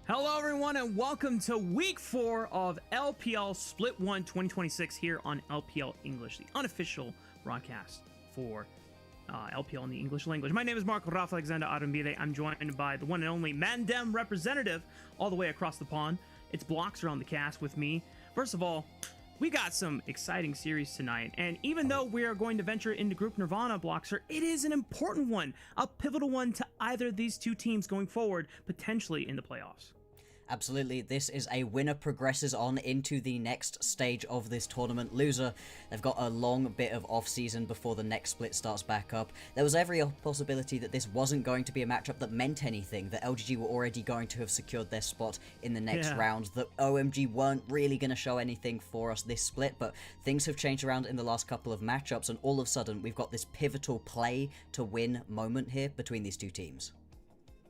Hello everyone and welcome to week 4 of LPL Split 1 2026 here on LPL English, the unofficial broadcast for LPL in the English language. My name is Marco Rafa Alexander Arambide. I'm joined by the one and only Mandem representative all the way across the pond. It's Bloxer on the cast with me. First of all, we got some exciting series tonight, and even though we are going to venture into Group Nirvana, Bloxer, it is an important one, a pivotal one to either of these two teams going forward, potentially in the playoffs. Absolutely, this is a winner progresses on into the next stage of this tournament. Loser, they've got a long bit of off-season before the next split starts back up. There was every possibility that this wasn't going to be a matchup that meant anything, that LGD were already going to have secured their spot in the next round, that OMG weren't really going to show anything for us this split, but things have changed around in the last couple of matchups, and all of a sudden we've got this pivotal play-to-win moment here between these two teams.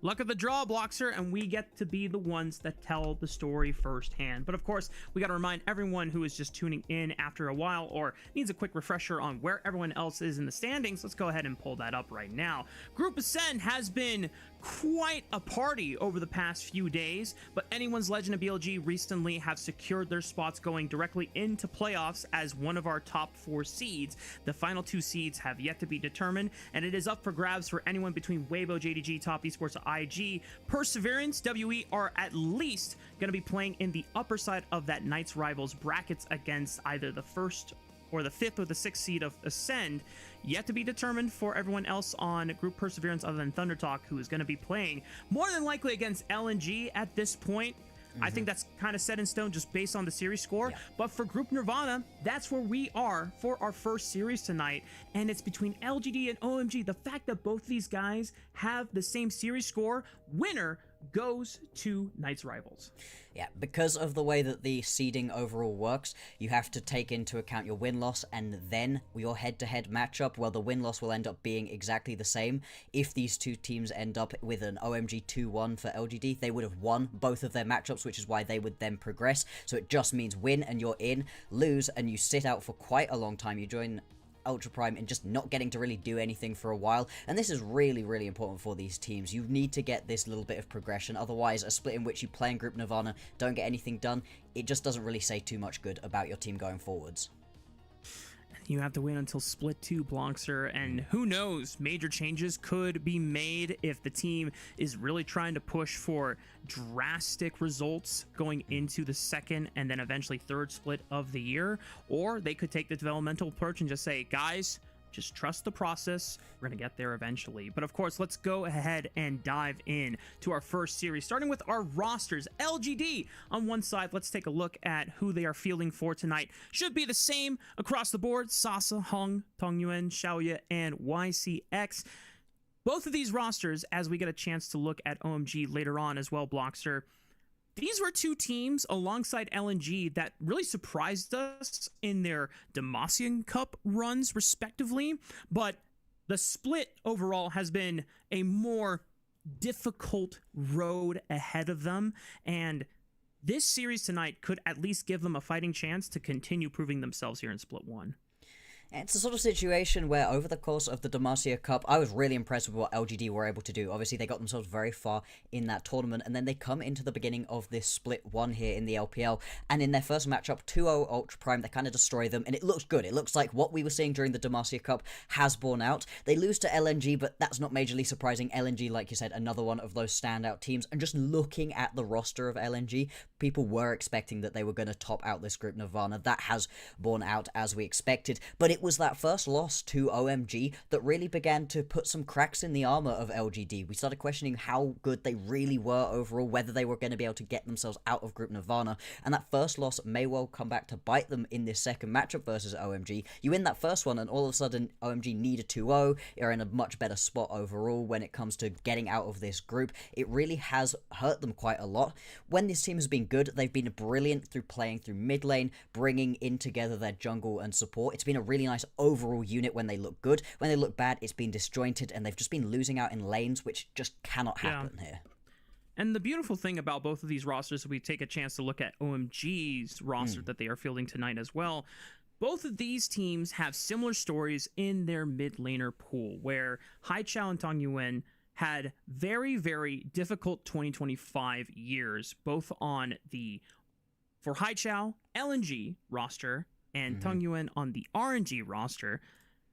Luck of the draw, Bloxer, and we get to be the ones that tell the story firsthand. But of course, we got to remind everyone who is just tuning in after a while or needs a quick refresher on where everyone else is in the standings. Let's go ahead and pull that up right now. Group Ascend has been quite a party over the past few days, but anyone's Legend of BLG recently have secured their spots going directly into playoffs as one of our top 4 seeds. The final 2 seeds have yet to be determined, and it is up for grabs for anyone between Weibo, JDG, Top Esports, IG. Perseverance, WE are at least going to be playing in the upper side of that Knights Rivals brackets against either the 1st or the 5th or the 6th seed of Ascend, yet to be determined for everyone else on Group Perseverance other than Thundertalk, who is going to be playing more than likely against LNG at this point. I think that's kind of set in stone just based on the series score. Yeah. But for Group Nirvana, that's where we are for our first series tonight. And it's between LGD and OMG. The fact that both these guys have the same series score, winner goes to Knights Rivals. Yeah, because of the way that the seeding overall works, you have to take into account your win-loss and then your head-to-head matchup. Well, the win-loss will end up being exactly the same. If these two teams end up with an OMG 2-1 for LGD, they would have won both of their matchups, which is why they would then progress. So it just means win and you're in, lose and you sit out for quite a long time. You join Ultra Prime and just not getting to really do anything for a while, and this is really important for these teams. You need to get this little bit of progression, otherwise a split in which you play in Group Nirvana, don't get anything done, it just doesn't really say too much good about your team going forwards. You have to wait until Split 2, Bloxer, and who knows, major changes could be made if the team is really trying to push for drastic results going into the 2nd and then eventually 3rd split of the year, or they could take the developmental approach and just say, guys, just trust the process. We're going to get there eventually. But of course, let's go ahead and dive in to our first series, starting with our rosters. LGD on one side. Let's take a look at who they are fielding for tonight. Should be the same across the board. Sasa, Hong, Tongyuan, Xiaoye, and YCX. Both of these rosters, as we get a chance to look at OMG later on as well, Bloxer, these were two teams alongside LNG that really surprised us in their Demacian Cup runs, respectively. But the split overall has been a more difficult road ahead of them. And this series tonight could at least give them a fighting chance to continue proving themselves here in Split 1. It's a sort of situation where over the course of the Demacia Cup, I was really impressed with what LGD were able to do. Obviously, they got themselves very far in that tournament, and then they come into the beginning of this Split 1 here in the LPL, and in their first matchup, 2-0 Ultra Prime, they kind of destroy them, and it looks good. It looks like what we were seeing during the Demacia Cup has borne out. They lose to LNG, but that's not majorly surprising. LNG, like you said, another one of those standout teams, and just looking at the roster of LNG, people were expecting that they were going to top out this Group Nirvana. That has borne out as we expected, but it was that first loss to OMG that really began to put some cracks in the armor of LGD. We started questioning how good they really were overall, whether they were going to be able to get themselves out of Group Nirvana, and that first loss may well come back to bite them in this second matchup versus OMG. You win that first one and all of a sudden OMG need a 2-0, you're in a much better spot overall when it comes to getting out of this group. It really has hurt them quite a lot. When this team has been good, they've been brilliant through playing through mid lane, bringing in together their jungle and support. It's been a really nice overall unit when they look good. When they look bad, it's been disjointed, and they've just been losing out in lanes, which just cannot happen here. And the beautiful thing about both of these rosters, if we take a chance to look at OMG's roster that they are fielding tonight as well, both of these teams have similar stories in their mid laner pool, where Haichao and Tong Yuan had very, very difficult 2025 years, both on the for Haichao, LNG roster, and Tung Yuen on the RNG roster.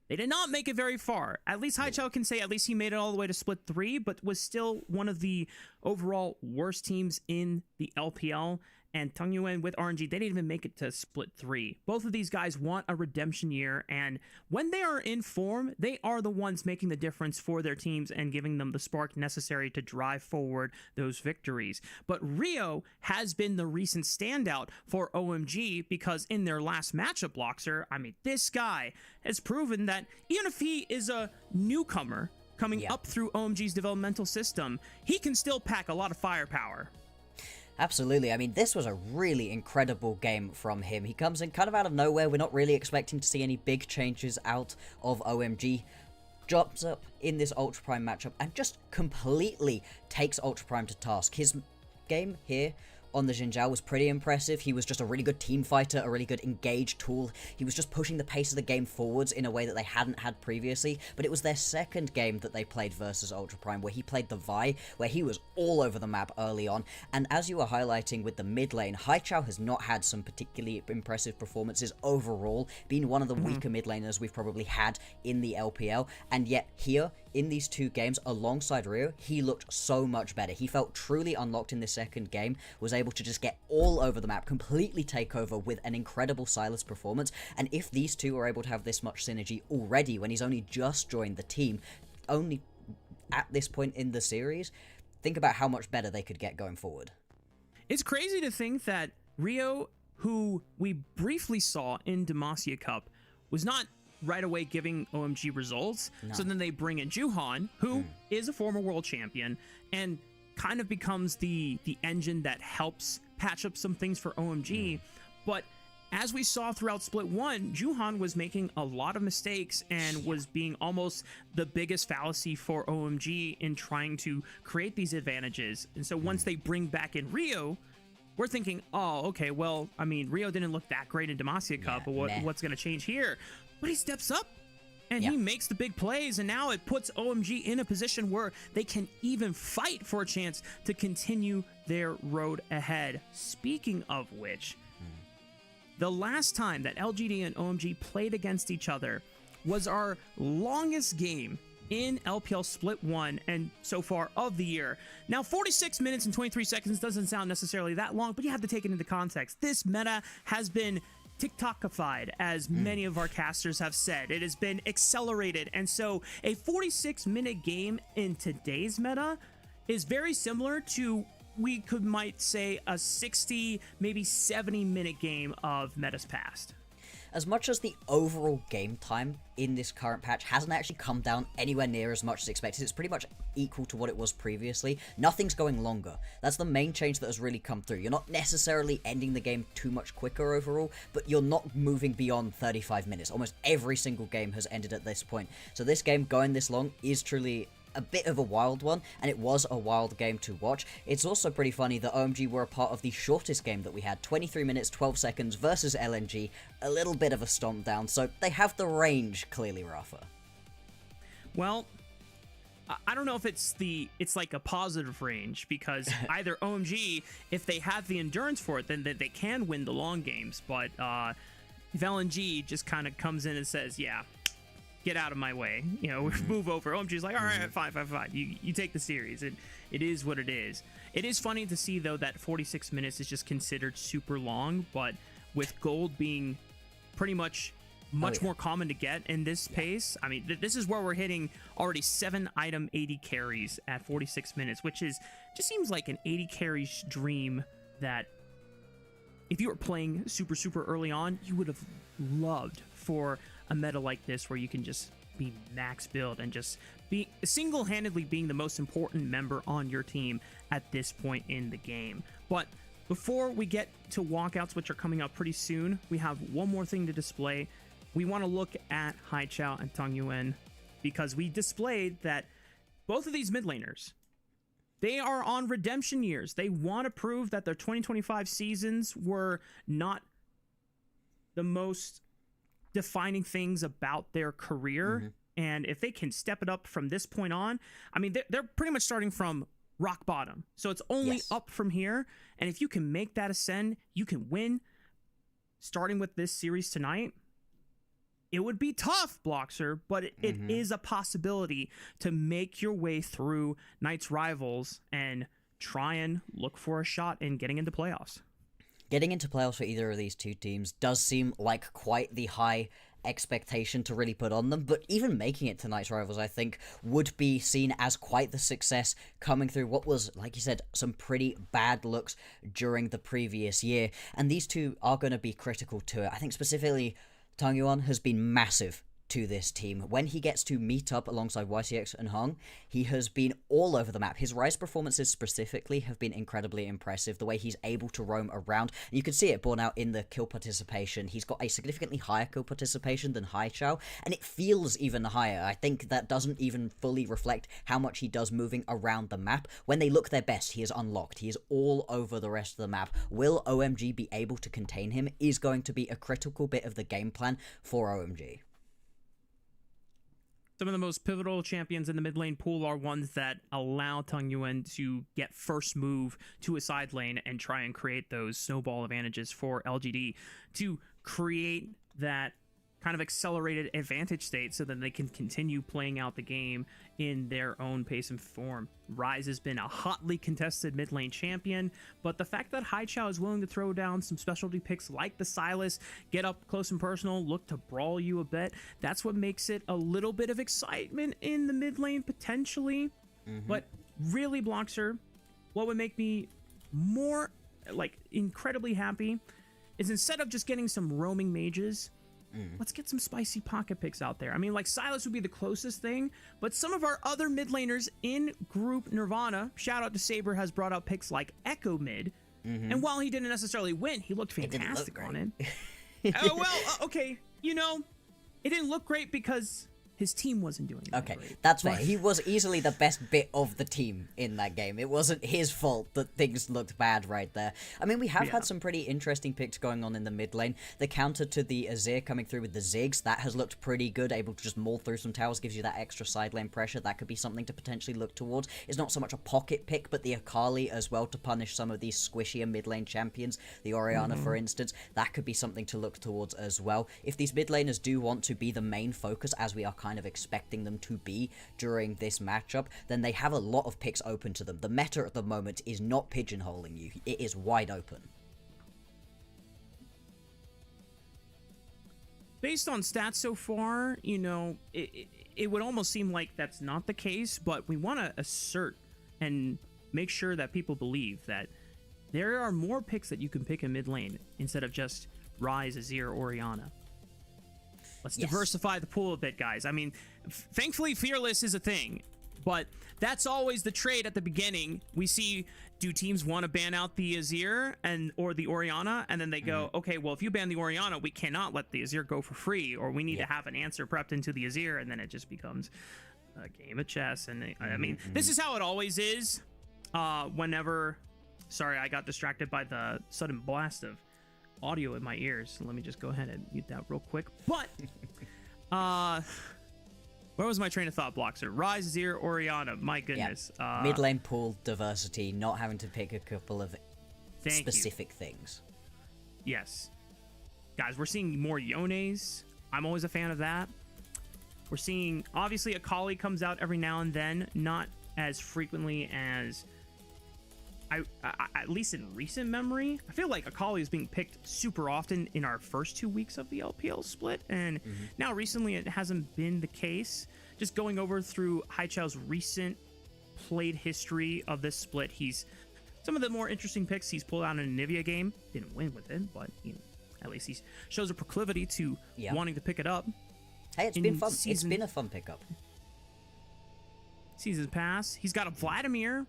They did not make it very far. At least Haichao can say at least he made it all the way to Split 3, but was still one of the overall worst teams in the LPL. And Tung Yuen with RNG, they didn't even make it to Split 3. Both of these guys want a redemption year, and when they are in form, they are the ones making the difference for their teams and giving them the spark necessary to drive forward those victories. But Rio has been the recent standout for OMG because in their last matchup, Bloxer, I mean, this guy has proven that even if he is a newcomer coming up through OMG's developmental system, he can still pack a lot of firepower. Absolutely. I mean, this was a really incredible game from him. He comes in kind of out of nowhere. We're not really expecting to see any big changes out of OMG. Drops up in this Ultra Prime matchup and just completely takes Ultra Prime to task. His game here on the Jinzhou was pretty impressive. He was just a really good team fighter, a really good engaged tool. He was just pushing the pace of the game forwards in a way that they hadn't had previously, but it was their second game that they played versus Ultra Prime, where he played the Vi, where he was all over the map early on, and as you were highlighting with the mid lane, Haichao has not had some particularly impressive performances overall, being one of the weaker mid laners we've probably had in the LPL, and yet here, in these two games, alongside Rio, he looked so much better. He felt truly unlocked in the second game, was able to just get all over the map, completely take over with an incredible Silas performance, and if these two are able to have this much synergy already when he's only just joined the team, only at this point in the series, think about how much better they could get going forward. It's crazy to think that Rio, who we briefly saw in Demacia Cup, was not right away giving OMG results. No. So then they bring in Juhan, who is a former world champion, and kind of becomes the engine that helps patch up some things for OMG. But as we saw throughout Split 1, Juhan was making a lot of mistakes and was being almost the biggest fallacy for OMG in trying to create these advantages. And so once they bring back in Rio, we're thinking, oh, okay, well, I mean, Rio didn't look that great in Demacia Cup, but what's going to change here? But he steps up and he makes the big plays, and now it puts OMG in a position where they can even fight for a chance to continue their road ahead. Speaking of which, the last time that LGD and OMG played against each other was our longest game in LPL Split 1 and so far of the year. Now, 46 minutes and 23 seconds doesn't sound necessarily that long, but you have to take it into context. This meta has been TikTokified, as many of our casters have said. It has been accelerated, and so a 46-minute game in today's meta is very similar to, we might say, a 60, maybe 70-minute game of metas past. As much as the overall game time in this current patch hasn't actually come down anywhere near as much as expected, it's pretty much equal to what it was previously. Nothing's going longer. That's the main change that has really come through. You're not necessarily ending the game too much quicker overall, but you're not moving beyond 35 minutes. Almost every single game has ended at this point. So this game going this long is truly a bit of a wild one, and it was a wild game to watch. It's also pretty funny that OMG were a part of the shortest game that we had, 23 minutes 12 seconds versus LNG, a little bit of a stomp down, so they have the range clearly, Rafa. Well, I don't know if it's like a positive range, because either OMG, if they have the endurance for it, then they can win the long games, but if LNG just kind of comes in and says, yeah, get out of my way, you know, move over. OMG's like, all right, fine. You take the series. It is what it is. It is funny to see, though, that 46 minutes is just considered super long, but with gold being pretty much more common to get in this pace, I mean, this is where we're hitting already 7-item 80 carries at 46 minutes, which just seems like an 80 carries dream that if you were playing super early on, you would have loved for a meta like this, where you can just be max build and just be single-handedly being the most important member on your team at this point in the game. But before we get to walkouts, which are coming up pretty soon, we have one more thing to display. We want to look at Haichao and Tung Yuen, because we displayed that both of these mid laners, they are on redemption years. They want to prove that their 2025 seasons were not the most defining things about their career, And if they can step it up from this point on, I mean, they're pretty much starting from rock bottom. So it's only up from here. And if you can make that ascend, you can win. Starting with this series tonight, it would be tough, Bloxer, but it is a possibility to make your way through Knight's rivals and try and look for a shot in getting into playoffs. Getting into playoffs for either of these two teams does seem like quite the high expectation to really put on them, but even making it to Knight's rivals, I think, would be seen as quite the success coming through what was, like you said, some pretty bad looks during the previous year, and these two are going to be critical to it. I think specifically Tang Yuan has been massive to this team. When he gets to meet up alongside YCX and Hung, he has been all over the map. His Rise performances specifically have been incredibly impressive. The way he's able to roam around, and you can see it borne out in the kill participation. He's got a significantly higher kill participation than Haichao, and it feels even higher. I think that doesn't even fully reflect how much he does moving around the map. When they look their best, he is unlocked. He is all over the rest of the map. Will OMG be able to contain him is going to be a critical bit of the game plan for OMG. Some of the most pivotal champions in the mid lane pool are ones that allow Tang Yuan to get first move to a side lane and try and create those snowball advantages for LGD to create that kind of accelerated advantage state so that they can continue playing out the game in their own pace and form. Rise has been a hotly contested mid lane champion, but the fact that Haichao is willing to throw down some specialty picks like the Silas, get up close and personal, look to brawl you a bit, that's what makes it a little bit of excitement in the mid lane potentially. But really, Bloxer, what would make me more like incredibly happy is instead of just getting some roaming mages, let's get some spicy pocket picks out there. I mean, like, Silas would be the closest thing, but some of our other mid laners in Group Nirvana, shout out to Saber, has brought out picks like Echo Mid, and while he didn't necessarily win, he looked fantastic on it. Okay, you know, it didn't look great because his team wasn't doing that great. That's fair. He was easily the best bit of the team in that game. It wasn't his fault that things looked bad right there. I mean, we have had some pretty interesting picks going on in the mid lane. The counter to the Azir coming through with the Ziggs, that has looked pretty good. Able to just maul through some towers, gives you that extra side lane pressure. That could be something to potentially look towards. It's not so much a pocket pick, but the Akali as well to punish some of these squishier mid lane champions. The Orianna, for instance, that could be something to look towards as well. If these mid laners do want to be the main focus, as we are kind of expecting them to be during this matchup, then they have a lot of picks open to them. The meta at the moment is not pigeonholing you. It is wide open. Based on stats so far, you know, it would almost seem like that's not the case, but we want to assert and make sure that people believe that there are more picks that you can pick in mid lane instead of just Ryze, Azir, Orianna. Let's diversify the pool a bit, guys. I mean, thankfully, Fearless is a thing, but that's always the trade at the beginning. We see, do teams want to ban out the Azir or the Orianna? And then they go, okay, well, if you ban the Orianna, we cannot let the Azir go for free, or we need to have an answer prepped into the Azir, and then it just becomes a game of chess. And I mean, this is how it always is. Whenever, sorry, I got distracted by the sudden blast of audio in my ears, so let me just go ahead and mute that real quick. But where was my train of thought, Bloxer? Ryze, Azir, Orianna, my goodness. Mid lane pool diversity, not having to pick a couple of specific things. Yes, guys, we're seeing more Yones. I'm always a fan of that. We're seeing, obviously, Akali comes out every now and then, not as frequently as at least in recent memory. I feel like Akali is being picked super often in our first 2 weeks of the LPL split, and now recently it hasn't been the case. Just going over through Haichao's recent played history of this split, he's some of the more interesting picks he's pulled out in a Nivea game. Didn't win with it, but you know, at least he shows a proclivity to wanting to pick it up. Hey, it's been fun. It's been a fun pickup. Season pass. He's got a Vladimir.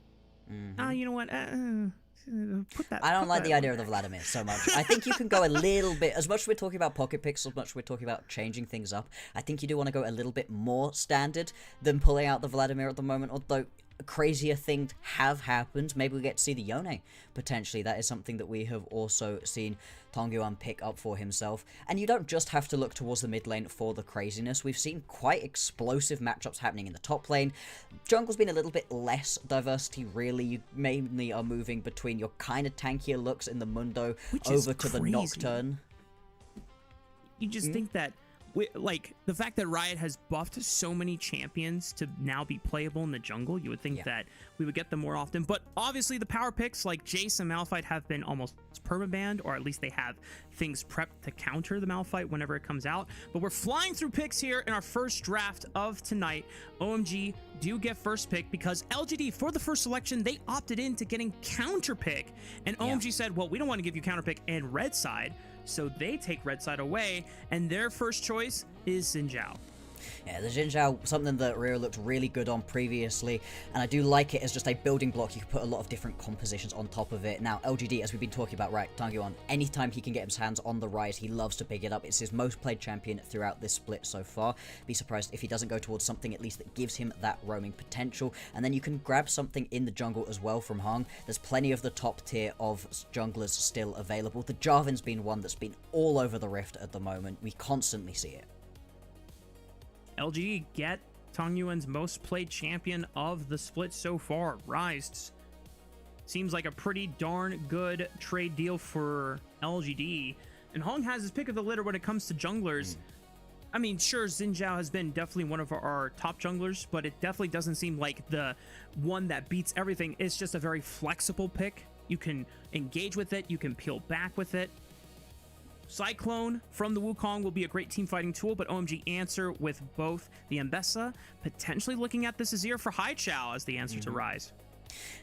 You know what? I don't like the idea of the Vladimir so much. I think you can go a little bit, as much as we're talking about pocket picks, as much as we're talking about changing things up, I think you do want to go a little bit more standard than pulling out the Vladimir at the moment, although crazier things have happened. Maybe we get to see the Yone, potentially. That is something that we have also seen Tongyuan pick up for himself. And you don't just have to look towards the mid lane for the craziness. We've seen quite explosive matchups happening in the top lane. Jungle's been a little bit less diversity, really. You mainly are moving between your kind of tankier looks in the Mundo over to the Nocturne. You just think that, like, the fact that Riot has buffed so many champions to now be playable in the jungle, you would think that we would get them more often. But obviously the power picks like Jace and Malphite have been almost permabanned, or at least they have things prepped to counter the Malphite whenever it comes out. But we're flying through picks here in our first draft of tonight. OMG do get first pick because LGD, for the first selection, they opted into getting counter pick. And OMG said, well, we don't want to give you counter pick and red side. So they take red side away, and their first choice is Xin Zhao. Yeah, the Xin Zhao, something that Rio looked really good on previously, and I do like it as just a building block. You can put a lot of different compositions on top of it. Now, LGD, as we've been talking about, right, Tongyuan, anytime he can get his hands on the Rise, he loves to pick it up. It's his most played champion throughout this split so far. Be surprised if he doesn't go towards something at least that gives him that roaming potential. And then you can grab something in the jungle as well from Hung. There's plenty of the top tier of junglers still available. The Jarvan's been one that's been all over the Rift at the moment. We constantly see it. LGD get Tongyuan's most played champion of the split so far. Rise seems like a pretty darn good trade deal for LGD. And Hong has his pick of the litter when it comes to junglers. I mean, sure, Xin Zhao has been definitely one of our top junglers, but it definitely doesn't seem like the one that beats everything. It's just a very flexible pick. You can engage with it. You can peel back with it. Cyclone from the Wukong will be a great team fighting tool, but OMG answer with both the Ambessa, potentially looking at this Azir for Haichao as the answer to Rise.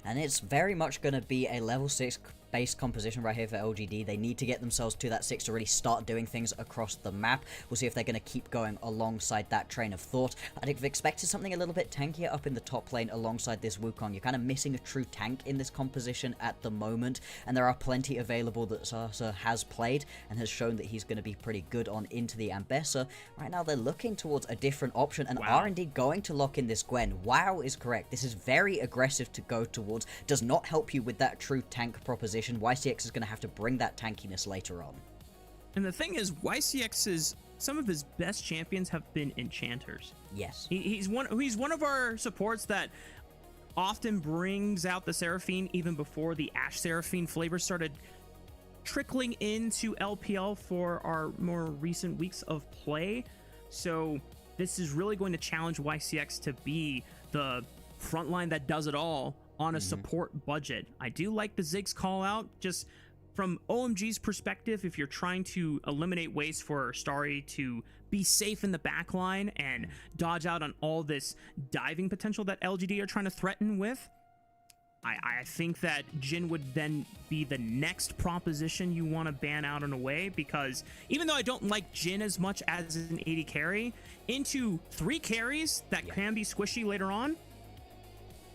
And it's very much going to be a level 6 base composition right here for LGD. They need to get themselves to that 6 to really start doing things across the map. We'll see if they're going to keep going alongside that train of thought. I'd have expected something a little bit tankier up in the top lane alongside this Wukong. You're kind of missing a true tank in this composition at the moment, and there are plenty available that Sasa has played and has shown that he's going to be pretty good on into the Ambessa. Right now they're looking towards a different option and are indeed going to lock in this Gwen. Wow is correct. This is very aggressive to go towards. Does not help you with that true tank proposition. YCX is going to have to bring that tankiness later on. And the thing is, YCX's some of his best champions have been enchanters. Yes. He's one of our supports that often brings out the Seraphine even before the Ashe Seraphine flavor started trickling into LPL for our more recent weeks of play. So this is really going to challenge YCX to be the frontline that does it all on a support budget. I do like the Ziggs call out. Just from OMG's perspective, if you're trying to eliminate ways for Starry to be safe in the backline and dodge out on all this diving potential that LGD are trying to threaten with, I think that Jhin would then be the next proposition you want to ban out in a way, because even though I don't like Jhin as much as an AD carry, into 3 carries that can be squishy later on,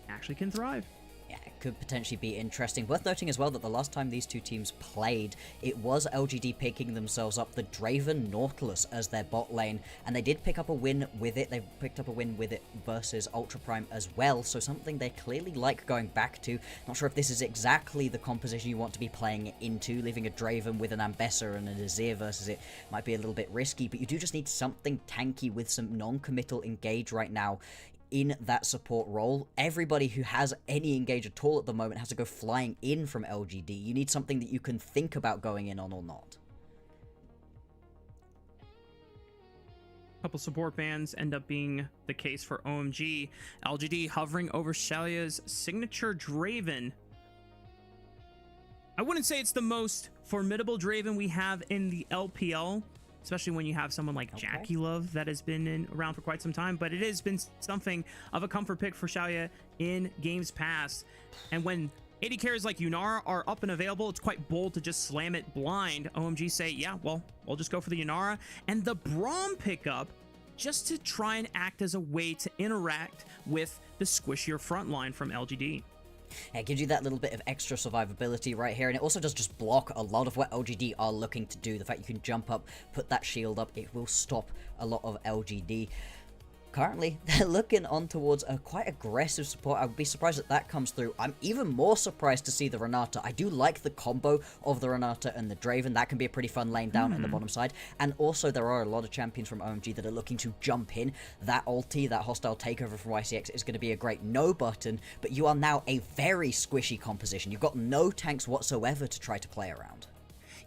actually can thrive. Yeah, it could potentially be interesting. Worth noting as well that the last time these two teams played, it was LGD picking themselves up the Draven Nautilus as their bot lane, and they did pick up a win with it. They picked up a win with it versus Ultra Prime as well, so something they clearly like going back to. Not sure if this is exactly the composition you want to be playing into. Leaving a Draven with an Ambessa and an Azir versus it might be a little bit risky, but you do just need something tanky with some non-committal engage right now in that support role. Everybody who has any engage at all at the moment has to go flying in from LGD. You need something that you can think about going in on or not. Couple support bans end up being the case for OMG. LGD hovering over Shalia's signature Draven. I wouldn't say it's the most formidable Draven we have in the LPL, especially when you have someone like Jackie Love that has been around for quite some time, but it has been something of a comfort pick for Xayah in games past. And when AD carries like Yunara are up and available, it's quite bold to just slam it blind. OMG say, yeah, well, we'll just go for the Yunara. And the Braum pickup just to try and act as a way to interact with the squishier front line from LGD. It gives you that little bit of extra survivability right here, and it also does just block a lot of what LGD are looking to do. The fact you can jump up, put that shield up, it will stop a lot of LGD. currently, they're looking on towards a quite aggressive support. I would be surprised if that comes through. I'm even more surprised to see the Renata. I do like the combo of the Renata and the Draven. That can be a pretty fun lane down in the bottom side. And also, there are a lot of champions from OMG that are looking to jump in. That ulti, that hostile takeover from YCX is going to be a great no button, but you are now a very squishy composition. You've got no tanks whatsoever to try to play around.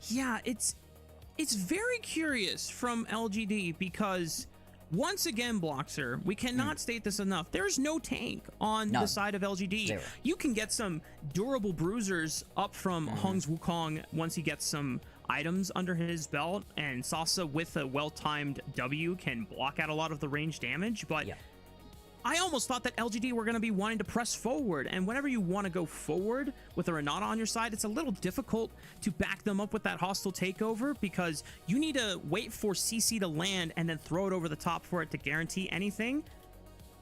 Yeah, it's very curious from LGD because once again, Bloxer, we cannot state this enough. There's no tank on the side of LGD. Zero. You can get some durable bruisers up from Hung's Wukong once he gets some items under his belt, and Sasa with a well-timed W can block out a lot of the range damage, but I almost thought that LGD were going to be wanting to press forward, and whenever you want to go forward with a Renata on your side, it's a little difficult to back them up with that hostile takeover because you need to wait for CC to land and then throw it over the top for it to guarantee anything.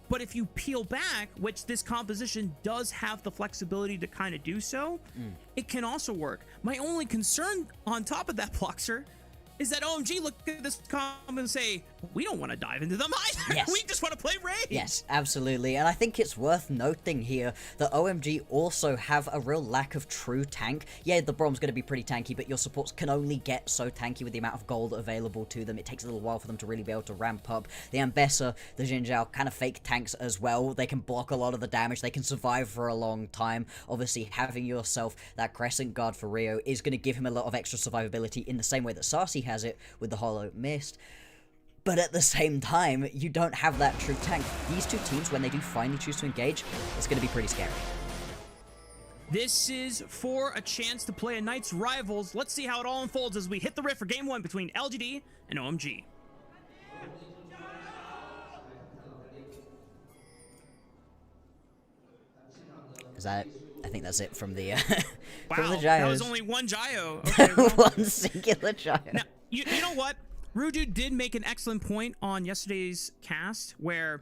But if you peel back, which this composition does have the flexibility to kind of do so, it can also work. My only concern on top of that, Bloxer, is that OMG look at this comp and say, we don't want to dive into them either. Yes. We just want to play raid. Yes, absolutely. And I think it's worth noting here that OMG also have a real lack of true tank. Yeah, the Brom's going to be pretty tanky, but your supports can only get so tanky with the amount of gold available to them. It takes a little while for them to really be able to ramp up. The Ambessa, the Xin Zhao, kind of fake tanks as well. They can block a lot of the damage. They can survive for a long time. Obviously, having yourself that Crescent Guard for Rio is going to give him a lot of extra survivability in the same way that Sarsi has it with the Hollow Mist. But at the same time, you don't have that true tank. These two teams, when they do finally choose to engage, it's going to be pretty scary. This is for a chance to play a Knights Rivals. Let's see how it all unfolds as we hit the rift for game one between LGD and OMG. Is that it? I think that's it from the Wow, the gyros. that was only one gyro. Okay, well, one singular gyro. now, you know what? Rudu did make an excellent point on yesterday's cast where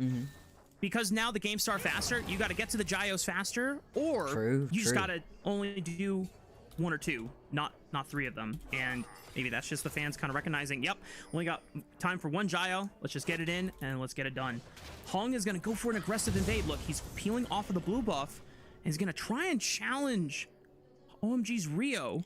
because now the games start faster, you got to get to the gyos faster, or you just got to only do one or two, not three of them. And maybe that's just the fans kind of recognizing, yep, only got time for one gyro. Let's just get it in and let's get it done. Hung is going to go for an aggressive invade. Look, he's peeling off of the blue buff and he's going to try and challenge OMG's Rio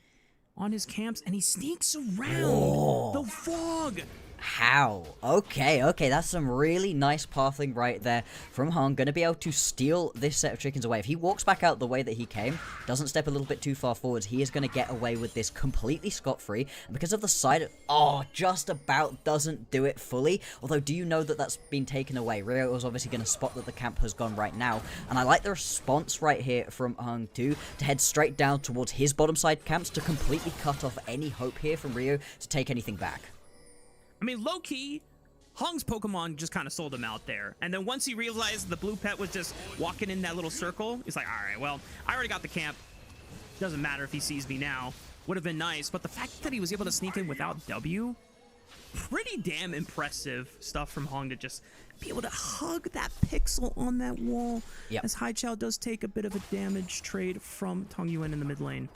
on his camps, and he sneaks around the fog. How? Okay, that's some really nice pathing right there from Hung. Gonna be able to steal this set of chickens away. If he walks back out the way that he came, doesn't step a little bit too far forwards, he is gonna get away with this completely scot-free. And because of the side, just about doesn't do it fully. Although, do you know that that's been taken away? Rio is obviously gonna spot that the camp has gone right now. And I like the response right here from Hung too, to head straight down towards his bottom side camps to completely cut off any hope here from Rio to take anything back. I mean, low-key, Hung's Pokemon just kind of sold him out there. And then once he realized the blue pet was just walking in that little circle, he's like, all right, well, I already got the camp. Doesn't matter if he sees me now. Would have been nice. But the fact that he was able to sneak in without W, pretty damn impressive stuff from Hung to just be able to hug that pixel on that wall. Yep. As Haichao does take a bit of a damage trade from Tong Yuan in the mid lane.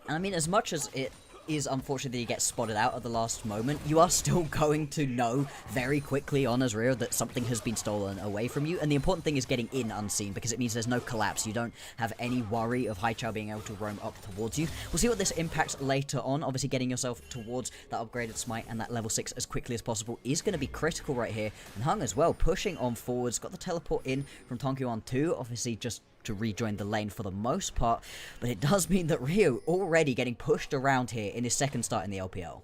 I mean, as much as it is unfortunate that you get spotted out at the last moment, you are still going to know very quickly on as Rio that something has been stolen away from you, and the important thing is getting in unseen, because it means there's no collapse. You don't have any worry of Haichao being able to roam up towards you. We'll see what this impacts later on. Obviously, getting yourself towards that upgraded smite and that level 6 as quickly as possible is going to be critical right here. And Hung as well, pushing on forwards, got the teleport in from Tonkyuan too, obviously just to rejoin the lane for the most part, but it does mean that Rio already getting pushed around here in his second start in the LPL.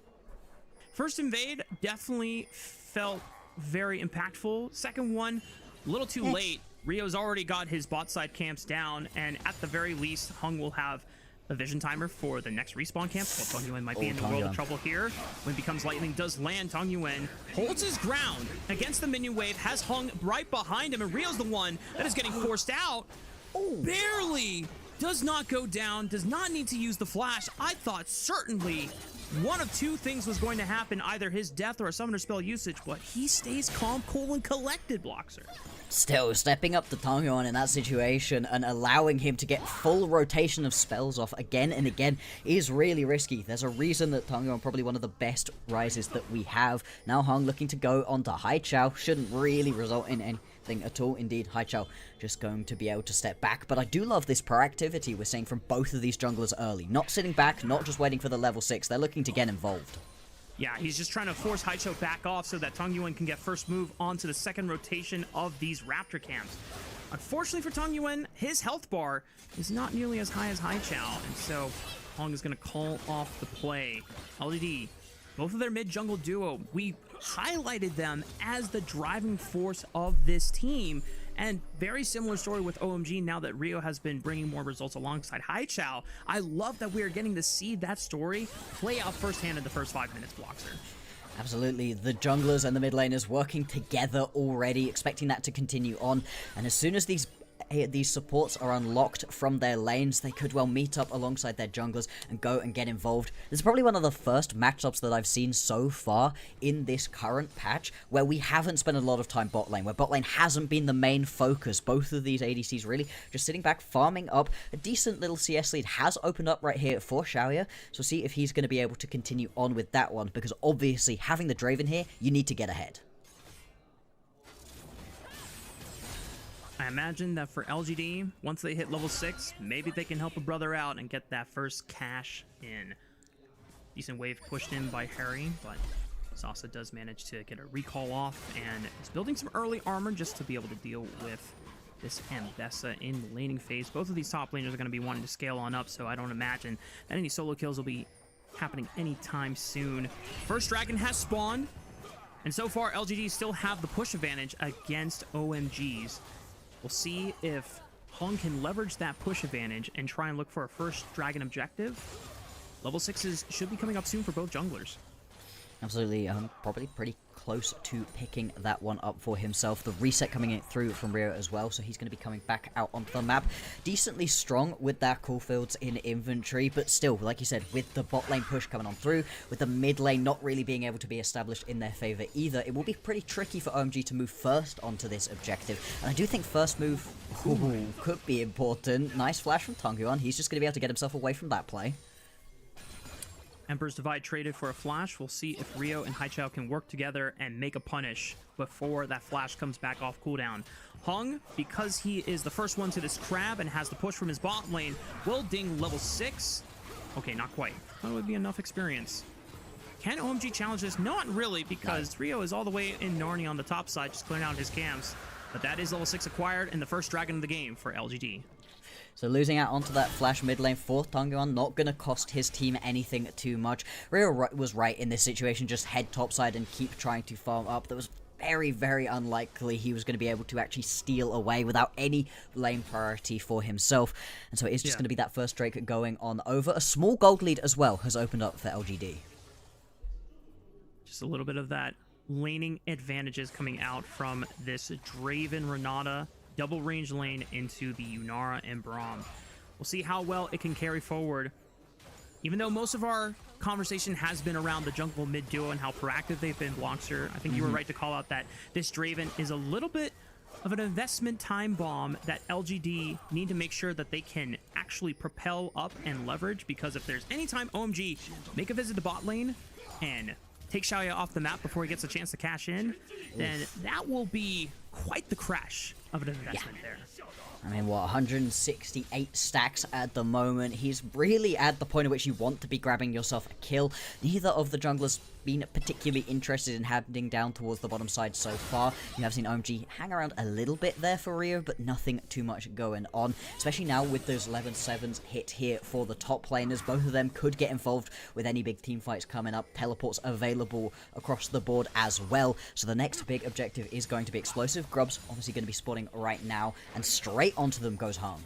First invade definitely felt very impactful. Second one, a little too late. Rio's already got his bot side camps down, and at the very least, Hung will have a vision timer for the next respawn camp. Well, Tong Yuan might be in the world of trouble here. When Becomes Lightning does land, Tong Yuan holds his ground against the minion wave, has Hung right behind him, and Rio's the one that is getting forced out. Barely does not go down, does not need to use the flash. I thought certainly one of two things was going to happen, either his death or a summoner spell usage, but he stays calm, cool, and collected, Bloxer. Still, stepping up to Tongyuan in that situation and allowing him to get full rotation of spells off again and again is really risky. There's a reason that Tongyuan probably one of the best rises that we have. Now Hung looking to go onto Haichao shouldn't really result in anything at all. Indeed, Haichao just going to be able to step back. But I do love this proactivity we're seeing from both of these junglers early. Not sitting back, not just waiting for the level 6. They're looking to get involved. Yeah, he's just trying to force Haichao back off so that Tongyuan can get first move onto the second rotation of these Raptor camps. Unfortunately for Tongyuan, his health bar is not nearly as high as Haichao, and so Hong is going to call off the play. LGD, both of their mid-jungle duo, we highlighted them as the driving force of this team. And very similar story with OMG now that Rio has been bringing more results alongside Haichao. I love that we are getting to see that story play out firsthand in the first 5 minutes, Bloxer. Absolutely, the junglers and the mid laners working together already, expecting that to continue on. And as soon as these supports are unlocked from their lanes, they could well meet up alongside their junglers and go and get involved. This is probably one of the first matchups that I've seen so far in this current patch where we haven't spent a lot of time bot lane, where bot lane hasn't been the main focus. Both of these ADCs really just sitting back, farming up. A decent little CS lead has opened up right here for Xiaoya, so see if he's going to be able to continue on with that one, because obviously having the Draven here, you need to get ahead. I imagine that for LGD, once they hit level 6, maybe they can help a brother out and get that first cash in. Decent wave pushed in by Harry, but Sasa does manage to get a recall off and is building some early armor just to be able to deal with this Ambessa in the laning phase. Both of these top laners are going to be wanting to scale on up, so I don't imagine that any solo kills will be happening anytime soon. First dragon has spawned, and so far LGD still have the push advantage against OMGs. We'll see if Hong can leverage that push advantage and try and look for a first dragon objective. Level 6s should be coming up soon for both junglers. Absolutely, probably pretty close to picking that one up for himself. The reset coming in through from Rio as well, so he's going to be coming back out onto the map. Decently strong with their cool fields in inventory, but still, like you said, with the bot lane push coming on through, with the mid lane not really being able to be established in their favor either, it will be pretty tricky for OMG to move first onto this objective. And I do think first move could be important. Nice flash from Tongyuan. He's just going to be able to get himself away from that play. Emperor's Divide traded for a flash. We'll see if Rio and Haichao can work together and make a punish before that flash comes back off cooldown. Hung, because he is the first one to this crab and has the push from his bot lane, will ding level 6. Okay, not quite. That would be enough experience. Can OMG challenge this? Not really, because Rio is all the way in Narnia on the top side, just clearing out his camps. But that is level 6 acquired and the first dragon of the game for LGD. So losing out onto that flash mid lane for Tongyuan, not going to cost his team anything too much. Rio was right in this situation, just head topside and keep trying to farm up. That was very, very unlikely he was going to be able to actually steal away without any lane priority for himself. And so it is just going to be that first Drake going on over. A small gold lead as well has opened up for LGD. Just a little bit of that laning advantages coming out from this Draven Renata double range lane into the Yunara and Braum. We'll see how well it can carry forward. Even though most of our conversation has been around the jungle mid duo and how proactive they've been, Bloxer, I think you were right to call out that this Draven is a little bit of an investment time bomb that LGD need to make sure that they can actually propel up and leverage, because if there's any time OMG make a visit to bot lane and take Xiaoya off the map before he gets a chance to cash in, then that will be quite the crash of an investment there. I mean, what, 168 stacks at the moment. He's really at the point at which you want to be grabbing yourself a kill. Neither of the junglers been particularly interested in heading down towards the bottom side so far. You have seen OMG hang around a little bit there for Rio, but nothing too much going on, especially now with those 11-7s hit here for the top laners. Both of them could get involved with any big team fights coming up. Teleports available across the board as well. So the next big objective is going to be explosive. Grub's obviously going to be spawning right now, and straight onto them goes Hung.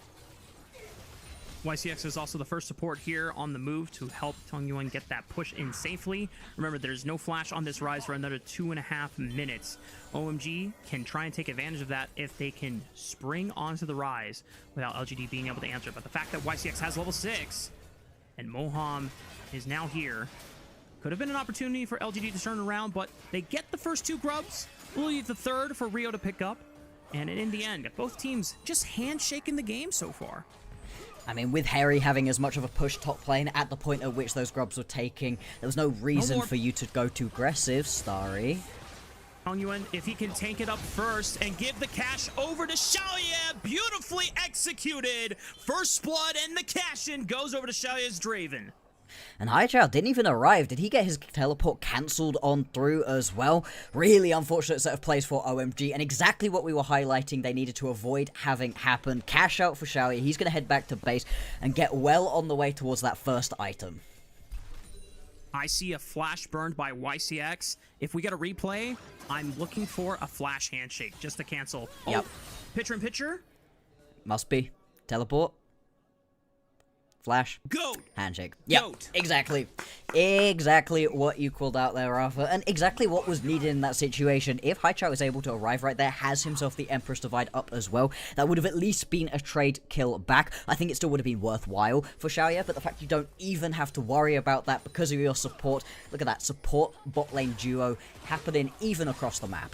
YCX is also the first support here on the move to help Tongyuan get that push in safely. Remember, there's no flash on this rise for another 2.5 minutes. OMG can try and take advantage of that if they can spring onto the rise without LGD being able to answer. But the fact that YCX has level 6 and Moham is now here could have been an opportunity for LGD to turn around, but they get the first 2 grubs. We'll leave the third for Rio to pick up. And in the end, both teams just handshaking the game so far. I mean, with Harry having as much of a push top lane at the point at which those grubs were taking, there was no reason for you to go too aggressive, Starry. Tongyuan, if he can tank it up first and give the cash over to Xiaoye, beautifully executed. First blood and the cash in goes over to Xiaoye's Draven. And Haichao didn't even arrive. Did he get his teleport cancelled on through as well? Really unfortunate set of plays for OMG, and exactly what we were highlighting they needed to avoid having happen. Cash out for Xiaoye. He's going to head back to base and get well on the way towards that first item. I see a flash burned by YCX. If we get a replay, I'm looking for a flash handshake just to cancel. Yep. Oh, pitcher in pitcher? Must be. Teleport. Flash. Goat. Handshake. Yep. Goat. Exactly. Exactly what you called out there, Rafa. And exactly what was needed in that situation. If Haichao is able to arrive right there, has himself the Empress Divide up as well, that would have at least been a trade kill back. I think it still would have been worthwhile for Xiaoye, but the fact you don't even have to worry about that because of your support. Look at that. Support bot lane duo happening even across the map.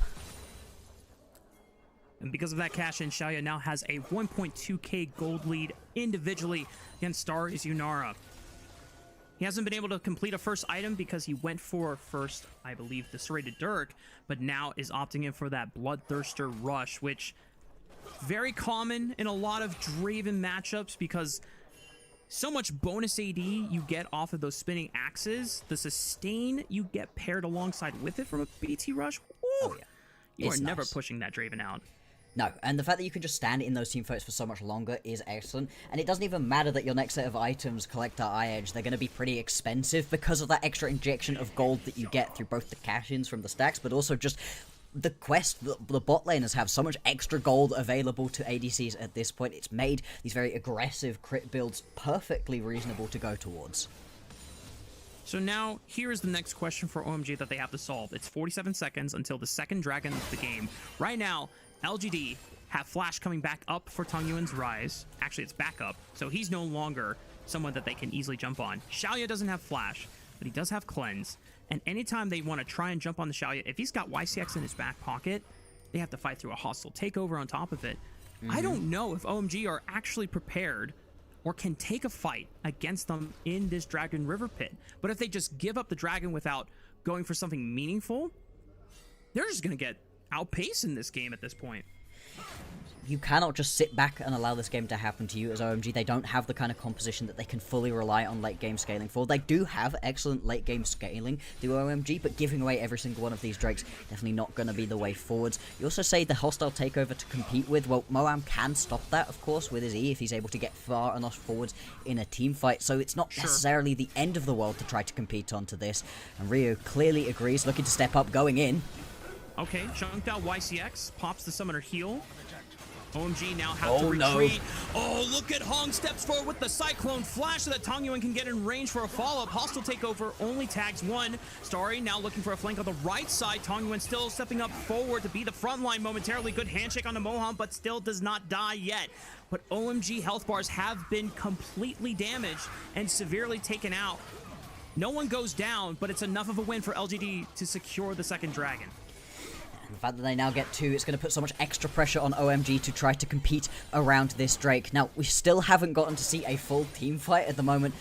And because of that cash in, Xiaoye now has a 1.2k gold lead individually against Starry's Yunara. He hasn't been able to complete a first item because he went for first, I believe, the Serrated Dirk, but now is opting in for that Bloodthirster Rush, which very common in a lot of Draven matchups because so much bonus AD you get off of those spinning axes. The sustain you get paired alongside with it from a BT Rush. Woo! Oh, yeah. You are never pushing that Draven out. No, and the fact that you can just stand in those team fights for so much longer is excellent. And it doesn't even matter that your next set of items, Collector Eye Edge, they're going to be pretty expensive because of that extra injection of gold that you get through both the cash-ins from the stacks, but also just the quest. The bot laners have so much extra gold available to ADCs at this point. It's made these very aggressive crit builds perfectly reasonable to go towards. So now, here is the next question for OMG that they have to solve. It's 47 seconds until the second dragon of the game. Right now, LGD have Flash coming back up for Tongyuan's Rise. Actually, it's back up, so he's no longer someone that they can easily jump on. Xiaoye doesn't have Flash, but he does have Cleanse. And anytime they want to try and jump on the Xiaoye, if he's got YCX in his back pocket, they have to fight through a hostile takeover on top of it. I don't know if OMG are actually prepared or can take a fight against them in this Dragon River pit. But if they just give up the dragon without going for something meaningful, they're just going to get outpaced in this game at this point. You cannot just sit back and allow this game to happen to you as OMG. They don't have the kind of composition that they can fully rely on late game scaling for. They do have excellent late game scaling through OMG, but giving away every single one of these Drakes definitely not going to be the way forwards. You also say the hostile takeover to compete with. Well, Moam can stop that, of course, with his E if he's able to get far enough forwards in a team fight. So it's not necessarily the end of the world to try to compete onto this. And Rio clearly agrees, looking to step up, going in. Okay, chunked out YCX, pops the summoner heal. OMG now have to retreat. No. Oh, look at Hong steps forward with the Cyclone Flash so that Tongyuan can get in range for a follow-up. Hostile takeover only tags one. Starry now looking for a flank on the right side. Tongyuan still stepping up forward to be the front line momentarily. Good handshake on the Moham, but still does not die yet. But OMG health bars have been completely damaged and severely taken out. No one goes down, but it's enough of a win for LGD to secure the second dragon. The fact that they now get two, it's going to put so much extra pressure on OMG to try to compete around this Drake. Now, we still haven't gotten to see a full team fight at the moment.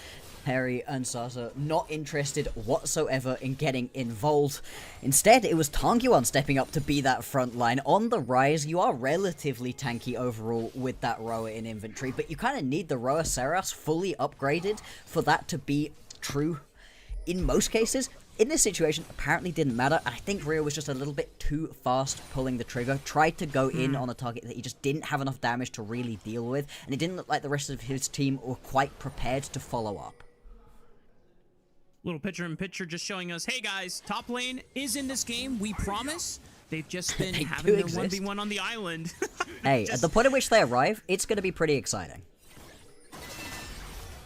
Harry and Sasa not interested whatsoever in getting involved. Instead, it was Tongyuan stepping up to be that front line. On the Rise, you are relatively tanky overall with that Roa in inventory, but you kind of need the Roa Seras fully upgraded for that to be true in most cases. In this situation, apparently didn't matter. I think Rio was just a little bit too fast pulling the trigger. Tried to go in on a target that he just didn't have enough damage to really deal with. And it didn't look like the rest of his team were quite prepared to follow up. Little picture in picture just showing us, hey guys, top lane is in this game, we promise. They've just been having their 1v1 on the island. Hey, at the point at which they arrive, it's going to be pretty exciting.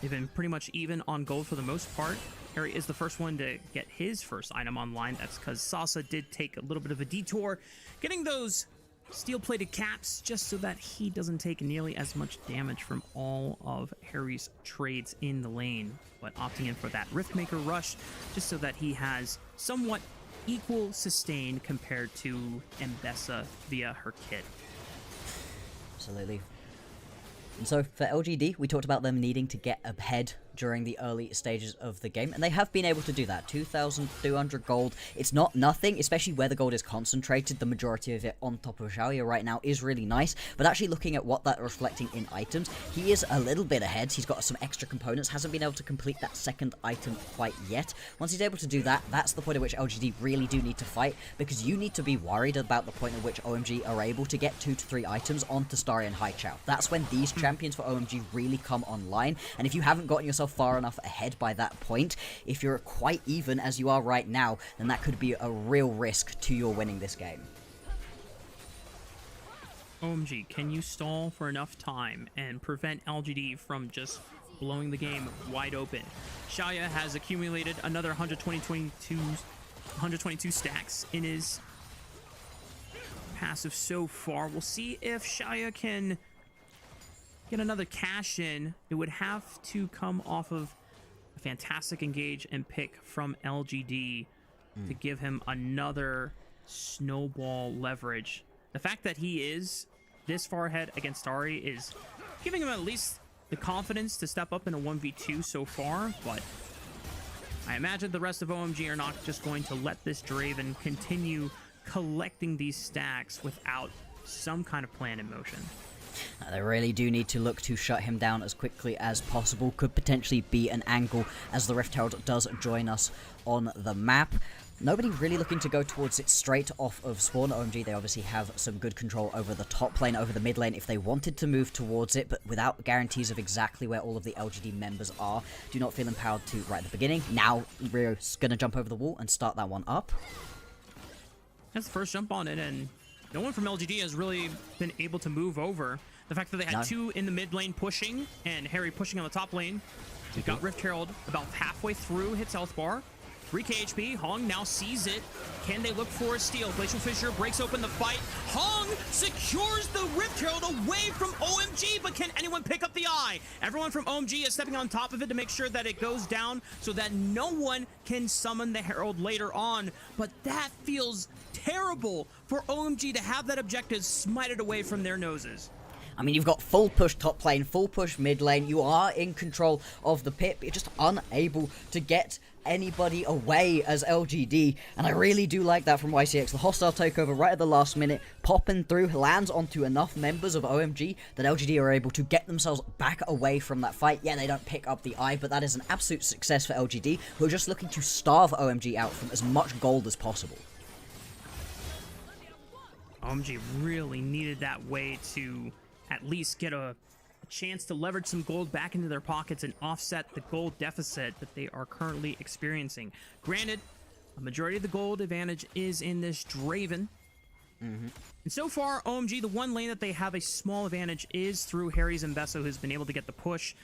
They've been pretty much even on gold for the most part. Harry is the first one to get his first item online. That's because Sasa did take a little bit of a detour, getting those steel-plated caps just so that he doesn't take nearly as much damage from all of Harry's trades in the lane, but opting in for that Riftmaker rush just so that he has somewhat equal sustain compared to Mbessa via her kit. Absolutely. And so for LGD, we talked about them needing to get ahead during the early stages of the game, and they have been able to do that. 2,200 gold. It's not nothing, especially where the gold is concentrated. The majority of it on top of Xiaoya right now is really nice, but actually looking at what that reflecting in items, he is a little bit ahead. He's got some extra components, hasn't been able to complete that second item quite yet. Once he's able to do that, that's the point at which LGD really do need to fight, because you need to be worried about the point at which OMG are able to get 2 to 3 items onto Starry and Haichao. That's when these champions for OMG really come online, and if you haven't gotten yourself far enough ahead by that point, if you're quite even as you are right now, then that could be a real risk to your winning this game. OMG, can you stall for enough time and prevent LGD from just blowing the game wide open? Xiaoya has accumulated another 122 stacks in his passive so far. We'll see if Xiaoya can get another cash in. It would have to come off of a fantastic engage and pick from LGD to give him another snowball leverage. The fact that he is this far ahead against Ari is giving him at least the confidence to step up in a 1v2 so far, but I imagine the rest of OMG are not just going to let this Draven continue collecting these stacks without some kind of plan in motion. They really do need to look to shut him down as quickly as possible. Could potentially be an angle as the Rift Herald does join us on the map. Nobody really looking to go towards it straight off of spawn. OMG, they obviously have some good control over the top lane, over the mid lane if they wanted to move towards it, but without guarantees of exactly where all of the LGD members are. Do not feel empowered to right at the beginning. Now Rio's going to jump over the wall and start that one up. That's the first jump on it, and no one from LGD has really been able to move over. The fact that they had 2 in the mid lane pushing, and Harry pushing on the top lane. He got Rift Herald about halfway through, hits health bar. 3k HP, Hong now sees it. Can they look for a steal? Glacial Fissure breaks open the fight. Hong secures the Rift Herald away from OMG, but can anyone pick up the eye? Everyone from OMG is stepping on top of it to make sure that it goes down so that no one can summon the Herald later on. But that feels terrible for OMG to have that objective smited away from their noses. I mean, you've got full push top lane, full push mid lane. You are in control of the pit, but you're just unable to get anybody away as LGD, and I really do like that from YCX. The hostile takeover right at the last minute, popping through, lands onto enough members of OMG that LGD are able to get themselves back away from that fight. Yeah, they don't pick up the eye, but that is an absolute success for LGD, who are just looking to starve OMG out from as much gold as possible. OMG really needed that way to at least get a chance to leverage some gold back into their pockets and offset the gold deficit that they are currently experiencing. Granted, a majority of the gold advantage is in this Draven. And so far, OMG, the one lane that they have a small advantage is through Harry's Mbessa, who's been able to get the push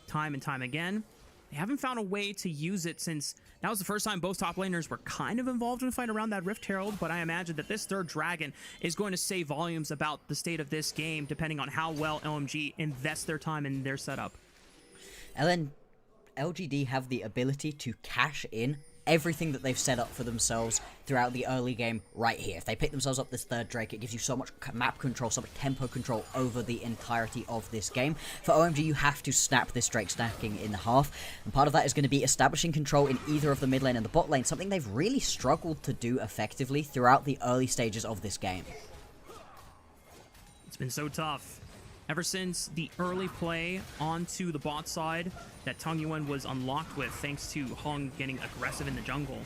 time and time again. They haven't found a way to use it since that was the first time both top laners were kind of involved in a fight around that Rift Herald, but I imagine that this third dragon is going to say volumes about the state of this game, depending on how well OMG invests their time in their setup. And then LGD have the ability to cash in everything that they've set up for themselves throughout the early game right here. If they pick themselves up this third Drake, it gives you so much map control, so much tempo control over the entirety of this game. For OMG, you have to snap this Drake stacking in half, and part of that is going to be establishing control in either of the mid lane and the bot lane, something they've really struggled to do effectively throughout the early stages of this game. It's been so tough. Ever since the early play onto the bot side that Tong Yuan was unlocked with, thanks to Hong getting aggressive in the jungle.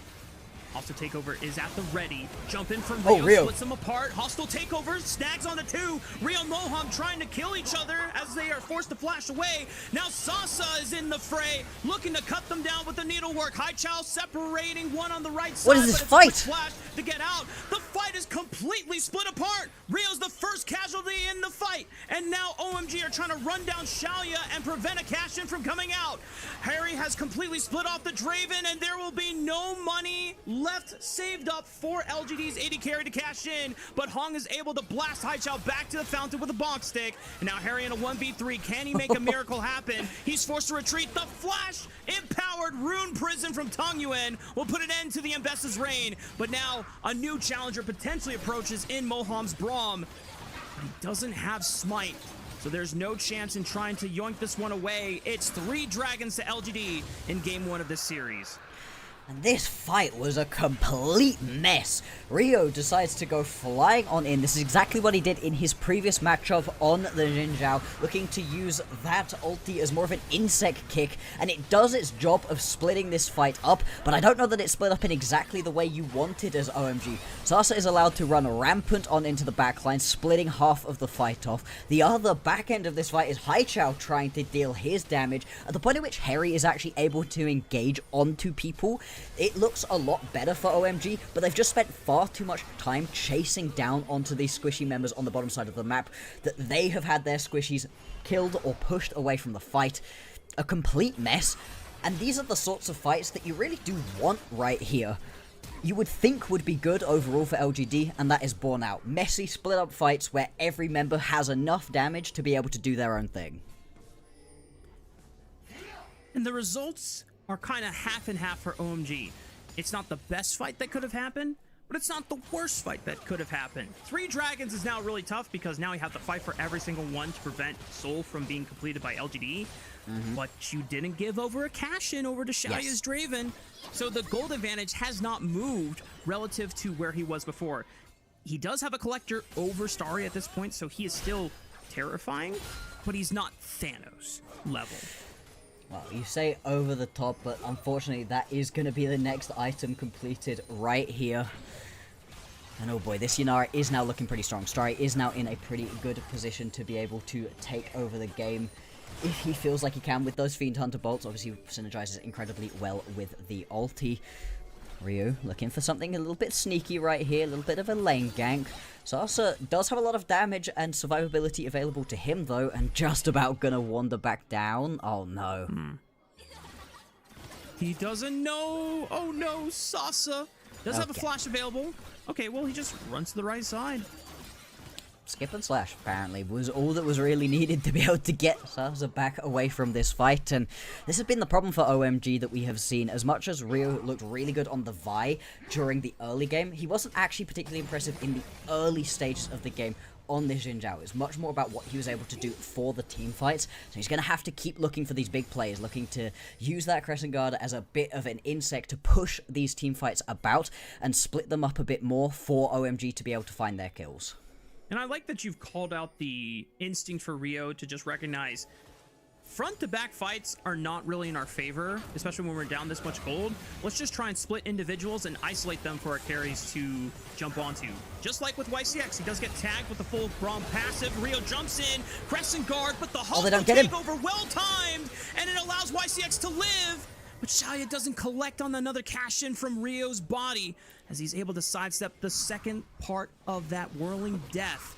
Also, takeover is at the ready. Jump in for Rio, splits them apart. Hostile takeover, snags on the 2. Rio and Moham trying to kill each other as they are forced to flash away. Now Sasa is in the fray, looking to cut them down with the needlework. Haichao separating one on the right side. What is this fight? Flash to get out. The fight fight is completely split apart. Rio's the first casualty in the fight, and now OMG are trying to run down Shalia and prevent a cash-in from coming out. Harry has completely split off the Draven, and there will be no money left saved up for LGD's AD carry to cash in, but Hong is able to blast Haichao back to the fountain with a bonk stick, and now Harry in a 1v3. Can he make a miracle happen? He's forced to retreat. The Flash-empowered Rune Prison from Tong Yuan will put an end to the Ambessa's reign, but now a new challenger potentially approaches in Moham's Braum. He doesn't have Smite, so there's no chance in trying to yoink this one away. It's 3 dragons to LGD in game 1 of this series. And this fight was a complete mess. Rio decides to go flying on in. This is exactly what he did in his previous matchup on the Xin Zhao, looking to use that ulti as more of an insect kick, and it does its job of splitting this fight up, but I don't know that it's split up in exactly the way you wanted as OMG. Sasa is allowed to run rampant on into the backline, splitting half of the fight off. The other back end of this fight is Haichao trying to deal his damage, at the point at which Harry is actually able to engage onto people. It looks a lot better for OMG, but they've just spent far too much time chasing down onto these squishy members on the bottom side of the map that they have had their squishies killed or pushed away from the fight. A complete mess, and these are the sorts of fights that you really do want right here. You would think would be good overall for LGD, and that is borne out. Messy split up fights where every member has enough damage to be able to do their own thing. And the results are kind of half and half for OMG. It's not the best fight that could have happened, but it's not the worst fight that could have happened. 3 dragons is now really tough because now you have to fight for every single one to prevent Soul from being completed by LGD. But you didn't give over a cash-in over to Xiaoya's Draven, so the gold advantage has not moved relative to where he was before. He does have a collector over Starry at this point, so he is still terrifying, but he's not Thanos level. Well, you say over the top, but unfortunately that is going to be the next item completed right here. And oh boy, this Yanara is now looking pretty strong. Starry is now in a pretty good position to be able to take over the game if he feels like he can with those Fiend Hunter bolts. Obviously, synergizes incredibly well with the ulti. Ryu looking for something a little bit sneaky right here, a little bit of a lane gank. Sasa does have a lot of damage and survivability available to him though, and just about gonna wander back down. Oh no. He doesn't know. Oh no, Sasa does have a flash available. Okay, well he just runs to the right side. Skip and slash, apparently, was all that was really needed to be able to get Sasa back away from this fight, and this has been the problem for OMG that we have seen. As much as Rio looked really good on the Vi during the early game, he wasn't actually particularly impressive in the early stages of the game on this Xin Zhao. It's much more about what he was able to do for the team fights, so he's going to have to keep looking for these big players, looking to use that Crescent Guard as a bit of an insect to push these team fights about and split them up a bit more for OMG to be able to find their kills. And I like that you've called out the instinct for Rio to just recognize front-to-back fights are not really in our favor, especially when we're down this much gold. Let's just try and split individuals and isolate them for our carries to jump onto. Just like with YCX, he does get tagged with the full Braum passive. Rio jumps in, Crescent Guard, but the Hulk takeover well-timed, and it allows YCX to live. But Xiaoya doesn't collect on another cash-in from Rio's body, as he's able to sidestep the second part of that whirling death.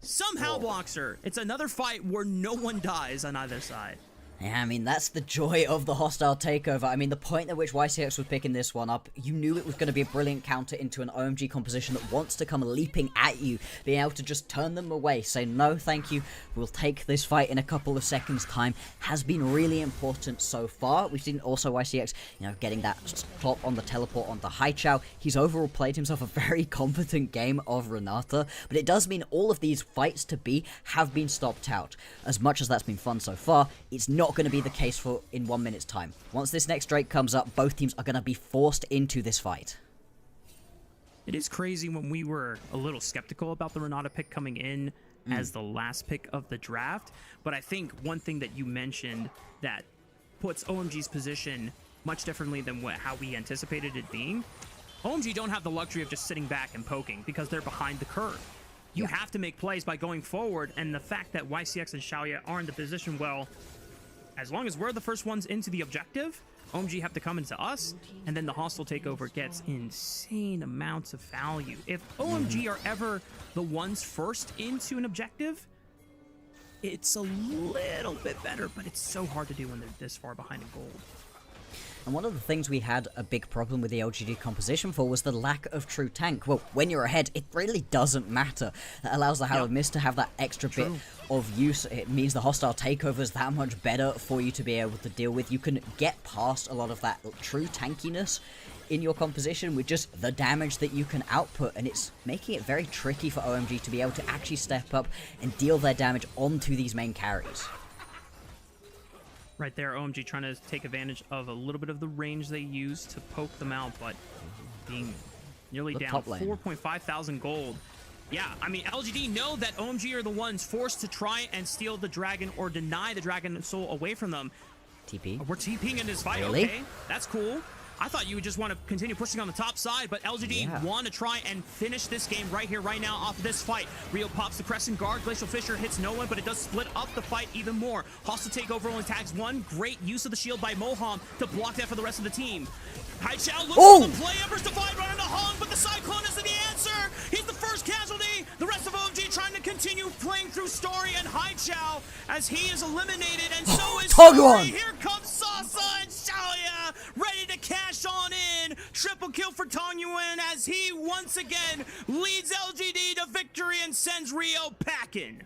Somehow blocks her. It's another fight where no one dies on either side. Yeah, I mean, that's the joy of the hostile takeover. I mean, the point at which YCX was picking this one up, you knew it was going to be a brilliant counter into an OMG composition that wants to come leaping at you, being able to just turn them away, say, no, thank you, we'll take this fight in a couple of seconds' time, has been really important so far. We've seen also YCX, getting that stop on the teleport onto Haichao. He's overall played himself a very competent game of Renata, but it does mean all of these fights to be have been stopped out. As much as that's been fun so far, it's not going to be the case for in 1 minute's time. Once this next Drake comes up, both teams are going to be forced into this fight. It is crazy when we were a little skeptical about the Renata pick coming in as the last pick of the draft, but I think one thing that you mentioned that puts OMG's position much differently than how we anticipated it being. OMG don't have the luxury of just sitting back and poking because they're behind the curve. You have to make plays by going forward, and the fact that YCX and Xiaoya are in the position, well, as long as we're the first ones into the objective, OMG have to come into us, and then the hostile takeover gets insane amounts of value. If OMG are ever the ones first into an objective, it's a little bit better, but it's so hard to do when they're this far behind in gold. And one of the things we had a big problem with the LGD composition for was the lack of true tank. Well, when you're ahead, it really doesn't matter. That allows the Howler Mist to have that extra bit of use. It means the hostile takeover is that much better for you to be able to deal with. You can get past a lot of that true tankiness in your composition with just the damage that you can output, and it's making it very tricky for OMG to be able to actually step up and deal their damage onto these main carries. Right there, OMG trying to take advantage of a little bit of the range they use to poke them out, but being nearly down 4.5 thousand gold. Yeah, I mean, LGD know that OMG are the ones forced to try and steal the dragon or deny the dragon soul away from them. TP? We're TPing in this fight, really? Okay, that's cool. I thought you would just want to continue pushing on the top side, but LGD want to try and finish this game right here, right now, off of this fight. Rio pops the Crescent Guard. Glacial Fissure hits no one, but it does split up the fight even more. Hostile Takeover only tags one. Great use of the shield by Moham to block that for the rest of the team. Haichao looks for the play. Emperor's Divide running to Hong, but the Cyclone isn't the answer. He's the first casualty. The rest of OMG trying to continue playing through Story and Haichao as he is eliminated, and so is Story. Here comes Sasa and Xiaoya ready to cash on in. Triple kill for Tong Yuan as he once again leads LGD to victory and sends Rio packing.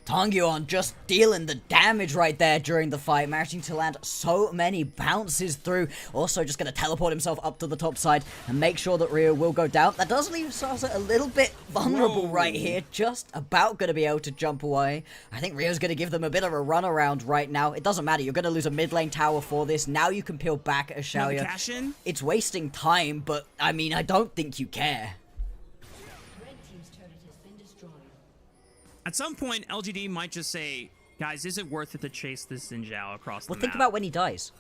Tong Yuan just dealing the damage right there during the fight, managing to land so many bounces through. Also just going to teleport himself up to the top side and make sure that Rio will go down. That does leave Sasa a little bit vulnerable right here, just about going to be able to jump away. I think Rio's going to give them a bit of a runaround right now. It doesn't matter, you're going to lose a mid lane tower for this. Now you can peel back as Xiaoya. It's wasting time, but I mean, I don't think you care. At some point, LGD might just say, guys, is it worth it to chase this Xin Zhao across the map? Well, think about when he dies.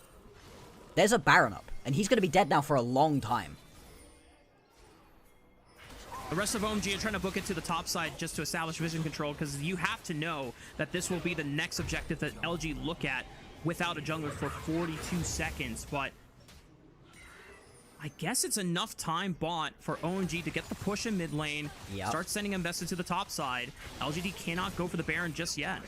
There's a Baron up, and he's going to be dead now for a long time. The rest of OMG are trying to book it to the top side just to establish vision control, because you have to know that this will be the next objective that LG look at without a jungler for 42 seconds, but I guess it's enough time bought for OMG to get the push in mid lane, start sending invested to the top side. LGD cannot go for the Baron just yet.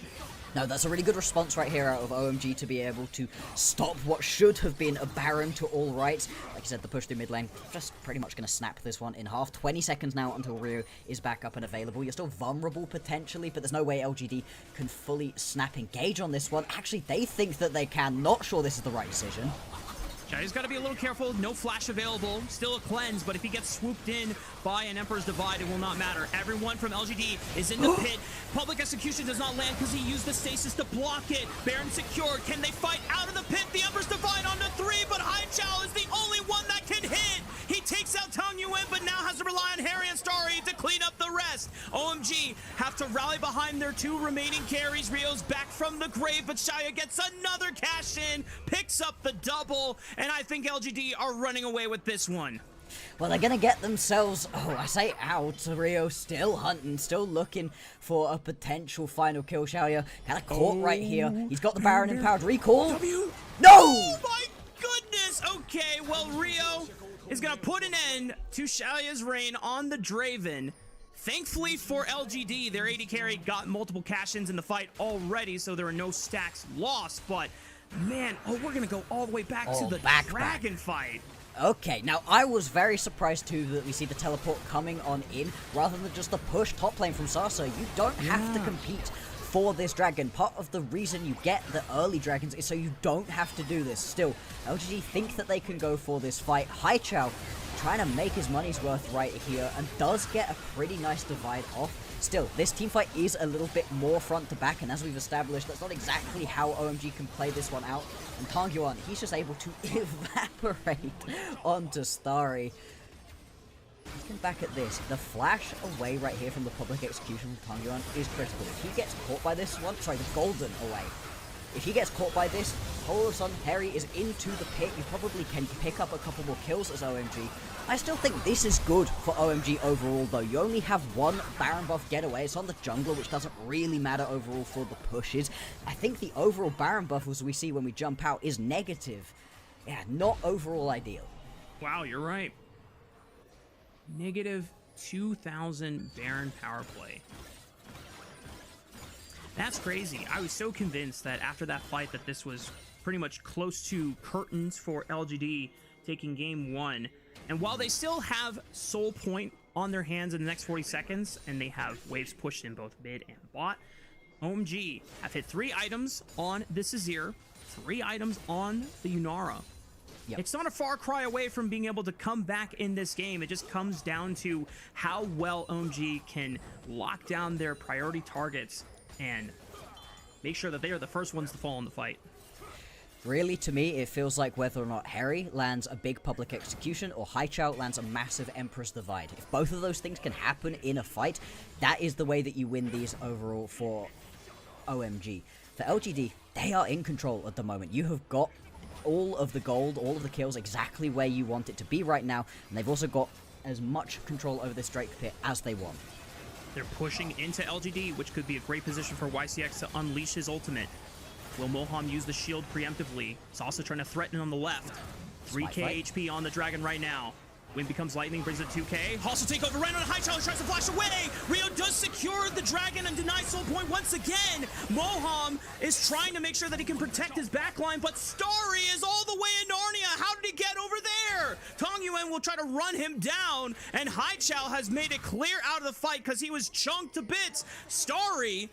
No, that's a really good response right here out of OMG to be able to stop what should have been a Baron to all rights. Like you said, the push through mid lane, just pretty much going to snap this one in half. 20 seconds now until Rio is back up and available. You're still vulnerable potentially, but there's no way LGD can fully snap engage on this one. Actually, they think that they can. Not sure this is the right decision. He's got to be a little careful. No flash available. Still a cleanse, but if he gets swooped in by an Emperor's Divide, it will not matter. Everyone from LGD is in the pit. Public Execution does not land because he used the stasis to block it. Baron secured. Can they fight out of the pit? The Emperor's Divide onto 3, but Haichao is the only one that can hit. He takes out Tong Yuan, but now has to rely on Harry and Starry to clean up the rest. OMG have to rally behind their two remaining carries. Rio's back from the grave, but Shaya gets another cash in, picks up the double, and I think LGD are running away with this one. Well, they're going to get themselves, I say out. Rio still hunting, still looking for a potential final kill. Xiaoya kind of caught right here. He's got the Baron empowered recall. No! Oh my goodness! Okay, well, Rio is going to put an end to Xiaoya's reign on the Draven. Thankfully for LGD, their AD carry got multiple cash-ins in the fight already, so there are no stacks lost, but man, we're gonna go all the way back to the dragon fight. Okay, now I was very surprised too that we see the teleport coming on in rather than just the push top lane from Sasa. You don't have to compete for this dragon. Part of the reason you get the early dragons is so you don't have to do this. Still, LGD think that they can go for this fight. Haichao trying to make his money's worth right here and does get a pretty nice divide off. Still, this teamfight is a little bit more front to back, and as we've established, that's not exactly how OMG can play this one out. And Tong Yuan, he's just able to evaporate onto Starry. Looking back at this, the flash away right here from the public execution from Tong Yuan is critical. If he gets caught by this one, sorry, the golden away. If he gets caught by this, all of a sudden Harry is into the pit. You probably can pick up a couple more kills as OMG. I still think this is good for OMG overall though. You only have one Baron buff getaway. It's on the jungler, which doesn't really matter overall for the pushes. I think the overall Baron buff, as we see when we jump out, is negative. Yeah, not overall ideal. Wow, you're right. Negative 2,000 Baron power play. That's crazy. I was so convinced that after that fight that this was pretty much close to curtains for LGD taking game 1. And while they still have Soul Point on their hands in the next 40 seconds, and they have waves pushed in both mid and bot, OMG have hit 3 items on this Azir, 3 items on the Yunara. Yep. It's not a far cry away from being able to come back in this game. It just comes down to how well OMG can lock down their priority targets and make sure that they are the first ones to fall in the fight. Really, to me, it feels like whether or not Harry lands a big public execution or Haichao lands a massive Emperor's Divide. If both of those things can happen in a fight, that is the way that you win these overall for OMG. For LGD, they are in control at the moment. You have got all of the gold, all of the kills exactly where you want it to be right now, and they've also got as much control over this Drake pit as they want. They're pushing into LGD, which could be a great position for YCX to unleash his ultimate. Will Moham use the shield preemptively? Sasa trying to threaten on the left. 3k HP on the dragon right now. Wind becomes lightning, brings it 2k. Hostile takeover right on Haichao, tries to flash away. Rio does secure the dragon and deny Soul Point once again. Moham is trying to make sure that he can protect his backline, but Starry is all the way in Narnia. How did he get over there? Tong Yuan will try to run him down, and Haichao has made it clear out of the fight because he was chunked to bits. Starry,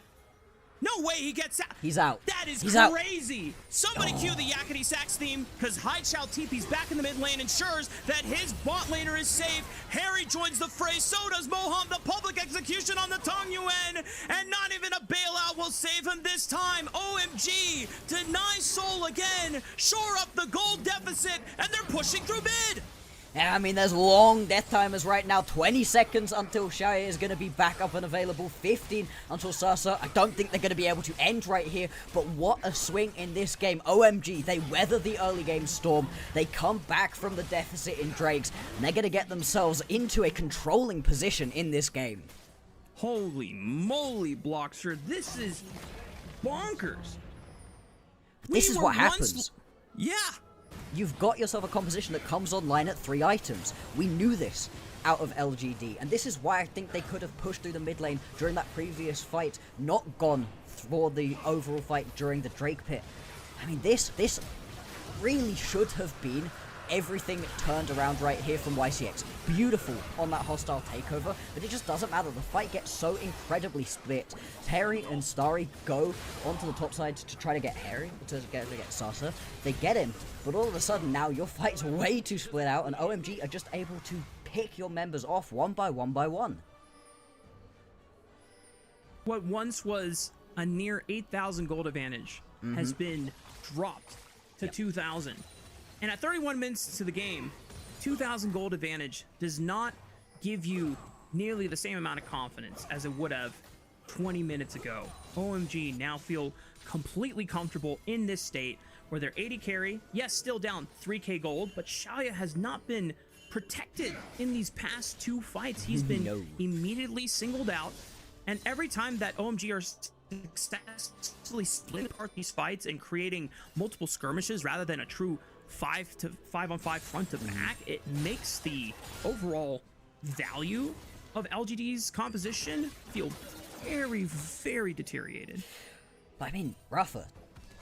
no way he gets out. He's out. That is He's crazy. Out. Somebody cue the Yakety Sax theme, because Haichao TP's back in the mid lane, ensures that his bot laner is safe. Harry joins the fray, so does Moham. The public execution on the Tong Yuan, and not even a bailout will save him this time. OMG, deny Soul again, shore up the gold deficit, and they're pushing through mid. Yeah, I mean, there's long death timers right now. 20 seconds until Xiaoya is going to be back up and available. 15 until Sasa. I don't think they're going to be able to end right here, but what a swing in this game. OMG, they weather the early game storm. They come back from the deficit in Drakes, and they're going to get themselves into a controlling position in this game. Holy moly, Bloxer. This is bonkers. This is what happens. Yeah. You've got yourself a composition that comes online at 3 items. We knew this out of LGD, and this is why I think they could have pushed through the mid lane during that previous fight, not gone for the overall fight during the Drake pit. I mean, this really should have been everything turned around right here from YCX. Beautiful on that hostile takeover, but it just doesn't matter. The fight gets so incredibly split. Harry and Starry go onto the top side to try to get Harry, to get Sasa. They get him, but all of a sudden now your fight's way too split out, and OMG are just able to pick your members off one by one by one. What once was a near 8,000 gold advantage has been dropped to 2,000. And at 31 minutes to the game, 2,000 gold advantage does not give you nearly the same amount of confidence as it would have 20 minutes ago. OMG now feel completely comfortable in this state where they're 80 carry, yes, still down 3k gold, but Xiaoya has not been protected in these past 2 fights. He's been immediately singled out, and every time that OMG are successfully splitting apart these fights and creating multiple skirmishes rather than a true 5-on-5 front to back, it makes the overall value of LGD's composition feel very, very deteriorated. But I mean, Rafa,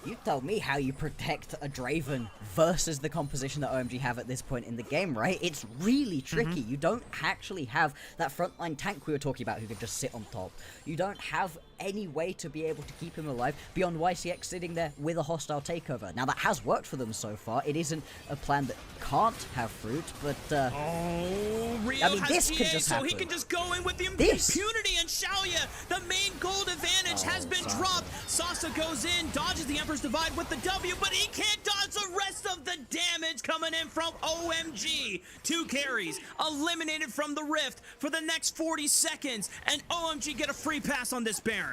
you tell me how you protect a Draven versus the composition that OMG have at this point in the game, right? It's really tricky. You don't actually have that frontline tank we were talking about who could just sit on top. You don't have any way to be able to keep him alive beyond YCX sitting there with a hostile takeover. Now, that has worked for them so far. It isn't a plan that can't have fruit, but Rio I mean, has this GA, could just happen. so he can just go in with the This. impunity, and Xiaoya, the main gold advantage has been dropped. Sasa goes in, dodges the Emperor's Divide with the W, but he can't dodge the rest of the damage coming in from OMG. 2 carries eliminated from the Rift for the next 40 seconds, and OMG get a free pass on this Baron.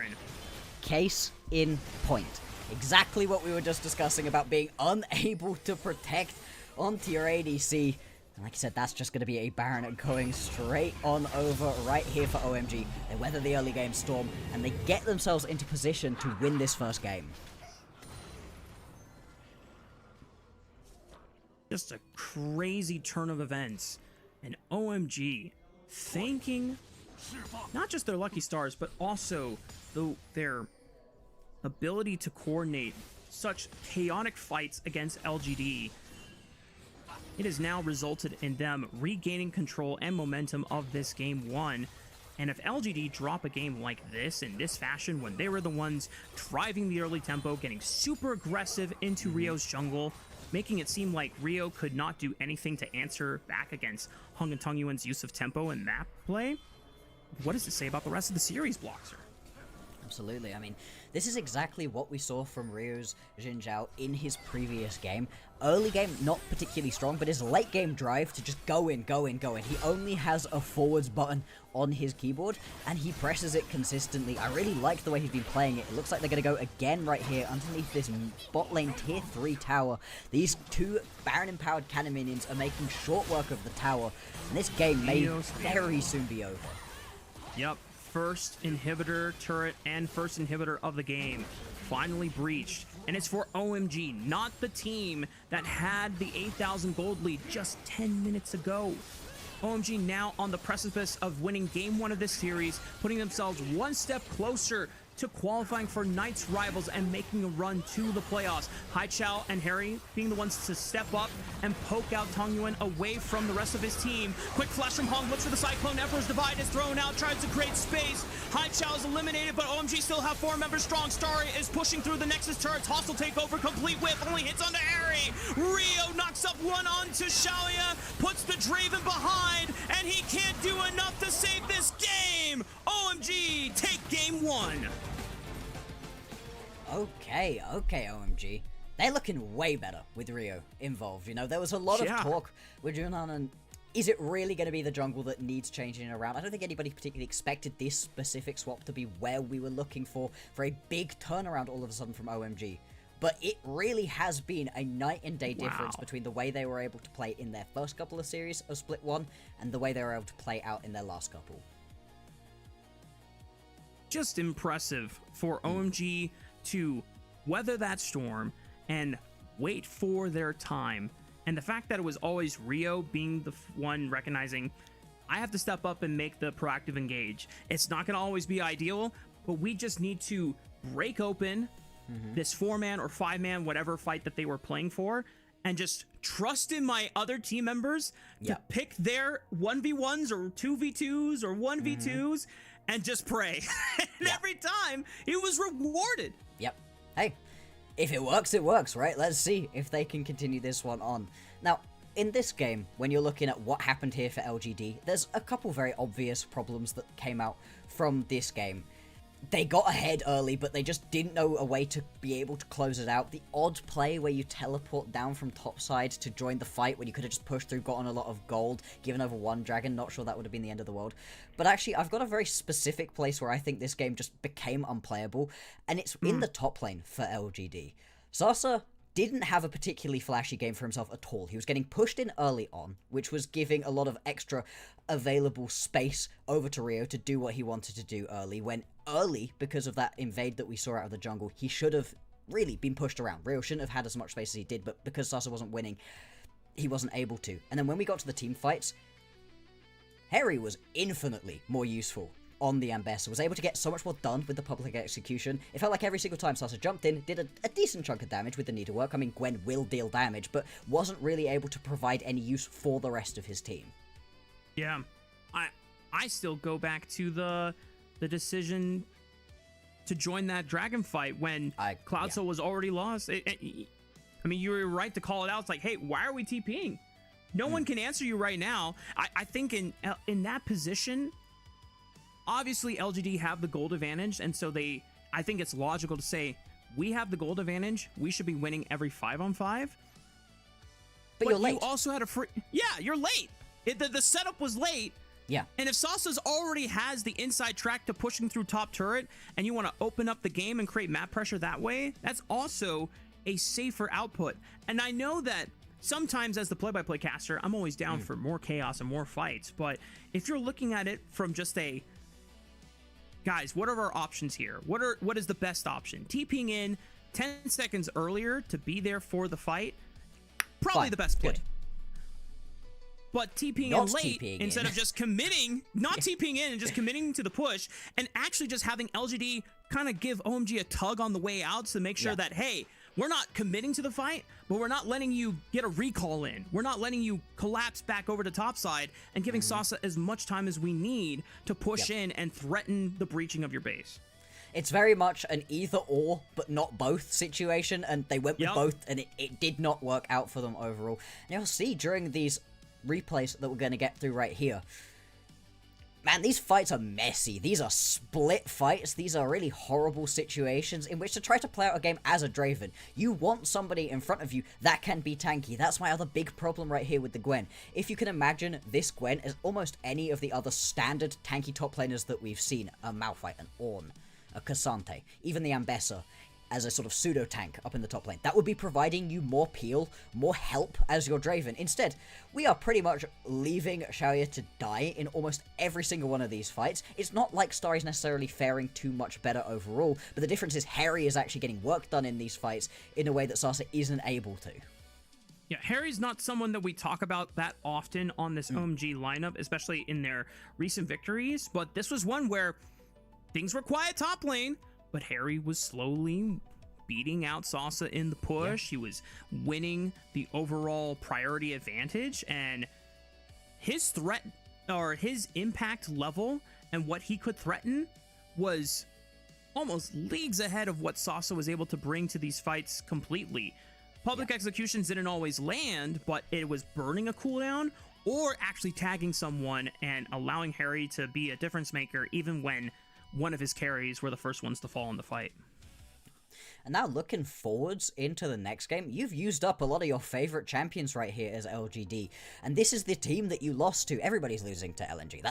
Case in point. Exactly what we were just discussing about being unable to protect onto your ADC. And like I said, that's just going to be a Baron going straight on over right here for OMG. They weather the early game storm, and they get themselves into position to win this first game. Just a crazy turn of events. And OMG thanking not just their lucky stars, but also their ability to coordinate such chaotic fights against LGD. It has now resulted in them regaining control and momentum of this game 1. And if LGD drop a game like this in this fashion, when they were the ones driving the early tempo, getting super aggressive into Rio's jungle, making it seem like Rio could not do anything to answer back against Hung and Tungyuan's use of tempo and map play, what does it say about the rest of the series, Bloxer? Absolutely. I mean, this is exactly what we saw from Rio's Xin Zhao in his previous game. Early game, not particularly strong, but his late game drive to just go in. He only has a forwards button on his keyboard, and he presses it consistently. I really like the way he's been playing it. It looks like they're going to go again right here underneath this bot lane tier 3 tower. These 2 Baron-empowered cannon minions are making short work of the tower, and this game may very soon be over. Yep. First inhibitor turret and first inhibitor of the game finally breached, and it's for OMG, not the team that had the 8,000 gold lead just 10 minutes ago. OMG now on the precipice of winning game 1 of this series, putting themselves one step closer to qualifying for Knight's rivals and making a run to the playoffs. Haichao and Harry being the ones to step up and poke out Tungyuan away from the rest of his team. Quick flash from Hong, looks for the Cyclone. Emperor's Divide is thrown out, tries to create space. Haichao is eliminated, but OMG still have 4 members strong. Starry is pushing through the Nexus turrets. Hostile takeover, complete whip, only hits onto Harry. Rio knocks up one onto Xiaoya, puts the Draven behind, and he can't do enough to save this game. OMG take game 1. Okay, OMG. They're looking way better with Rio involved. You know, there was a lot of talk with Junan, and is it really going to be the jungle that needs changing around? I don't think anybody particularly expected this specific swap to be where we were looking for a big turnaround all of a sudden from OMG. But it really has been a night and day difference between the way they were able to play in their first couple of series of Split 1 and the way they were able to play out in their last couple. Just impressive for OMG to weather that storm and wait for their time. And the fact that it was always Rio being the one recognizing, I have to step up and make the proactive engage. It's not going to always be ideal, but we just need to break open this 4-man or 5-man, whatever fight that they were playing for, and just trust in my other team members to pick their 1v1s or 2v2s or 1v2s and just pray. And every time it was rewarded. Yep. Hey, if it works, right? Let's see if they can continue this one on. Now, in this game, when you're looking at what happened here for LGD, there's a couple very obvious problems that came out from this game. They got ahead early, but they just didn't know a way to be able to close it out. The odd play where you teleport down from topside to join the fight when you could have just pushed through, gotten a lot of gold, given over 1 dragon. Not sure that would have been the end of the world. But actually, I've got a very specific place where I think this game just became unplayable, and it's in the top lane for LGD. Sasa didn't have a particularly flashy game for himself at all. He was getting pushed in early on, which was giving a lot of extra available space over to Rio to do what he wanted to do early, when early, because of that invade that we saw out of the jungle, he should have really been pushed around. Rio shouldn't have had as much space as he did, but because Sasa wasn't winning, he wasn't able to. And then when we got to the team fights, Harry was infinitely more useful on the Ambassador, was able to get so much more done with the public execution. It felt like every single time Sasa jumped in, did a decent chunk of damage with the needlework. I mean, Gwen will deal damage, but wasn't really able to provide any use for the rest of his team. Yeah, I still go back to the decision to join that dragon fight when Cloud Soul was already lost. I mean, you were right to call it out. It's like, hey, why are we TPing? No one can answer you right now. I think in that position, obviously LGD have the gold advantage, and so I think it's logical to say we have the gold advantage. We should be winning every 5-on-5. But you're late. You also had a free. Yeah, you're late. The setup was late. Yeah. And if Sasa's already has the inside track to pushing through top turret, and you want to open up the game and create map pressure that way, that's also a safer output. And I know that sometimes as the play-by-play caster, I'm always down for more chaos and more fights. But if you're looking at it from just a, guys, what are our options here? What is the best option? TPing in 10 seconds earlier to be there for the fight, Probably Fine. the best play. Good. But TPing Not in late TPing instead in. of just committing, not TPing in and just committing to the push, and actually just having LGD kind of give OMG a tug on the way out to make sure that, hey, we're not committing to the fight, but we're not letting you get a recall in. We're not letting you collapse back over to topside and giving Sasa as much time as we need to push in and threaten the breaching of your base. It's very much an either or, but not both situation, and they went with both, and it did not work out for them overall. And you'll see during these replays that we're going to get through right here, man, these fights are messy. These are split fights. These are really horrible situations in which to try to play out a game as a Draven. You want somebody in front of you that can be tanky. That's my other big problem right here with the Gwen. If you can imagine this Gwen as almost any of the other standard tanky top laners that we've seen, a Malphite, an Ornn, a Cassante, even the Ambessa, as a sort of pseudo-tank up in the top lane. That would be providing you more peel, more help as your Draven. Instead, we are pretty much leaving Xiaoya to die in almost every single one of these fights. It's not like Starry's necessarily faring too much better overall, but the difference is Harry is actually getting work done in these fights in a way that Sasa isn't able to. Yeah, Harry's not someone that we talk about that often on this OMG lineup, especially in their recent victories, but this was one where things were quiet top lane, but Harry was slowly beating out Sasa in the push. He was winning the overall priority advantage, and his threat, or his impact level and what he could threaten was almost leagues ahead of what Sasa was able to bring to these fights completely. Public executions didn't always land, but it was burning a cooldown or actually tagging someone and allowing Harry to be a difference maker even when one of his carries were the first ones to fall in the fight. And now looking forwards into the next game, you've used up a lot of your favorite champions right here as LGD. And this is the team that you lost to. Everybody's losing to LNG.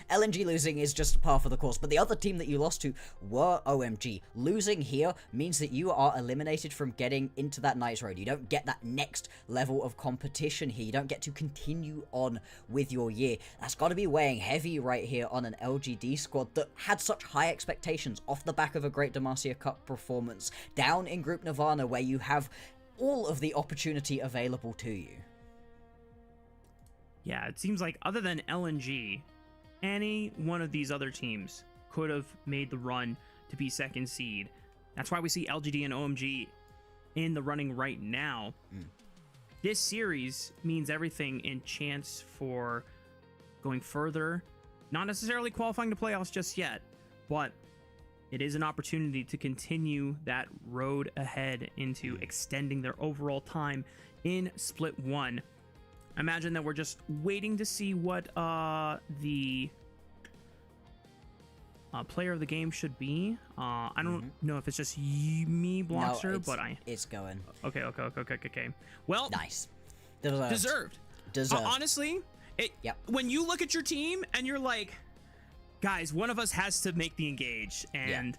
LNG losing is just par for the course, but the other team that you lost to were OMG. Losing here means that you are eliminated from getting into that Knights Road. You don't get that next level of competition here. You don't get to continue on with your year. That's got to be weighing heavy right here on an LGD squad that had such high expectations off the back of a great Demacia Cup performance down in Group Nirvana, where you have all of the opportunity available to you. Yeah, it seems like other than LNG, any one of these other teams could have made the run to be second seed. That's why we see LGD and OMG in the running right now. This series means everything in chance for going further, not necessarily qualifying to playoffs just yet, but it is an opportunity to continue that road ahead into extending their overall time in Split 1. I imagine that we're just waiting to see what the player of the game should be. I don't know if it's just me, Bloxer, no, but it's going. Okay. Well, nice. Deserved. Honestly, when you look at your team and you're like, guys, one of us has to make the engage, and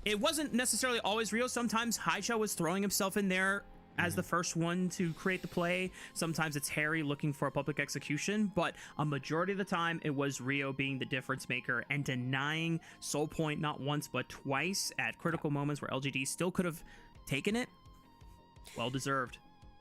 it wasn't necessarily always Rio. Sometimes Haicha was throwing himself in there as the first one to create the play. Sometimes it's Harry looking for a public execution, but a majority of the time it was Rio being the difference maker and denying Soul Point not once but twice at critical moments where LGD still could have taken it. Well deserved.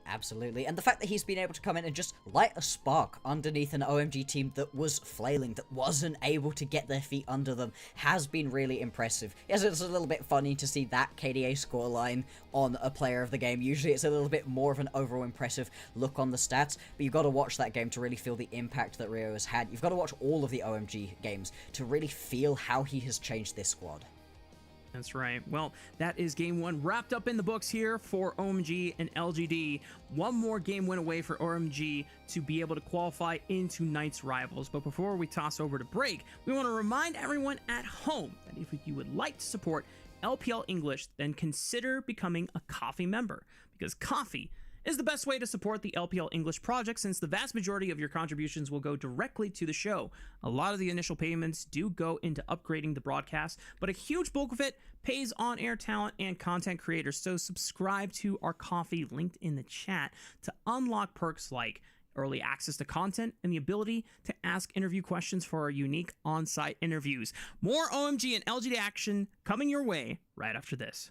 Absolutely, and the fact that he's been able to come in and just light a spark underneath an OMG team that was flailing, that wasn't able to get their feet under them, has been really impressive. Yes, it's a little bit funny to see that KDA scoreline on a player of the game. Usually it's a little bit more of an overall impressive look on the stats, but you've got to watch that game to really feel the impact that Rio has had. You've got to watch all of the OMG games to really feel how he has changed this squad. That's right. Well, that is game one wrapped up in the books here for OMG and LGD. One more game win away for OMG to be able to qualify into Knights Rivals. But before we toss over to break, we want to remind everyone at home that if you would like to support LPL English, then consider becoming a coffee member, because coffee is the best way to support the LPL English project, since the vast majority of your contributions will go directly to the show. A lot of the initial payments do go into upgrading the broadcast, but a huge bulk of it pays on-air talent and content creators. So subscribe to our coffee linked in the chat to unlock perks like early access to content and the ability to ask interview questions for our unique on-site interviews. More OMG and LGD action coming your way right after this.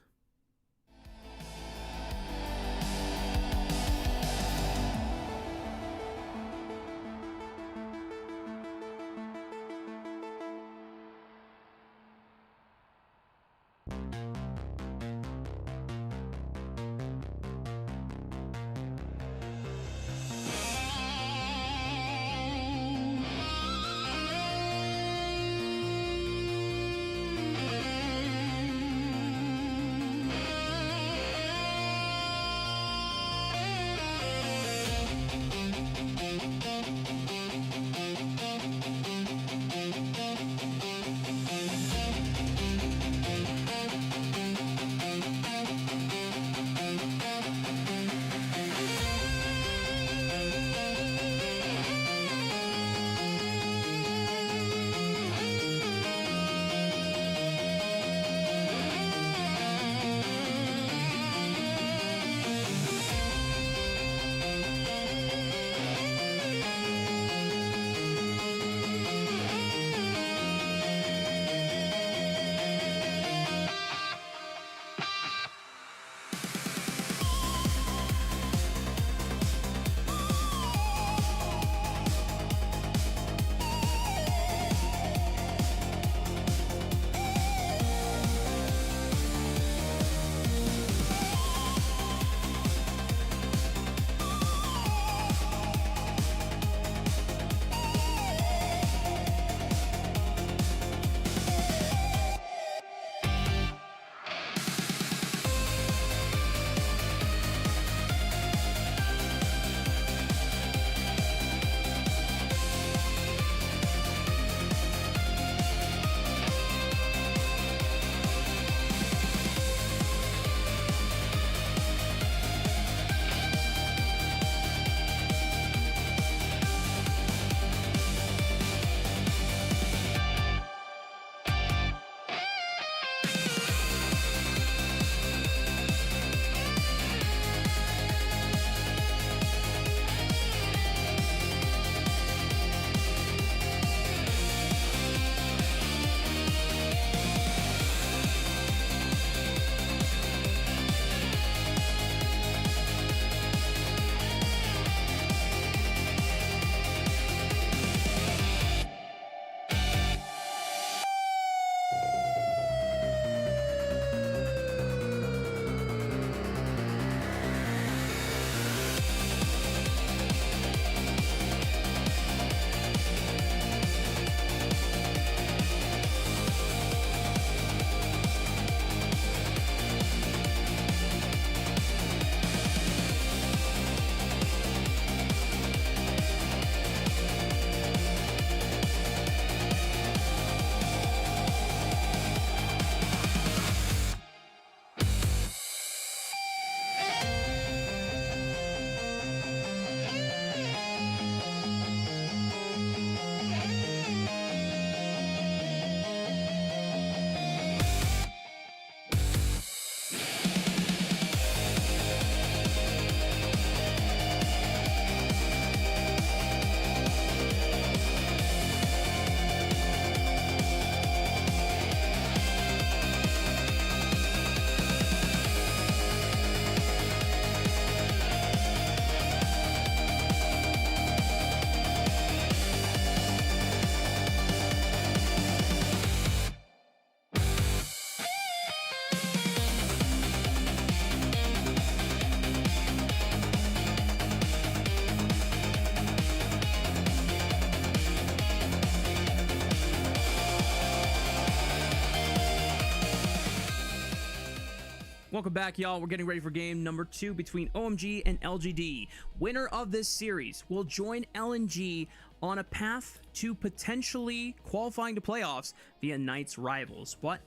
Welcome back, y'all. We're getting ready for game number 2 between OMG and LGD. Winner of this series will join LNG on a path to potentially qualifying to playoffs via Knight's rivals. But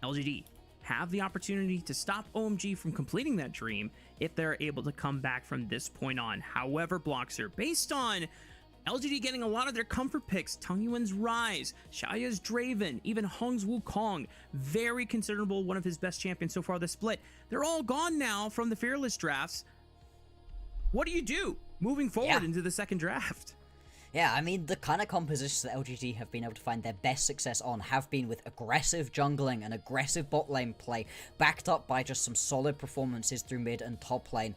LGD have the opportunity to stop OMG from completing that dream if they're able to come back from this point on. However, Bloxer, based on LGD getting a lot of their comfort picks, Tung Yuan's Rise, Xiaoya's Draven, even Hung's Wukong, very considerable, one of his best champions so far this split. They're all gone now from the Fearless drafts. What do you do moving forward into the second draft? Yeah, I mean, the kind of compositions that LGD have been able to find their best success on have been with aggressive jungling and aggressive bot lane play, backed up by just some solid performances through mid and top lane.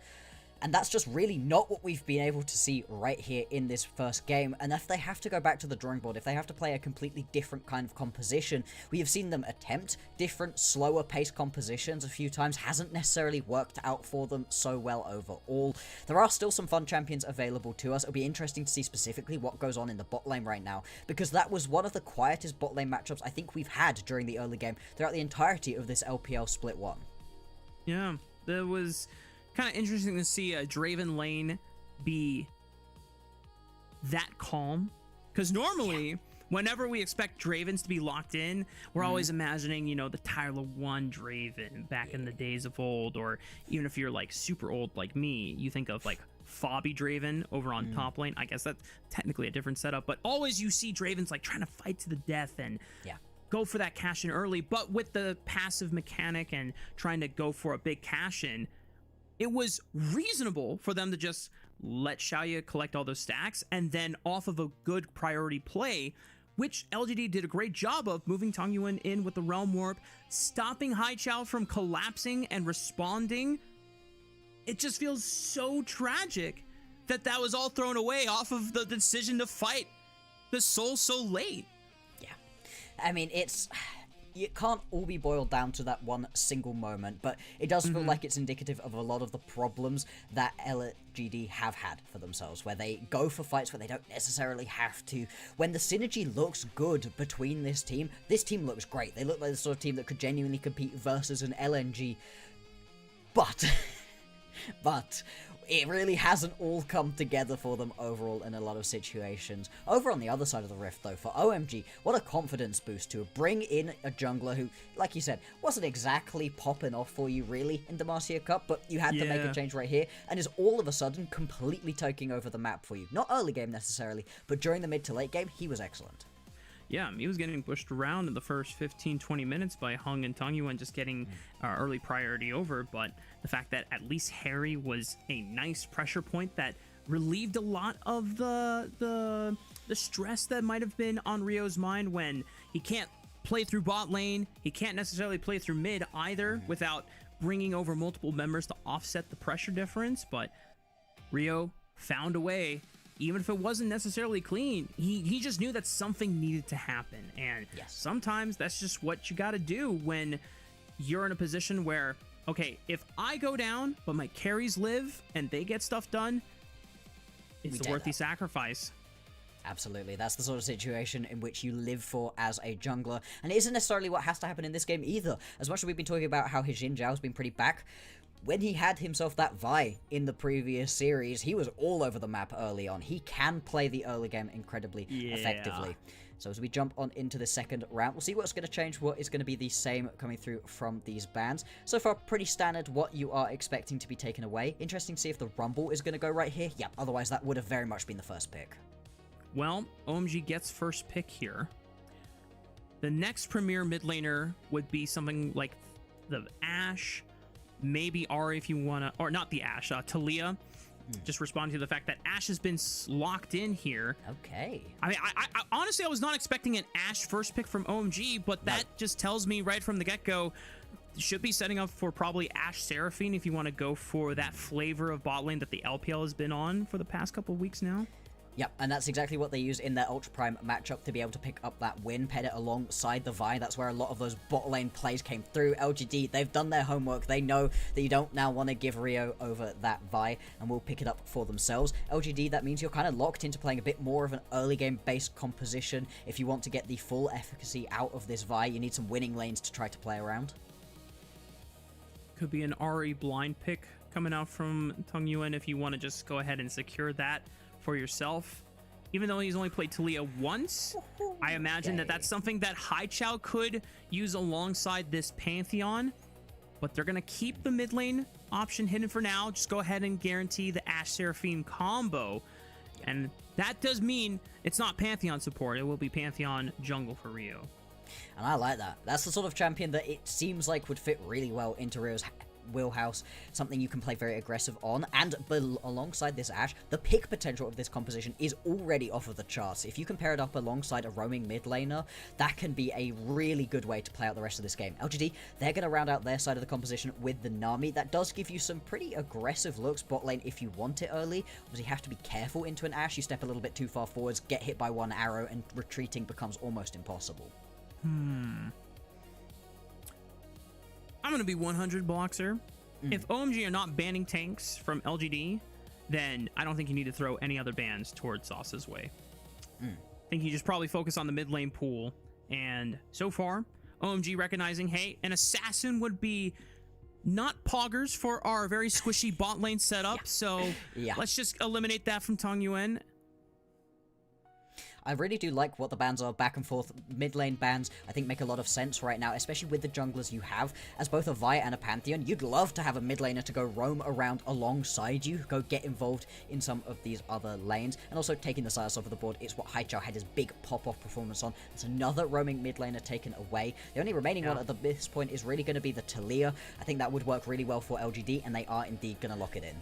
And that's just really not what we've been able to see right here in this first game. And if they have to go back to the drawing board, if they have to play a completely different kind of composition, we have seen them attempt different, slower paced compositions a few times. Hasn't necessarily worked out for them so well overall. There are still some fun champions available to us. It'll be interesting to see specifically what goes on in the bot lane right now, because that was one of the quietest bot lane matchups I think we've had during the early game throughout the entirety of this LPL Split 1. Yeah, there was kind of interesting to see a Draven lane be that calm, because normally whenever we expect Dravens to be locked in, we're always imagining, you know, the Tyler 1 Draven back in the days of old, or even if you're like super old like me, you think of like Fabi Draven over on top lane. I guess that's technically a different setup, but always you see Dravens like trying to fight to the death and go for that cash in early. But with the passive mechanic and trying to go for a big cash in, it was reasonable for them to just let Xiaoya collect all those stacks, and then off of a good priority play, which LGD did a great job of, moving Tung Yuan in with the Realm Warp, stopping Haichao from collapsing and responding. It just feels so tragic that that was all thrown away off of the decision to fight the Soul so late. Yeah. I mean, it can't all be boiled down to that one single moment, but it does feel like it's indicative of a lot of the problems that LGD have had for themselves, where they go for fights where they don't necessarily have to. When the synergy looks good between this team looks great. They look like the sort of team that could genuinely compete versus an LNG, but it really hasn't all come together for them overall in a lot of situations. Over on the other side of the rift, though, for OMG, what a confidence boost to bring in a jungler who, like you said, wasn't exactly popping off for you really in Demacia Cup, but you had to make a change right here, and is all of a sudden completely taking over the map for you. Not early game necessarily, but during the mid to late game, he was excellent. Yeah, he was getting pushed around in the first 15-20 minutes by Hung and Tung Yuan just getting early priority over, but the fact that at least Harry was a nice pressure point that relieved a lot of the stress that might have been on Rio's mind when he can't play through bot lane, he can't necessarily play through mid either without bringing over multiple members to offset the pressure difference, but Rio found a way. Even if it wasn't necessarily clean, he just knew that something needed to happen. And sometimes that's just what you got to do when you're in a position where, okay, if I go down, but my carries live and they get stuff done, it's the worthy sacrifice. Absolutely, that's the sort of situation in which you live for as a jungler, and it isn't necessarily what has to happen in this game either. As much as we've been talking about how his Xin Zhao has been pretty back, when he had himself that Vi in the previous series, he was all over the map early on. He can play the early game incredibly effectively. So as we jump on into the second round, we'll see what's going to change, what is going to be the same coming through from these bans. So far, pretty standard what you are expecting to be taken away. Interesting to see if the Rumble is going to go right here. Yeah, otherwise that would have very much been the first pick. Well, OMG gets first pick here. The next premier mid laner would be something like the Ashe, maybe Ari if you want to, or not the Ashe, Talia. Just responding to the fact that Ashe has been locked in here. Okay. I mean, I honestly, I was not expecting an Ashe first pick from OMG, but that just tells me right from the get-go, should be setting up for probably Ashe Seraphine if you want to go for that flavor of bot lane that the LPL has been on for the past couple of weeks now. Yep, and that's exactly what they use in their Ultra Prime matchup to be able to pick up that win, paired it alongside the Vi. That's where a lot of those bot lane plays came through. LGD, they've done their homework. They know that you don't now want to give Rio over that Vi, and will pick it up for themselves. LGD, that means you're kind of locked into playing a bit more of an early game based composition. If you want to get the full efficacy out of this Vi, you need some winning lanes to try to play around. Could be an RE blind pick coming out from Tung Yuan if you want to just go ahead and secure that for yourself. Even though he's only played Talia once, I imagine that that's something that Haichao could use alongside this Pantheon. But they're going to keep the mid lane option hidden for now. Just go ahead and guarantee the Ashe Seraphine combo. And that does mean it's not Pantheon support. It will be Pantheon jungle for Rio. And I like that. That's the sort of champion that it seems like would fit really well into Rio's wheelhouse, something you can play very aggressive on, and alongside this Ashe, the pick potential of this composition is already off of the charts. If you compare it up alongside a roaming mid laner, that can be a really good way to play out the rest of this game. LGD, they're going to round out their side of the composition with the Nami. That does give you some pretty aggressive looks bot lane if you want it early. Obviously, you have to be careful into an Ashe. You step a little bit too far forwards, get hit by one arrow, and retreating becomes almost impossible. I'm going to be 100 Bloxer. If OMG are not banning tanks from LGD, then I don't think you need to throw any other bans towards Sauce's way. I think you just probably focus on the mid lane pool. And so far, OMG recognizing, hey, an assassin would be not poggers for our very squishy bot lane setup. So let's just eliminate that from Tung Yuan. I really do like what the bans are, back and forth mid lane bans. I think make a lot of sense right now, especially with the junglers you have. As both a Vi and a Pantheon, you'd love to have a mid laner to go roam around alongside you, go get involved in some of these other lanes, and also taking the Sylas off of the board. It's what Haichao had his big pop-off performance on. It's another roaming mid laner taken away. The only remaining one at this point is really going to be the Talia. I think that would work really well for LGD, and they are indeed going to lock it in.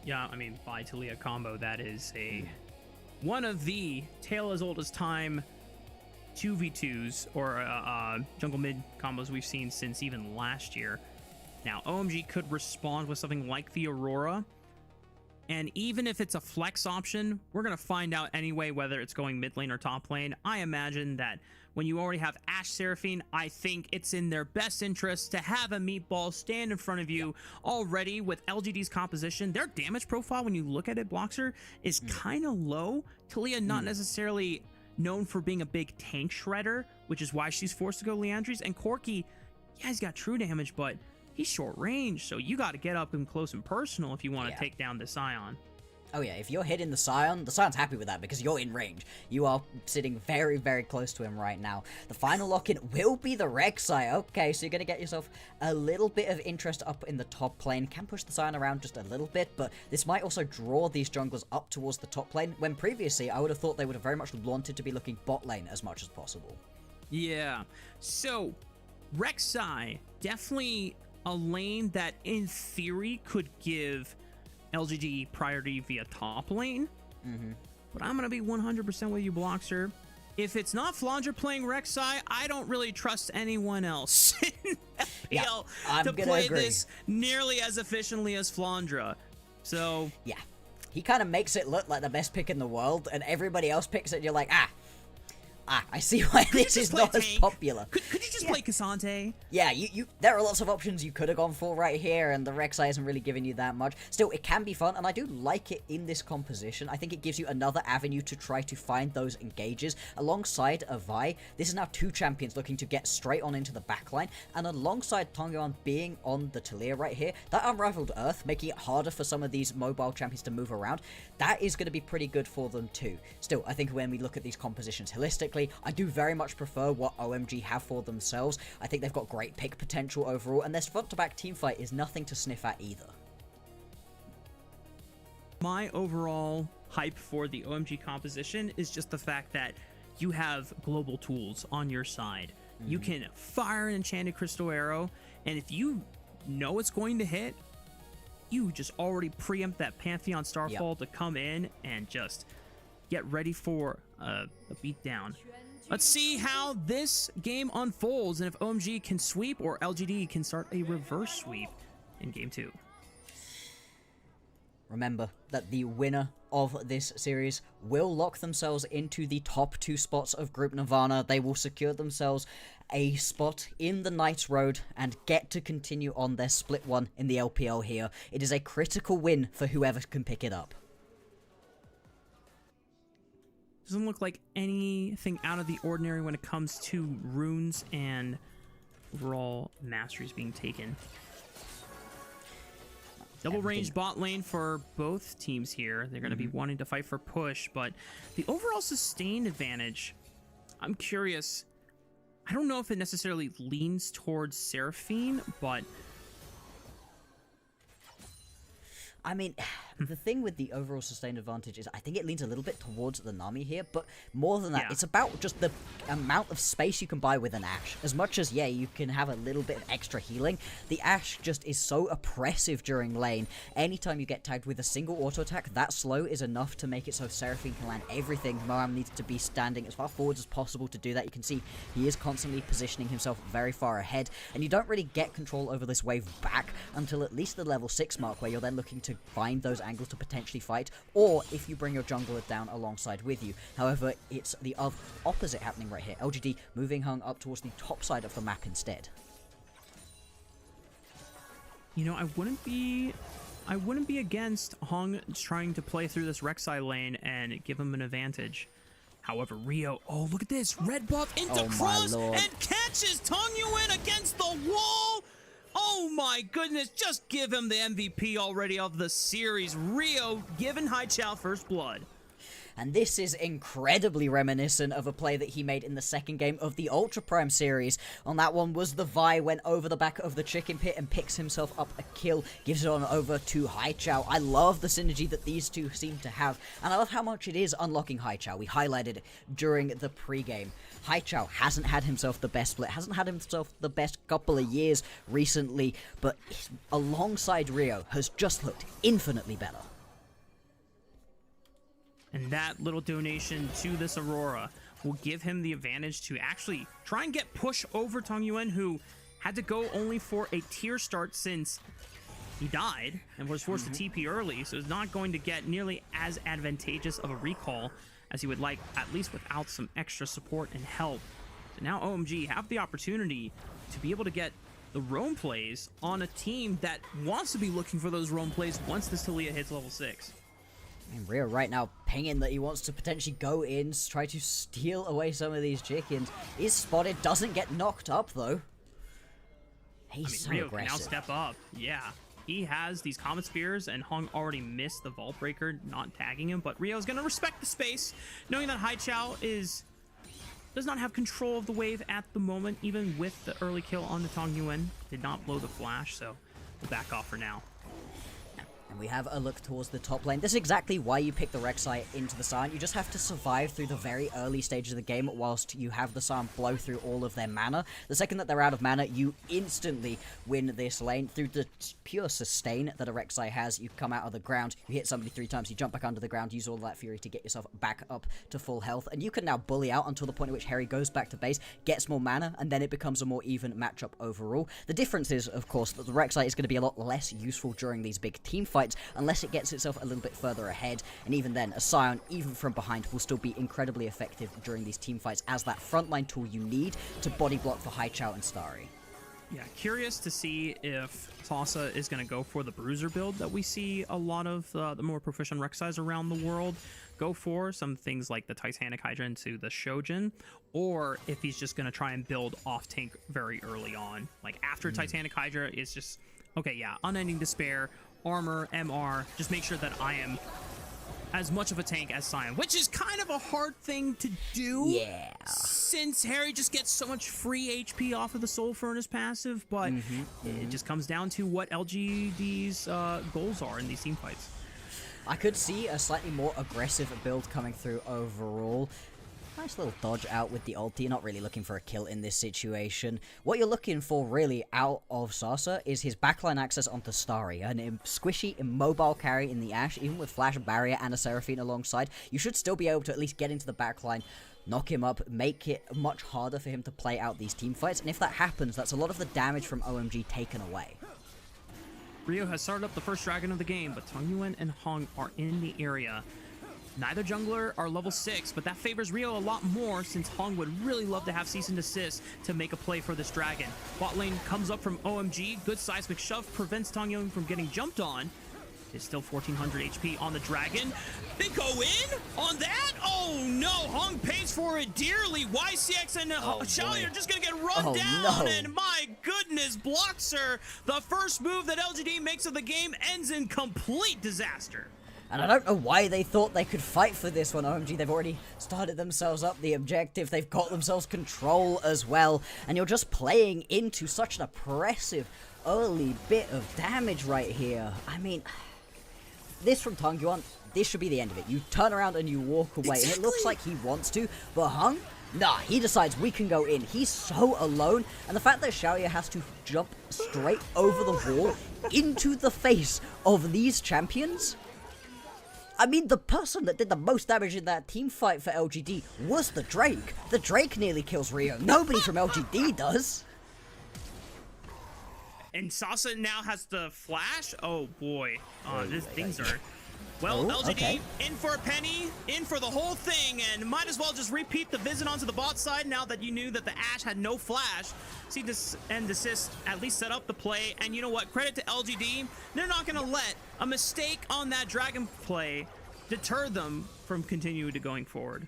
Yeah, I mean, Vi Talia combo, that is a... one of the tale as old as time 2v2s or jungle mid combos we've seen since even last year. Now, OMG could respond with something like the Aurora. And even if it's a flex option, we're going to find out anyway whether it's going mid lane or top lane. I imagine that when you already have Ashe Seraphine, I think it's in their best interest to have a meatball stand in front of you already with LGD's composition. Their damage profile, when you look at it, Bloxer, is kind of low. Talia not necessarily known for being a big tank shredder, which is why she's forced to go Leandries. And Corki, yeah, he's got true damage, but he's short range, so you got to get up and close and personal if you want to take down the Scion. Oh yeah, if you're hitting the Scion's happy with that because you're in range. You are sitting very, very close to him right now. The final lock-in will be the Rek'Sai. Okay, so you're going to get yourself a little bit of interest up in the top lane. Can push the Scion around just a little bit, but this might also draw these junglers up towards the top lane, when previously I would have thought they would have very much wanted to be looking bot lane as much as possible. Yeah, so Rek'Sai, definitely a lane that in theory could give LGD priority via top lane. But I'm going to be 100% with you, Bloxer. If it's not Flandre playing Rek'Sai, I don't really trust anyone else in FPL to play this nearly as efficiently as Flandre. So, yeah. He kind of makes it look like the best pick in the world, and everybody else picks it, and you're like, I see why this is not as popular. Could you just play Cassante? Yeah, there are lots of options you could have gone for right here, and the Rek'Sai isn't really giving you that much. Still, it can be fun, and I do like it in this composition. I think it gives you another avenue to try to find those engages. Alongside a Vi, this is now two champions looking to get straight on into the backline, and alongside Tung Yuan being on the Talia right here, that Unrivaled Earth, making it harder for some of these mobile champions to move around, that is going to be pretty good for them too. Still, I think when we look at these compositions holistically, I do very much prefer what OMG have for themselves. I think they've got great pick potential overall, and their front-to-back teamfight is nothing to sniff at either. My overall hype for the OMG composition is just the fact that you have global tools on your side. You can fire an enchanted crystal arrow, and if you know it's going to hit, you just already preempt that Pantheon Starfall to come in and just get ready for a beatdown. Let's see how this game unfolds, and if OMG can sweep or LGD can start a reverse sweep in game 2. Remember that the winner of this series will lock themselves into the top 2 spots of Group Nirvana. They will secure themselves a spot in the Knights Road and get to continue on their Split 1 in the LPL here. It is a critical win for whoever can pick it up. Doesn't look like anything out of the ordinary when it comes to runes and overall masteries being taken. Double range bot lane for both teams here. They're going to be wanting to fight for push, but the overall sustain advantage, I'm curious. I don't know if it necessarily leans towards Seraphine, but I mean, the thing with the overall sustained advantage is I think it leans a little bit towards the Nami here, but more than that, it's about just the amount of space you can buy with an Ashe. As much as, yeah, you can have a little bit of extra healing, the Ashe just is so oppressive during lane. Anytime you get tagged with a single auto attack, that slow is enough to make it so Seraphine can land everything. Moam needs to be standing as far forward as possible to do that. You can see he is constantly positioning himself very far ahead, and you don't really get control over this wave back until at least the level 6 mark, where you're then looking to find those angles to potentially fight, or if you bring your jungler down alongside with you. However, it's the opposite happening right here. LGD moving Hung up towards the top side of the map instead. You know, I wouldn't be against Hung trying to play through this Rek'Sai lane and give him an advantage. However, Rio, oh, look at this, red buff into cross and catches Tong Yuan against the wall. Oh my goodness, just give him the MVP already of the series. Rio giving Haichao first blood. And this is incredibly reminiscent of a play that he made in the second game of the Ultra Prime series. On that one was the Vi went over the back of the chicken pit and picks himself up a kill, gives it on over to Haichao. I love the synergy that these two seem to have, and I love how much it is unlocking Haichao. We highlighted it during the pregame. Haichao hasn't had himself the best split, hasn't had himself the best couple of years recently, but alongside Rio has just looked infinitely better. And that little donation to this Aurora will give him the advantage to actually try and get push over Tong Yuan, who had to go only for a tier start since he died and was forced to TP early, so is not going to get nearly as advantageous of a recall as he would like, at least without some extra support and help. So now OMG have the opportunity to be able to get the roam plays on a team that wants to be looking for those roam plays once this Taliyah hits level 6. And Rio right now pinging that he wants to potentially go in, try to steal away some of these chickens. Is spotted, doesn't get knocked up though. He's so Rio aggressive. can now step up. Yeah, he has these Comet Spears, and Hung already missed the Vault Breaker, not tagging him. But Rio's going to respect the space, knowing that Haichao does not have control of the wave at the moment, even with the early kill on the Tong Yuan. Did not blow the flash, so we'll back off for now. And we have a look towards the top lane. This is exactly why you pick the Rek'Sai into the Sion. You just have to survive through the very early stages of the game whilst you have the Sion blow through all of their mana. The second that they're out of mana, you instantly win this lane through the pure sustain that a Rek'Sai has. You come out of the ground, you hit somebody 3 times, you jump back under the ground, use all that fury to get yourself back up to full health, and you can now bully out until the point at which Harry goes back to base, gets more mana, and then it becomes a more even matchup overall. The difference is, of course, that the Rek'Sai is going to be a lot less useful during these big team fights, unless it gets itself a little bit further ahead, and even then, a Sion, even from behind, will still be incredibly effective during these team fights as that frontline tool you need to body block for Haichao and Starry. Yeah, curious to see if Salsa is going to go for the Bruiser build that we see a lot of the more proficient Rek'Sais around the world go for, some things like the Titanic Hydra into the Shojin, or if he's just going to try and build off tank very early on. Like after Titanic Hydra is just, okay, yeah, Unending Despair, armor, MR, just make sure that I am as much of a tank as Sion, which is kind of a hard thing to do. Yeah. Since Harry just gets so much free HP off of the Soul Furnace passive, but it just comes down to what LGD's goals are in these team fights. I could see a slightly more aggressive build coming through overall. Nice little dodge out with the ulti, not really looking for a kill in this situation. What you're looking for really out of Sasa is his backline access onto Starry, an squishy, immobile carry in the Ashe, even with Flash Barrier and a Seraphine alongside. You should still be able to at least get into the backline, knock him up, make it much harder for him to play out these team fights, and if that happens, that's a lot of the damage from OMG taken away. Rio has started up the first dragon of the game, but Tong Yuan and Hong are in the area. Neither jungler are level 6, but that favors Rio a lot more since Hong would really love to have cease and desist to make a play for this dragon. Bot lane comes up from OMG. Good seismic shove prevents Tong Yuan from getting jumped on. It's still 1400 HP on the dragon. They go in on that? Oh no, Hung pays for it dearly. YCX and Xiaoyu are just gonna get run down, no. and my goodness, Bloxer, the first move that LGD makes of the game ends in complete disaster. And I don't know why they thought they could fight for this one, OMG. They've already started themselves up the objective. They've got themselves control as well. And you're just playing into such an oppressive early bit of damage right here. I mean, this from Tangyuan, this should be the end of it. You turn around and you walk away. And it looks like he wants to, but Hung, nah, he decides we can go in. He's so alone. And the fact that Xiaoyu has to jump straight over the wall into the face of these champions. I mean, the person that did the most damage in that team fight for LGD was the Drake. The Drake nearly kills Rio. Nobody from LGD does. And Sasa now has the flash? Oh boy. Things are... Well, LGD in for a penny, in for the whole thing, and might as well just repeat the visit onto the bot side now that you knew that the Ashe had no flash. See this and desist at least set up the play, and you know what? Credit to LGD. They're not going to let a mistake on that dragon play deter them from continuing to going forward.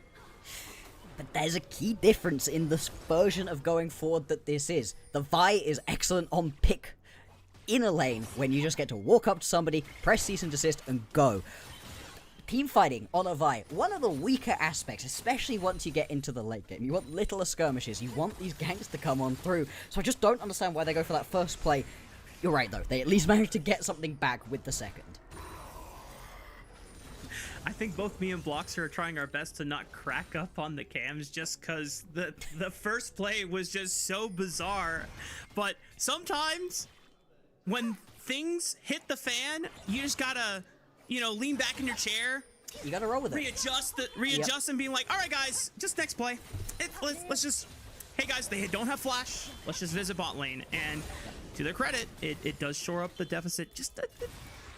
But there's a key difference in this version of going forward that this is. The Vi is excellent on pick in a lane when you just get to walk up to somebody, press cease and desist, and go. Team fighting on a Vi, one of the weaker aspects, especially once you get into the late game. You want littler skirmishes, you want these ganks to come on through, so I just don't understand why they go for that first play. You're right though, they at least managed to get something back with the second. I think both me and Bloxer are trying our best to not crack up on the cams just because the first play was just so bizarre. But sometimes when things hit the fan, you just gotta, you know, lean back in your chair. You gotta roll with it. Readjust and being like, all right, guys, just next play. Let's just, hey guys, they don't have flash. Let's just visit bot lane. And to their credit, it does shore up the deficit just a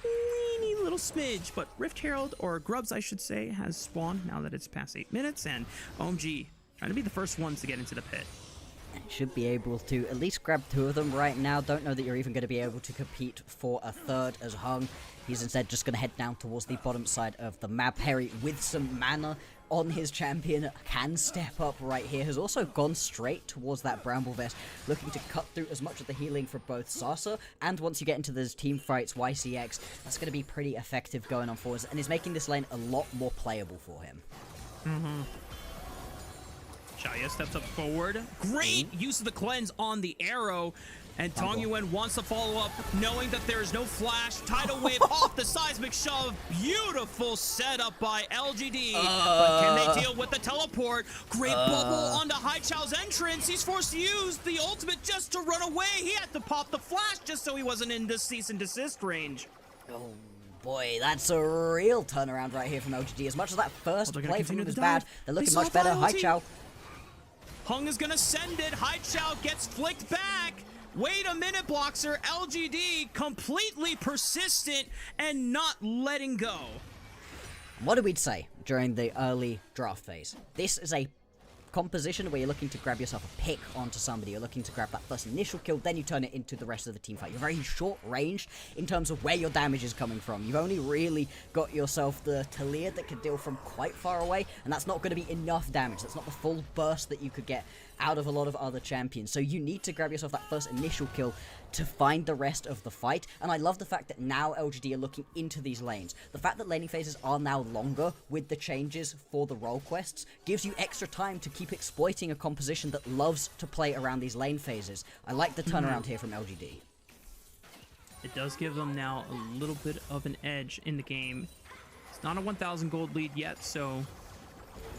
teeny little smidge. But Rift Herald, or Grubs, I should say, has spawned now that it's past 8 minutes. And OMG trying to be the first ones to get into the pit. Should be able to at least grab 2 of them right now. Don't know that you're even going to be able to compete for a third as Hung. He's instead just going to head down towards the bottom side of the map. Harry, with some mana on his champion, can step up right here. Has also gone straight towards that Bramble Vest, looking to cut through as much of the healing for both Sasa, and once you get into those team fights, YCX, that's going to be pretty effective going on forwards, and is making this lane a lot more playable for him. Xiaoyu steps up forward. Great use of the cleanse on the arrow. And Tangyuan wants to follow up, knowing that there is no flash. Tidal wave off the seismic shove. Beautiful setup by LGD. But can they deal with the teleport? Great bubble onto Haichao's entrance. He's forced to use the ultimate just to run away. He had to pop the flash just so he wasn't in the cease and desist range. Oh boy, that's a real turnaround right here from LGD. As much as that first play from him was bad, they're looking much better. Haichao. Hung is gonna send it. Haichao gets flicked back. Wait a minute, Bloxer. LGD completely persistent and not letting go. What did we say during the early draft phase? This is a composition where you're looking to grab yourself a pick onto somebody. You're looking to grab that first initial kill, then you turn it into the rest of the team fight. You're very short ranged in terms of where your damage is coming from. You've only really got yourself the Talia that can deal from quite far away, and that's not going to be enough damage. That's not the full burst that you could get out of a lot of other champions. So you need to grab yourself that first initial kill to find the rest of the fight. And I love the fact that now LGD are looking into these lanes. The fact that laning phases are now longer with the changes for the role quests gives you extra time to keep exploiting a composition that loves to play around these lane phases. I like the turnaround here from LGD. It does give them now a little bit of an edge in the game. It's not a 1,000 gold lead yet, so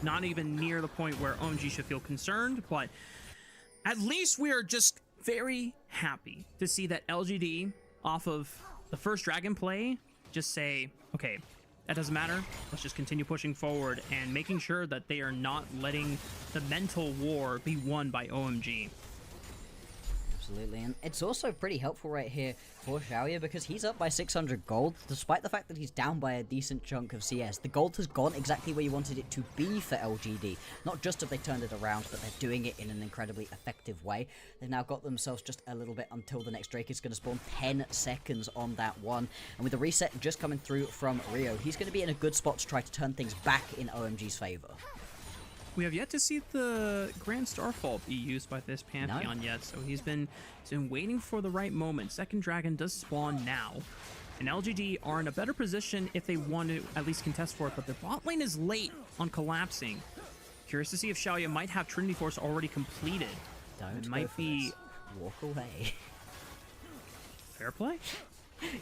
not even near the point where OMG should feel concerned, but at least we are just very happy to see that LGD, off of the first dragon play, just say, okay, that doesn't matter. Let's just continue pushing forward and making sure that they are not letting the mental war be won by OMG. Absolutely, and it's also pretty helpful right here for Xiaoyu because he's up by 600 gold, despite the fact that he's down by a decent chunk of CS. The gold has gone exactly where you wanted it to be for LGD. Not just have they turned it around, but they're doing it in an incredibly effective way. They've now got themselves just a little bit until the next Drake is going to spawn. 10 seconds on that one, and with the reset just coming through from Rio, he's going to be in a good spot to try to turn things back in OMG's favor. We have yet to see the Grand Starfall be used by this Pantheon yet, so he's been waiting for the right moment. Second Dragon does spawn now, and LGD are in a better position if they want to at least contest for it, but their bot lane is late on collapsing. Curious to see if Xiaoya might have Trinity Force already completed. Don't it might be... Walk away. Fair play?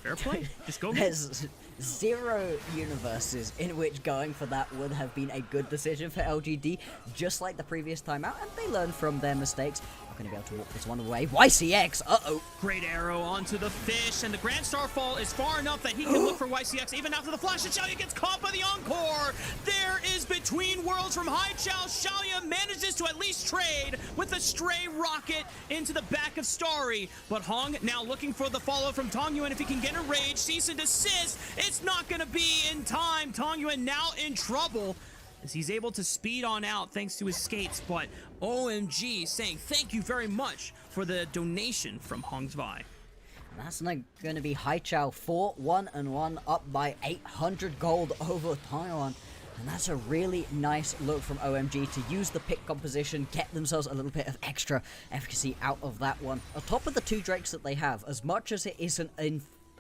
Fair play? Just go. There's 0 universes in which going for that would have been a good decision for LGD, just like the previous time out, and they learned from their mistakes. Not going to be able to walk this one away. YCX! Uh-oh! Great arrow onto the fish, and the Grand Starfall is far enough that he can look for YCX even after the flash, and Xiaoya gets caught by the Encore! There is Between Worlds from Haichao. Xiaoya manages to at least trade with a stray rocket into the back of Starry, but Hong now looking for the follow from Tongyuan if he can get a rage. Cease and desist! It's not going to be in time! Tongyuan now in trouble as he's able to speed on out thanks to his skates, but OMG saying thank you very much for the donation from Hong Zvi. That's not going to be Haichao 4-1-1 up by 800 gold over Taiwan. And that's a really nice look from OMG to use the pick composition, get themselves a little bit of extra efficacy out of that one. On top of the 2 Drakes that they have, as much as it isn't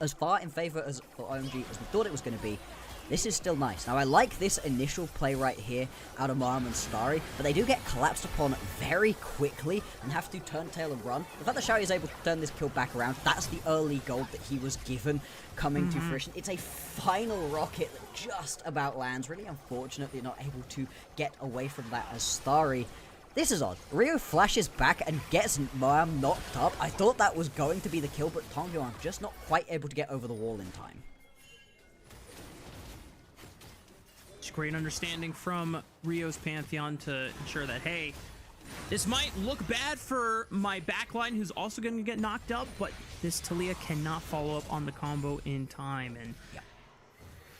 as far in favor as for OMG as we thought it was going to be, this is still nice. Now, I like this initial play right here out of Maram and Starry, but they do get collapsed upon very quickly and have to turn tail and run. The fact that Xiaoya is able to turn this kill back around, that's the early gold that he was given coming to fruition. It's a final rocket that just about lands. Really unfortunately not able to get away from that as Starry. This is odd. Rio flashes back and gets Maram knocked up. I thought that was going to be the kill, but Tongyuan just not quite able to get over the wall in time. Great understanding from Rio's Pantheon to ensure that, hey, this might look bad for my backline who's also going to get knocked up, but this Talia cannot follow up on the combo in time. And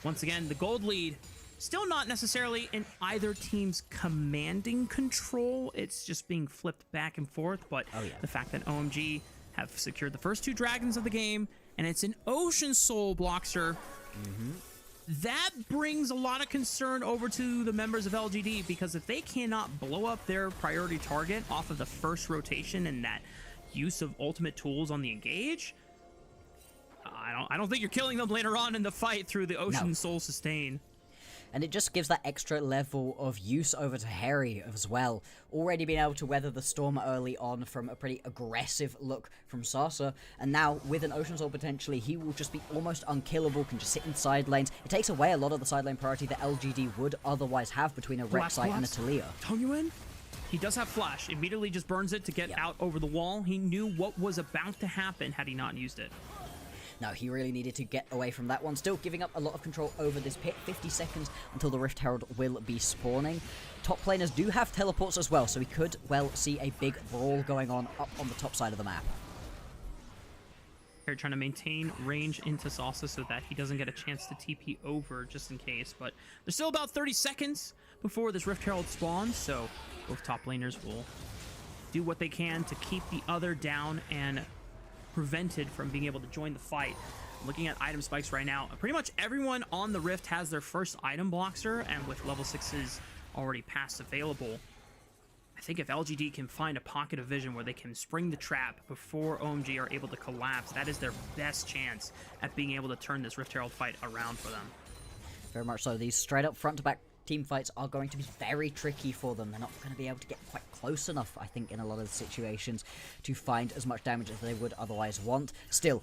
once again, the gold lead still not necessarily in either team's commanding control. It's just being flipped back and forth, but the fact that OMG have secured the first 2 dragons of the game, and it's an Ocean Soul Bloxer. That brings a lot of concern over to the members of LGD, because if they cannot blow up their priority target off of the first rotation and that use of ultimate tools on the engage, I don't think you're killing them later on in the fight through the Ocean Soul sustain. And it just gives that extra level of use over to Harry as well. Already being able to weather the storm early on from a pretty aggressive look from Sasa. And now, with an Ocean Soul potentially, he will just be almost unkillable, can just sit in side lanes. It takes away a lot of the side lane priority that LGD would otherwise have between a Rek'Sai and a Talia. Tongyuan? He does have Flash. Immediately just burns it to get out over the wall. He knew what was about to happen had he not used it. No, he really needed to get away from that one. Still giving up a lot of control over this pit. 50 seconds until the Rift Herald will be spawning. Top laners do have teleports as well, so we could well see a big brawl going on up on the top side of the map. They're trying to maintain range into Salsa so that he doesn't get a chance to TP over just in case, but there's still about 30 seconds before this Rift Herald spawns, so both top laners will do what they can to keep the other down and prevented from being able to join the fight. Looking at item spikes right now, pretty much everyone on the Rift has their first item bloxer, and with level 6s already past available, I think if LGD can find a pocket of vision where they can spring the trap before OMG are able to collapse, that is their best chance at being able to turn this Rift Herald fight around for them. Very much so. These straight up front to back team fights are going to be very tricky for them. They're not going to be able to get quite close enough, I think, in a lot of the situations to find as much damage as they would otherwise want. Still,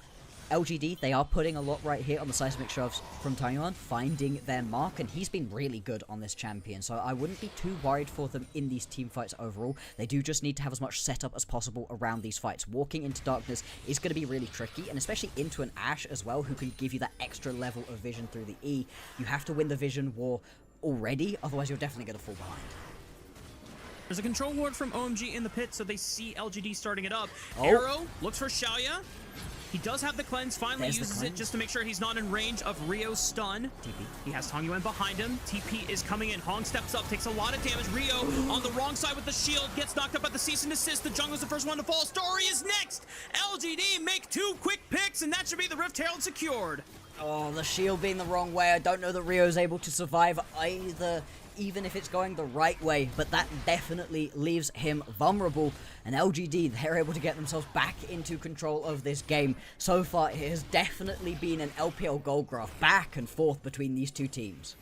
LGD, they are putting a lot right here on the seismic shoves from Taiwan, finding their mark, and he's been really good on this champion, so I wouldn't be too worried for them in these team fights overall. They do just need to have as much setup as possible around these fights. Walking into darkness is going to be really tricky, and especially into an Ashe as well, who can give you that extra level of vision through the E. You have to win the vision war already, otherwise you're definitely going to fall behind. There's a control ward from OMG in the pit, so they see LGD starting it up. Arrow looks for Xiaoya. He does have the cleanse, finally uses it just to make sure he's not in range of Rio's stun. TP. He has Tongyuan behind him. TP is coming in. Hong steps up, takes a lot of damage. Rio on the wrong side with the shield, gets knocked up at the cease and desist. The jungler's the first one to fall. Story is next. LGD make 2 quick picks, and that should be the Rift Herald secured. Oh, the shield being the wrong way. I don't know that Rio's able to survive either even if it's going the right way, but that definitely leaves him vulnerable. And LGD, they're able to get themselves back into control of this game. So far, it has definitely been an LPL gold graph back and forth between these two teams.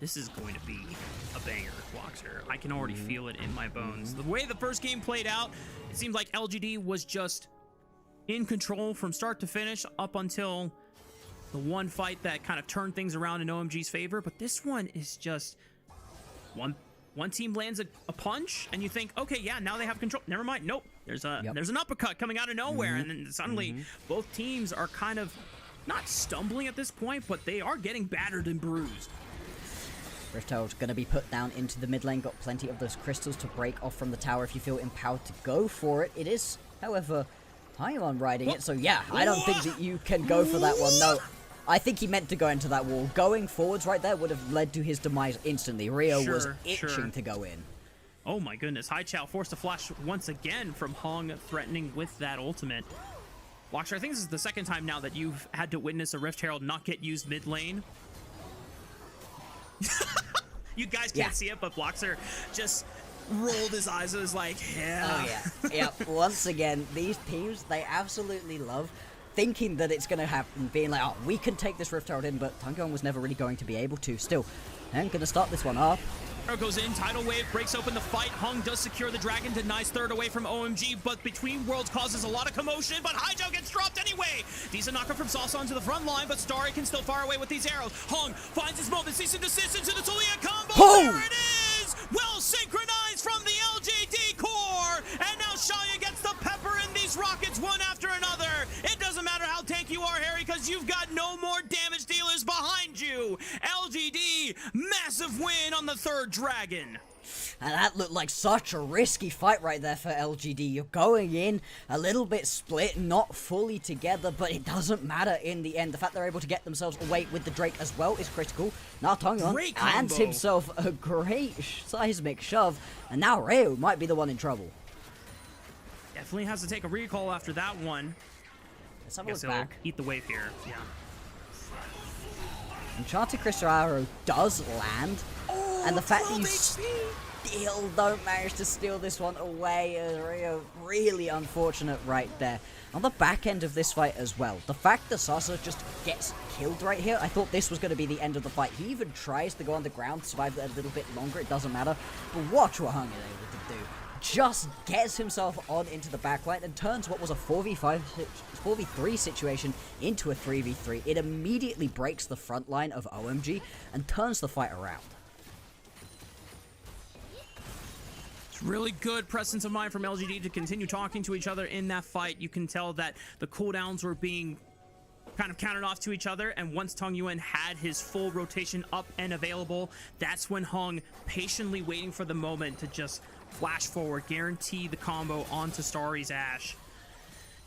This is going to be a banger, Bloxer. I can already feel it in my bones. The way the first game played out, it seemed like LGD was just in control from start to finish up until the one fight that kind of turned things around in OMG's favor. But this one is just one team lands a punch and you think, okay, yeah, now they have control. Never mind. Nope. There's an uppercut coming out of nowhere. And then suddenly both teams are kind of not stumbling at this point, but they are getting battered and bruised. Rift Herald's going to be put down into the mid lane, got plenty of those crystals to break off from the tower if you feel empowered to go for it. It is, however, Taiwan riding it, so yeah, I don't think that you can go for that one. No, I think he meant to go into that wall. Going forwards right there would have led to his demise instantly. Rio was itching to go in. Oh my goodness, Hai Chao forced a flash once again from Hong, threatening with that ultimate. Bloxer, I think this is the second time now that you've had to witness a Rift Herald not get used mid lane. You guys can't see it, but Bloxer just rolled his eyes and was like, yeah. Oh, yeah. Yep. Once again, these teams, they absolutely love thinking that it's going to happen, being like, oh, we can take this Rift Herald in, but Tankyong was never really going to be able to. Still, and going to start this one up. Goes in, tidal wave breaks open the fight. Hung does secure the dragon, denies third away from OMG, but Between Worlds causes a lot of commotion, but Haijo gets dropped anyway. Decent knocker from Salsa onto the front line, but Starry can still fire away with these arrows. Hung finds his moment, cease and desist into the Talia combo. Boom! There it is! Well synchronized from the LGD core, and now Shaya gets the pepper in these rockets one after another. It doesn't matter how tanky you are, Harry, because you've got no more damage dealers behind you. LGD, massive win on the third dragon. And that looked like such a risky fight right there for LGD. You're going in a little bit split, not fully together, but it doesn't matter in the end. The fact they're able to get themselves away with the Drake as well is critical. Now Tongon lands himself a great seismic shove, and now Reo might be the one in trouble. Definitely has to take a recall after that one. Let's have a look back. Eat the wave here, yeah. Enchanted Crystal Arrow does land, and the fact that you still don't manage to steal this one away is really unfortunate right there. On the back end of this fight as well, the fact that Sasa just gets killed right here, I thought this was going to be the end of the fight. He even tries to go on the ground, survive it a little bit longer, it doesn't matter. But watch what Hung is able to do. Just gets himself on into the backline and turns what was a 4v3 situation into a 3v3. It immediately breaks the front line of OMG and turns the fight around. It's really good presence of mind from LGD to continue talking to each other in that fight. You can tell that the cooldowns were being kind of counted off to each other, and once Tong Yuan had his full rotation up and available, that's when Hung, patiently waiting for the moment to just flash forward, guarantee the combo onto Starry's Ash.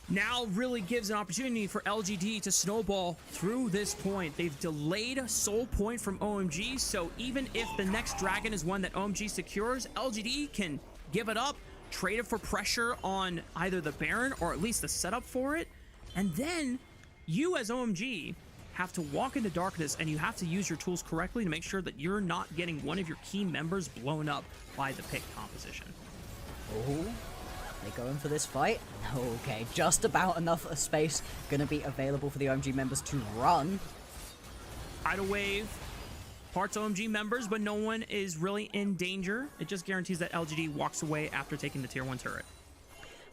Now really gives an opportunity for LGD to snowball through this point. They've delayed a soul point from OMG, so even if the next dragon is one that OMG secures, LGD can give it up, trade it for pressure on either the Baron or at least the setup for it, and then you as OMG have to walk into darkness, and you have to use your tools correctly to make sure that you're not getting one of your key members blown up by the pick composition. Oh, they going for this fight? Okay, just about enough space gonna be available for the OMG members to run. Tidal wave, parts OMG members, but no one is really in danger. It just guarantees that LGD walks away after taking the tier 1 turret.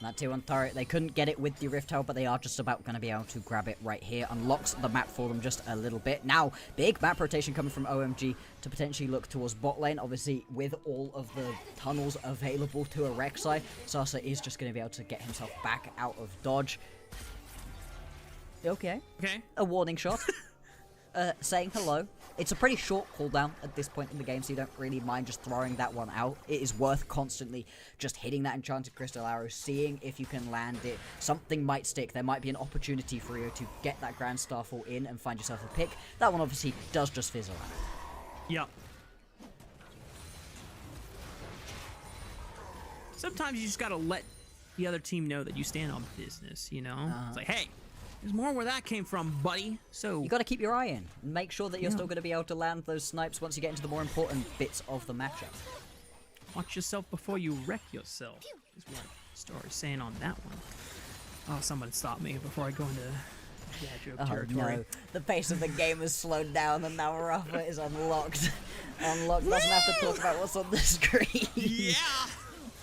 That tier 1 turret, they couldn't get it with the Rift Herald, but they are just about going to be able to grab it right here. Unlocks the map for them just a little bit. Now, big map rotation coming from OMG to potentially look towards bot lane. Obviously, with all of the tunnels available to a Rek'Sai, Sasa is just going to be able to get himself back out of dodge. Okay. Okay. A warning shot. Saying hello. It's a pretty short cooldown at this point in the game, so you don't really mind just throwing that one out. It is worth constantly just hitting that Enchanted Crystal Arrow, seeing if you can land it. Something might stick. There might be an opportunity for you to get that Grand Starfall in and find yourself a pick. That one obviously does just fizzle out. Yep. Sometimes you just gotta let the other team know that you stand on business, you know? It's like, hey, There's more where that came from, buddy. So You got to keep your eye in. Make sure that you're still going to be able to land those snipes once you get into the more important bits of the matchup. watch yourself before you wreck yourself, is what Story's saying on that one. Oh, someone stop me before I go into dad joke territory. No, the pace of the game has slowed down and now Rafa is unlocked. Unlocked doesn't have to talk about what's on the screen. Yeah!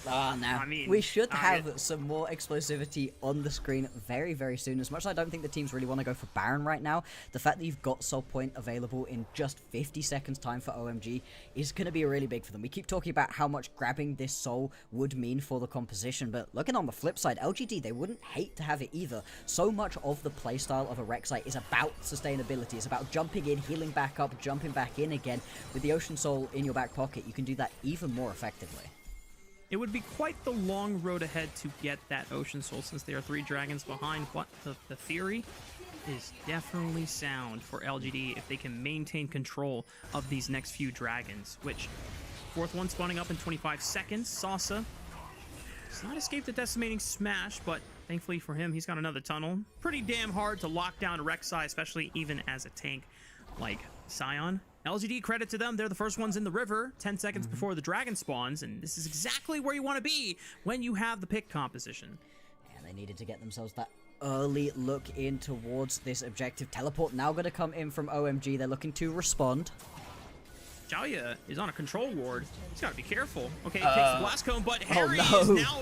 Oh, no. I mean, we should have some more explosivity on the screen very, very soon. As much as I don't think the teams really want to go for Baron right now, the fact that you've got Soul Point available in just 50 seconds time for OMG is going to be really big for them. We keep talking about how much grabbing this Soul would mean for the composition, but looking on the flip side, LGD, they wouldn't hate to have it either. So much of the playstyle of a Rek'Sai is about sustainability. It's about jumping in, healing back up, jumping back in again. With the Ocean Soul in your back pocket, you can do that even more effectively. It would be quite the long road ahead to get that Ocean Soul, since they are 3 dragons behind. What the theory is definitely sound for LGD if they can maintain control of these next few dragons, which 4th one spawning up in 25 seconds. Sasa does not escape the decimating smash, but thankfully for him, he's got another tunnel. Pretty damn hard to lock down Rek'Sai, especially even as a tank like Sion. LGD, credit to them, they're the first ones in the river 10 seconds before the dragon spawns, and this is exactly where you want to be when you have the pick composition. And they needed to get themselves that early look in towards this objective. Teleport now going to come in from OMG. They're looking to respond. Xiaoya is on a control ward. He's got to be careful. Okay, he takes the blast cone, but Harry no. is now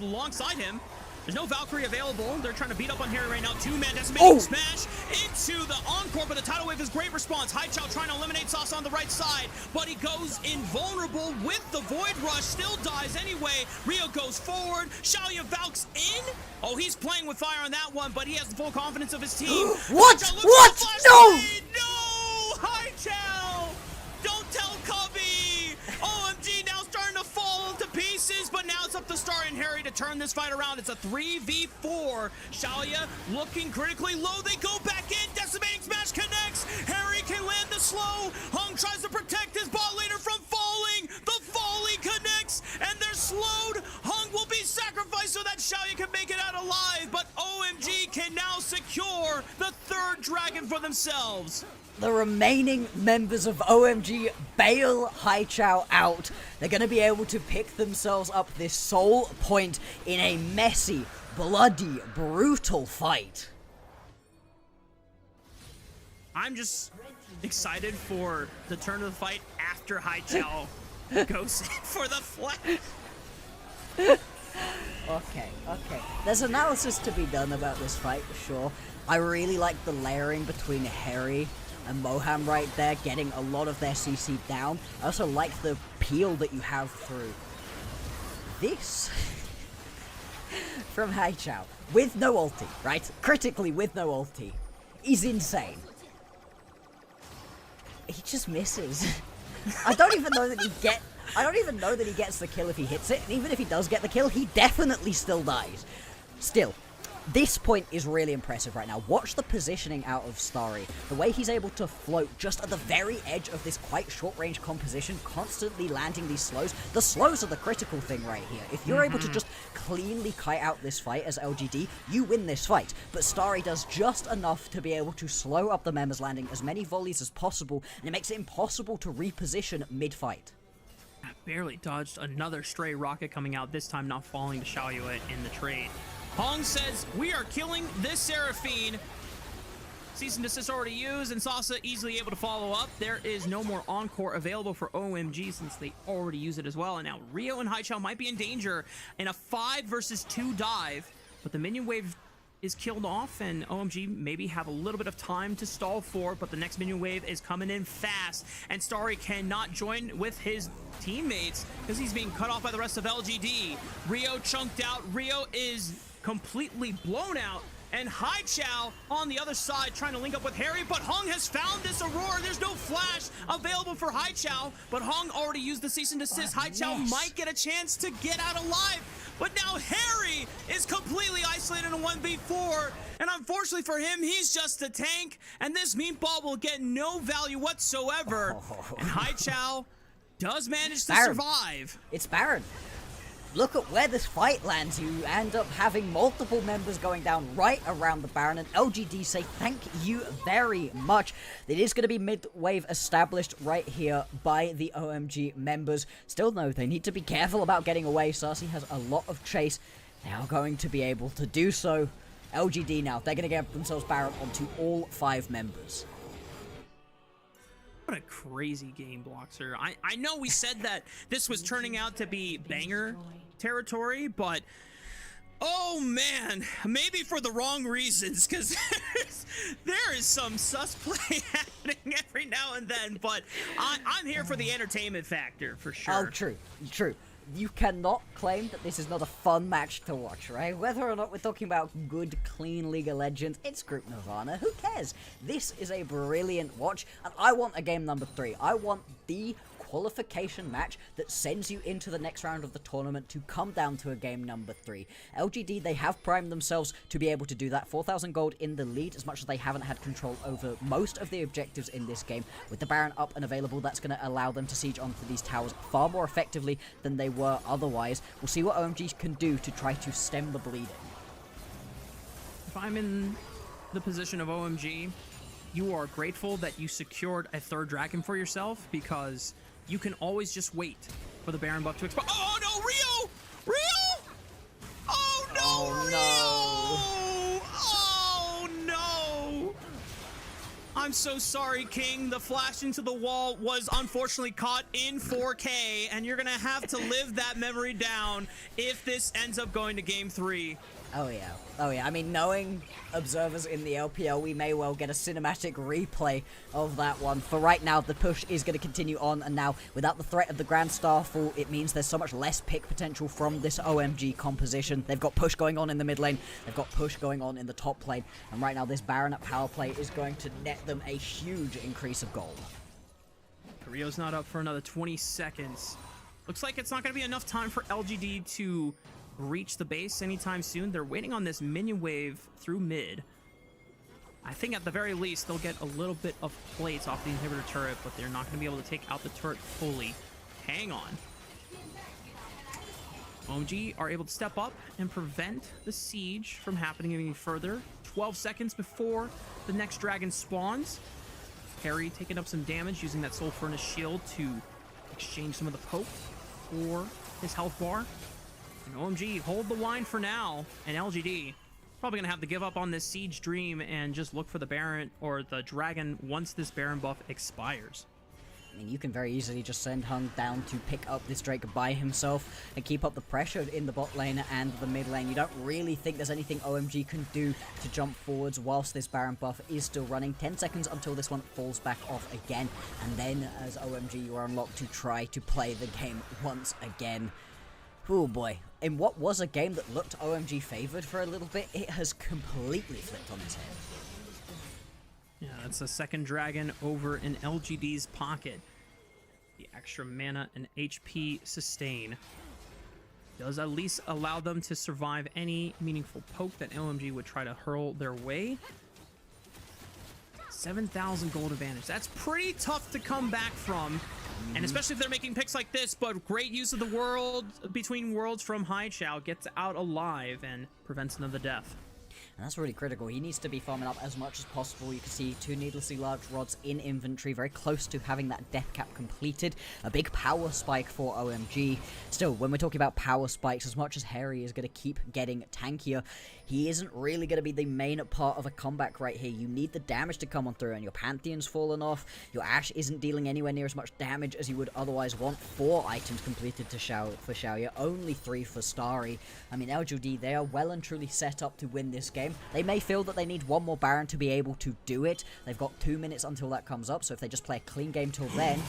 alongside him. There's no Valkyrie available. They're trying to beat up on Harry right now. 2-man decimating smash into the encore, but the tidal wave is great response. Haichao trying to eliminate Sasa on the right side, but he goes invulnerable with the Void Rush. Still dies anyway. Rio goes forward. Xiaoya Valks in. Oh, he's playing with fire on that one, but he has the full confidence of his team. What? What? No! No! Haichao! Don't tell Cubby! OMG now starting to fall to pieces, but now it's up to Star and Harry to turn this fight around. It's a 3v4. Xiaoya looking critically low. They go back in. Decimating smash connects. Harry can land the slow. Hung tries to protect his bot laner from falling. The volley connects, and they're slowed. Hung will be sacrificed so that Xiaoya can make it out alive, but OMG can now secure the 3rd dragon for themselves. The remaining members of OMG bail Haichao out. They're going to be able to pick themselves up this Soul Point in a messy, bloody, brutal fight. I'm just excited for the turn of the fight after Haichao goes in for the flash. Okay. There's analysis to be done about this fight, sure. I really like the layering between Harry and Moham right there, getting a lot of their CC down. I also like the peel that you have through this from Haichao with no ulti, right? Critically with no ulti. He's insane. He just misses. I don't even know that he gets the kill if he hits it, and even if he does get the kill, he definitely still dies. Still, this point is really impressive right now. Watch the positioning out of Starry. The way he's able to float just at the very edge of this quite short-range composition, constantly landing these slows. The slows are the critical thing right here. If you're able to just cleanly kite out this fight as LGD, you win this fight. But Starry does just enough to be able to slow up the members, landing as many volleys as possible, and it makes it impossible to reposition mid-fight. Barely dodged another stray rocket coming out, this time not falling to Xiaoya in the trade. Hong says, we are killing this Seraphine. Cease and desist already used, and Sasa easily able to follow up. There is no more encore available for OMG since they already used it as well. And now Rio and Haichao might be in danger in a 5 versus 2 dive, but the minion wave is killed off, and OMG maybe have a little bit of time to stall for, but the next minion wave is coming in fast, and Starry cannot join with his teammates because he's being cut off by the rest of LGD. Rio chunked out. Rio is completely blown out, and Haichao on the other side trying to link up with Harry, but Hung has found this Aurora. There's no flash available for Haichao, but Hung already used the cease and desist. Haichao might get a chance to get out alive, but now Harry is completely isolated in a 1v4, and unfortunately for him, he's just a tank, and this meatball will get no value whatsoever, and Haichao does manage to survive. It's Baron. look at where this fight lands. You end up having multiple members going down right around the Baron, and LGD say thank you very much. It is going to be mid-wave established right here by the OMG members. Still, though, they need to be careful about getting away. Sassy has a lot of chase. They are going to be able to do so. LGD now, they're going to get themselves Baron onto all 5 members. What a crazy game, Bloxer. I know we said that this was turning out to be banger territory, but oh man, maybe for the wrong reasons, because there is some sus play happening every now and then, but I'm here for the entertainment factor, for sure. Oh, true, true. You cannot claim that this is not a fun match to watch, right? Whether or not we're talking about good, clean League of Legends, it's Group Nirvana, who cares? This is a brilliant watch, and I want a game number 3. I want the qualification match that sends you into the next round of the tournament to come down to a game number 3. LGD, they have primed themselves to be able to do that. 4,000 gold in the lead, as much as they haven't had control over most of the objectives in this game. With the Baron up and available, that's going to allow them to siege onto these towers far more effectively than they were otherwise. We'll see what OMG can do to try to stem the bleeding. If I'm in the position of OMG, you are grateful that you secured a 3rd dragon for yourself, because you can always just wait for the Baron buff to expire. Oh no, Rio! Rio! Oh no, oh, Rio! Oh no! I'm so sorry, King. The flash into the wall was unfortunately caught in 4K, and you're gonna have to live that memory down if this ends up going to game 3. Oh yeah, oh yeah. I mean, knowing observers in the LPL, we may well get a cinematic replay of that one. For right now, the push is going to continue on, and now, without the threat of the Grand Starfall, it means there's so much less pick potential from this OMG composition. They've got push going on in the mid lane, they've got push going on in the top lane, and right now this Baron at power play is going to net them a huge increase of gold. Rio's not up for another 20 seconds. Looks like it's not going to be enough time for LGD to reach the base anytime soon. They're waiting on this minion wave through mid. I think at the very least they'll get a little bit of plates off the inhibitor turret, but they're not going to be able to take out the turret fully. Hang on. OMG are able to step up and prevent the siege from happening any further. 12 seconds before the next dragon spawns. Harry taking up some damage using that Soul Furnace shield to exchange some of the poke for his health bar. And OMG hold the line for now, and LGD probably gonna have to give up on this siege dream and just look for the Baron or the dragon once this Baron buff expires. I mean, you can very easily just send Hung down to pick up this Drake by himself and keep up the pressure in the bot lane and the mid lane. You don't really think there's anything OMG can do to jump forwards whilst this Baron buff is still running. 10 seconds until this one falls back off again, and then as OMG you are unlocked to try to play the game once again. Oh boy, in what was a game that looked OMG favored for a little bit, it has completely flipped on its head. Yeah, that's a second dragon over in LGD's pocket. The extra mana and HP sustain does at least allow them to survive any meaningful poke that OMG would try to hurl their way. 7,000 gold advantage. That's pretty tough to come back from. And especially if they're making picks like this, but great use of the world between worlds from Haichao, gets out alive and prevents another death. And that's really critical. He needs to be farming up as much as possible. You can see 2 needlessly large rods in inventory, very close to having that death cap completed. A big power spike for OMG. Still, when we're talking about power spikes, as much as Harry is going to keep getting tankier, he isn't really going to be the main part of a comeback right here. You need the damage to come on through, and your Pantheon's fallen off. Your Ashe isn't dealing anywhere near as much damage as you would otherwise want. 4 items completed for Xiaoya, only 3 for Starry. I mean, LGD, they are well and truly set up to win this game. They may feel that they need one more Baron to be able to do it. They've got 2 minutes until that comes up, so if they just play a clean game till then,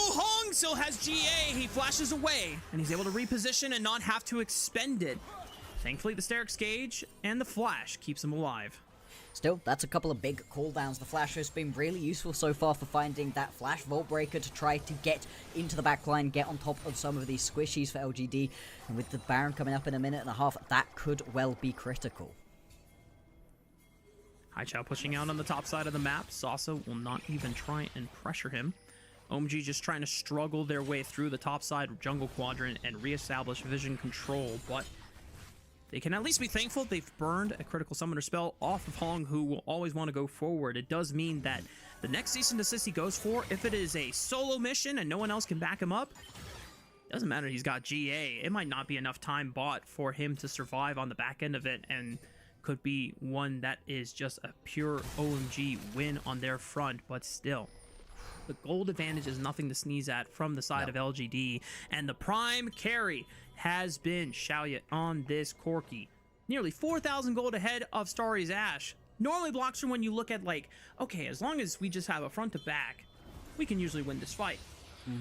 Oh, Hong still has GA. He flashes away, and he's able to reposition and not have to expend it. Thankfully, the Sterix Gauge and the Flash keeps him alive. Still, that's a couple of big cooldowns. The Flash has been really useful so far for finding that Flash Vault Breaker to try to get into the backline, get on top of some of these squishies for LGD. And with the Baron coming up in a minute and a half, that could well be critical. Haichao pushing out on the top side of the map. Sasa will not even try and pressure him. OMG just trying to struggle their way through the top side jungle quadrant and reestablish vision control, but they can at least be thankful they've burned a critical summoner spell off of Hong, who will always want to go forward. It does mean that the next cease and desist he goes for, if it is a solo mission and no one else can back him up, doesn't matter, he's got GA. It might not be enough time bought for him to survive on the back end of it, and could be one that is just a pure OMG win on their front, but still. The gold advantage is nothing to sneeze at from the side of LGD, and the prime carry has been Xiaoya on this Corki. Nearly 4,000 gold ahead of Starry's Ash. Normally, Bloxer, when you look at like, okay, as long as we just have a front to back, we can usually win this fight.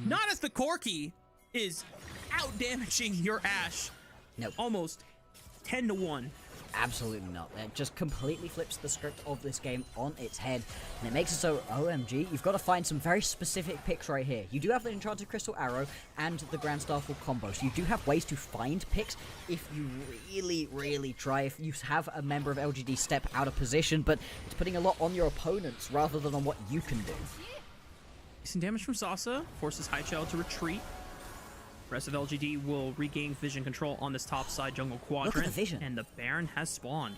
Not if the Corki is out damaging your Ash. Nope. Almost 10 to 1. Absolutely not. It just completely flips the script of this game on its head, and it makes it so, OMG, you've got to find some very specific picks right here. You do have the Enchanted Crystal Arrow and the Grand Starfall combo, so you do have ways to find picks if you really, really try. If you have a member of LGD step out of position, but it's putting a lot on your opponents rather than on what you can do. Decent damage from Sasa, forces Haichel to retreat. Rest of LGD will regain vision control on this top side jungle quadrant. Look at the vision. And the Baron has spawned.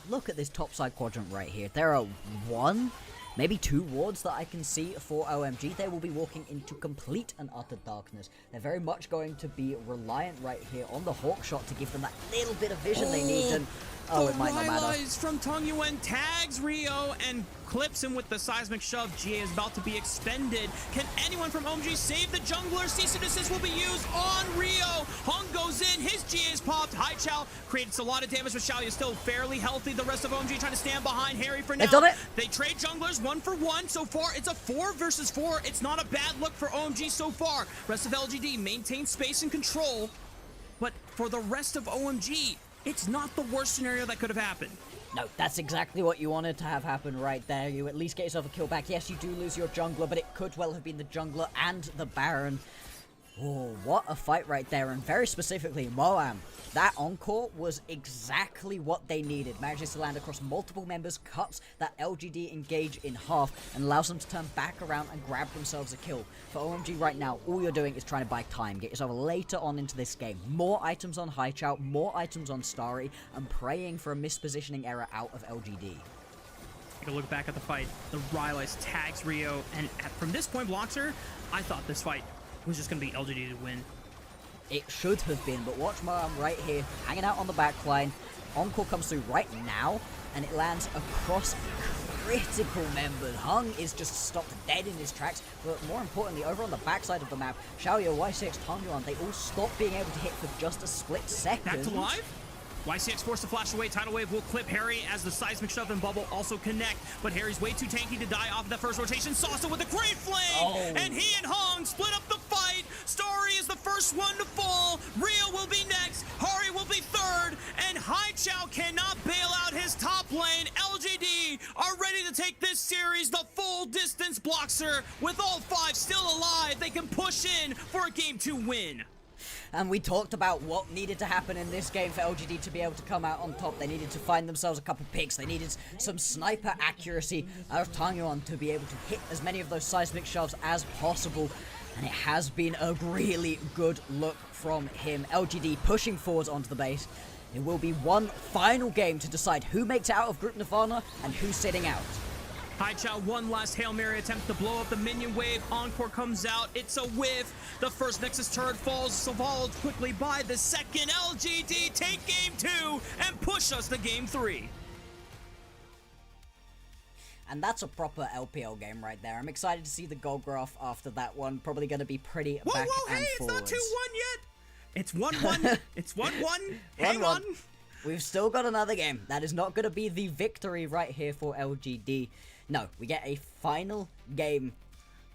Look at this top side quadrant right here. There are one, maybe two wards that I can see for OMG. They will be walking into complete and utter darkness. They're very much going to be reliant right here on the Hawk Shot to give them that little bit of vision they need. And it might not matter. From Tung Yuen tags Rio and clips him with the seismic shove. GA is about to be expended. Can anyone from OMG save the jungler? Cease and desist will be used on Rio. Hung goes in. His GA is popped. Haichel creates a lot of damage, but Xiao is still fairly healthy. The rest of OMG trying to stand behind Harry for now. They've done it. They trade junglers 1 for 1. So far, it's a 4 versus 4. It's not a bad look for OMG so far. Rest of LGD maintains space and control. But for the rest of OMG, it's not the worst scenario that could have happened. No, that's exactly what you wanted to have happen right there. You at least get yourself a kill back. Yes, you do lose your jungler, but it could well have been the jungler and the Baron. Oh, what a fight right there. And very specifically, Moam. That encore was exactly what they needed. Manages to land across multiple members, cuts that LGD engage in half, and allows them to turn back around and grab themselves a kill. For OMG right now, all you're doing is trying to buy time. Get yourself later on into this game. More items on Haichel, more items on Starry, and praying for a mispositioning error out of LGD. Take a look back at the fight. The Rylai's tags Rio, and from this point, Bloxer, I thought this fight was just going to be LGD to win. It should have been, but watch Moam right here, hanging out on the back line. Encore comes through right now, and it lands across critical members. Hung is just stopped dead in his tracks, but more importantly, over on the backside of the map, Xiaoya, Y6, Tongyuan, they all stop being able to hit for just a split second. Back to live? YCX forced to flash away. Tidal Wave will clip Harry as the seismic shove and bubble also connect, but Harry's way too tanky to die off of that first rotation. Sasa with a great flame, and he and Hong split up the fight. Starry is the first one to fall. Rio will be next. Hari will be third, and Haichel cannot bail out his top lane. LGD are ready to take this series the full distance. Bloxer, with all 5 still alive, they can push in for a game 2 win. And we talked about what needed to happen in this game for LGD to be able to come out on top. They needed to find themselves a couple picks. They needed some sniper accuracy out of Tangyuan to be able to hit as many of those seismic shoves as possible. And it has been a really good look from him. LGD pushing forwards onto the base. It will be one final game to decide who makes it out of Group Nirvana and who's sitting out. Haichel, one last Hail Mary attempt to blow up the minion wave. Encore comes out. It's a whiff. The first Nexus turret falls, followed quickly by the second. LGD take game 2 and push us to game 3. And that's a proper LPL game right there. I'm excited to see the goal graph after that one. Probably going to be pretty back and forwards. It's not 2-1 yet. It's 1-1. It's 1-1. Hang on. We've still got another game. That is not going to be the victory right here for LGD. No, we get a final game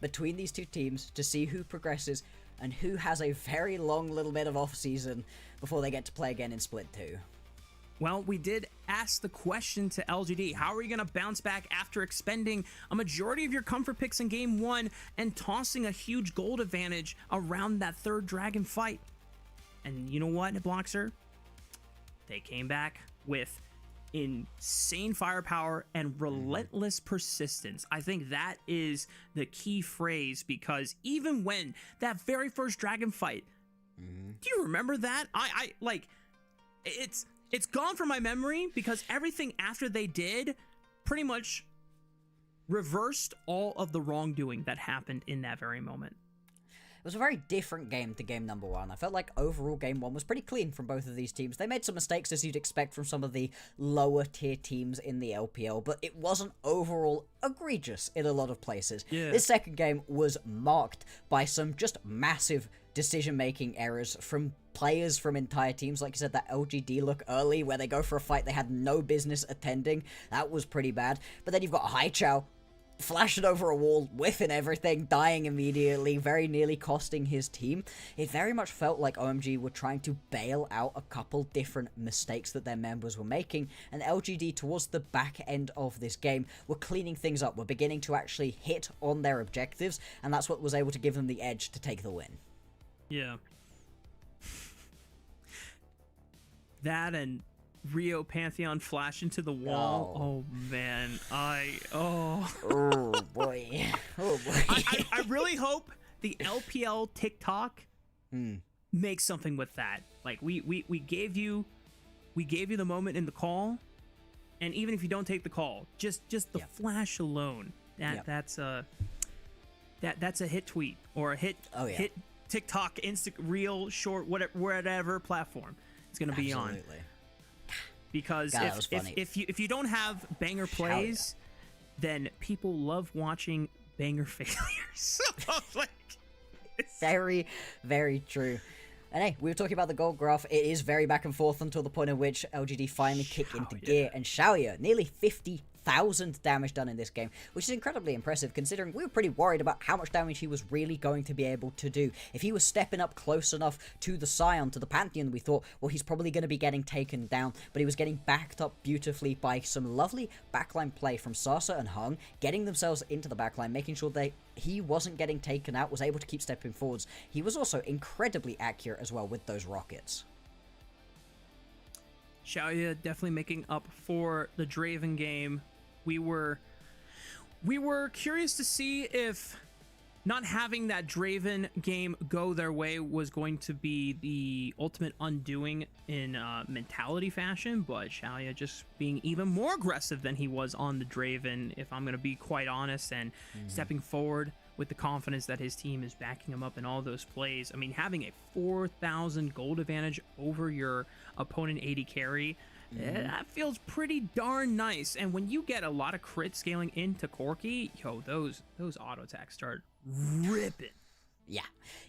between these two teams to see who progresses and who has a very long little bit of off-season before they get to play again in Split 2. Well, we did ask the question to LGD. How are you going to bounce back after expending a majority of your comfort picks in game 1 and tossing a huge gold advantage around that third dragon fight? And you know what, Bloxer? They came back with insane firepower and relentless persistence. I think that is the key phrase, because even when that very first dragon fight, do you remember that? I like, it's gone from my memory because everything after they did pretty much reversed all of the wrongdoing that happened in that very moment. It was a very different game to game number 1. I felt like overall game 1 was pretty clean from both of these teams. They made some mistakes, as you'd expect from some of the lower tier teams in the LPL, but it wasn't overall egregious in a lot of places. Yeah. This second game was marked by some just massive decision-making errors from players from entire teams. Like you said, that LGD look early where they go for a fight they had no business attending. That was pretty bad. But then you've got Haichao flashing over a wall, whiffing everything, dying immediately, very nearly costing his team. It very much felt like OMG were trying to bail out a couple different mistakes that their members were making, and LGD towards the back end of this game were cleaning things up, were beginning to actually hit on their objectives, and that's what was able to give them the edge to take the win. Yeah. That and Rio Pantheon flash into the wall. Oh man, oh boy, oh boy. I really hope the LPL TikTok makes something with that. Like we gave you the moment in the call, and even if you don't take the call, just the flash alone, that's a hit tweet or a hit hit TikTok, Insta Reel, short, whatever platform it's gonna be on. Because if you don't have banger plays, then people love watching banger failures. So, like, very, very true. And hey, we were talking about the gold graph. It is very back and forth until the point at which LGD finally kick into gear, and Xiaoya nearly 50,000 damage done in this game, which is incredibly impressive considering we were pretty worried about how much damage he was really going to be able to do. If he was stepping up close enough to the Scion, to the Pantheon, we thought, well, he's probably going to be getting taken down, but he was getting backed up beautifully by some lovely backline play from Sasa and Hung, getting themselves into the backline, making sure he wasn't getting taken out, was able to keep stepping forwards. He was also incredibly accurate as well with those rockets. Xiaoya definitely making up for the Draven game. We were curious to see if not having that Draven game go their way was going to be the ultimate undoing in mentality fashion, but Xiaoya just being even more aggressive than he was on the Draven, if I'm going to be quite honest, and stepping forward with the confidence that his team is backing him up in all those plays. I mean, having a 4,000 gold advantage over your opponent 80 carry, that feels pretty darn nice. And when you get a lot of crit scaling into Corki, yo, those auto attacks start ripping. Yeah,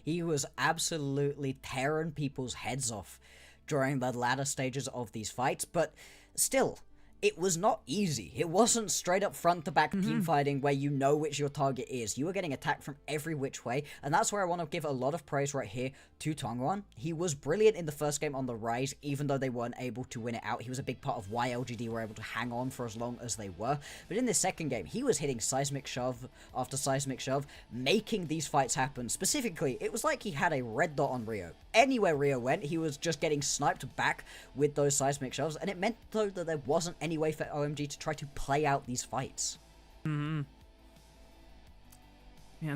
he was absolutely tearing people's heads off during the latter stages of these fights, but still, it was not easy. It wasn't straight up front to back team fighting where you know which your target is. You were getting attacked from every which way, and that's where I want to give a lot of praise right here to Tongwan. He was brilliant in the first game on the Rise, even though they weren't able to win it out. He was a big part of why LGD were able to hang on for as long as they were. But in this second game, he was hitting seismic shove after seismic shove, making these fights happen. Specifically, it was like he had a red dot on Rio. Anywhere Rio went, he was just getting sniped back with those seismic shoves, and it meant though that there wasn't any way for OMG to try to play out these fights. Hands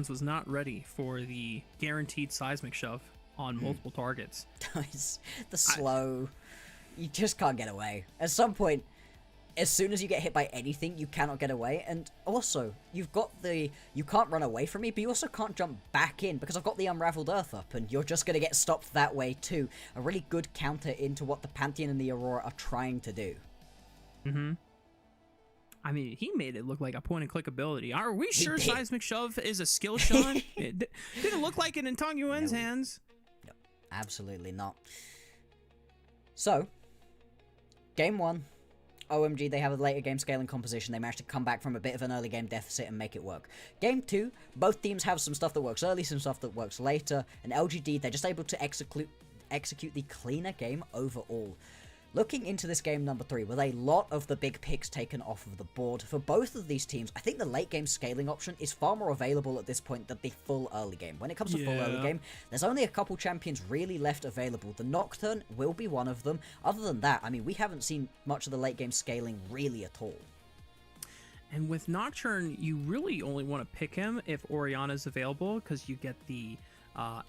was not ready for the guaranteed seismic shove on multiple targets. The slow, you just can't get away. At some point, as soon as you get hit by anything, you cannot get away. And also, you can't run away from me, but you also can't jump back in because I've got the Unraveled Earth up, and you're just going to get stopped that way too. A really good counter into what the Pantheon and the Aurora are trying to do. I mean, he made it look like a point-and-click ability. Are we sure seismic shove is a skill shot? It didn't look like it in Tong Yuen's hands. No, absolutely not. So, game 1. OMG, they have a later game scaling composition. They managed to come back from a bit of an early game deficit and make it work. Game 2, both teams have some stuff that works early, some stuff that works later. And LGD, they're just able to execute the cleaner game overall. Looking into this game number 3, with a lot of the big picks taken off of the board, for both of these teams, I think the late game scaling option is far more available at this point than the full early game. When it comes to full early game, there's only a couple champions really left available. The Nocturne will be one of them. Other than that, I mean, we haven't seen much of the late game scaling really at all. And with Nocturne, you really only want to pick him if Orianna's available, because you get the,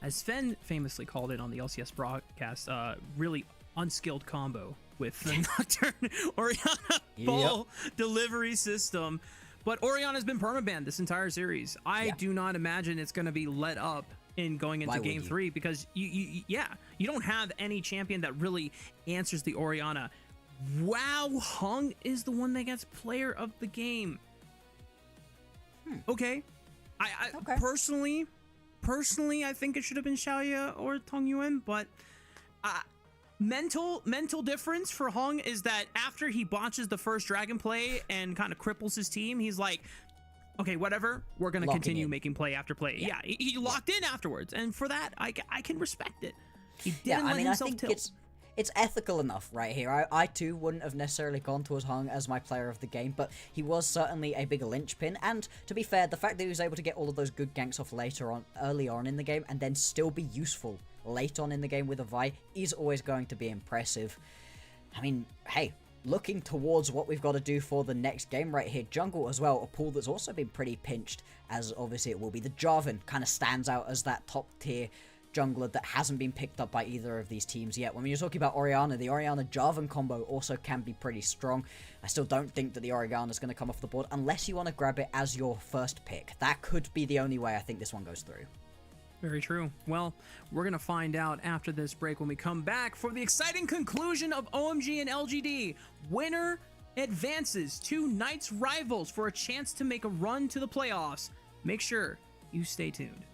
as Sven famously called it on the LCS broadcast, really unskilled combo with the Nocturne Orianna full delivery system. But Orianna's been permabanned this entire series. I do not imagine it's going to be let up in going into game 3, because you don't have any champion that really answers the Orianna. Wow, Hung is the one that gets player of the game. Okay. I personally, I think it should have been Xiaoya or Tong Yuan, but mental difference for Hung is that after he botches the first dragon play and kind of cripples his team, he's like, okay, whatever, we're gonna continue making play after play. Yeah, he locked in afterwards, and for that, I can respect it. He didn't let himself tilt. It's ethical enough right here. I too wouldn't have necessarily gone towards Hung as my player of the game, but he was certainly a bigger linchpin, and to be fair, the fact that he was able to get all of those good ganks off early on in the game, and then still be useful late on in the game with a Vi is always going to be impressive. I mean, hey, looking towards what we've got to do for the next game right here, jungle as well, a pool that's also been pretty pinched, as obviously it will be. The Jarvan kind of stands out as that top tier jungler that hasn't been picked up by either of these teams yet. When you're talking about Orianna, the Orianna-Jarvan combo also can be pretty strong. I still don't think that the Orianna is going to come off the board unless you want to grab it as your first pick. That could be the only way I think this one goes through. Very true. Well, we're going to find out after this break when we come back for the exciting conclusion of OMG and LGD. Winner advances to Knights rivals for a chance to make a run to the playoffs. Make sure you stay tuned.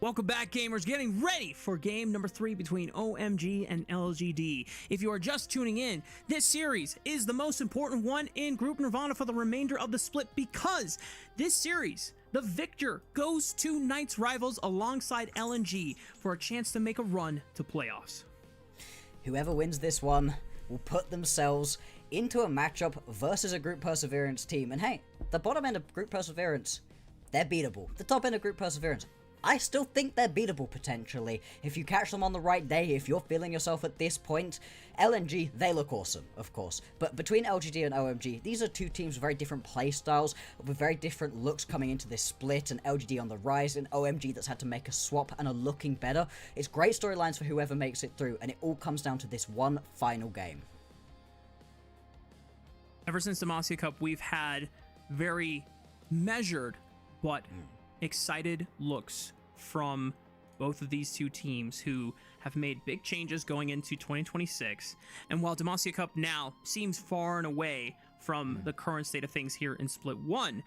Welcome back, gamers. Getting ready for game number 3 between OMG and LGD. If you are just tuning in, this series is the most important one in Group Nirvana for the remainder of the split, because this series, the victor goes to Knights rivals alongside LNG for a chance to make a run to playoffs. Whoever wins this one will put themselves into a matchup versus a Group Perseverance team. And hey, the bottom end of Group Perseverance, they're beatable. The top end of Group Perseverance, I still think they're beatable potentially. If you catch them on the right day, if you're feeling yourself at this point, LNG, they look awesome, of course. But between LGD and OMG, these are two teams with very different play styles, with very different looks coming into this split, and LGD on the rise, and OMG that's had to make a swap and are looking better. It's great storylines for whoever makes it through, and it all comes down to this one final game. Ever since the Demacia Cup, we've had very measured but excited looks from both of these two teams who have made big changes going into 2026. And while Demacia Cup now seems far and away from the current state of things here in Split 1,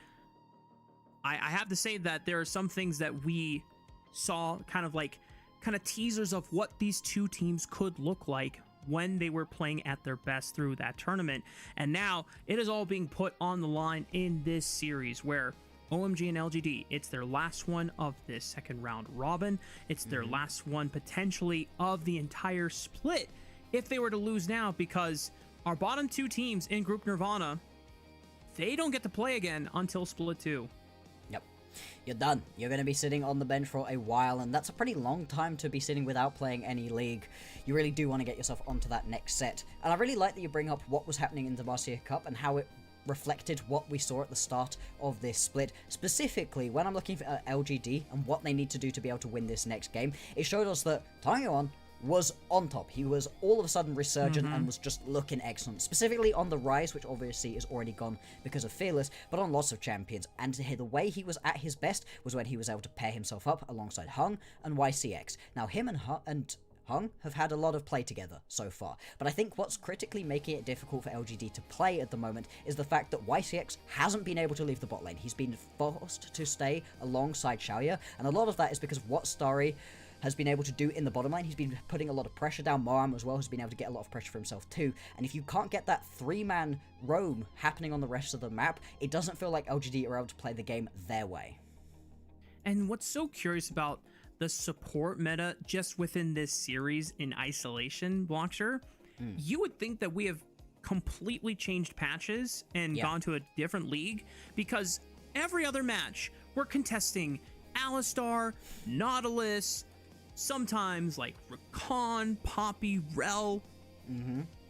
I have to say that there are some things that we saw kind of teasers of what these two teams could look like when they were playing at their best through that tournament. And now it is all being put on the line in this series where OMG and LGD, it's their last one of this second round robin. It's their last one potentially of the entire split if they were to lose now, because our bottom two teams in Group Nirvana, they don't get to play again until Split 2. Yep. You're done. You're going to be sitting on the bench for a while, and that's a pretty long time to be sitting without playing any league. You really do want to get yourself onto that next set. And I really like that you bring up what was happening in the Demacia Cup and how it reflected what we saw at the start of this split. Specifically, when I'm looking for LGD and what they need to do to be able to win this next game, it showed us that Taeyong was on top. He was all of a sudden resurgent and was just looking excellent. Specifically on the rise, which obviously is already gone because of Fearless, but on lots of champions. And the way he was at his best was when he was able to pair himself up alongside Hung and YCX. Now, him and Hung have had a lot of play together so far, but I think what's critically making it difficult for LGD to play at the moment is the fact that YCX hasn't been able to leave the bot lane. He's been forced to stay alongside Xiaoya, and a lot of that is because of what Starry has been able to do in the bottom lane. He's been putting a lot of pressure down. Moam as well has been able to get a lot of pressure for himself too, and if you can't get that 3-man roam happening on the rest of the map, it doesn't feel like LGD are able to play the game their way. And what's so curious about the support meta just within this series in isolation, Blockster, you would think that we have completely changed patches and gone to a different league, because every other match we're contesting Alistar, Nautilus, sometimes like Rakan, Poppy, Rel.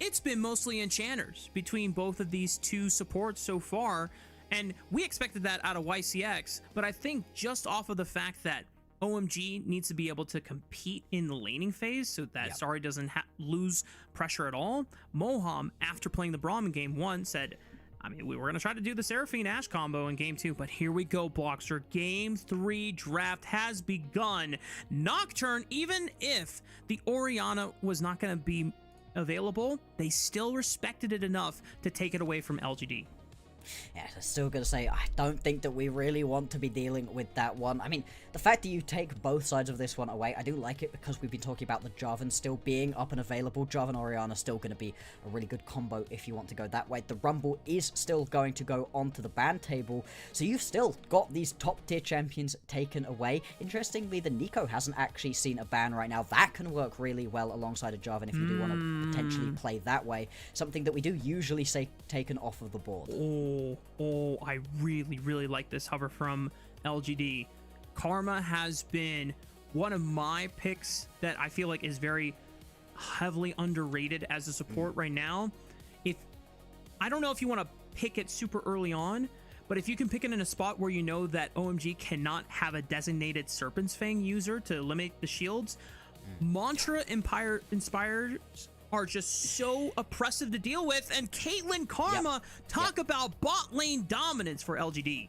It's been mostly enchanters between both of these two supports so far, and we expected that out of YCX, but I think just off of the fact that OMG needs to be able to compete in the laning phase so that Starry doesn't lose pressure at all. Moham, after playing the Braum in game 1, said, I mean, we were going to try to do the Seraphine Ashe combo in game 2, but here we go, Blockster. Game 3 draft has begun. Nocturne, even if the Orianna was not going to be available, they still respected it enough to take it away from LGD. Yeah, I'm still gonna say, I don't think that we really want to be dealing with that one. I mean, the fact that you take both sides of this one away, I do like it, because we've been talking about the Jarvan still being up and available. Jarvan Orianna still gonna be a really good combo if you want to go that way. The Rumble is still going to go onto the ban table, so you've still got these top tier champions taken away. Interestingly, the Nico hasn't actually seen a ban right now. That can work really well alongside a Jarvan if you do want to potentially play that way. Something that we do usually say taken off of the board. Oh, I really like this hover from LGD. Karma has been one of my picks that I feel like is very heavily underrated as a support right now. I don't know if you want to pick it super early on, but if you can pick it in a spot where you know that OMG cannot have a designated Serpent's Fang user to limit the shields, Mantra inspired are just so oppressive to deal with, and Caitlyn Karma talk about bot lane dominance for LGD.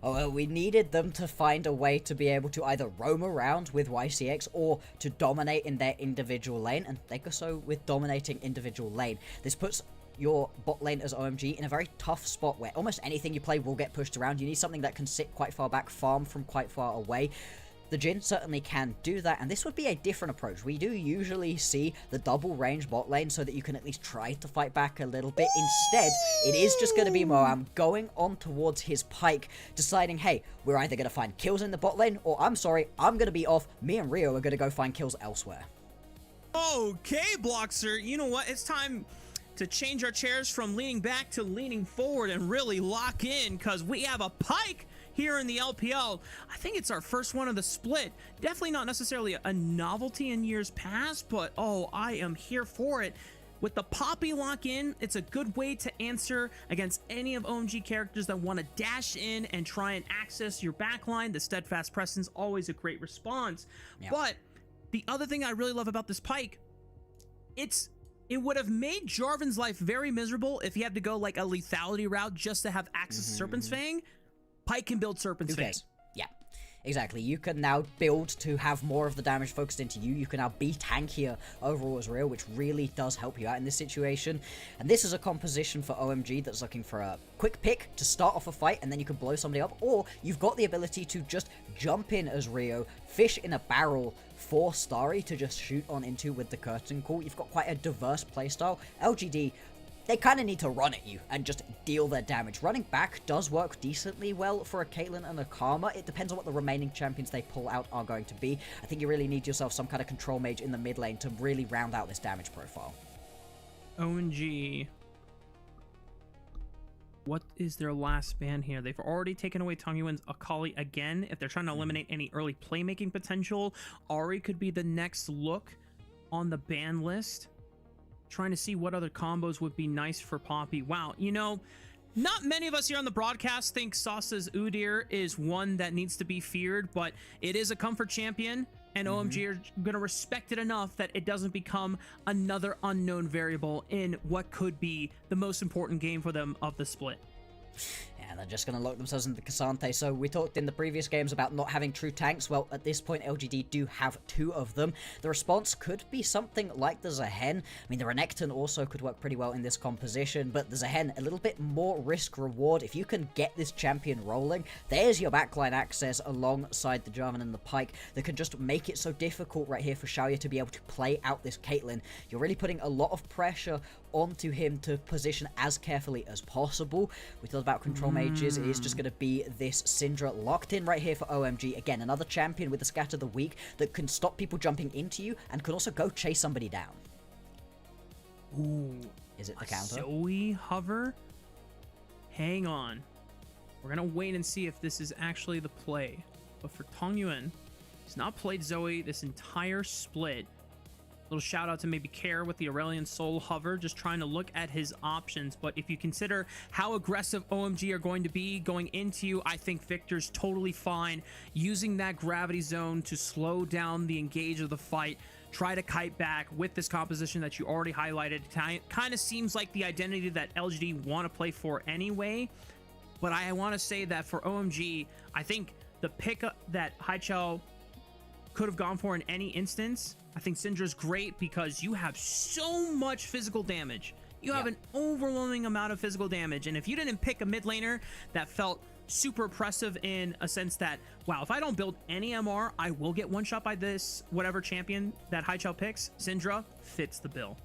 Oh, well, we needed them to find a way to be able to either roam around with YCX or to dominate in their individual lane, and they go so with dominating individual lane. This puts your bot lane as OMG in a very tough spot where almost anything you play will get pushed around. You need something that can sit quite far back, farm from quite far away. The Jhin certainly can do that, and this would be a different approach. We do usually see the double range bot lane so that you can at least try to fight back a little bit. Instead, it is just going to be Moam going on towards his Pyke, deciding, hey, we're either going to find kills in the bot lane, or I'm sorry, I'm going to be off. Me and Rio are going to go find kills elsewhere. Okay, Bloxer, you know what? It's time to change our chairs from leaning back to leaning forward and really lock in, because we have a Pyke here in the LPL. I think it's our first one of the split. Definitely not necessarily a novelty in years past, but oh, I am here for it. With the Poppy lock-in, it's a good way to answer against any of OMG characters that want to dash in and try and access your backline. The Steadfast Presence, always a great response. Yeah. But the other thing I really love about this Pyke, it would have made Jarvan's life very miserable if he had to go like a lethality route just to have access to Serpent's Fang. Pyke can build Serpent's Fang. Yeah, exactly. You can now build to have more of the damage focused into you. You can now be tankier overall as Rio, which really does help you out in this situation. And this is a composition for OMG that's looking for a quick pick to start off a fight, and then you can blow somebody up. Or you've got the ability to just jump in as Rio, fish in a barrel for Starry to just shoot on into with the curtain call. You've got quite a diverse playstyle. LGD, they kind of need to run at you and just deal their damage. Running back does work decently well for a Caitlyn and a Karma. It depends on what the remaining champions they pull out are going to be. I think you really need yourself some kind of control mage in the mid lane to really round out this damage profile. OMG. What is their last ban here? They've already taken away Tongyuan's Akali again. If they're trying to eliminate any early playmaking potential, Ahri could be the next look on the ban list. Trying to see what other combos would be nice for Poppy. Wow, you know, not many of us here on the broadcast think Sasa's Udyr is one that needs to be feared, but it is a comfort champion, and OMG are going to respect it enough that it doesn't become another unknown variable in what could be the most important game for them of the split. And they're just going to lock themselves into the Cassante. So we talked in the previous games about not having true tanks. Well, at this point, LGD do have 2 of them. The response could be something like the Zehen. I mean, the Renekton also could work pretty well in this composition, but the Zehen, a little bit more risk-reward. If you can get this champion rolling, there's your backline access alongside the Jarvan and the Pyke that can just make it so difficult right here for Xiaoya to be able to play out this Caitlyn. You're really putting a lot of pressure onto him to position as carefully as possible. We thought about control mages. It is just going to be this Syndra locked in right here for OMG. Again, another champion with the Scatter the Weak that can stop people jumping into you and can also go chase somebody down. Ooh. Is it the counter? Zoe hover? Hang on. We're going to wait and see if this is actually the play. But for Tongyuan, he's not played Zoe this entire split. Little shout out to maybe Care with the Aurelion Soul Hover, just trying to look at his options. But if you consider how aggressive OMG are going to be going into you, I think Victor's totally fine using that gravity zone to slow down the engage of the fight. Try to kite back with this composition that you already highlighted. Kind of seems like the identity that LGD want to play for anyway. But I want to say that for OMG, I think the pick that Haichao could have gone for in any instance, I think Syndra's great because you have so much physical damage. You have an overwhelming amount of physical damage. And if you didn't pick a mid laner that felt super oppressive in a sense that, wow, if I don't build any MR, I will get one shot by this whatever champion that Haichao picks, Syndra fits the bill.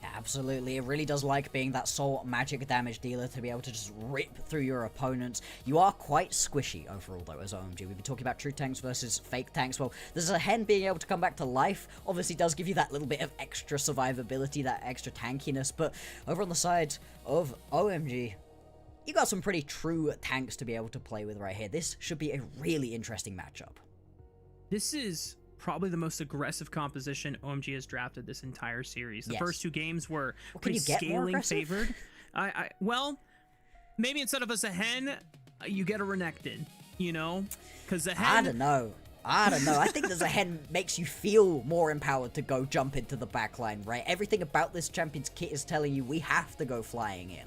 Absolutely, it really does like being that sole magic damage dealer to be able to just rip through your opponents. You are quite squishy overall though as OMG. We've been talking about true tanks versus fake tanks. Well, there's a hen being able to come back to life obviously does give you that little bit of extra survivability, that extra tankiness, but over on the side of OMG, you got some pretty true tanks to be able to play with right here. This should be a really interesting matchup. This is probably the most aggressive composition OMG has drafted this entire series. The first 2 games were pretty scaling favored. Well, maybe instead of a Zehen, you get a Renekton, you know? Because Zehen... I don't know. I think the Zehen makes you feel more empowered to go jump into the backline, right? Everything about this champion's kit is telling you we have to go flying in.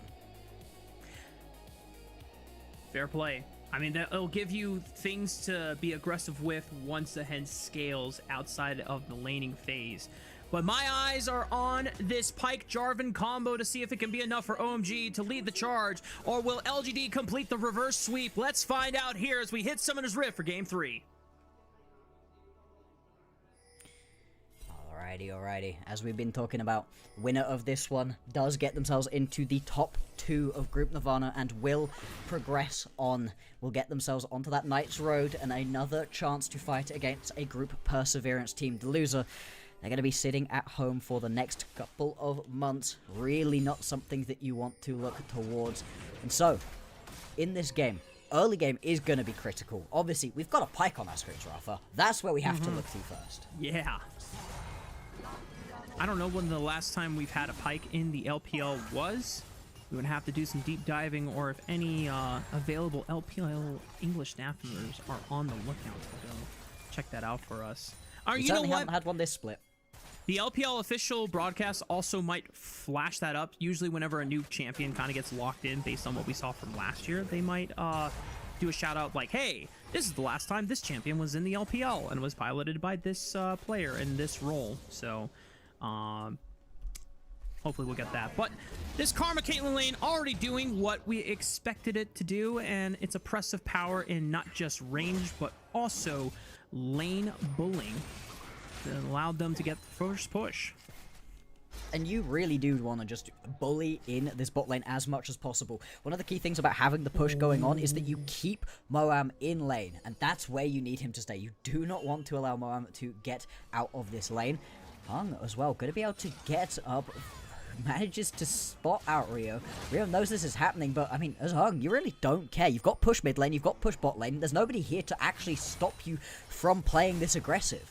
Fair play. I mean, it'll give you things to be aggressive with once the hen scales outside of the laning phase. But my eyes are on this Pyke Jarvan combo to see if it can be enough for OMG to lead the charge, or will LGD complete the reverse sweep? Let's find out here as we hit Summoner's Rift for Game 3. Alrighty. As we've been talking about, winner of this one does get themselves into the top 2 of Group Nirvana and will progress on. Will get themselves onto that Knight's Road and another chance to fight against a Group Perseverance team. The loser, they're going to be sitting at home for the next couple of months. Really not something that you want to look towards. And so, in this game, early game is going to be critical. Obviously, we've got a Pyke on our screens, Rafa. That's where we have to look to first. Yeah. I don't know when the last time we've had a Pyke in the LPL was. We would have to do some deep diving, or if any available LPL English staff members are on the lookout to go check that out for us. You know what? Haven't had one this split. The LPL official broadcast also might flash that up. Usually whenever a new champion kind of gets locked in based on what we saw from last year, they might do a shout out like, hey, this is the last time this champion was in the LPL and was piloted by this player in this role. So hopefully we'll get that. But this Karma Caitlyn lane already doing what we expected it to do, and it's oppressive power in not just range, but also lane bullying that allowed them to get the first push. And you really do want to just bully in this bot lane as much as possible. One of the key things about having the push going on is that you keep Moam in lane, and that's where you need him to stay. You do not want to allow Moam to get out of this lane. Hung as well, going to be able to get up, manages to spot out Rio. Rio knows this is happening, but I mean, as Hung, you really don't care. You've got push mid lane, you've got push bot lane. There's nobody here to actually stop you from playing this aggressive.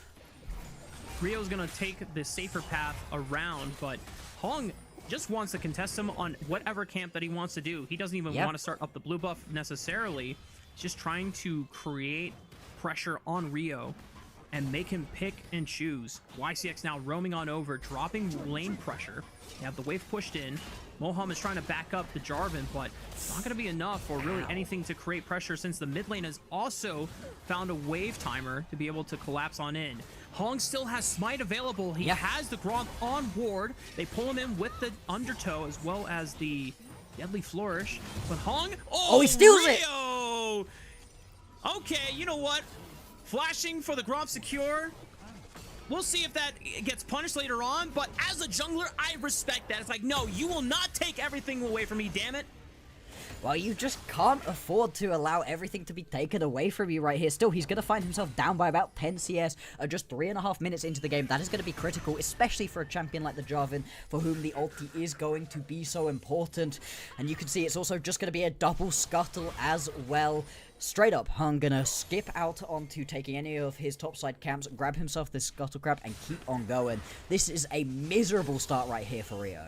Rio's gonna take the safer path around, but Hong just wants to contest him on whatever camp that he wants to do. He doesn't even want to start up the blue buff necessarily. He's just trying to create pressure on Rio and make him pick and choose. YCX now roaming on over, dropping lane pressure. They have the wave pushed in. Moham is trying to back up the Jarvan, but it's not going to be enough or really anything to create pressure, since the mid lane has also found a wave timer to be able to collapse on in. Hong still has Smite available. He has the Gromp on board. They pull him in with the Undertow as well as the Deadly Flourish. But Hong... Oh, he steals Rio! It! Okay, you know what? Flashing for the Gromp secure. We'll see if that gets punished later on, but as a jungler, I respect that. It's like, no, you will not take everything away from me, damn it. Well, you just can't afford to allow everything to be taken away from you right here. Still, he's going to find himself down by about 10 CS just 3.5 minutes into the game. That is going to be critical, especially for a champion like the Jarvan, for whom the ulti is going to be so important. And you can see it's also just going to be a double scuttle as well. Straight up, Hung gonna skip out onto taking any of his topside camps, grab himself this scuttle crab, and keep on going. This is a miserable start right here for Rio.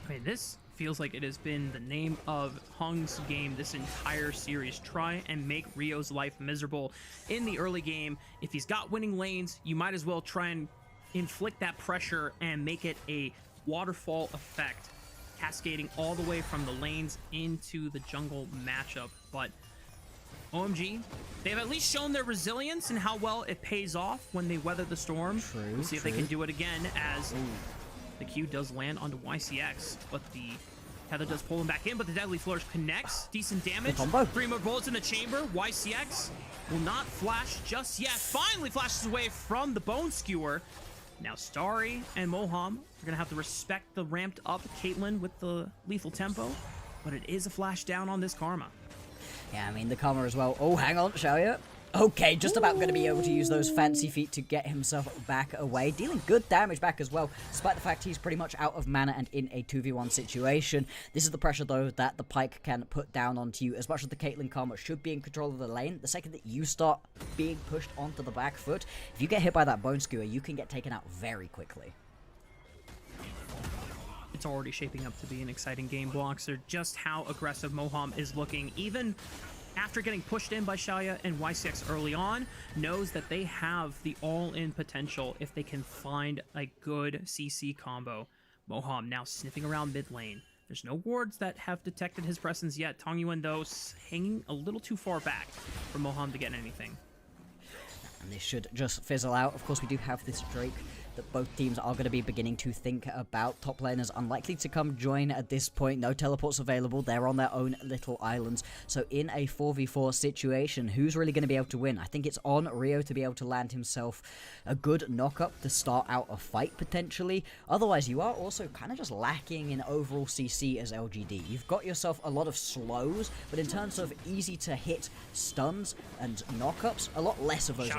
I mean, this feels like it has been the name of Hung's game this entire series. Try and make Rio's life miserable in the early game. If he's got winning lanes, you might as well try and inflict that pressure and make it a waterfall effect, cascading all the way from the lanes into the jungle matchup. But OMG, they've at least shown their resilience and how well it pays off when they weather the storm. We'll see if they can do it again, as the Q does land onto YCX, but the Tether does pull him back in, but the Deadly Flourish connects. Decent damage. 3 more bullets in the chamber. YCX will not flash just yet. Finally flashes away from the Bone Skewer. Now Starry and Moham are going to have to respect the ramped up Caitlyn with the lethal tempo, but it is a flash down on this Karma. Yeah, I mean, the Karma as well. Oh, hang on, shall you? Okay, just about going to be able to use those fancy feet to get himself back away. Dealing good damage back as well, despite the fact he's pretty much out of mana and in a 2v1 situation. This is the pressure, though, that the Pyke can put down onto you. As much as the Caitlyn Karma should be in control of the lane, the second that you start being pushed onto the back foot, if you get hit by that Bone Skewer, you can get taken out very quickly. It's already shaping up to be an exciting game, Bloxer. Just how aggressive Moham is looking, even after getting pushed in by Xayah and YCX early on, knows that they have the all-in potential if they can find a good CC combo. Moham now sniffing around mid lane. There's no wards that have detected his presence yet. Tong Yuan, though, hanging a little too far back for Moham to get anything. And this should just fizzle out. Of course, we do have this Drake that both teams are going to be beginning to think about. Top laners unlikely to come join at this point. No teleports available. They're on their own little islands. So in a 4v4 situation, who's really going to be able to win? I think it's on Rio to be able to land himself a good knock-up to start out a fight, potentially. Otherwise, you are also kind of just lacking in overall CC as LGD. You've got yourself a lot of slows, but in terms of easy-to-hit stuns and knock-ups, a lot less of those.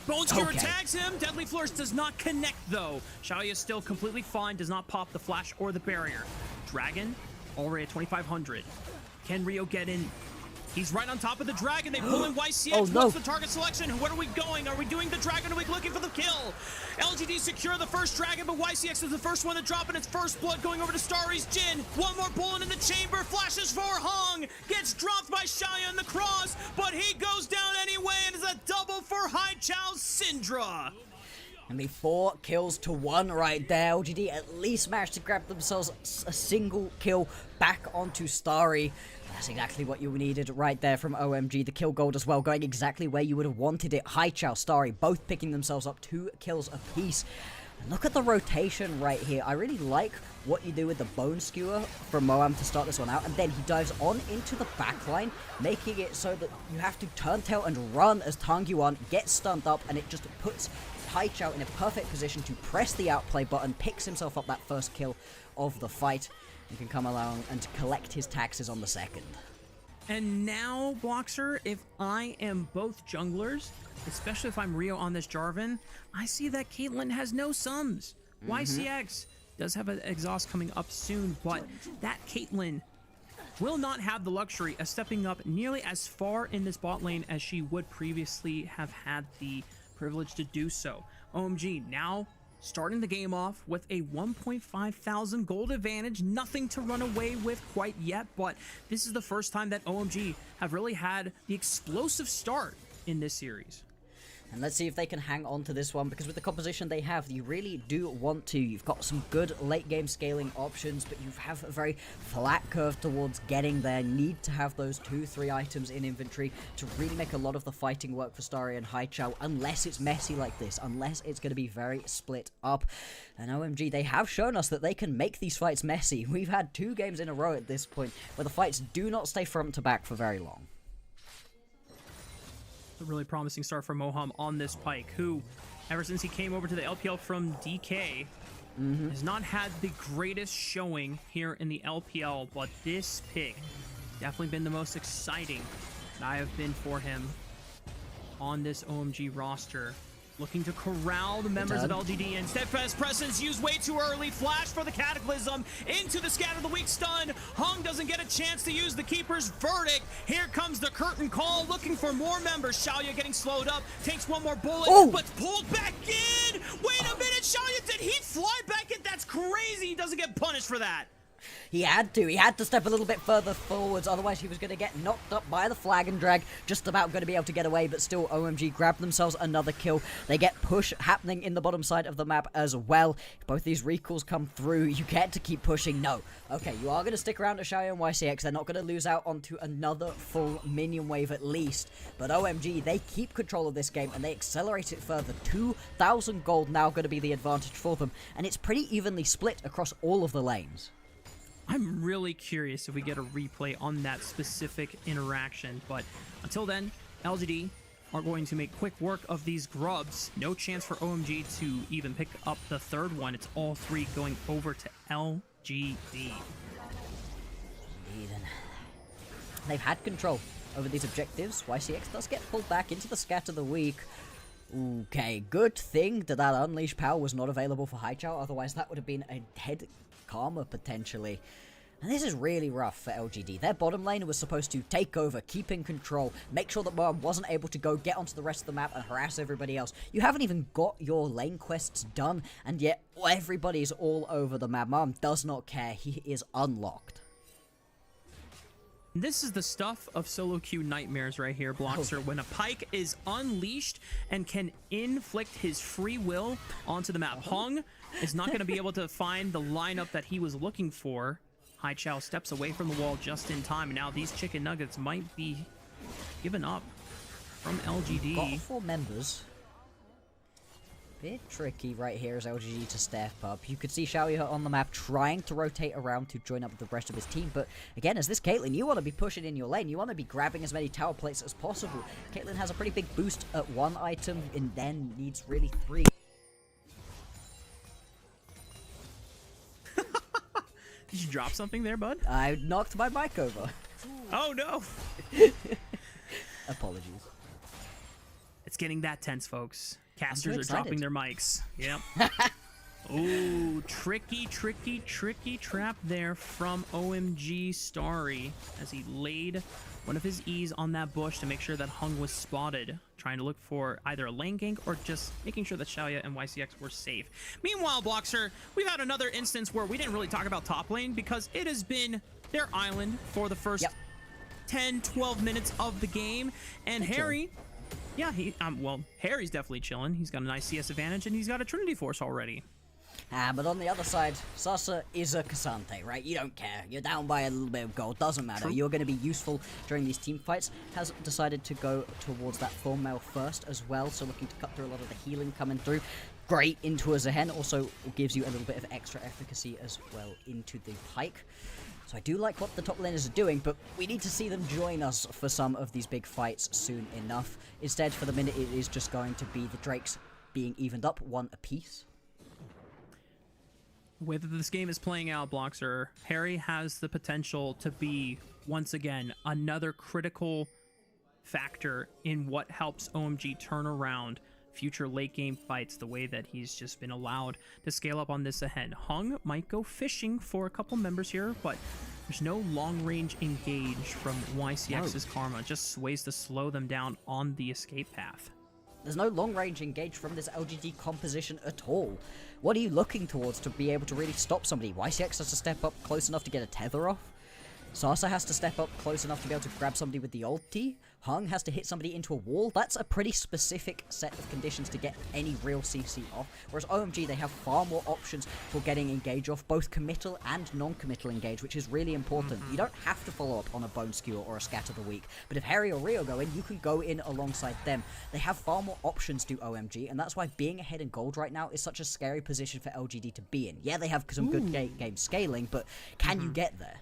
Bone Skewer tags him. Deadly Flourish does not connect, though. Xiaoya is still completely fine, does not pop the flash or the barrier. Dragon, already at 2,500. Can Rio get in? He's right on top of the Dragon. They pull in YCX. Oh, no. What's the target selection? Where are we going? Are we doing the Dragon? Are we looking for the kill? LGD secure the first Dragon, but YCX is the first one to drop in its first blood, going over to Starry's Jin. One more bullet in the chamber. Flashes for Hung. Gets dropped by Xiaoya in the cross, but he goes down anyway, and it's a double for Haichao's Syndra. I mean, 4 kills to 1 right there. LGD at least managed to grab themselves a single kill back onto Starry. That's exactly what you needed right there from OMG. The kill gold as well, going exactly where you would have wanted it. Haichao, Starry, both picking themselves up 2 kills apiece. And look at the rotation right here. I really like what you do with the Bone Skewer from Moam to start this one out. And then he dives on into the backline, making it so that you have to turn tail and run as Tangyuan gets stunned up, and it just puts Haichao in a perfect position to press the outplay button, picks himself up that first kill of the fight. He can come along and collect his taxes on the second. And now, Bloxer, if I am both junglers, especially if I'm Rio on this Jarvan, I see that Caitlyn has no sums. YCX does have an exhaust coming up soon, but that Caitlyn will not have the luxury of stepping up nearly as far in this bot lane as she would previously have had the privilege to do so. OMG now starting the game off with a 1,500 gold advantage. Nothing to run away with quite yet, but this is the first time that OMG have really had the explosive start in this series. And let's see if they can hang on to this one, because with the composition they have, you really do want to. You've got some good late game scaling options, but you have a very flat curve towards getting there. Need to have those 2-3 items in inventory to really make a lot of the fighting work for Starry and Haichao, unless it's messy like this, unless it's going to be very split up. And OMG, they have shown us that they can make these fights messy. We've had 2 games in a row at this point where the fights do not stay front to back for very long. A really promising start for Moham on this Pyke, who, ever since he came over to the LPL from DK, has not had the greatest showing here in the LPL, but this pick definitely been the most exciting that I have been for him on this OMG roster. Looking to corral the members of LGD, and Steadfast Presence used way too early. Flash for the Cataclysm into the Scatter the Weak stun. Hung doesn't get a chance to use the Keeper's Verdict. Here comes the Curtain Call, looking for more members. Xiaoya getting slowed up, takes one more bullet, but pulled back in. Wait a minute, Xiaoya, did he fly back in? That's crazy. He doesn't get punished for that. He had to step a little bit further forwards, otherwise he was going to get knocked up by the flag and drag, just about going to be able to get away, but still OMG grabbed themselves another kill. They get push happening in the bottom side of the map as well. If both these recalls come through, you get to keep pushing. No. Okay, you are going to stick around to Xiaoya and YCX. They're not going to lose out onto another full minion wave at least, but OMG, they keep control of this game and they accelerate it further. 2,000 gold now going to be the advantage for them, and it's pretty evenly split across all of the lanes. I'm really curious if we get a replay on that specific interaction, but until then, LGD are going to make quick work of these grubs. No chance for OMG to even pick up the third one. It's all 3 going over to LGD. Indeed. They've had control over these objectives. YCX does get pulled back into the Scatter the Weak. Okay, good thing that Unleash power was not available for Haichao, otherwise that would have been a head karma potentially. And this is really rough for LGD. Their bottom lane was supposed to take over, keep in control, make sure that Moam wasn't able to go get onto the rest of the map and harass everybody else. You haven't even got your lane quests done, and yet everybody's all over the map. Moam does not care. He is unlocked. This is the stuff of solo queue nightmares right here, Bloxer. When a Pyke is unleashed and can inflict his free will onto the map. Hung is not going to be able to find the lineup that he was looking for. Haichao steps away from the wall just in time, and now these chicken nuggets might be given up from LGD. Got 4 members. Bit tricky right here as LGD to step up. You could see Xiaoya on the map trying to rotate around to join up with the rest of his team, but again, as this Caitlyn, you want to be pushing in your lane. You want to be grabbing as many tower plates as possible. Caitlyn has a pretty big boost at one item and then needs really 3. Did you drop something there, bud? I knocked my mic over. Oh, no. Apologies. It's getting that tense, folks. Casters are excited. dropping their mics. Yep. Ooh, tricky trap there from OMG Starry as he laid one of his E's on that bush to make sure that Hung was spotted, trying to look for either a lane gank or just making sure that Xiaoya and YCX were safe. Meanwhile, Bloxer, we've had another instance where we didn't really talk about top lane because it has been their island for the first 10, 12 minutes of the game, and Harry... Yeah, well, Harry's definitely chilling. He's got a nice CS advantage, and he's got a Trinity Force already. But on the other side, Sasa is a Cassante, right? You don't care. You're down by a little bit of gold. Doesn't matter. True. You're going to be useful during these team fights. Has decided to go towards that Thornmail first as well, so looking to cut through a lot of the healing coming through. Great into a Zehen. Also gives you a little bit of extra efficacy as well into the Pike. So I do like what the top laners are doing, but we need to see them join us for some of these big fights soon enough. Instead, for the minute, it is just going to be the Drakes being evened up, 1 apiece. The way that this game is playing out, Bloxer, Harry has the potential to be, once again, another critical factor in what helps OMG turn around future late game fights the way that he's just been allowed to scale up on this ahead. Hung might go fishing for a couple members here, but there's no long range engage from YCX's Karma. Just ways to slow them down on the escape path. There's no long range engage from this LGD composition at all. What are you looking towards to be able to really stop somebody? YCX has to step up close enough to get a tether off. Sasa has to step up close enough to be able to grab somebody with the ulti. Hung has to hit somebody into a wall. That's a pretty specific set of conditions to get any real CC off. Whereas OMG, they have far more options for getting engage off, both committal and non-committal engage, which is really important. You don't have to follow up on a Bone Skewer or a Scatter the Weak, but if Harry or Rio go in, you can go in alongside them. They have far more options to OMG, and that's why being ahead in gold right now is such a scary position for LGD to be in. Yeah, they have some good game scaling, but can you get there?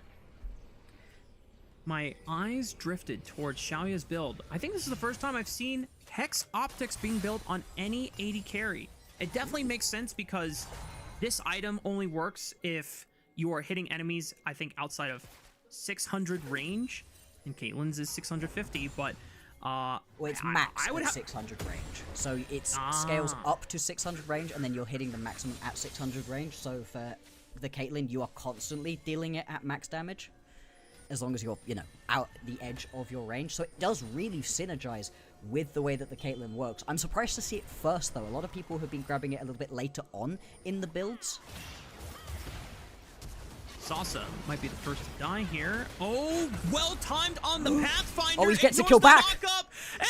My eyes drifted towards Xiaoya's build. I think this is the first time I've seen Hex Optics being built on any AD carry. It definitely makes sense because this item only works if you are hitting enemies, I think, outside of 600 range. And Caitlyn's is 650, but... well, it's max at 600 range. So it scales up to 600 range, and then you're hitting the maximum at 600 range. So for the Caitlyn, you are constantly dealing it at max damage, as long as you're, you know, out the edge of your range. So it does really synergize with the way that the Caitlyn works. I'm surprised to see it first, though. A lot of people have been grabbing it a little bit later on in the builds. Sasa might be the first to die here. Oh, well timed on the Pathfinder. Oh, he gets a kill back.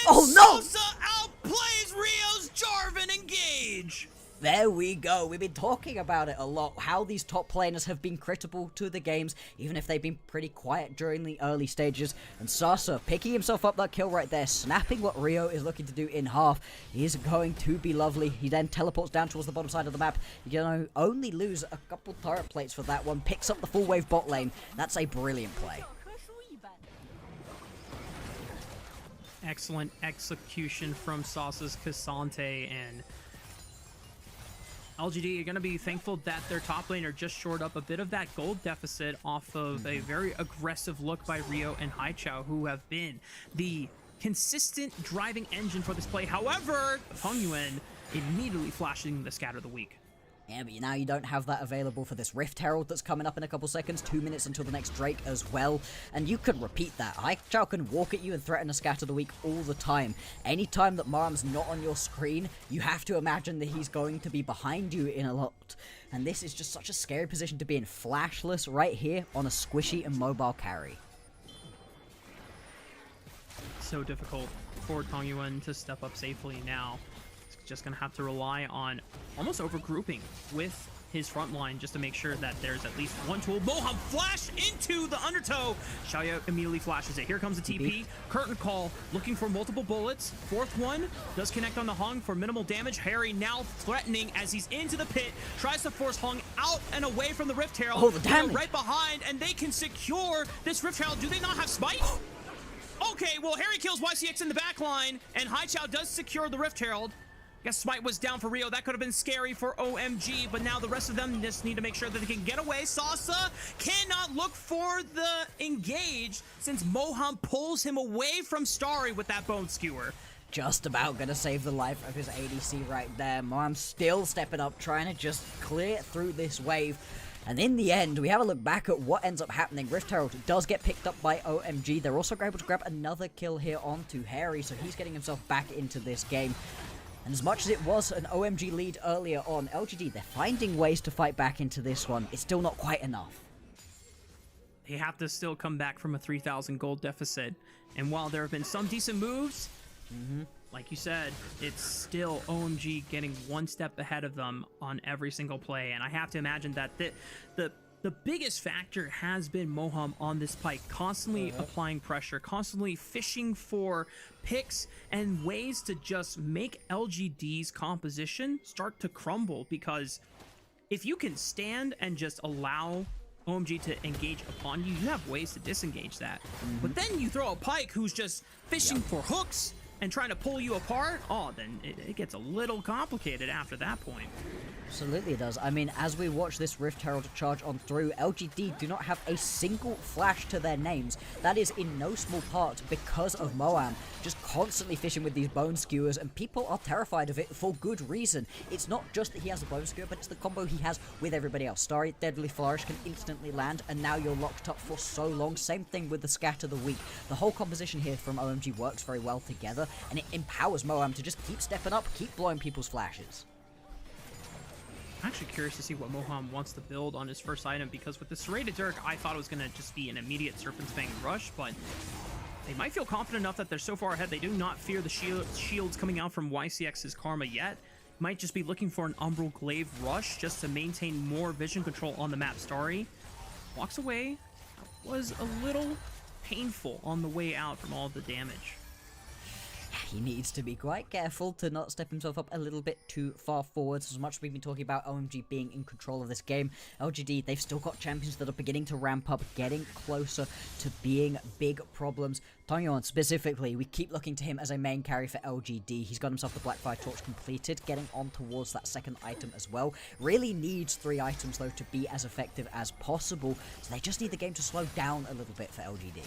Oh, no! Sasa outplays Rio's Jarvan engage. There we go. We've been talking about it a lot, how these top laners have been critical to the games, even if they've been pretty quiet during the early stages. And Sasa picking himself up that kill right there, snapping what Rio is looking to do in half. He is going to be lovely. He then teleports down towards the bottom side of the map. You know, only lose a couple turret plates for that one. Picks up the full wave bot lane. That's a brilliant play. Excellent execution from Sasa's Cassante, and LGD are going to be thankful that their top laner just shored up a bit of that gold deficit off of a very aggressive look by Rio and Haichao, who have been the consistent driving engine for this play. However, Hong Yuan immediately flashing the Scatter of the Week. Yeah, but now you don't have that available for this Rift Herald that's coming up in a couple seconds. 2 minutes until the next Drake as well. And you can repeat that. Haichao can walk at you and threaten a Scatter the Week all the time. Anytime that Maram's not on your screen, you have to imagine that he's going to be behind you in a lot. And this is just such a scary position to be in. Flashless right here on a squishy and mobile carry. So difficult for Hong Yuan to step up safely now. Just going to have to rely on almost overgrouping with his front line just to make sure that there's at least one tool. Moham flash into the undertow. Xiaoya immediately flashes it. Here comes the TP. Curtain call, looking for multiple bullets. Fourth one does connect on the Hung for minimal damage. Harry now threatening as he's into the pit. Tries to force Hung out and away from the Rift Herald. Oh, the damage. Right behind, and they can secure this Rift Herald. Do they not have Smite? Okay, well, Harry kills YCX in the back line, and Haichao does secure the Rift Herald. Guess Smite was down for Rio. That could have been scary for OMG, but now the rest of them just need to make sure that they can get away. Sasa cannot look for the engage since Moham pulls him away from Starry with that bone skewer. Just about gonna save the life of his ADC right there. Moham still stepping up, trying to just clear through this wave. And in the end, we have a look back at what ends up happening. Rift Herald does get picked up by OMG. They're also able to grab another kill here onto Harry, so he's getting himself back into this game. And as much as it was an OMG lead earlier on, LGD, they're finding ways to fight back into this one. It's still not quite enough. They have to still come back from a 3,000 gold deficit. And while there have been some decent moves, like you said, it's still OMG getting one step ahead of them on every single play. And I have to imagine that the biggest factor has been Moham on this pike, constantly applying pressure, constantly fishing for picks and ways to just make LGD's composition start to crumble. Because if you can stand and just allow OMG to engage upon you, you have ways to disengage that. But then you throw a pike who's just fishing for hooks and trying to pull you apart, oh, then it gets a little complicated after that point. Absolutely it does. I mean, as we watch this Rift Herald charge on through, LGD do not have a single flash to their names. That is in no small part because of Moham just constantly fishing with these bone skewers, and people are terrified of it for good reason. It's not just that he has a bone skewer, but it's the combo he has with everybody else. Starry, Deadly Flourish can instantly land, and now you're locked up for so long. Same thing with the Scatter the Weak. The whole composition here from OMG works very well together, and it empowers Moham to just keep stepping up, keep blowing people's flashes. I'm actually curious to see what Moham wants to build on his first item, because with the Serrated Dirk, I thought it was going to just be an immediate Serpent's Fang rush, but they might feel confident enough that they're so far ahead they do not fear the shields coming out from YCX's Karma yet. Might just be looking for an Umbral Glaive rush just to maintain more vision control on the map. Starry walks away. Was a little painful on the way out from all the damage. He needs to be quite careful to not step himself up a little bit too far forwards. As much as we've been talking about OMG being in control of this game, LGD, they've still got champions that are beginning to ramp up, getting closer to being big problems. Tongyong specifically, we keep looking to him as a main carry for LGD. He's got himself the Blackfire Torch completed, getting on towards that second item as well. Really needs 3 items though to be as effective as possible, so they just need the game to slow down a little bit for LGD.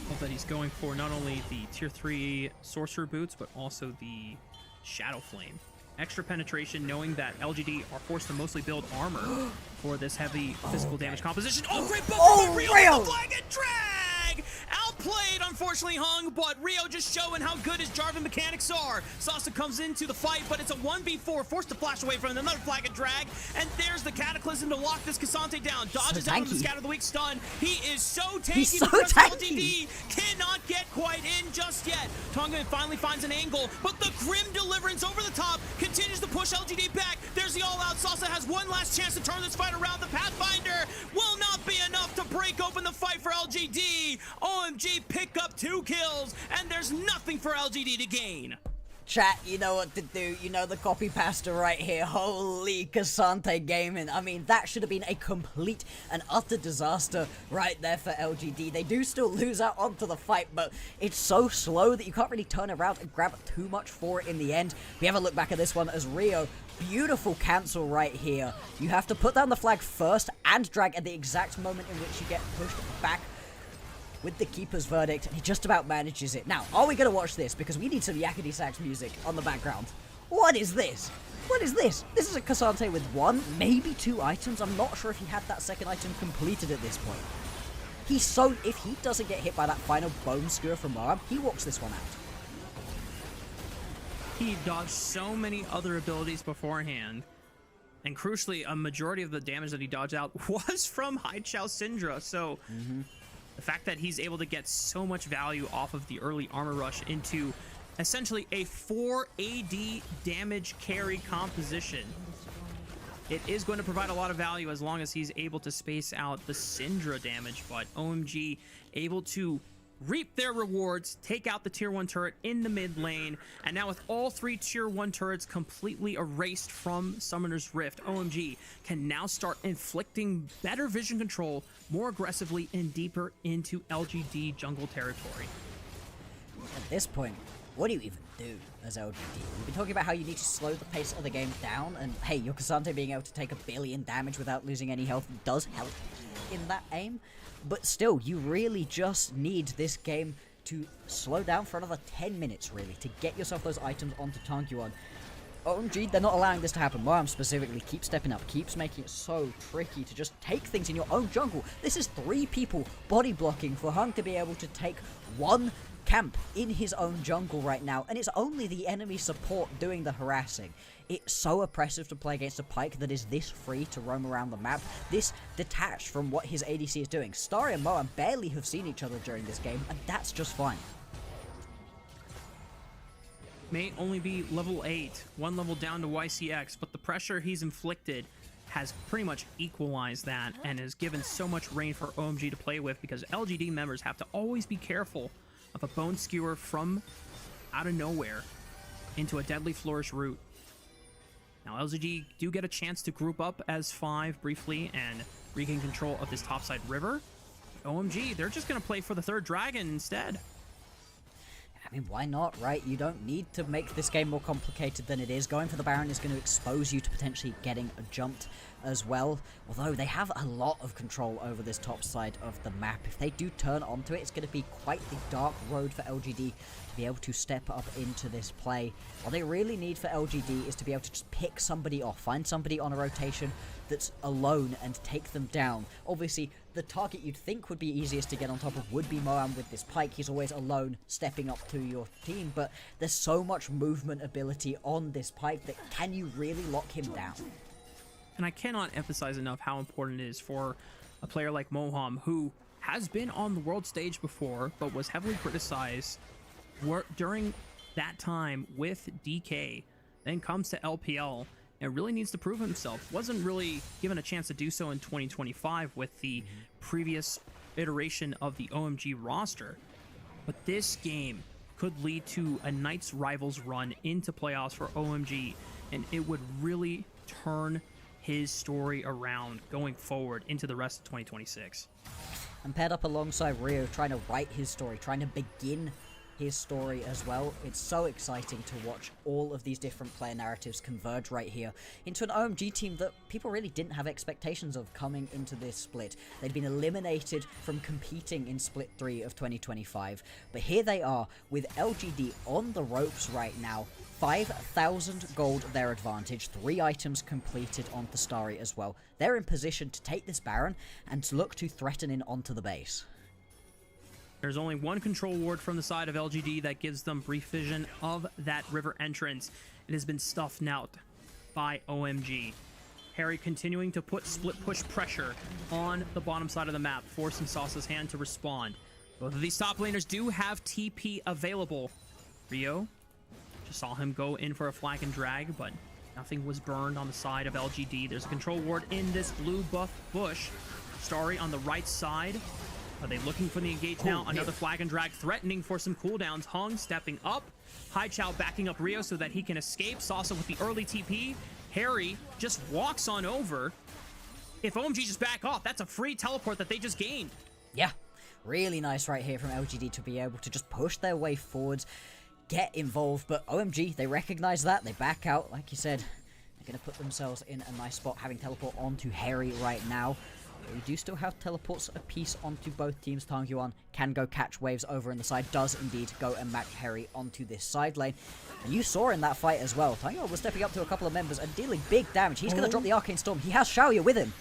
Hope that he's going for not only the tier 3 sorcerer boots, but also the Shadow Flame. Extra penetration, knowing that LGD are forced to mostly build armor for this heavy physical damage composition. Oh, great buff from Rio! The flag and drag! Outplayed, unfortunately, Hung, but Rio just showing how good his Jarvan mechanics are. Sasa comes into the fight, but it's a 1v4, forced to flash away from another flag and drag, and there's the Cataclysm to lock this Cassante down. Dodges out of the Scatter the Weak stun. He is so tanky because LGD cannot get quite in just yet. Tonga finally finds an angle, but the Grim Deliverance over the top continues to push LGD back. There's the all-out. Sasa has one last chance to turn this fight around. The Pathfinder will not be enough to break open the fight for LGD. OMG pick up 2 kills, and there's nothing for LGD to gain. Chat, you know what to do. You know the copy pasta right here. Holy Cassante Gaming. I mean, that should have been a complete and utter disaster right there for LGD. They do still lose out onto the fight, but it's so slow that you can't really turn around and grab too much for it in the end. We have a look back at this one as Rio. Beautiful cancel right here. You have to put down the flag first and drag at the exact moment in which you get pushed back with the Keeper's Verdict, and he just about manages it. Now, are we going to watch this? Because we need some Yakety Sax music on the background. What is this? What is this? This is a Cassante with 1, maybe 2 items. I'm not sure if he had that second item completed at this point. If he doesn't get hit by that final bone skewer from Moham, he walks this one out. He dodged so many other abilities beforehand, and crucially, a majority of the damage that he dodged out was from Haichao Syndra, so the fact that he's able to get so much value off of the early armor rush into essentially a 4 AD damage carry composition it is going to provide a lot of value as long as he's able to space out the Syndra damage, but OMG able to reap their rewards, take out the tier 1 turret in the mid lane, and now with all 3 tier 1 turrets completely erased from Summoner's Rift, OMG can now start inflicting better vision control more aggressively and deeper into LGD jungle territory. At this point, what do you even do as LGD? We've been talking about how you need to slow the pace of the game down, and hey, your Cassandre being able to take 1 billion damage without losing any health does help in that aim, but still, you really just need this game to slow down for another 10 minutes, really, to get yourself those items onto Tankyuan. OMG, they're not allowing this to happen. Moam specifically keeps stepping up, keeps making it so tricky to just take things in your own jungle. This is 3 people body blocking for Hung to be able to take 1 camp in his own jungle right now, and it's only the enemy support doing the harassing. It's so oppressive to play against a Pyke that is this free to roam around the map, this detached from what his ADC is doing. Starry and Moam barely have seen each other during this game, and that's just fine. May only be level 8, 1 level down to YCX, but the pressure he's inflicted has pretty much equalized that and has given so much rain for OMG to play with, because LGD members have to always be careful of a bone skewer from out of nowhere into a deadly flourish route. Now LGD do get a chance to group up as 5 briefly and regain control of this topside river. OMG, they're just going to play for the 3rd dragon instead. I mean, why not, right? You don't need to make this game more complicated than it is. Going for the Baron is going to expose you to potentially getting jumped as well. Although they have a lot of control over this top side of the map. If they do turn onto it, it's going to be quite the dark road for LGD to be able to step up into this play. What they really need for LGD is to be able to just pick somebody off, find somebody on a rotation that's alone and take them down. Obviously, the target you'd think would be easiest to get on top of would be Moam with this Pyke. He's always alone, stepping up to your team, but there's so much movement ability on this Pyke that can you really lock him down? And I cannot emphasize enough how important it is for a player like Moham, who has been on the world stage before, but was heavily criticized during that time with DK, then comes to LPL and really needs to prove himself. Wasn't really given a chance to do so in 2025 with the previous iteration of the OMG roster. But this game could lead to a Knights Rivals run into playoffs for OMG, and it would really turn his story around going forward into the rest of 2026. And paired up alongside Rio, trying to write his story, trying to begin his story as well. It's so exciting to watch all of these different player narratives converge right here into an OMG team that people really didn't have expectations of coming into this split. They'd been eliminated from competing in Split 3 of 2025, but here they are with LGD on the ropes right now. 5,000 gold their advantage, 3 items completed on Thestari as well. They're in position to take this Baron and to look to threaten in onto the base. There's only 1 control ward from the side of LGD that gives them brief vision of that river entrance. It has been stuffed out by OMG. Harry continuing to put split push pressure on the bottom side of the map, forcing Sauce's hand to respond. Both of these top laners do have TP available. Rio just saw him go in for a flag and drag, but nothing was burned on the side of LGD. There's a control ward in this blue buff bush. Starry on the right side. Are they looking for the engage now? Another flag and drag threatening for some cooldowns. Hung stepping up. Hai Chao backing up Rio so that he can escape. Sasa with the early TP. Harry just walks on over. If OMG just back off, that's a free teleport that they just gained. Yeah, really nice right here from LGD to be able to just push their way forwards, get involved, but OMG, they recognize that, they back out. Like you said, they're going to put themselves in a nice spot, having teleport onto Harry right now. We do still have teleports apiece onto both teams. Tangyuan can go catch waves over in the side, does indeed go and match Harry onto this side lane. And you saw in that fight as well, Tangyuan was stepping up to a couple of members and dealing big damage. He's going to drop the Arcane Storm. He has Xiaoya with him.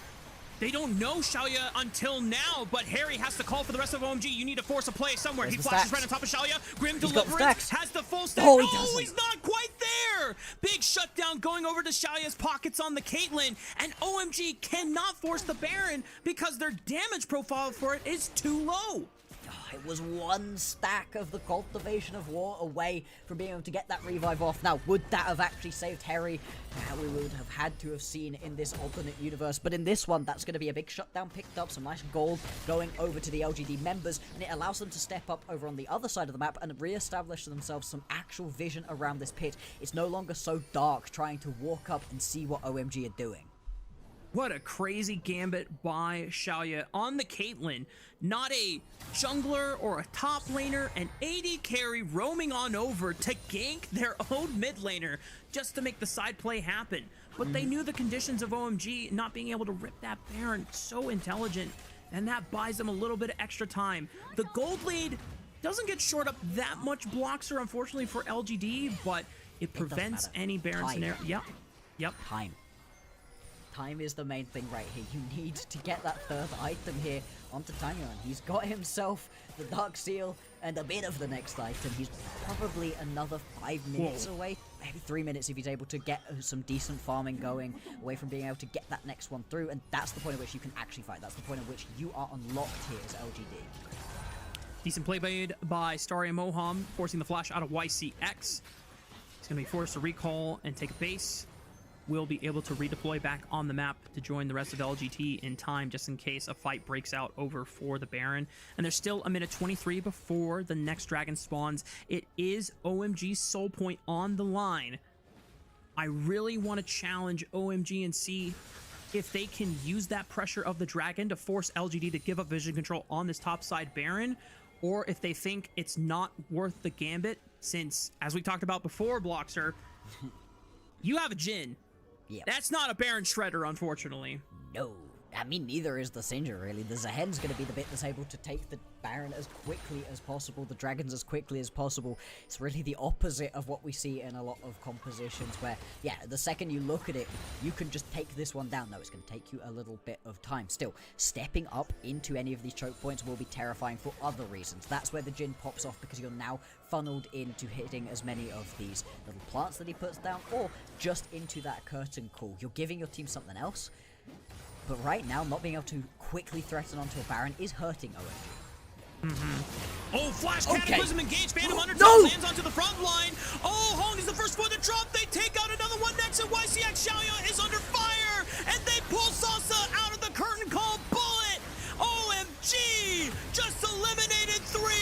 They don't know Xiaoya until now, but Harry has to call for the rest of OMG. You need to force a play somewhere. He flashes right on top of Xiaoya. Grim Deliverance has the full stack. Oh, he's not quite there. Big shutdown going over to Xiaoya's pockets on the Caitlyn, and OMG cannot force the Baron because their damage profile for it is too low. It was one stack of the Cultivation of War away from being able to get that revive off. Now, would that have actually saved Harry? We would have had to have seen in this alternate universe, but in this one, that's going to be a big shutdown picked up, some nice gold going over to the LGD members, and it allows them to step up over on the other side of the map and re-establish themselves some actual vision around this pit. It's no longer so dark trying to walk up and see what OMG are doing. What a crazy gambit by Xiaoya on the Caitlyn. Not a jungler or a top laner, an AD carry roaming on over to gank their own mid laner just to make the side play happen. But they knew the conditions of OMG not being able to rip that Baron. So intelligent, and that buys them a little bit of extra time. The gold lead doesn't get short up that much, Bloxer, unfortunately for LGD, but it prevents any Baron scenario. Yep. Time is the main thing right here. You need to get that third item here onto Tanyan. He's got himself the Dark Seal and a bit of the next item. He's probably another 5 minutes away, maybe 3 minutes if he's able to get some decent farming going, away from being able to get that next one through, and that's the point at which you can actually fight. That's the point at which you are unlocked here as LGD. Decent play made by Starry and Moham, forcing the flash out of YCX. He's going to be forced to recall and take a base. Will be able to redeploy back on the map to join the rest of LGT in time, just in case a fight breaks out over for the Baron. And there's still a minute 23 before the next dragon spawns. It is OMG's soul point on the line. I really want to challenge OMG and see if they can use that pressure of the dragon to force LGD to give up vision control on this top side Baron, or if they think it's not worth the gambit, since, as we talked about before, Bloxer, you have a Jhin. Yep. That's not a Baron Shredder, unfortunately. No. I mean, neither is the Singed, really. The Zahen's going to be the bit that's able to take the Baron as quickly as possible, the Dragons as quickly as possible. It's really the opposite of what we see in a lot of compositions where, yeah, the second you look at it, you can just take this one down. No, it's going to take you a little bit of time. Still, stepping up into any of these choke points will be terrifying for other reasons. That's where the Jhin pops off, because you're now funneled into hitting as many of these little plants that he puts down, or just into that curtain call. You're giving your team something else. But right now, not being able to quickly threaten onto a Baron is hurting OMG. Oh, Flash Cataclysm engaged. Phantom Undertow lands onto the front line. Oh, Hong is the first one to drop. They take out another one next, and YCX Xiaoya is under fire. And they pull Salsa out of the curtain call bullet. OMG! Just eliminated 3.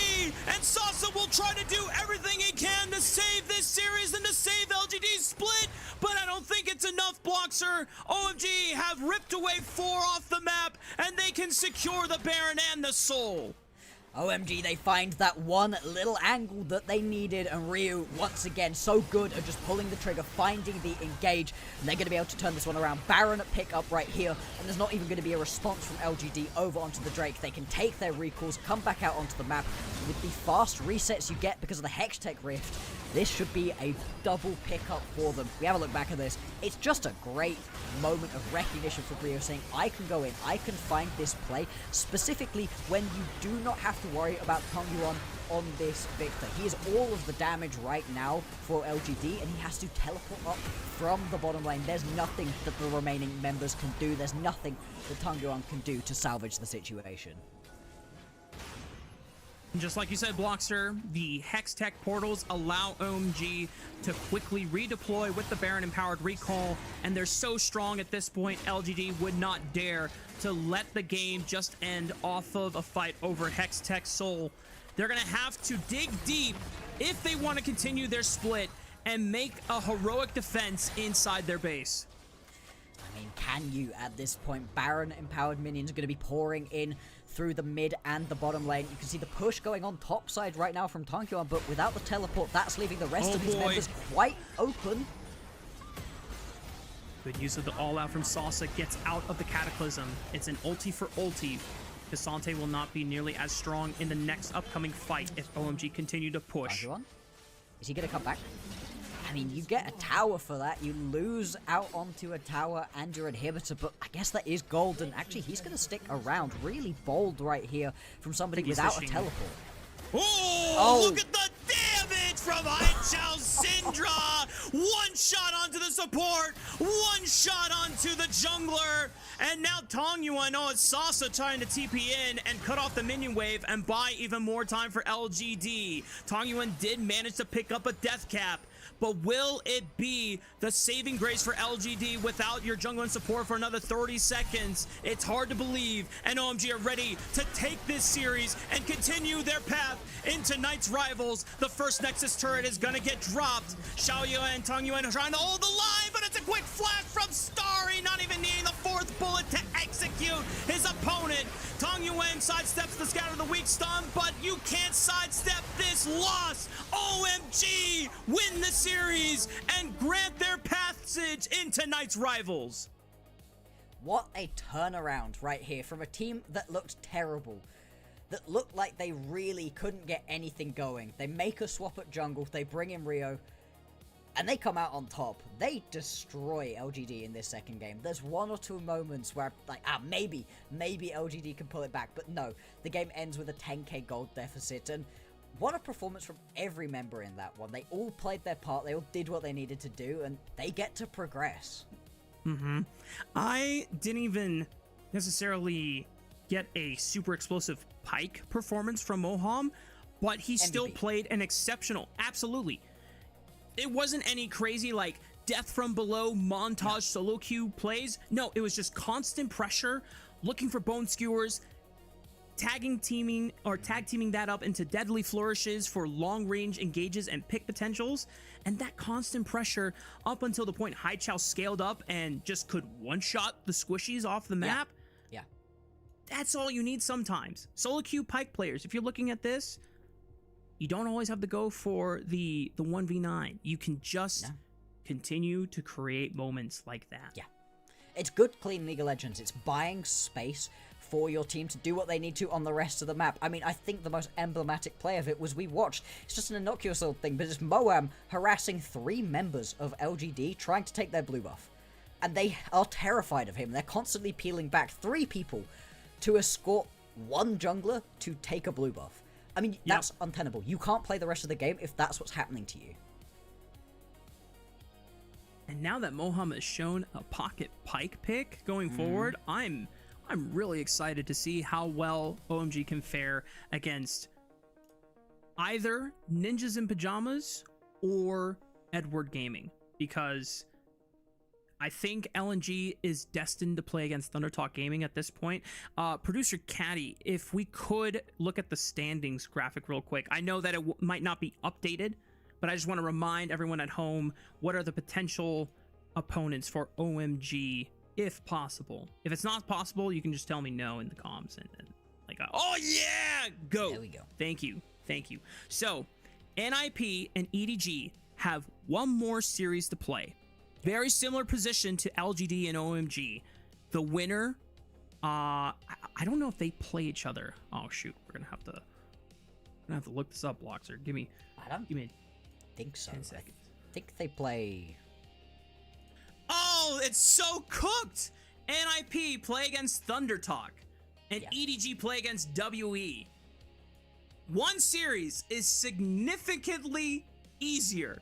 And Salsa will try to do everything he can to save this series and to save LGD's split. But I don't think it's enough, Bloxer. OMG have ripped away 4 off the map, and they can secure the Baron and the Soul. OMG, they find that one little angle that they needed, and Ryu, once again, so good at just pulling the trigger, finding the engage, and they're going to be able to turn this one around. Baron pick up right here, and there's not even going to be a response from LGD over onto the Drake. They can take their recalls, come back out onto the map. With the fast resets you get because of the Hextech Rift, this should be a double pickup for them. We have a look back at this. It's just a great moment of recognition for Rio, saying, I can go in, I can find this play, specifically when you do not have to worry about Tangyuan on this Victor. He is all of the damage right now for LGD, and he has to teleport up from the bottom lane. There's nothing that the remaining members can do. There's nothing that Tangyuan can do to salvage the situation. Just like you said, Bloxer, the Hextech portals allow OMG to quickly redeploy with the Baron empowered recall, and they're so strong at this point, LGD would not dare to let the game just end off of a fight over Hextech Soul. They're going to have to dig deep if they want to continue their split and make a heroic defense inside their base. I mean, can you at this point? Baron empowered minions are going to be pouring in through the mid and the bottom lane. You can see the push going on top side right now from Tankyuan, but without the teleport, that's leaving the rest of his members quite open. Good use of the all-out from Salsa, gets out of the Cataclysm. It's an ulti for ulti. Cassante will not be nearly as strong in the next upcoming fight if OMG continue to push. Tankyuan? Is he going to come back? I mean, you get a tower for that. You lose out onto a tower and your inhibitor, but I guess that is golden. Actually, he's going to stick around. Really bold right here from somebody without a teleport. Oh, look at the damage from Haichao Syndra One shot onto the support. One shot onto the jungler. And now Tongyuan, oh, it's Sasa trying to TP in and cut off the minion wave and buy even more time for LGD. Tongyuan did manage to pick up a death cap. But will it be the saving grace for LGD without your jungler and support for another 30 seconds? It's hard to believe. And OMG are ready to take this series and continue their path into Night's Rivals. The first Nexus turret is going to get dropped. Xiaoyue and Tongyuan are trying to hold the line, but it's a quick flash from Starry, not even needing the fourth bullet to execute his opponent. Tongyuan sidesteps the scatter the weak stun, but you can't sidestep this loss. OMG win the series and grant their passage into Night's Rivals. What a turnaround right here from a team that looked terrible, that looked like they really couldn't get anything going. They make a swap at jungle, they bring in Rio, and they come out on top. They destroy LGD in this second game. There's one or two moments where, like, maybe LGD can pull it back, but no. The game ends with a 10k gold deficit, and what a performance from every member in that one. They all played their part, they all did what they needed to do, and they get to progress. I didn't even necessarily get a super explosive Pyke performance from Moham, but he still played an exceptional, absolutely. It wasn't any crazy, like, death from below montage solo queue plays. No, it was just constant pressure, looking for bone skewers, tag teaming that up into deadly flourishes for long range engages and pick potentials. And that constant pressure up until the point Haichao scaled up and just could one-shot the squishies off the map. Yeah. That's all you need sometimes. Solo queue Pyke players, if you're looking at this, you don't always have to go for the 1v9. You can just continue to create moments like that. Yeah. It's good, clean League of Legends. It's buying space for your team to do what they need to on the rest of the map. I mean, I think the most emblematic play of it was we watched. It's just an innocuous little thing, but it's Moam harassing 3 members of LGD trying to take their blue buff. And they are terrified of him. They're constantly peeling back 3 people to escort 1 jungler to take a blue buff. I mean, that's untenable. You can't play the rest of the game if that's what's happening to you. And now that Moham has shown a pocket Pyke pick going forward, I'm really excited to see how well OMG can fare against either Ninjas in Pajamas or Edward Gaming, because I think LNG is destined to play against Thundertalk Gaming at this point. Producer Caddy, if we could look at the standings graphic real quick. I know that it might not be updated, but I just want to remind everyone at home, what are the potential opponents for OMG, if possible? If it's not possible, you can just tell me no in the comms, and like, oh yeah, go. There we go. Thank you. So, NIP and EDG have one more series to play. Very similar position to LGD and OMG. The winner, I don't know if they play each other. Oh shoot, we're gonna have to look this up, Bloxer. Give me Think so. 10 seconds. I think they play. Oh, it's so cooked. NIP play against Thundertalk, and EDG play against WE. One series is significantly easier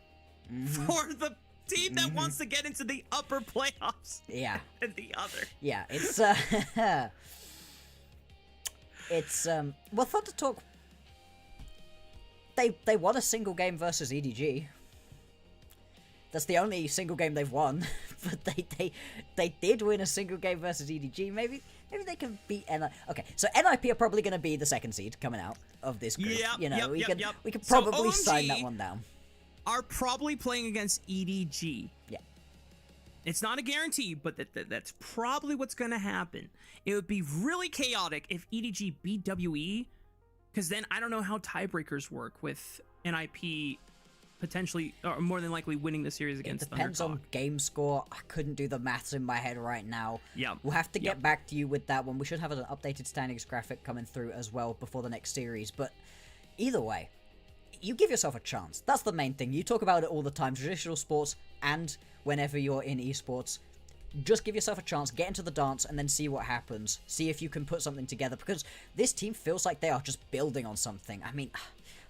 for the team that wants to get into the upper playoffs. Yeah. And the other. Yeah, it's well, Thundertalk, they won a single game versus EDG. That's the only single game they've won, but they did win a single game versus EDG. Maybe they can beat NIP. Okay, so NIP are probably going to be the second seed coming out of this group. We could probably sign that one down. Are probably playing against EDG. Yeah. It's not a guarantee, but that's probably what's going to happen. It would be really chaotic if EDG beat WE, because then I don't know how tiebreakers work with NIP potentially, or more than likely, winning the series against Thundertalk. It depends on game score. I couldn't do the maths in my head right now. Yeah. We'll have to get back to you with that one. We should have an updated standings graphic coming through as well before the next series, but either way, you give yourself a chance. That's the main thing. You talk about it all the time, traditional sports, and whenever you're in esports. Just give yourself a chance, get into the dance, and then see what happens. See if you can put something together, because this team feels like they are just building on something. I mean,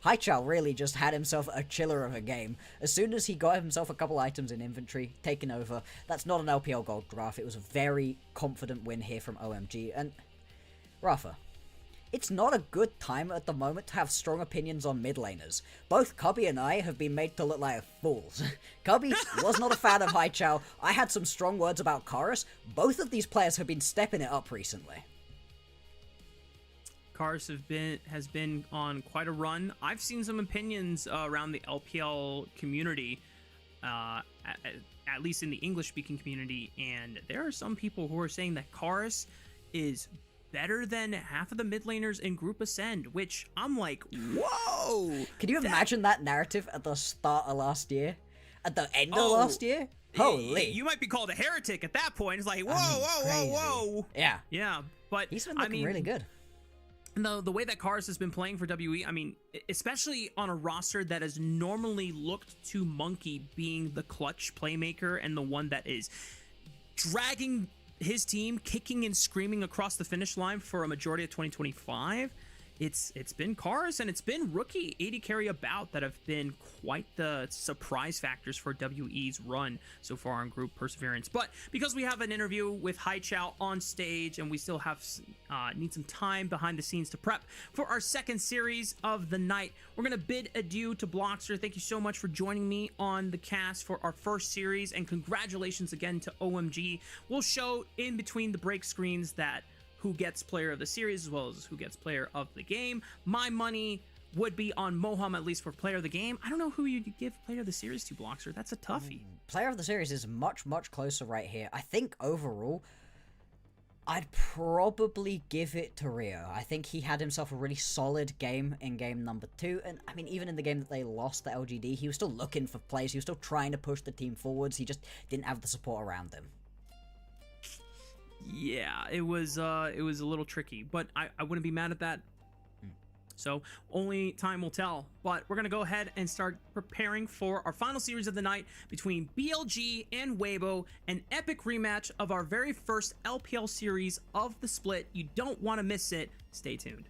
Haichao really just had himself a chiller of a game. As soon as he got himself a couple items in inventory, taken over, that's not an LPL Gold draft. It was a very confident win here from OMG. And Rafa, it's not a good time at the moment to have strong opinions on mid laners. Both Cubby and I have been made to look like fools. Cubby was not a fan of Haichao. I had some strong words about Chorus. Both of these players have been stepping it up recently. Cars has been on quite a run. I've seen some opinions around the LPL community, at least in the English-speaking community, and there are some people who are saying that Cars is better than half of the mid laners in Group Ascend, which I'm like, whoa! Can you imagine that narrative at the start of last year? At the end of last year? Holy! You might be called a heretic at that point. It's like, whoa. Yeah, but he's been looking really good. The way that Cars has been playing for WE, I mean, especially on a roster that has normally looked to Monkey being the clutch playmaker and the one that is dragging his team, kicking and screaming across the finish line for a majority of 2025. It's been Cars and it's been rookie AD carry about that have been quite the surprise factors for WE's run so far in Group Perseverance. But because we have an interview with Haichao on stage and we still have need some time behind the scenes to prep for our second series of the night, we're going to bid adieu to Blockster. Thank you so much for joining me on the cast for our first series, and congratulations again to OMG. We'll show in between the break screens that who gets player of the series as well as who gets player of the game. My money would be on Moham, at least for player of the game. I don't know who you'd give player of the series to, Blockster. That's a toughie. Player of the series is much, much closer right here. I think overall, I'd probably give it to Rio. I think he had himself a really solid game in game number 2. And I mean, even in the game that they lost the LGD, he was still looking for plays. He was still trying to push the team forwards. He just didn't have the support around him. Yeah, it was a little tricky, but I wouldn't be mad at that. So only time will tell. But we're gonna go ahead and start preparing for our final series of the night between BLG and Weibo, an epic rematch of our very first LPL series of the split. You don't want to miss it. Stay tuned.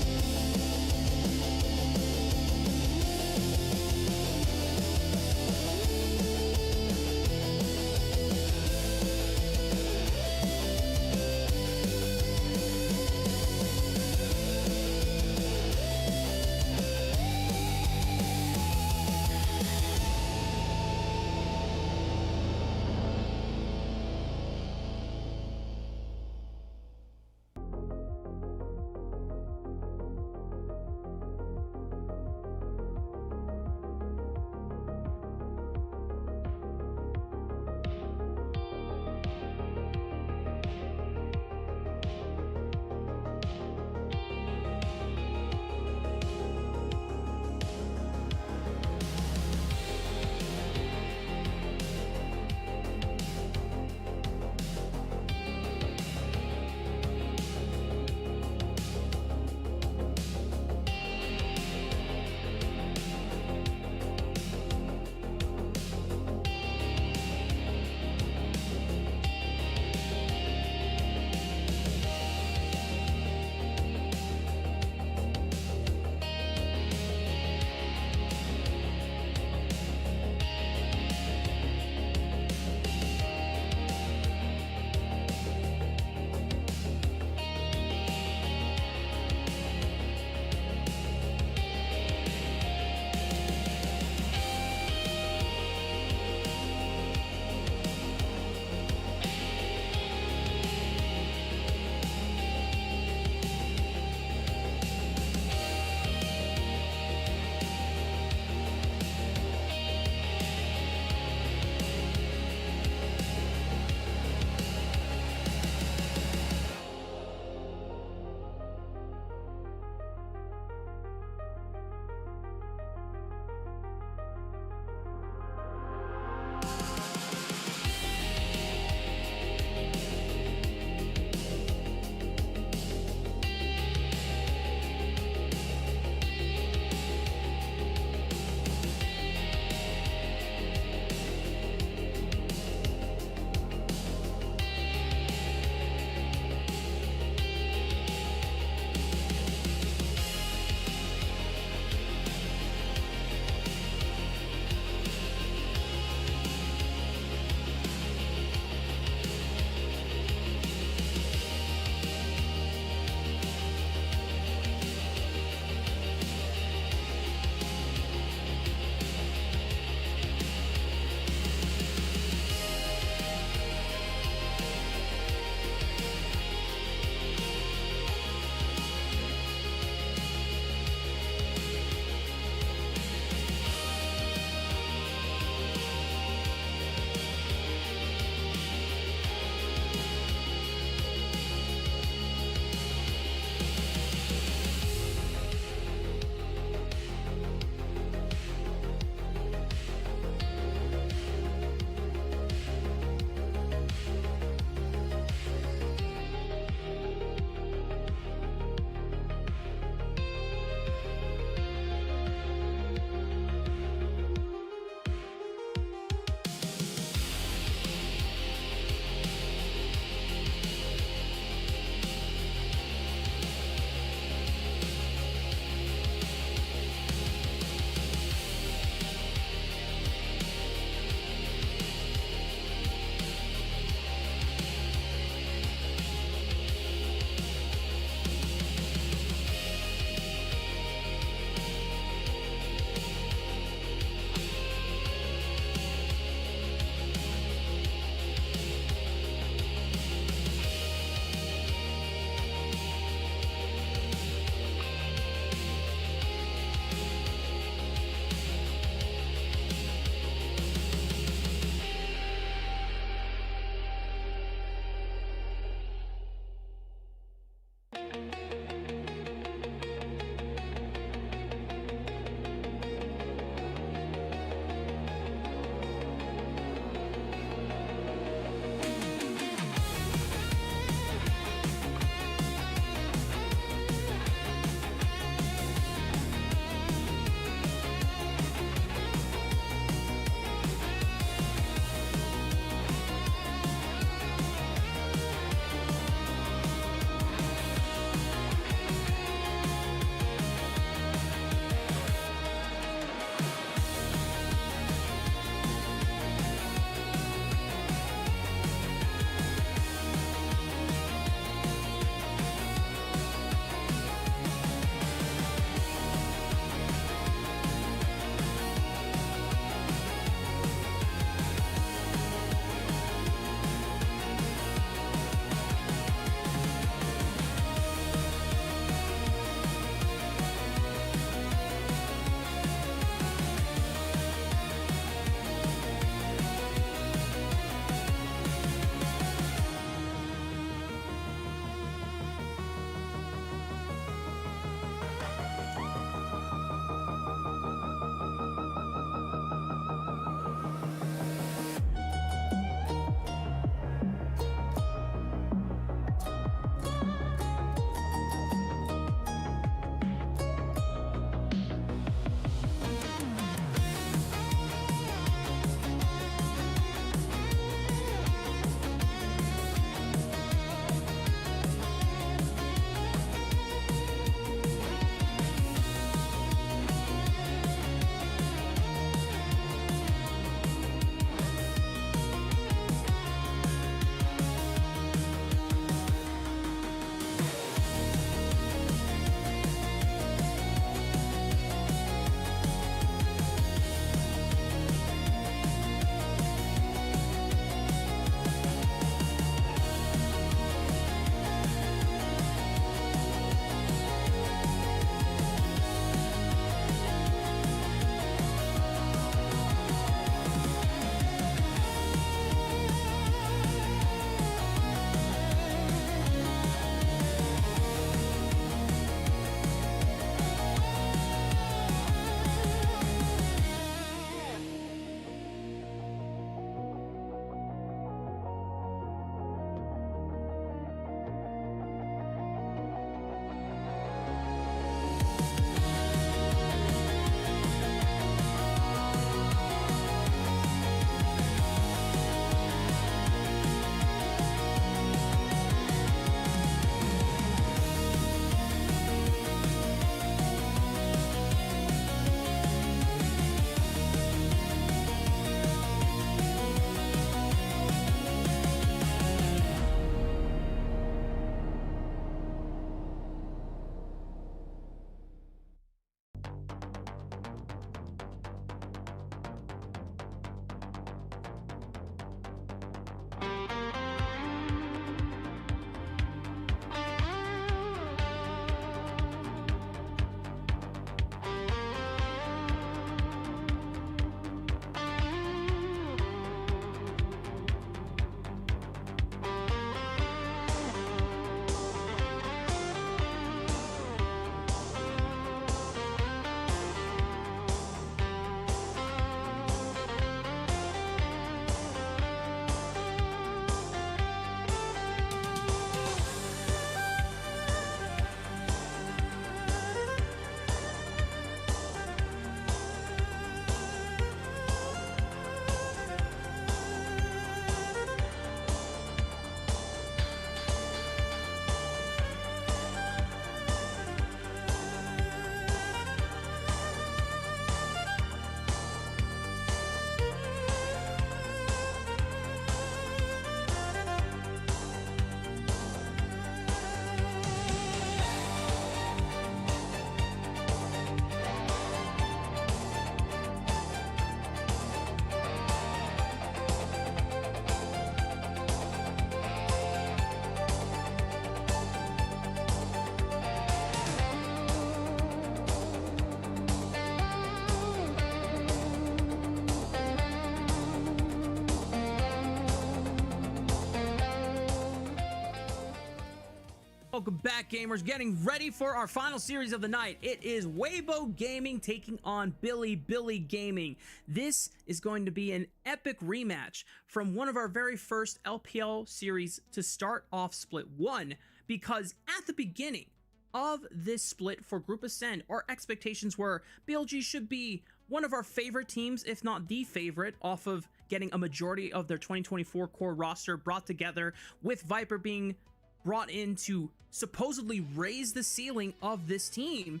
Welcome back, gamers. Getting ready for our final series of the night. It is Weibo Gaming taking on Billy Gaming. This is going to be an epic rematch from one of our very first LPL series to start off Split 1, because at the beginning of this split for Group Ascend, our expectations were BLG should be one of our favorite teams, if not the favorite, off of getting a majority of their 2024 core roster brought together, with Viper being brought in to supposedly raise the ceiling of this team.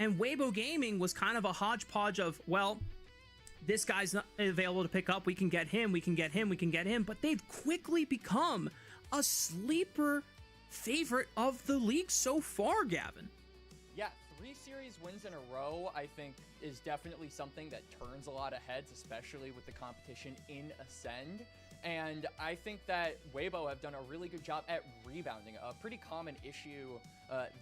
And Weibo Gaming was kind of a hodgepodge of, well, this guy's not available to pick up, we can get him, but they've quickly become a sleeper favorite of the league so far, Gavin. Yeah, 3 series wins in a row, I think, is definitely something that turns a lot of heads, especially with the competition in Ascend. And I think that Weibo have done a really good job at rebounding. A pretty common issue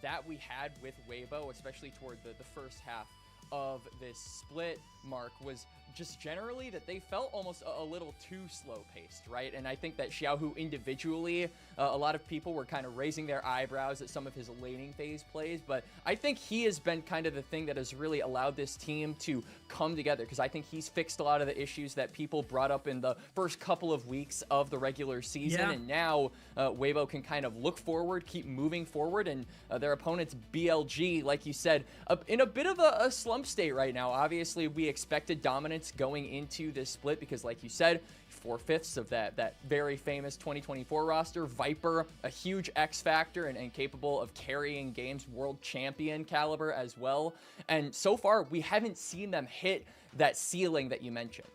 that we had with Weibo, especially toward the first half of this split, Mark, was just generally that they felt almost a little too slow paced, right? And I think that Xiaohu individually, a lot of people were kind of raising their eyebrows at some of his laning phase plays, but I think he has been kind of the thing that has really allowed this team to come together, because I think he's fixed a lot of the issues that people brought up in the first couple of weeks of the regular season. Yeah. And now Weibo can kind of look forward, keep moving forward, and their opponent's BLG, like you said, in a bit of a slump state right now. Obviously, we expected dominance going into this split because, like you said, 4/5 of that very famous 2024 roster. Viper, a huge X factor and capable of carrying games, world champion caliber as well. And so far, we haven't seen them hit that ceiling that you mentioned.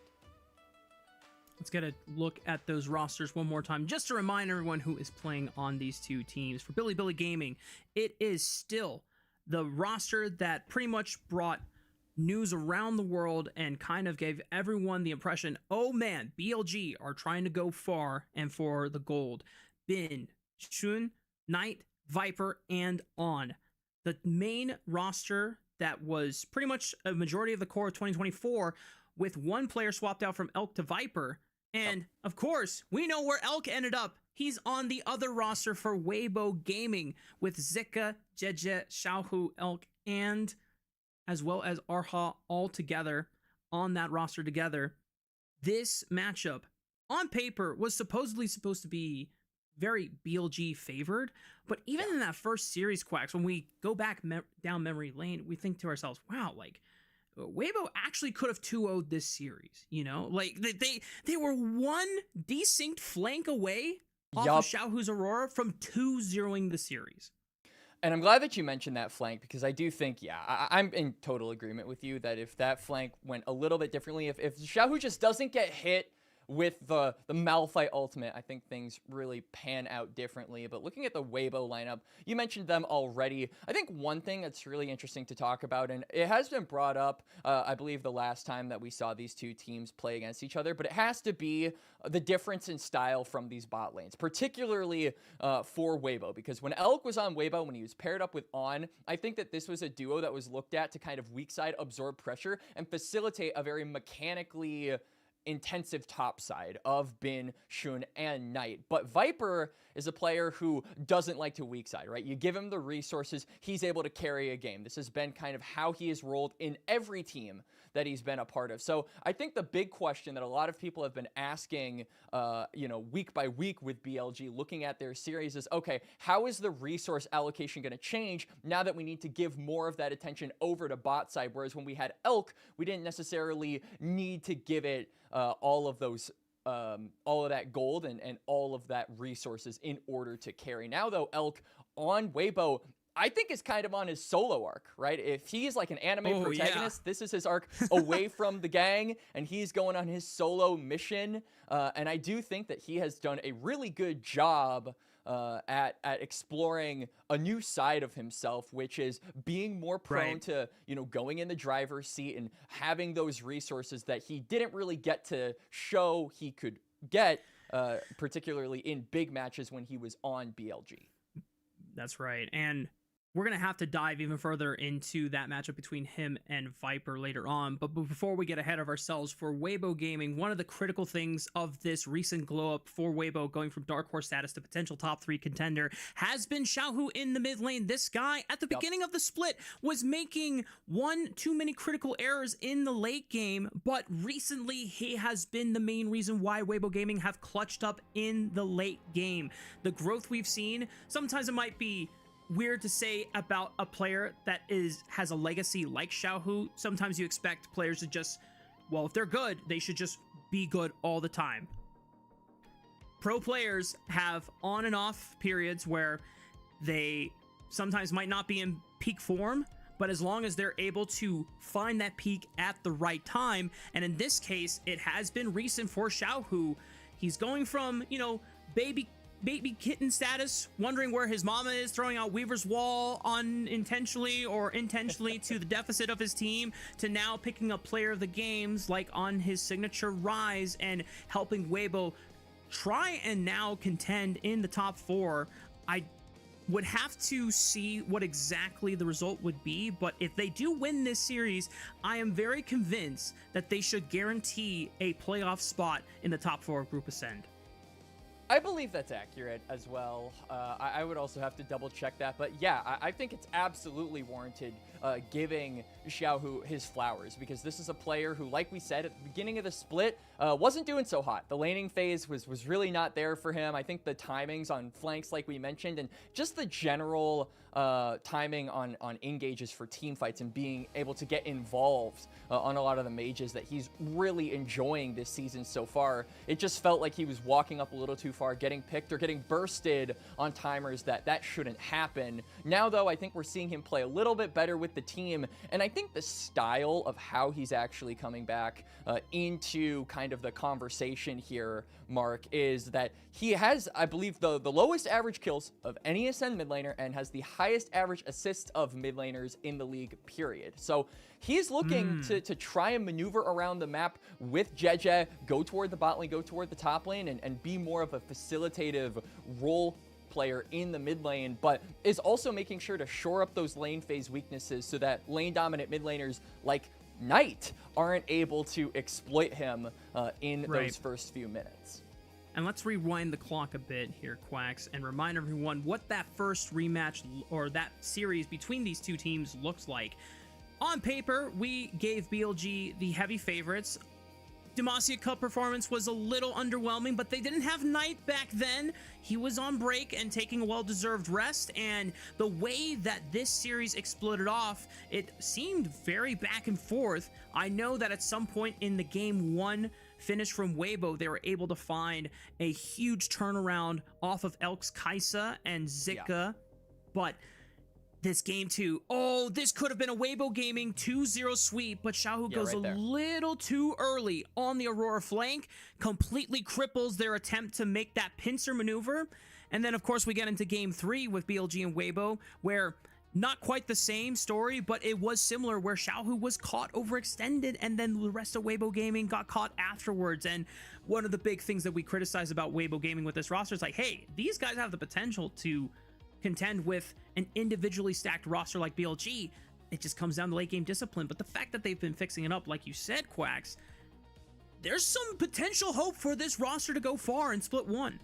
Let's get a look at those rosters one more time, just to remind everyone who is playing on these two teams. For Billy Gaming, it is still the roster that pretty much brought news around the world and kind of gave everyone the impression, oh man, BLG are trying to go far and for the gold. Bin, Shun, Knight, Viper, and On. The main roster that was pretty much a majority of the core of 2024, with one player swapped out from Elk to Viper. And of course, we know where Elk ended up. He's on the other roster for Weibo Gaming with Zika, Jeje, Xiaohu, Elk, and as well as Arha all together on that roster together. This matchup on paper was supposedly supposed to be very BLG favored, but even in that first series, Quacks, when we go back down memory lane, we think to ourselves, wow, like Weibo actually could have 2-0'd this series, you know? Like they were one desynced flank away off of Xiaohu's Aurora from 2-0ing the series. And I'm glad that you mentioned that flank, because I do think, yeah, I'm in total agreement with you that if that flank went a little bit differently, if Xiaohu just doesn't get hit with the Malphite ultimate, I think things really pan out differently. But looking at the Weibo lineup, you mentioned them already. I think one thing that's really interesting to talk about, and it has been brought up, I believe the last time that we saw these two teams play against each other, but it has to be the difference in style from these bot lanes, particularly for Weibo, because when Elk was on Weibo, when he was paired up with On, I think that this was a duo that was looked at to kind of weak side absorb pressure and facilitate a very mechanically intensive top side of Bin, Shun, and Knight. But Viper is a player who doesn't like to weak side, right? You give him the resources, he's able to carry a game. This has been kind of how he has rolled in every team that he's been a part of. So I think the big question that a lot of people have been asking, week by week with BLG, looking at their series is, okay, how is the resource allocation going to change now that we need to give more of that attention over to bot side? Whereas when we had Elk, we didn't necessarily need to give it all of that gold and all of that resources in order to carry. Now though, Elk on Weibo, I think is kind of on his solo arc, right? If he's like an anime protagonist, this is his arc away from the gang, and he's going on his solo mission. And I do think that he has done a really good job at exploring a new side of himself, which is being more prone to, going in the driver's seat and having those resources that he didn't really get to show he could get, particularly in big matches when he was on BLG. That's right. And we're going to have to dive even further into that matchup between him and Viper later on. But before we get ahead of ourselves, for Weibo Gaming, one of the critical things of this recent glow up for Weibo going from Dark Horse status to potential top 3 contender has been Xiaohu in the mid lane. This guy at the beginning of the split was making too many critical errors in the late game, but recently he has been the main reason why Weibo Gaming have clutched up in the late game. The growth we've seen, sometimes it might be weird to say about a player that has a legacy like Xiaohu. Sometimes you expect players to just, well, if they're good, they should just be good all the time. Pro players have on and off periods where they sometimes might not be in peak form, but as long as they're able to find that peak at the right time, and in this case, it has been recent for Xiaohu. He's going from, you know, baby kitten status, wondering where his mama is, throwing out Weaver's Wall unintentionally or intentionally to the deficit of his team, to now picking up player of the games like on his signature Rise and helping Weibo try and now contend in the top 4. I would have to see what exactly the result would be, but if they do win this series, I am very convinced that they should guarantee a playoff spot in the top 4 of Group Ascend. I believe that's accurate as well. I would also have to double check that, but yeah, I think it's absolutely warranted giving Xiaohu his flowers, because this is a player who, like we said at the beginning of the split, wasn't doing so hot. The laning phase was really not there for him. I think the timings on flanks, like we mentioned, and just the general timing on engages for team fights and being able to get involved on a lot of the mages that he's really enjoying this season so far. It just felt like he was walking up a little too far, getting picked or getting bursted on timers that shouldn't happen. Now, though, I think we're seeing him play a little bit better with the team, and I think the style of how he's actually coming back into kind of the conversation here, Mark, is that he has, I believe, the lowest average kills of any Ascend mid laner and has the highest average assists of mid laners in the league, period. So he's looking to try and maneuver around the map with Jeje, go toward the bot lane, go toward the top lane, and be more of a facilitative role player in the mid lane, but is also making sure to shore up those lane phase weaknesses so that lane dominant mid laners like Knight aren't able to exploit him in those first few minutes. And let's rewind the clock a bit here, Quacks, and remind everyone what that first rematch or that series between these two teams looks like. On paper, we gave BLG the heavy favorites. Demacia Cup performance was a little underwhelming, but they didn't have Knight back then. He was on break and taking a well-deserved rest, and the way that this series exploded off, it seemed very back and forth. I know that at some point in the game 1 finish from Weibo, they were able to find a huge turnaround off of Elk's Kaisa and Zika, but this game 2, oh, this could have been a Weibo Gaming 2-0 sweep, but Xiaohu goes right a little too early on the Aurora flank, completely cripples their attempt to make that pincer maneuver. And then, of course, we get into game 3 with BLG and Weibo, where not quite the same story, but it was similar, where Xiaohu was caught overextended, and then the rest of Weibo Gaming got caught afterwards. And one of the big things that we criticize about Weibo Gaming with this roster is like, hey, these guys have the potential to contend with an individually stacked roster like BLG. It just comes down to late game discipline. But the fact that they've been fixing it up, like you said, Quacks, there's some potential hope for this roster to go far in Split 1.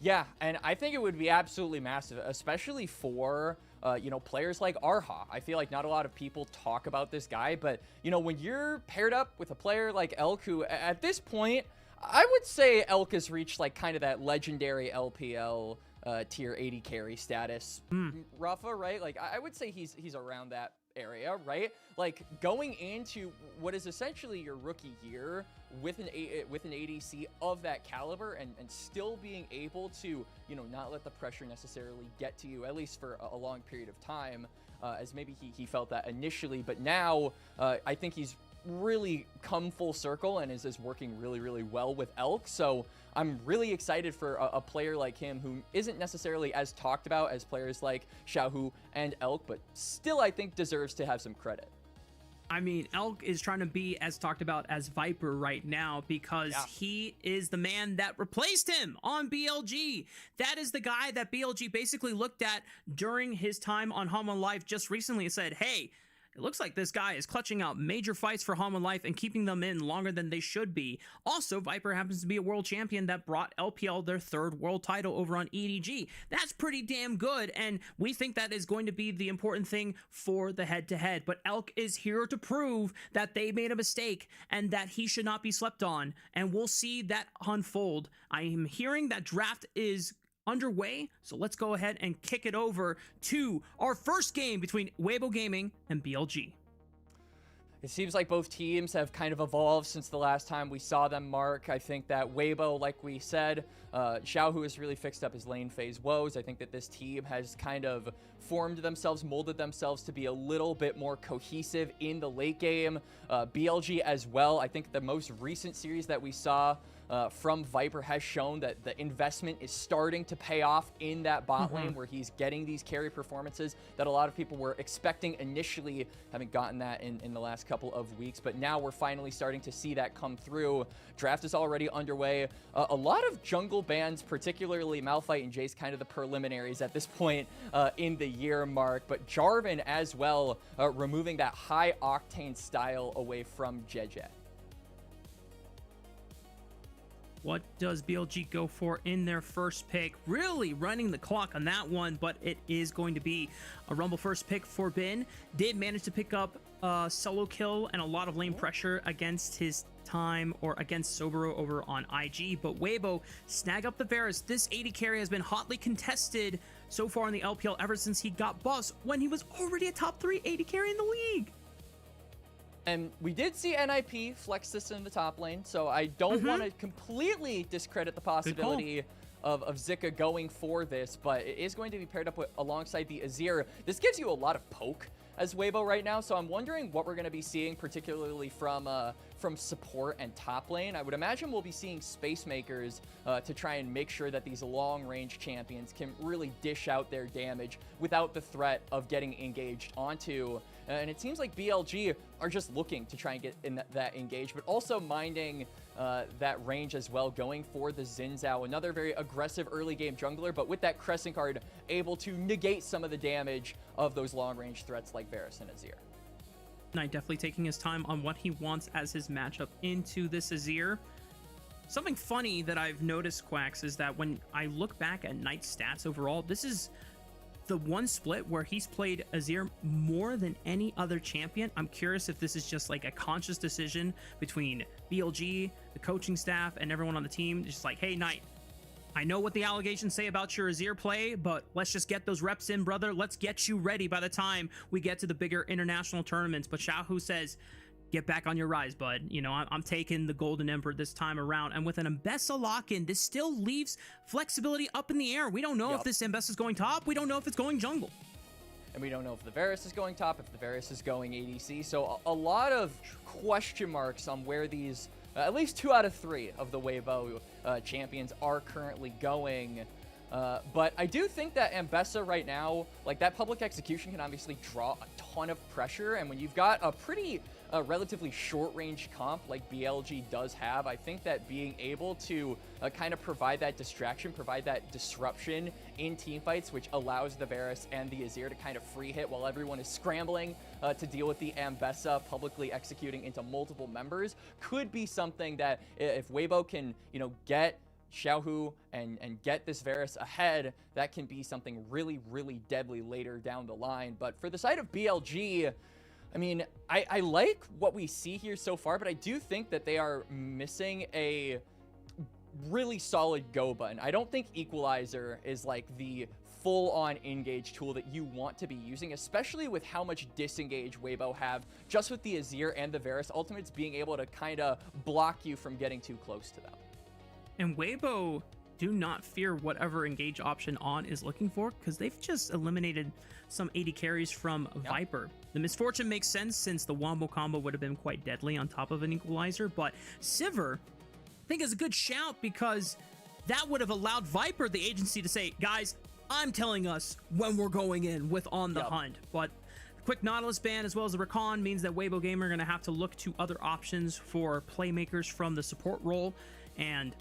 Yeah, and I think it would be absolutely massive, especially for you know, players like Arha. I feel like not a lot of people talk about this guy, but you know, when you're paired up with a player like Elk, who at this point, I would say Elk has reached like kind of that legendary LPL tier 80 carry status, Rafa, right? Like I would say he's around that area, right? Like going into what is essentially your rookie year with an ADC of that caliber, and still being able to, you know, not let the pressure necessarily get to you, at least for a long period of time, as maybe he felt that initially, but now I think he's really come full circle and is working really, really well with Elk. So I'm really excited for a player like him, who isn't necessarily as talked about as players like Xiaohu and Elk, but still I think deserves to have some credit. I mean, Elk is trying to be as talked about as Viper right now because he is the man that replaced him on BLG. That is the guy that BLG basically looked at during his time on Home on Life just recently and said, hey, it looks like this guy is clutching out major fights for Home on Life and keeping them in longer than they should be. Also, Viper happens to be a world champion that brought LPL their 3rd world title over on EDG. That's pretty damn good, and we think that is going to be the important thing for the head-to-head. But Elk is here to prove that they made a mistake and that he should not be slept on, and we'll see that unfold. I am hearing that draft is underway, so let's go ahead and kick it over to our first game between Weibo Gaming and BLG. It seems like both teams have kind of evolved since the last time we saw them, Mark. I think that Weibo, like we said, Xiaohu has really fixed up his lane phase woes. I think that this team has kind of formed themselves, molded themselves to be a little bit more cohesive in the late game. BLG as well. I think the most recent series that we saw from Viper has shown that the investment is starting to pay off in that bot lane where he's getting these carry performances that a lot of people were expecting initially. Haven't gotten that in the last couple of weeks, but now we're finally starting to see that come through. Draft is already underway. A lot of jungle bans, particularly Malphite and Jace, kind of the preliminaries at this point in the year, Mark, but Jarvan as well, removing that high octane style away from Jeje. What does BLG go for in their first pick? Really running the clock on that one, but it is going to be a Rumble first pick for Bin. Did manage to pick up a solo kill and a lot of lane pressure against his time or against Sobero over on IG, but Weibo snag up the Varus. This 80 carry has been hotly contested so far in the LPL ever since he got buffed when he was already a top 3 80 carry in the league. And we did see NIP flex this in the top lane, so I don't want to completely discredit the possibility of Zika going for this, but it is going to be paired up with, alongside the Azir. This gives you a lot of poke as Weibo right now, so I'm wondering what we're going to be seeing, particularly from support and top lane. I would imagine we'll be seeing Space Makers to try and make sure that these long-range champions can really dish out their damage without the threat of getting engaged onto. And it seems like BLG are just looking to try and get in that engage, but also minding that range as well, going for the Xin Zhao, another very aggressive early game jungler, but with that Crescent card, able to negate some of the damage of those long-range threats like Varus and Azir. Knight definitely taking his time on what he wants as his matchup into this Azir. Something funny that I've noticed, Quacks, is that when I look back at Knight's stats overall, this is the one split where he's played Azir more than any other champion. I'm curious if this is just like a conscious decision between BLG, the coaching staff, and everyone on the team. Just like, hey, Knight, I know what the allegations say about your Azir play, but let's just get those reps in, brother. Let's get you ready by the time we get to the bigger international tournaments. But Xiaohu says, get back on your rise, bud. You know, I'm taking the Golden Emperor this time around. And with an Mbessa lock-in, this still leaves flexibility up in the air. We don't know if this Mbessa is going top. We don't know if it's going jungle. And we don't know if the Varus is going top, if the Varus is going ADC. So a lot of question marks on where these, at least 2 out of 3 of the Weibo champions are currently going. But I do think that Mbessa right now, like that public execution can obviously draw a ton of pressure. And when you've got a pretty relatively short range comp like BLG does have, I think that being able to kind of provide that distraction, provide that disruption in team fights, which allows the Varus and the Azir to kind of free hit while everyone is scrambling to deal with the Mbessa publicly executing into multiple members, could be something that if Weibo can, you know, get Xiaohu and get this Varus ahead, that can be something really, really deadly later down the line. But for the side of BLG, I mean, I like what we see here so far, but I do think that they are missing a really solid go button. I don't think Equalizer is like the full-on engage tool that you want to be using, especially with how much disengage Weibo have just with the Azir and the Varus ultimates being able to kind of block you from getting too close to them. And Weibo do not fear whatever engage option On is looking for, because they've just eliminated some 80 carries from Viper. The Misfortune makes sense since the Wombo combo would have been quite deadly on top of an Equalizer, but Sivir, I think, is a good shout because that would have allowed Viper, the agency, to say, guys, I'm telling us when we're going in with On the Hunt. But the quick Nautilus ban as well as the Recon means that Weibo Gamer are going to have to look to other options for playmakers from the support role. And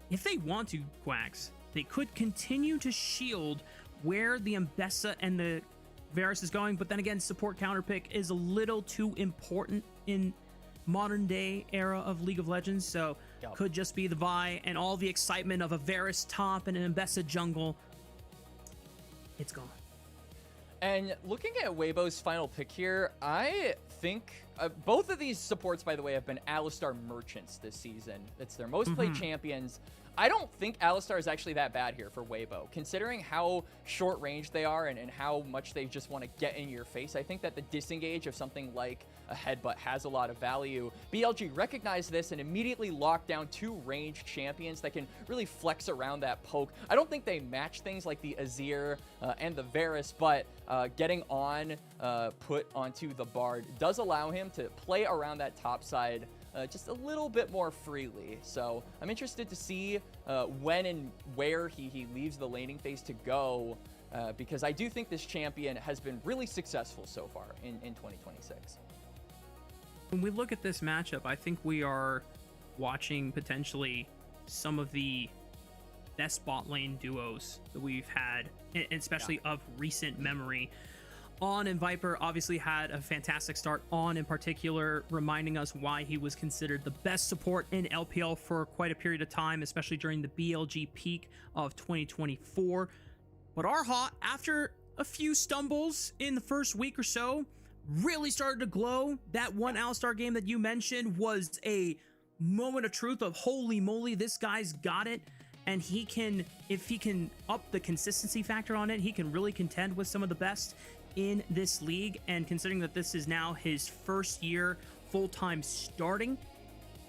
if they want to, Quacks, they could continue to shield where the Mbessa and the Varus is going. But then again, support counter pick is a little too important in modern day era of League of Legends. So could just be the Vi and all the excitement of a Varus top and an Mbessa jungle. It's gone. And looking at Weibo's final pick here, I think both of these supports, by the way, have been Alistar merchants this season. It's their most played champions. I don't think Alistar is actually that bad here for Weibo, considering how short range they are and how much they just want to get in your face. I think that the disengage of something like a headbutt has a lot of value. BLG recognized this and immediately locked down 2 ranged champions that can really flex around that poke. I don't think they match things like the Azir and the Varus, but getting on put onto the Bard does allow him to play around that top side just a little bit more freely. So I'm interested to see when and where he leaves the laning phase to go, because I do think this champion has been really successful so far in 2026. When we look at this matchup, I think we are watching potentially some of the best bot lane duos that we've had, especially of recent memory. On and Viper obviously had a fantastic start. On in particular, reminding us why he was considered the best support in LPL for quite a period of time, especially during the BLG peak of 2024. But Arha, after a few stumbles in the first week or so, really started to glow. That one Alistar game that you mentioned was a moment of truth of holy moly, this guy's got it. And he can, if he can up the consistency factor on it, he can really contend with some of the best in this league. And considering that this is now his first year full-time starting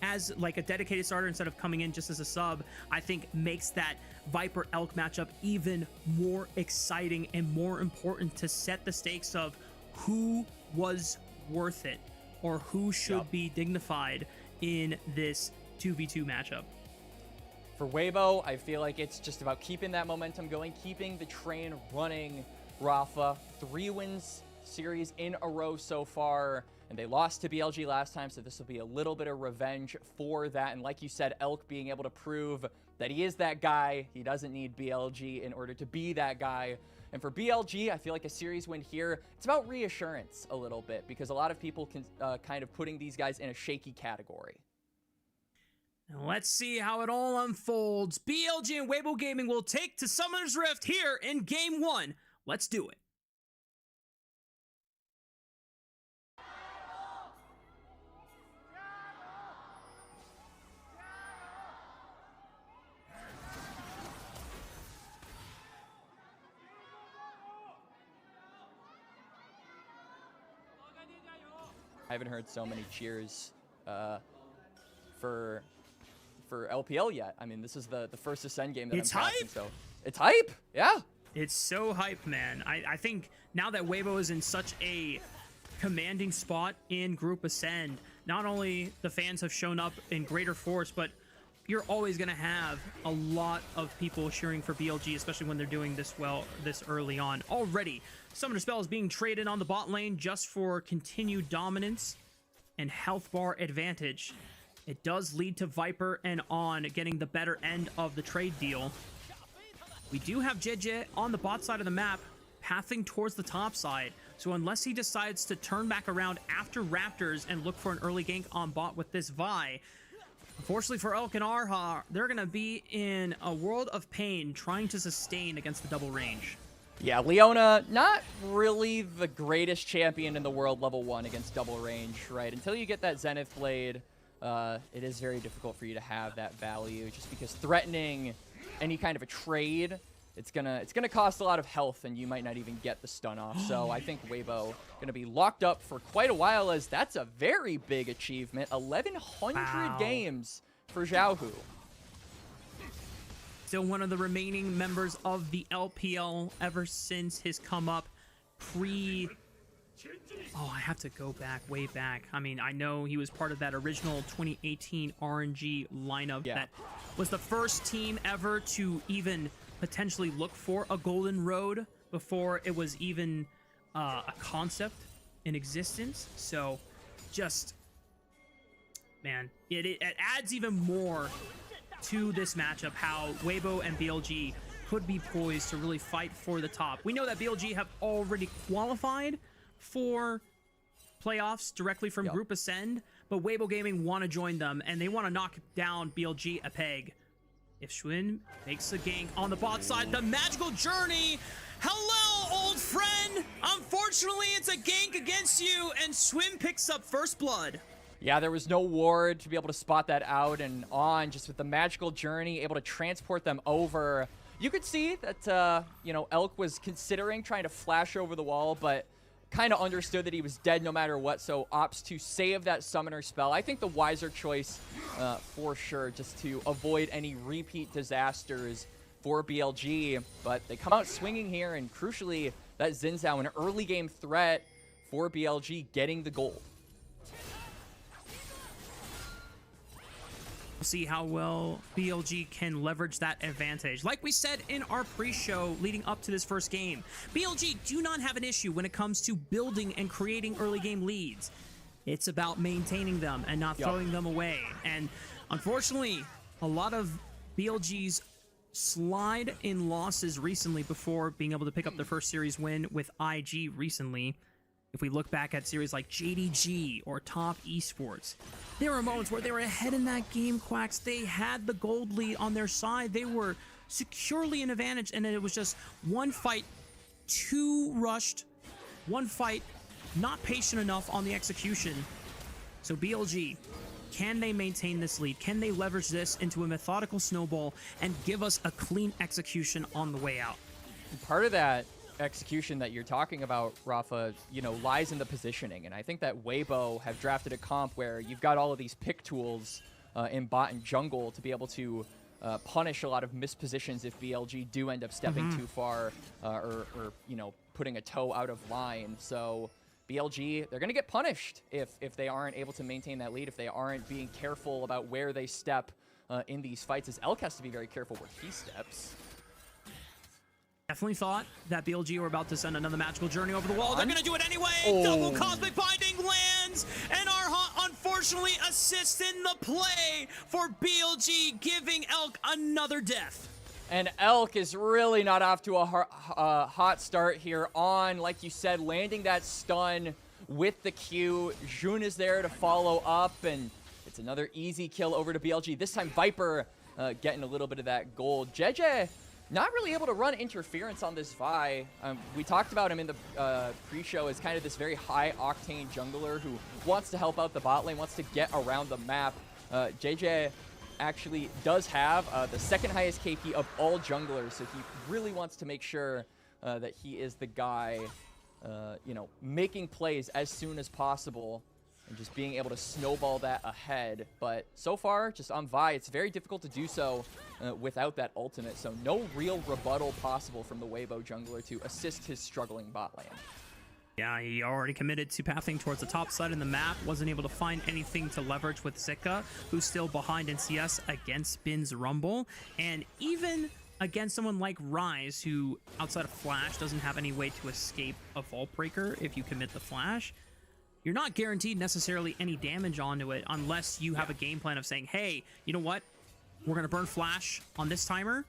as like a dedicated starter instead of coming in just as a sub, I think makes that Viper Elk matchup even more exciting and more important to set the stakes of who was worth it or who should be dignified in this 2v2 matchup. For Weibo, I feel like it's just about keeping that momentum going, keeping the train running. Rafa, 3 wins series in a row so far, and they lost to BLG last time, so this will be a little bit of revenge for that. And like you said, Elk being able to prove that he is that guy. He doesn't need BLG in order to be that guy. And for BLG, I feel like a series win here, it's about reassurance a little bit, because a lot of people can kind of putting these guys in a shaky category. Now let's see how it all unfolds. BLG and Weibo Gaming will take to Summoner's Rift here in Game 1. Let's do it. I haven't heard so many cheers for LPL yet. I mean, this is the first Ascend game that It's I'm watching, hype. so it's hype. Yeah. It's so hype, man. I think now that Weibo is in such a commanding spot in Group Ascend, not only the fans have shown up in greater force, but you're always going to have a lot of people cheering for BLG, especially when they're doing this well this early on. Already, Summoner Spell is being traded on the bot lane just for continued dominance and health bar advantage. It does lead to Viper and On getting the better end of the trade deal. We do have JJ on the bot side of the map, pathing towards the top side. So unless he decides to turn back around after Raptors and look for an early gank on bot with this Vi, unfortunately for Elk and Arha, they're going to be in a world of pain trying to sustain against the double range. Yeah, Leona, not really the greatest champion in the world level 1 against double range, right? Until you get that Zenith Blade, it is very difficult for you to have that value, just because threatening any kind of a trade, it's gonna cost a lot of health, and you might not even get the stun off. So I think Weibo gonna be locked up for quite a while, as that's a very big achievement. 1,100 games for Xiaohu. Still one of the remaining members of the LPL ever since his come up pre... Oh, I have to go back, way back. I mean, I know he was part of that original 2018 RNG lineup that was the first team ever to even potentially look for a golden road before it was even a concept. in existence. So just, man, it adds even more to this matchup, how Weibo and BLG could be poised to really fight for the top. We know that BLG have already qualified for playoffs directly from Group Ascend, but Weibo Gaming want to join them, and they want to knock down BLG a peg. If Schwinn makes a gank on the bot side, the magical journey. Hello, old friend. Unfortunately, it's a gank against you, and Schwinn picks up first blood. Yeah, there was no ward to be able to spot that out, and on just with the magical journey, able to transport them over. You could see that, you know, Elk was considering trying to flash over the wall, but kind of understood that he was dead no matter what, so opts to save that summoner spell. I think the wiser choice for sure, just to avoid any repeat disasters for BLG, but they come out swinging here, and crucially, that Xin Zhao, an early game threat for BLG, getting the gold. See how well BLG can leverage that advantage. Like we said in our pre-show leading up to this first game, BLG do not have an issue when it comes to building and creating early game leads. It's about maintaining them and not throwing them away. And unfortunately, a lot of BLG's slide in losses recently before being able to pick up their first series win with IG recently. If we look back at series like JDG or Top Esports, there were moments where they were ahead in that game, Quacks. They had the gold lead on their side. They were securely in advantage, and then it was just one fight too rushed, one fight not patient enough on the execution. So BLG, can they maintain this lead? Can they leverage this into a methodical snowball and give us a clean execution on the way out? Part of that execution that you're talking about, Rafa, you know, lies in the positioning, and I think that Weibo have drafted a comp where you've got all of these pick tools in bot and jungle to be able to punish a lot of mispositions if BLG do end up stepping too far or you know, putting a toe out of line. So BLG, they're gonna get punished if they aren't able to maintain that lead, if they aren't being careful about where they step in these fights, as Elk has to be very careful where he steps. Definitely thought that BLG were about to send another magical journey over the wall. They're going to do it anyway. Double Cosmic Binding lands, and Arha unfortunately assists in the play for BLG, giving Elk another death. And Elk is really not off to a hot start here on, like you said, landing that stun with the Q. Jun is there to follow up, and it's another easy kill over to BLG. This time Viper getting a little bit of that gold. JJ not really able to run interference on this Vi. We talked about him in the pre-show as kind of this very high-octane jungler who wants to help out the bot lane, wants to get around the map. JJ actually does have the second highest KP of all junglers, so he really wants to make sure that he is the guy, you know, making plays as soon as possible and just being able to snowball that ahead. But so far, just on Vi, it's very difficult to do so without that ultimate, so no real rebuttal possible from the Weibo jungler to assist his struggling bot lane. Yeah, he already committed to pathing towards the top side of the map, wasn't able to find anything to leverage with Zika, who's still behind in CS against Bin's Rumble, and even against someone like Rise, who outside of Flash doesn't have any way to escape a Vault Breaker if you commit the Flash. You're not guaranteed necessarily any damage onto it unless you have a game plan of saying, hey, you know what? We're going to burn Flash on this timer,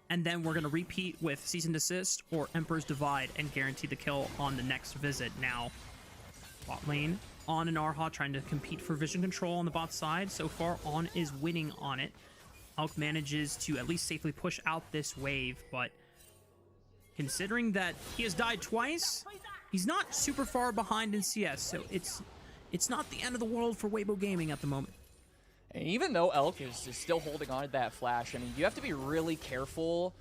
and then we're going to repeat with Cease and Desist or Emperor's Divide and guarantee the kill on the next visit. Now, bot lane, On and Arha trying to compete for vision control on the bot side. So far, On is winning on it. Elk manages to at least safely push out this wave, but considering that he has died twice, he's not super far behind in CS, so it's not the end of the world for Weibo Gaming at the moment. And even though Elk is still holding on to that Flash, I mean, you have to be really careful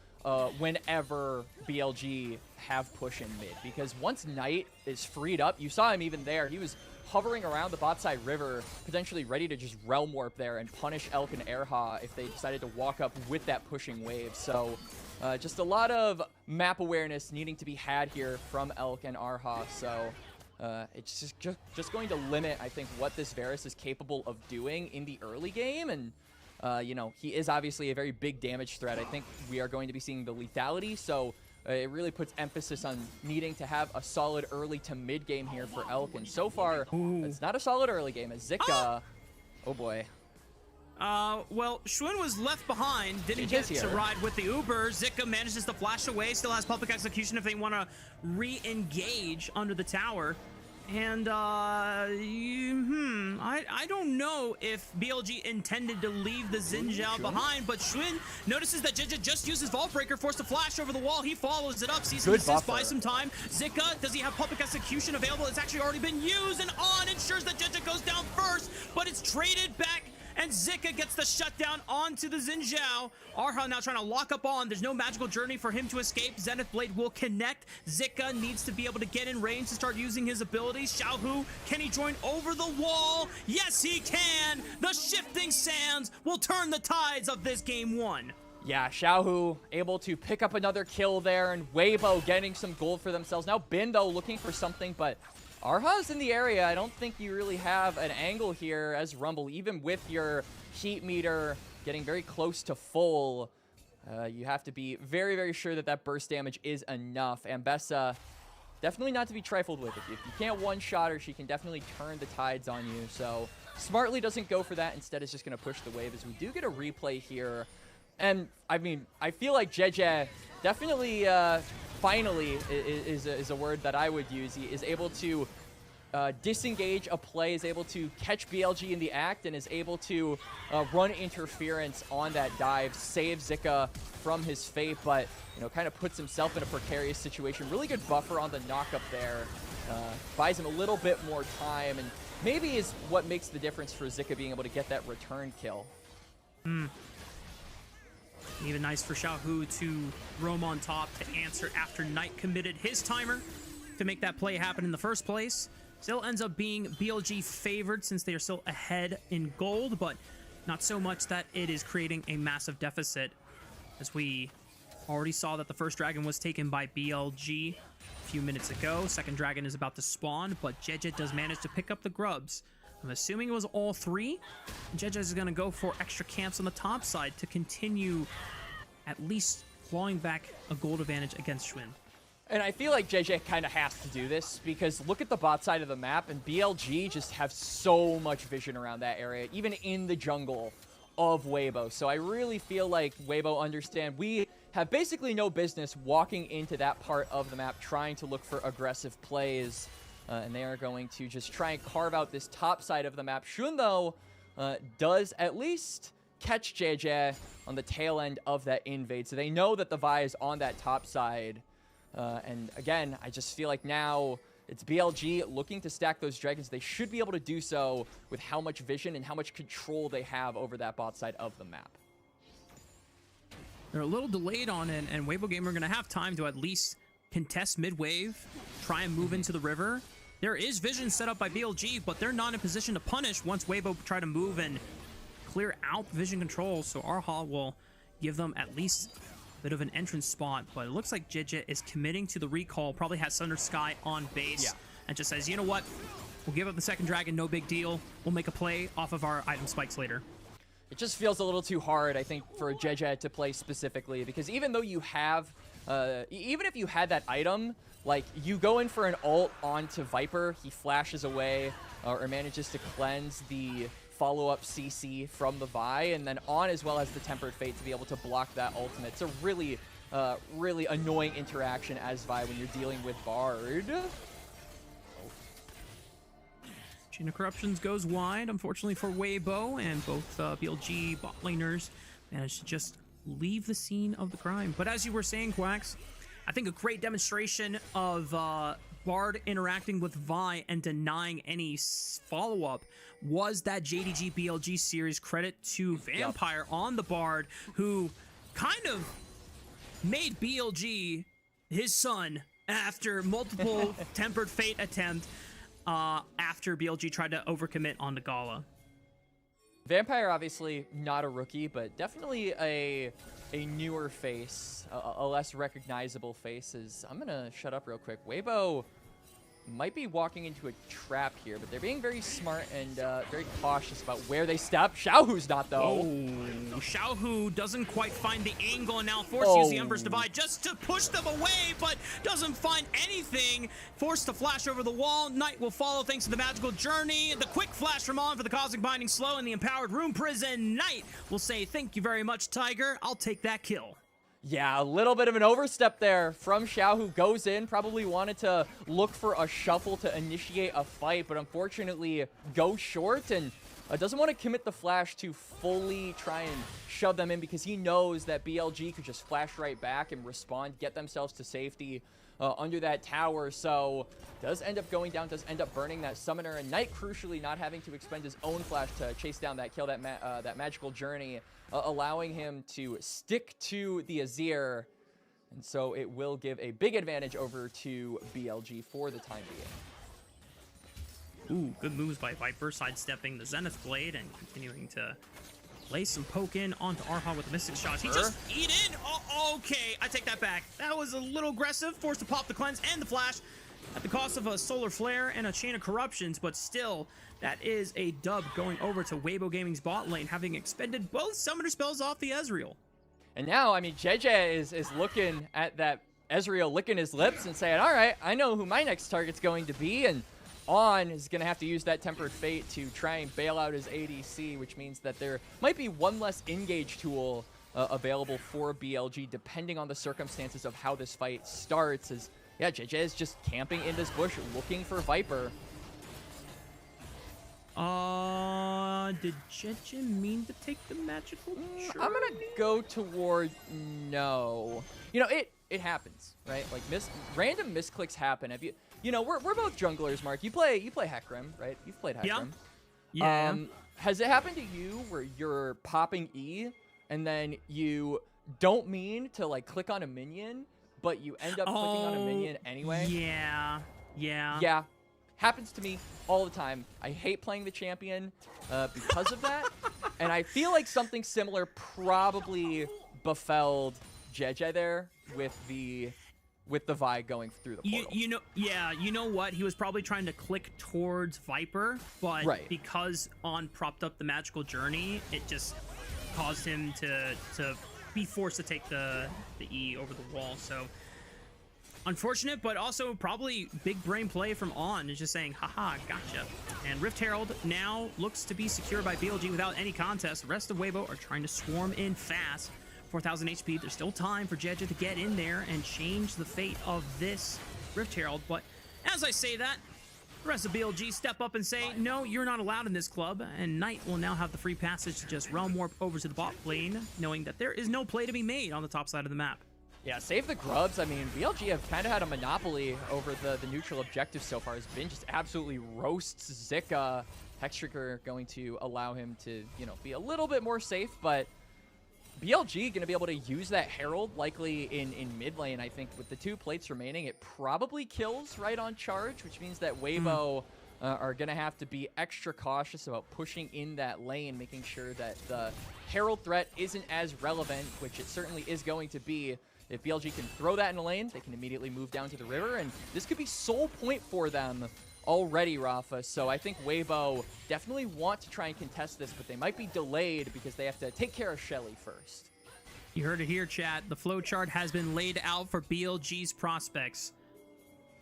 whenever BLG have push in mid, because once Knight is freed up, you saw him even there, he was hovering around the bot side river, potentially ready to just Realm Warp there and punish Elk and Erha if they decided to walk up with that pushing wave. So just a lot of map awareness needing to be had here from Elk and Arha. So it's just going to limit, I think, what this Varus is capable of doing in the early game. And, you know, he is obviously a very big damage threat. I think we are going to be seeing the lethality. So it really puts emphasis on needing to have a solid early to mid game here for Elk. And so far, it's not a solid early game as Zika, oh boy. Well, Schwinn was left behind, didn't get to ride with the Uber. Zika manages to flash away, still has public execution if they want to re-engage under the tower. And, I don't know if BLG intended to leave the Xin Zhao behind, but Schwinn notices that Jeje just used his Vault Breaker, forced to flash over the wall. He follows it up, sees him assist, buys some time. Zika, does he have public execution available? It's actually already been used, and On ensures that Jeje goes down first, but it's traded back. And Zika gets the shutdown onto the Xin Zhao. Arha now trying to lock up On. There's no magical journey for him to escape. Zenith Blade will connect. Zika needs to be able to get in range to start using his abilities. Xiaohu, can he join over the wall? Yes, he can. The shifting sands will turn the tides of this game 1. Yeah, Xiaohu able to pick up another kill there, and Weibo getting some gold for themselves. Now Bin, though, looking for something, but Arha's in the area. I don't think you really have an angle here as Rumble, even with your heat meter getting very close to full. You have to be very, very sure that that burst damage is enough. Ambessa, definitely not to be trifled with. If you can't one-shot her, she can definitely turn the tides on you. So smartly doesn't go for that. Instead, is just going to push the wave as we do get a replay here. And, I mean, I feel like Jeje definitely, finally, is a word that I would use. He is able to disengage a play, is able to catch BLG in the act, and is able to run interference on that dive, save Zika from his fate, but, you know, kind of puts himself in a precarious situation. Really good buffer on the knock-up there. Buys him a little bit more time, and maybe is what makes the difference for Zika being able to get that return kill. Even nice for Xiaohu to roam on top to answer after Knight committed his timer to make that play happen in the first place. Still ends up being BLG favored since they are still ahead in gold, but not so much that it is creating a massive deficit, as we already saw that the first dragon was taken by BLG a few minutes ago. Second dragon is about to spawn, but Jeje does manage to pick up the grubs. I'm assuming it was all 3. Jeje is going to go for extra camps on the top side to continue at least clawing back a gold advantage against Schwinn. And I feel like JJ kind of has to do this because look at the bot side of the map, and BLG just have so much vision around that area, even in the jungle of Weibo. So I really feel like Weibo understand we have basically no business walking into that part of the map trying to look for aggressive plays. And they are going to just try and carve out this top side of the map. Shun, though, does at least catch JJ on the tail end of that invade. So they know that the Vi is on that top side. And again, I just feel like now it's BLG looking to stack those dragons. They should be able to do so with how much vision and how much control they have over that bot side of the map. They're a little delayed on it, and Weibo Gamer are going to have time to at least contest mid-wave, try and move into the river. There is vision set up by BLG, but they're not in position to punish once Weibo try to move and clear out vision control. So Arha will give them at least a bit of an entrance spot, but it looks like Jeje is committing to the recall, probably has Thunder Sky on base, and just says, you know what, we'll give up the second dragon, no big deal. We'll make a play off of our item spikes later. It just feels a little too hard, I think, for Jeje to play specifically, because even though you have, even if you had that item, like, you go in for an ult onto Viper, he flashes away, or manages to cleanse the follow-up CC from the Vi, and then On as well as the Tempered Fate to be able to block that ultimate. It's a really, really annoying interaction as Vi when you're dealing with Bard. Chain of Corruptions goes wide, unfortunately for Weibo, and both BLG bot laners managed to just leave the scene of the crime. But as you were saying, Quax, I think a great demonstration of Bard interacting with Vi and denying any follow-up was that JDG BLG series. Credit to Vampire on the Bard, who kind of made BLG his son after multiple Tempered Fate attempt after BLG tried to overcommit on the Gala. Vampire obviously not a rookie, but definitely a newer face, a less recognizable face. I'm gonna shut up real quick. Weibo might be walking into a trap here, but they're being very smart and very cautious about where they step. Xiaohu's not, though. Oh, Xiaohu doesn't quite find the angle and now forced to use the Emperor's Divide just to push them away, but doesn't find anything. Forced to flash over the wall. Knight will follow thanks to the magical journey. The quick flash from On for the Cosmic Binding Slow and the Empowered Room Prison. Knight will say, thank you very much, Tiger. I'll take that kill. Yeah, a little bit of an overstep there from Xiao, who goes in, probably wanted to look for a shuffle to initiate a fight, but unfortunately goes short and doesn't want to commit the flash to fully try and shove them in because he knows that BLG could just flash right back and respond, get themselves to safety under that tower. So does end up going down, does end up burning that summoner, and Knight crucially not having to expend his own flash to chase down that kill, that magical journey, allowing him to stick to the Azir. And so it will give a big advantage over to BLG for the time being. Ooh, good moves by Viper, sidestepping the Zenith Blade and continuing to lay some poke in onto Arha with the Mystic Shots. He just eat in. Oh, okay, I take that back. That was a little aggressive. Forced to pop the cleanse and the flash at the cost of a Solar Flare and a Chain of Corruptions, but still, that is a dub going over to Weibo Gaming's bot lane, having expended both summoner spells off the Ezreal. And now, I mean, JJ is looking at that Ezreal, licking his lips and saying, all right, I know who my next target's going to be, and On is going to have to use that Tempered Fate to try and bail out his ADC, which means that there might be one less engage tool available for BLG, depending on the circumstances of how this fight starts. As yeah, JJ is just camping in this bush, looking for Viper. Did JJ mean to take the magical journey? I'm gonna go toward no. You know, it happens, right? Like random misclicks happen. Have you know, we're both junglers, Mark. You play Hecarim, right? You've played Hecarim. Yeah. Has it happened to you where you're popping E and then you don't mean to like click on a minion, but you end up clicking on a minion anyway? Yeah. Happens to me all the time. I hate playing the champion because of that. And I feel like something similar probably befelled JJ there with the Vi going through the portal. You know what? He was probably trying to click towards Viper, but because On propped up the magical journey, it just caused him to be forced to take the E over the wall. So unfortunate, but also probably big brain play from On, is just saying, haha, gotcha. And Rift Herald now looks to be secured by BLG without any contest. The rest of Weibo are trying to swarm in fast. 4,000 HP. There's still time for Jeja to get in there and change the fate of this Rift Herald. But as I say that, the rest of BLG step up and say, no, you're not allowed in this club. And Knight will now have the free passage to just realm warp over to the bot lane, knowing that there is no play to be made on the top side of the map. Yeah, save the grubs. I mean, BLG have kind of had a monopoly over the neutral objective so far. Has been just absolutely roasts Zika. Hextrigger going to allow him to, you know, be a little bit more safe, but BLG going to be able to use that Herald likely in mid lane. I think with the 2 plates remaining, it probably kills right on charge, which means that Weibo are going to have to be extra cautious about pushing in that lane, making sure that the Herald threat isn't as relevant, which it certainly is going to be. If BLG can throw that in the lane, they can immediately move down to the river, and this could be soul point for them already, Rafa. So I think Weibo definitely want to try and contest this, but they might be delayed because they have to take care of Shelly first. You heard it here, chat. The flowchart has been laid out for BLG's prospects.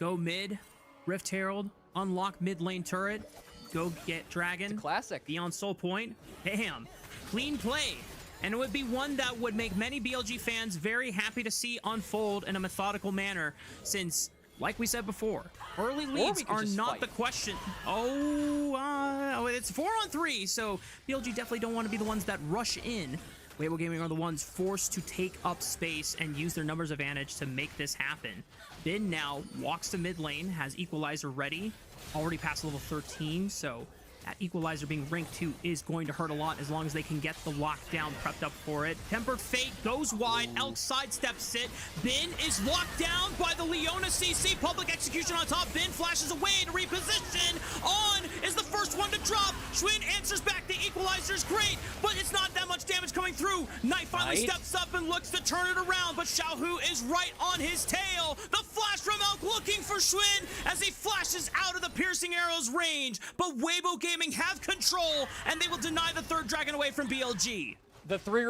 Go mid, Rift Herald, unlock mid lane turret, go get Dragon. It's a classic. Be on soul point. Bam. Clean play. And it would be one that would make many BLG fans very happy to see unfold in a methodical manner, since, like we said before, early leads are not the question. It's 4-on-3, so BLG definitely don't want to be the ones that rush in. Weibo Gaming are the ones forced to take up space and use their numbers advantage to make this happen. Bin now walks to mid lane, has Equalizer ready, already past level 13, so that Equalizer being rank 2 is going to hurt a lot as long as they can get the lockdown prepped up for it. Tempered Fate goes wide. Elk sidesteps it. Bin is locked down by the Leona CC. Public execution on top. Bin flashes away to reposition. On is the first one to drop. Schwinn answers back. The Equalizer's great, but it's not that much damage coming coming through. Knight finally Knight. steps up and looks to turn it around, but Xiaohu is right on his tail. The flash from Elk looking for Schwinn as he flashes out of the piercing arrow's range. But Weibo Gaming have control, and they will deny the third dragon away from BLG. The three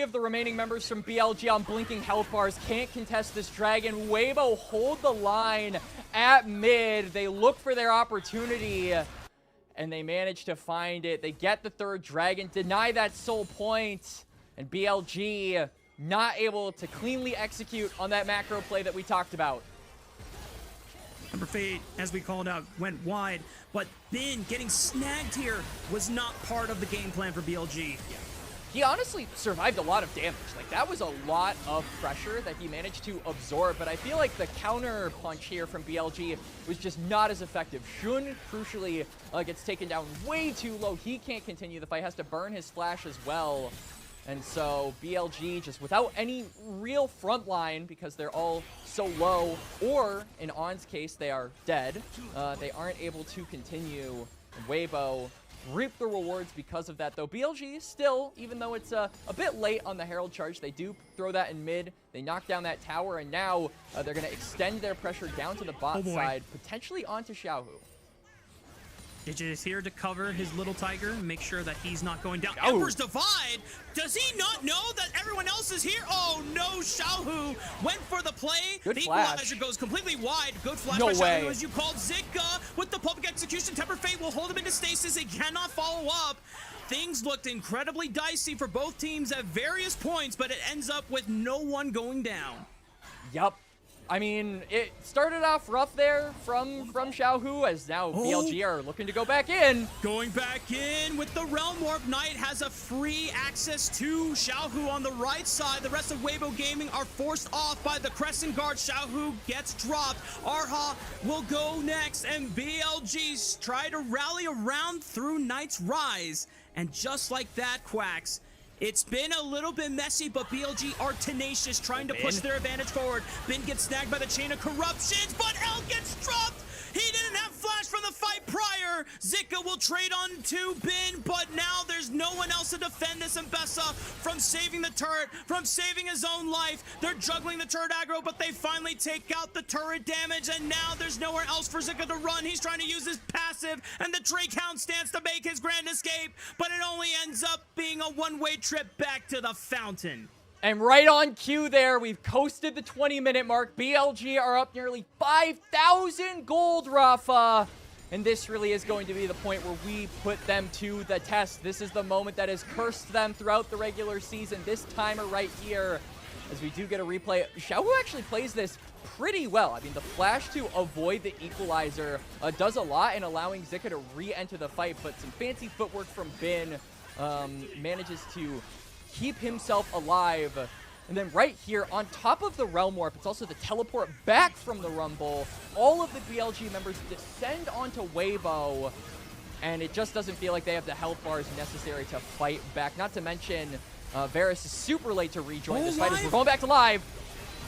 of the remaining members from BLG on blinking health bars can't contest this dragon. Weibo hold the line at mid. They look for their opportunity, and they manage to find it. They get the third dragon, deny that soul point, and BLG not able to cleanly execute on that macro play that we talked about. Number Fate, as we called out, went wide, but Bin getting snagged here was not part of the game plan for BLG. He honestly survived a lot of damage. Like, that was a lot of pressure that he managed to absorb, but I feel like the counter punch here from BLG was just not as effective. Shun, crucially, gets taken down way too low. He can't continue the fight, has to burn his flash as well. And so BLG, just without any real front line, because they're all so low, or in On's case, they are dead, they aren't able to continue. Weibo reap the rewards because of that, though. BLG still, even though it's a bit late on the Herald charge, they do throw that in mid. They knock down that tower, and now they're going to extend their pressure down to the bot side, potentially onto Xiaohu. Digit is here to cover his little tiger and make sure that he's not going down. Oh. Emperor's Divide? Does he not know that everyone else is here? Oh no, Xiaohu went for the play. Good the flash. equalizer goes completely wide. Good flash No by way. Xiaohu, as you called. Zika with the public execution. Temper Fate will hold him into stasis. He cannot follow up. Things looked incredibly dicey for both teams at various points, but it ends up with no one going down. Yup. I mean, it started off rough there from Xiaohu, as now BLG are looking to go back in. Going back in with the Realm Warp. Knight has a free access to Xiaohu on the right side. The rest of Weibo Gaming are forced off by the Crescent Guard. Xiaohu gets dropped. Arha will go next, and BLGs try to rally around through Knight's rise. And just like that, Quacks, it's been a little bit messy, but BLG are tenacious, trying to push their advantage forward. Bin gets snagged by the chain of corruptions, but El gets dropped! He didn't have flash from the fight prior! Zika will trade on to Bin, but now there's no one else to defend this Mbessa from saving the turret, from saving his own life. They're juggling the turret aggro, but they finally take out the turret damage, and now there's nowhere else for Zika to run. He's trying to use his passive, and the Drake Hound stands to make his grand escape, but it only ends up being a one-way trip back to the fountain. And right on cue there, we've coasted the 20-minute mark. BLG are up nearly 5,000 gold, Rafa. And this really is going to be the point where we put them to the test. This is the moment that has cursed them throughout the regular season. This timer right here, as we do get a replay. Xiaohu actually plays this pretty well. I mean, the flash to avoid the equalizer does a lot in allowing Zika to re-enter the fight, but some fancy footwork from Bin manages to keep himself alive. And then right here, on top of the Realm Warp, it's also the teleport back from the Rumble. All of the BLG members descend onto Weibo, and it just doesn't feel like they have the health bars necessary to fight back. Not to mention, Varus is super late to rejoin this fight as we're going back to live.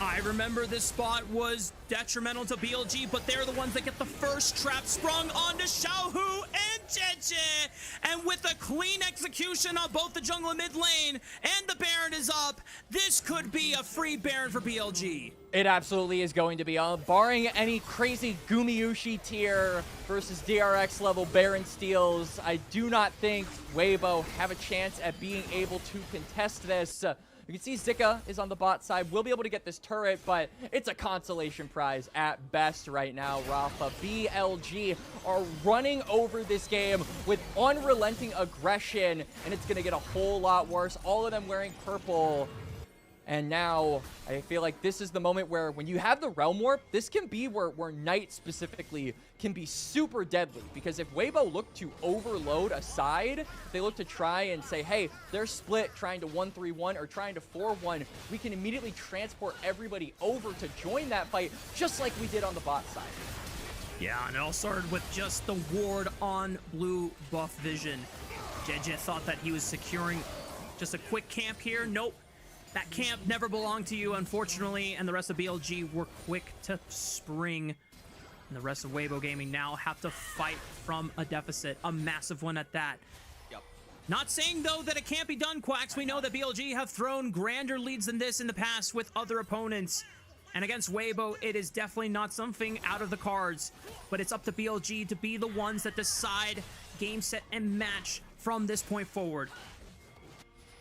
I remember this spot was detrimental to BLG, but they're the ones that get the first trap sprung onto Xiaohu and Jeje. And with a clean execution on both the jungle and mid lane, and the Baron is up, this could be a free Baron for BLG. It absolutely is going to be, barring any crazy Gumiushi tier versus DRX level Baron steals. I do not think Weibo have a chance at being able to contest this. You can see Zika is on the bot side. We'll be able to get this turret, but it's a consolation prize at best right now, Rafa. BLG are running over this game with unrelenting aggression, and it's going to get a whole lot worse. All of them wearing purple. And now, I feel like this is the moment where when you have the Realm Warp, this can be where Knight specifically can be super deadly. Because if Weibo look to overload a side, they look to try and say, hey, they're split trying to 1-3-1 or trying to 4-1, we can immediately transport everybody over to join that fight, just like we did on the bot side. Yeah, and it all started with just the ward on blue buff vision. Jeje thought that he was securing just a quick camp here. Nope. That camp never belonged to you, unfortunately, and the rest of BLG were quick to spring. And the rest of Weibo Gaming now have to fight from a deficit, a massive one at that. Yep. Not saying, though, that it can't be done, Quacks. We know that BLG have thrown grander leads than this in the past with other opponents. And against Weibo, it is definitely not something out of the cards. But it's up to BLG to be the ones that decide game, set, and match from this point forward.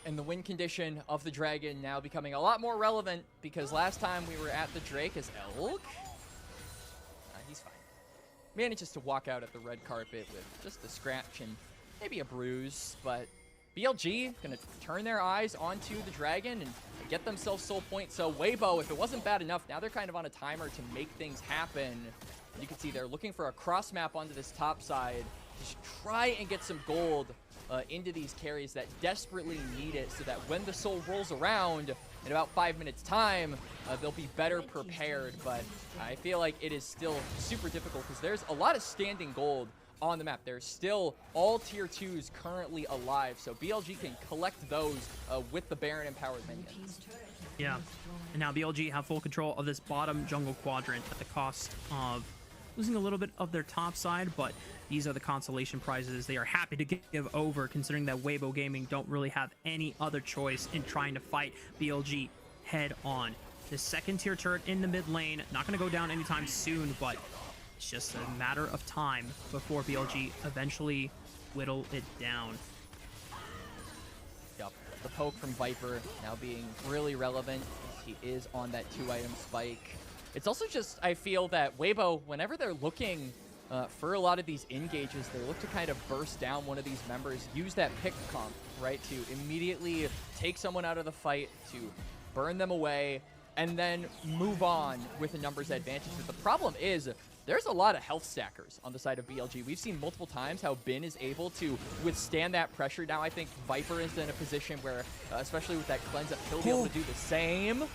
And the win condition of the Dragon now becoming a lot more relevant, because last time we were at the Drake as Elk. He's fine. Manages to walk out at the red carpet with just a scratch and maybe a bruise, but BLG gonna turn their eyes onto the Dragon and get themselves soul points. So Weibo, if it wasn't bad enough, now they're kind of on a timer to make things happen. And you can see they're looking for a cross map onto this top side to try and get some gold into these carries that desperately need it, so that when the soul rolls around in about 5 minutes time, they'll be better prepared. But I feel like it is still super difficult because there's a lot of standing gold on the map. There's still all tier 2s currently alive, so BLG can collect those with the Baron empowered minions. Yeah, and now BLG have full control of this bottom jungle quadrant at the cost of losing a little bit of their top side, but these are the consolation prizes they are happy to give over, considering that Weibo Gaming don't really have any other choice in trying to fight BLG head on. The second tier turret in the mid lane, not going to go down anytime soon, but it's just a matter of time before BLG eventually whittle it down. Yep, the poke from Viper now being really relevant. He is on that 2-item spike. It's also just, I feel that Weibo, whenever they're looking for a lot of these engages, they look to kind of burst down one of these members, use that pick comp, right, to immediately take someone out of the fight, to burn them away, and then move on with a numbers advantage. But the problem is, there's a lot of health stackers on the side of BLG. We've seen multiple times how Bin is able to withstand that pressure. Now I think Viper is in a position where, especially with that cleanse up, he'll be able to do the same.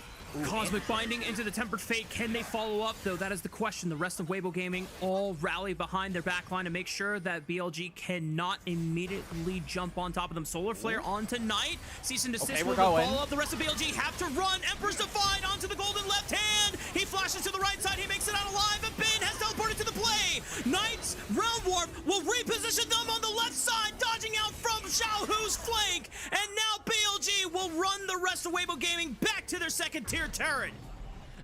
Cosmic Binding into the Tempered Fate. Can they follow up, though? That is the question. The rest of Weibo Gaming all rally behind their backline to make sure that BLG cannot immediately jump on top of them. Solar Flare onto Knight. Cease and desist will follow up. The rest of BLG have to run. Emperor's Divine onto the golden left hand. He flashes to the right side. He makes it out alive, and Bin has teleported to the play. Knight's Realm Warp will reposition them on the left side, dodging out from Xiaohu's flank. And now BLG will run the rest of Weibo Gaming back to their second tier turret.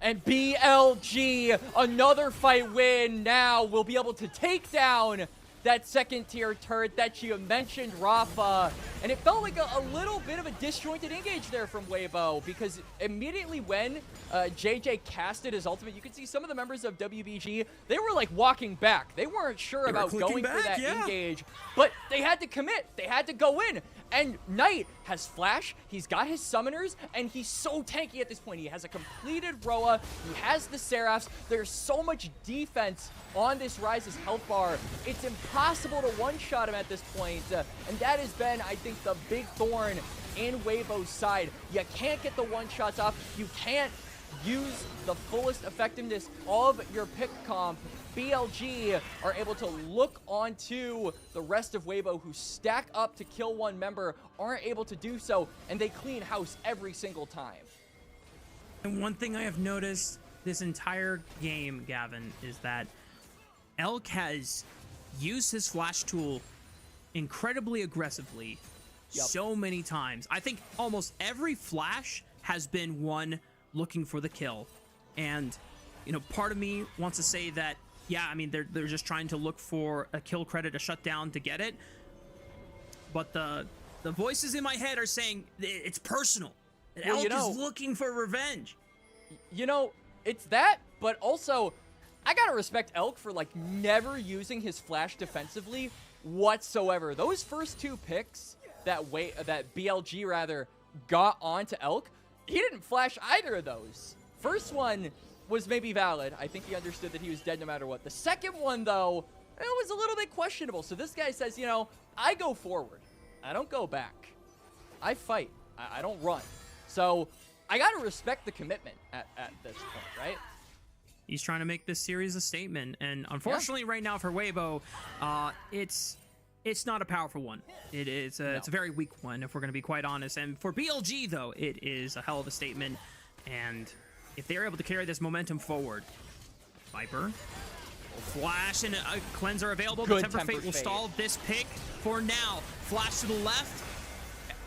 And BLG, another fight win, now will be able to take down that second tier turret that you mentioned, Rafa. And it felt like a little bit of a disjointed engage there from Weibo, because immediately when JJ casted his ultimate, you could see some of the members of WBG, they were like walking back. They weren't sure about going for that engage, but they had to commit. They had to go in. And Knight has Flash, he's got his Summoners, and he's so tanky at this point. He has a completed Roa, he has the Seraphs. There's so much defense on this Ryze's health bar. It's impossible to one-shot him at this point. And that has been, I think, the big thorn in Weibo's side. You can't get the one-shots off. You can't use the fullest effectiveness of your pick comp. BLG are able to look onto the rest of Weibo, who stack up to kill one member, aren't able to do so, and they clean house every single time. And one thing I have noticed this entire game, Gavin, is that Elk has used his flash tool incredibly aggressively so many times. I think almost every flash has been one looking for the kill. And, you know, part of me wants to say that, yeah, I mean, they're just trying to look for a kill credit, a shutdown to get it. But the voices in my head are saying it's personal. Elk is looking for revenge. You know, it's that, but also, I gotta respect Elk for, like, never using his flash defensively whatsoever. Those first two picks that BLG, rather, got onto Elk, he didn't flash either of those. First one was maybe valid. I think he understood that he was dead no matter what. The second one, though, it was a little bit questionable. So this guy says, you know, I go forward. I don't go back. I fight. I don't run. So I got to respect the commitment at this point, right? He's trying to make this series a statement. And unfortunately, right now for Weibo, it's not a powerful one. It's a very weak one, if we're going to be quite honest. And for BLG, though, it is a hell of a statement. And if they're able to carry this momentum forward, Viper Flash and a cleanser available. Good The Temper Fate will Temper Fate. stall this pick for now. Flash to the left.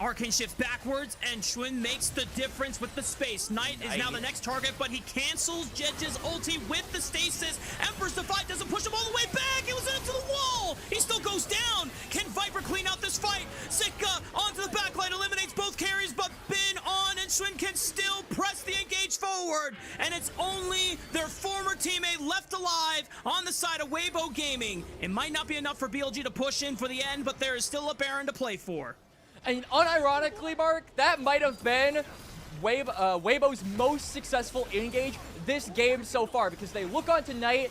Arcane shifts backwards, and Schwinn makes the difference with the space. Knight is now the next target, but he cancels Jedge's ulti with the stasis. Emperor's Defy doesn't push him all the way back. It was into the wall. He still goes down. Can Viper clean out this fight? Sitka onto the backline, eliminates both carries, but Bin on, and Schwinn can still press the engage forward. And it's only their former teammate left alive on the side of Weibo Gaming. It might not be enough for BLG to push in for the end, but there is still a Baron to play for. And unironically, Mark, that might have been Weibo's most successful engage this game so far, because they look onto Knight,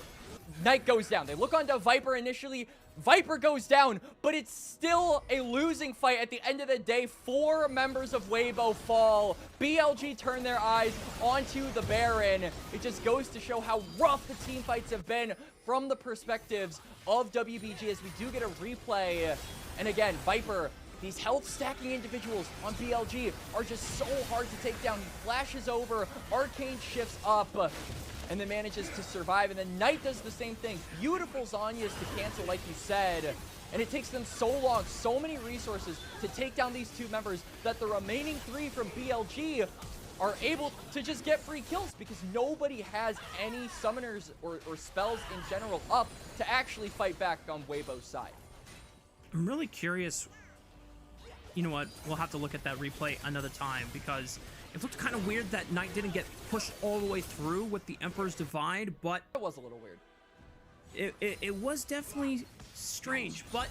Knight goes down. They look onto Viper initially, Viper goes down, but it's still a losing fight at the end of the day. 4 members of Weibo fall. BLG turn their eyes onto the Baron. It just goes to show how rough the team fights have been from the perspectives of WBG as we do get a replay. And again, Viper, these health stacking individuals on BLG are just so hard to take down. He flashes over, Arcane shifts up, and then manages to survive. And then Knight does the same thing. Beautiful Zhonya's to cancel, like you said. And it takes them so long, so many resources to take down these 2 members that the remaining 3 from BLG are able to just get free kills because nobody has any summoners or spells in general up to actually fight back on Weibo's side. I'm really curious. You know what? We'll have to look at that replay another time because it looked kind of weird that Knight didn't get pushed all the way through with the Emperor's Divide, but It was a little weird. it was definitely strange. But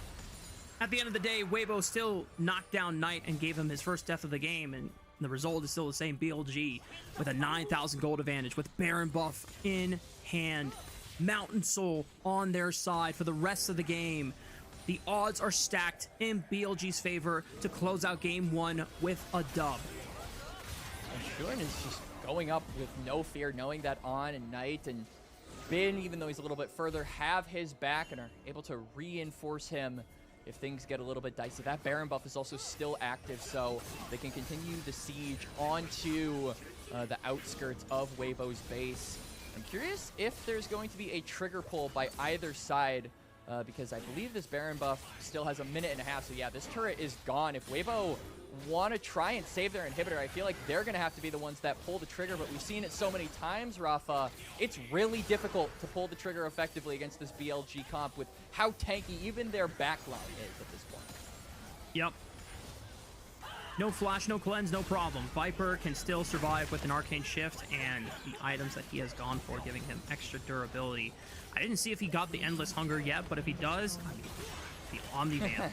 at the end of the day, Weibo still knocked down Knight and gave him his first death of the game, and the result is still the same. BLG with a 9,000 gold advantage with Baron buff in hand. Mountain Soul on their side for the rest of the game. The odds are stacked in BLG's favor to close out game 1 with a dub. Schwinn is just going up with no fear, knowing that On and Knight and Bin, even though he's a little bit further, have his back and are able to reinforce him if things get a little bit dicey. That Baron buff is also still active, so they can continue the siege onto the outskirts of Weibo's base. I'm curious if there's going to be a trigger pull by either side, because I believe this Baron buff still has a minute and a half. So yeah, this turret is gone. If Weibo want to try and save their inhibitor, I feel like they're going to have to be the ones that pull the trigger, but we've seen it so many times, Rafa. It's really difficult to pull the trigger effectively against this BLG comp with how tanky even their backline is at this point. Yep. No flash, no cleanse, no problem. Viper can still survive with an Arcane Shift and the items that he has gone for, giving him extra durability. I didn't see if he got the Endless Hunger yet, but if he does, I mean, the Omni-Vamp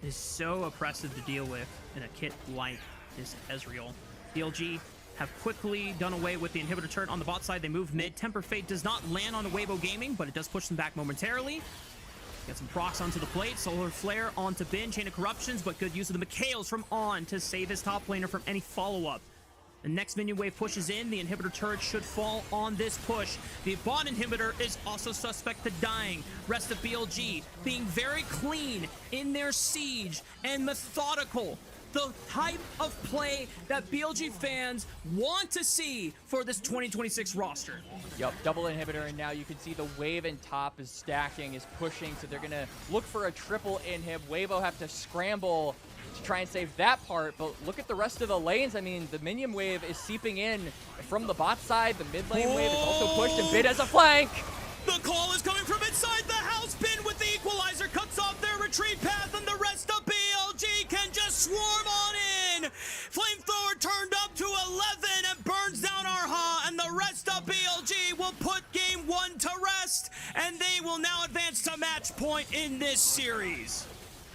is so oppressive to deal with in a kit like this Ezreal. BLG have quickly done away with the inhibitor turret on the bot side. They move mid. Temper Fate does not land on the Weibo Gaming, but it does push them back momentarily. Get some procs onto the plate. Solar Flare onto Bin. Chain of Corruptions, but good use of the Mikhails from On to save his top laner from any follow-up. The next minion wave pushes in. The inhibitor turret should fall on this push. The bot inhibitor is also suspect to dying. Rest of BLG being very clean in their siege and methodical. The type of play that BLG fans want to see for this 2026 roster. Yup, double inhibitor, and now you can see the wave in top is stacking, is pushing, so they're going to look for a triple inhib. Weibo have to scramble to try and save that part, but look at the rest of the lanes. I mean, the minion wave is seeping in from the bot side. The mid lane wave is also pushed, and Bin has a flank. The call is coming from inside the house. Bin with the equalizer cuts off their retreat path, and the rest of BLG can just swarm on in. Flamethrower turned up to 11 and burns down Arha, and the rest of BLG will put game 1 to rest, and they will now advance to match point in this series.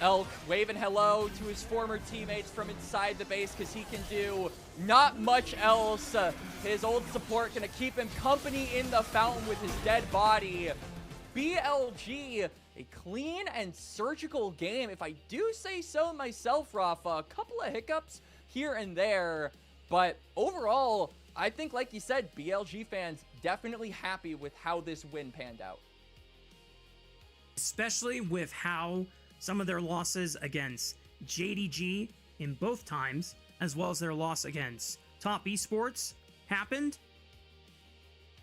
Elk waving hello to his former teammates from inside the base because he can do not much else. His old support gonna keep him company in the fountain with his dead body. BLG, a clean and surgical game, if I do say so myself, Rafa. A couple of hiccups here and there, but overall, I think, like you said, BLG fans definitely happy with how this win panned out. Especially with how some of their losses against JDG in both times, as well as their loss against Top Esports, happened.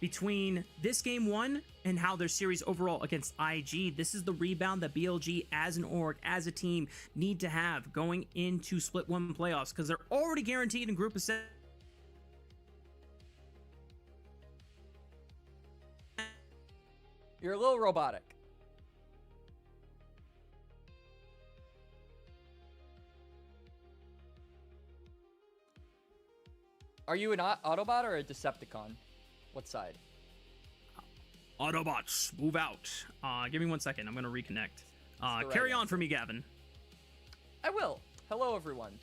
between this game one and how their series overall against IG, this is the rebound that BLG as an org, as a team, need to have going into Split 1 playoffs, because they're already guaranteed in group of 7. You're a little robotic. Are you an Autobot or a Decepticon? What side? Autobots, move out. Give me 1 second. I'm going to reconnect. Carry on for me, Gavin. I will. Hello, everyone.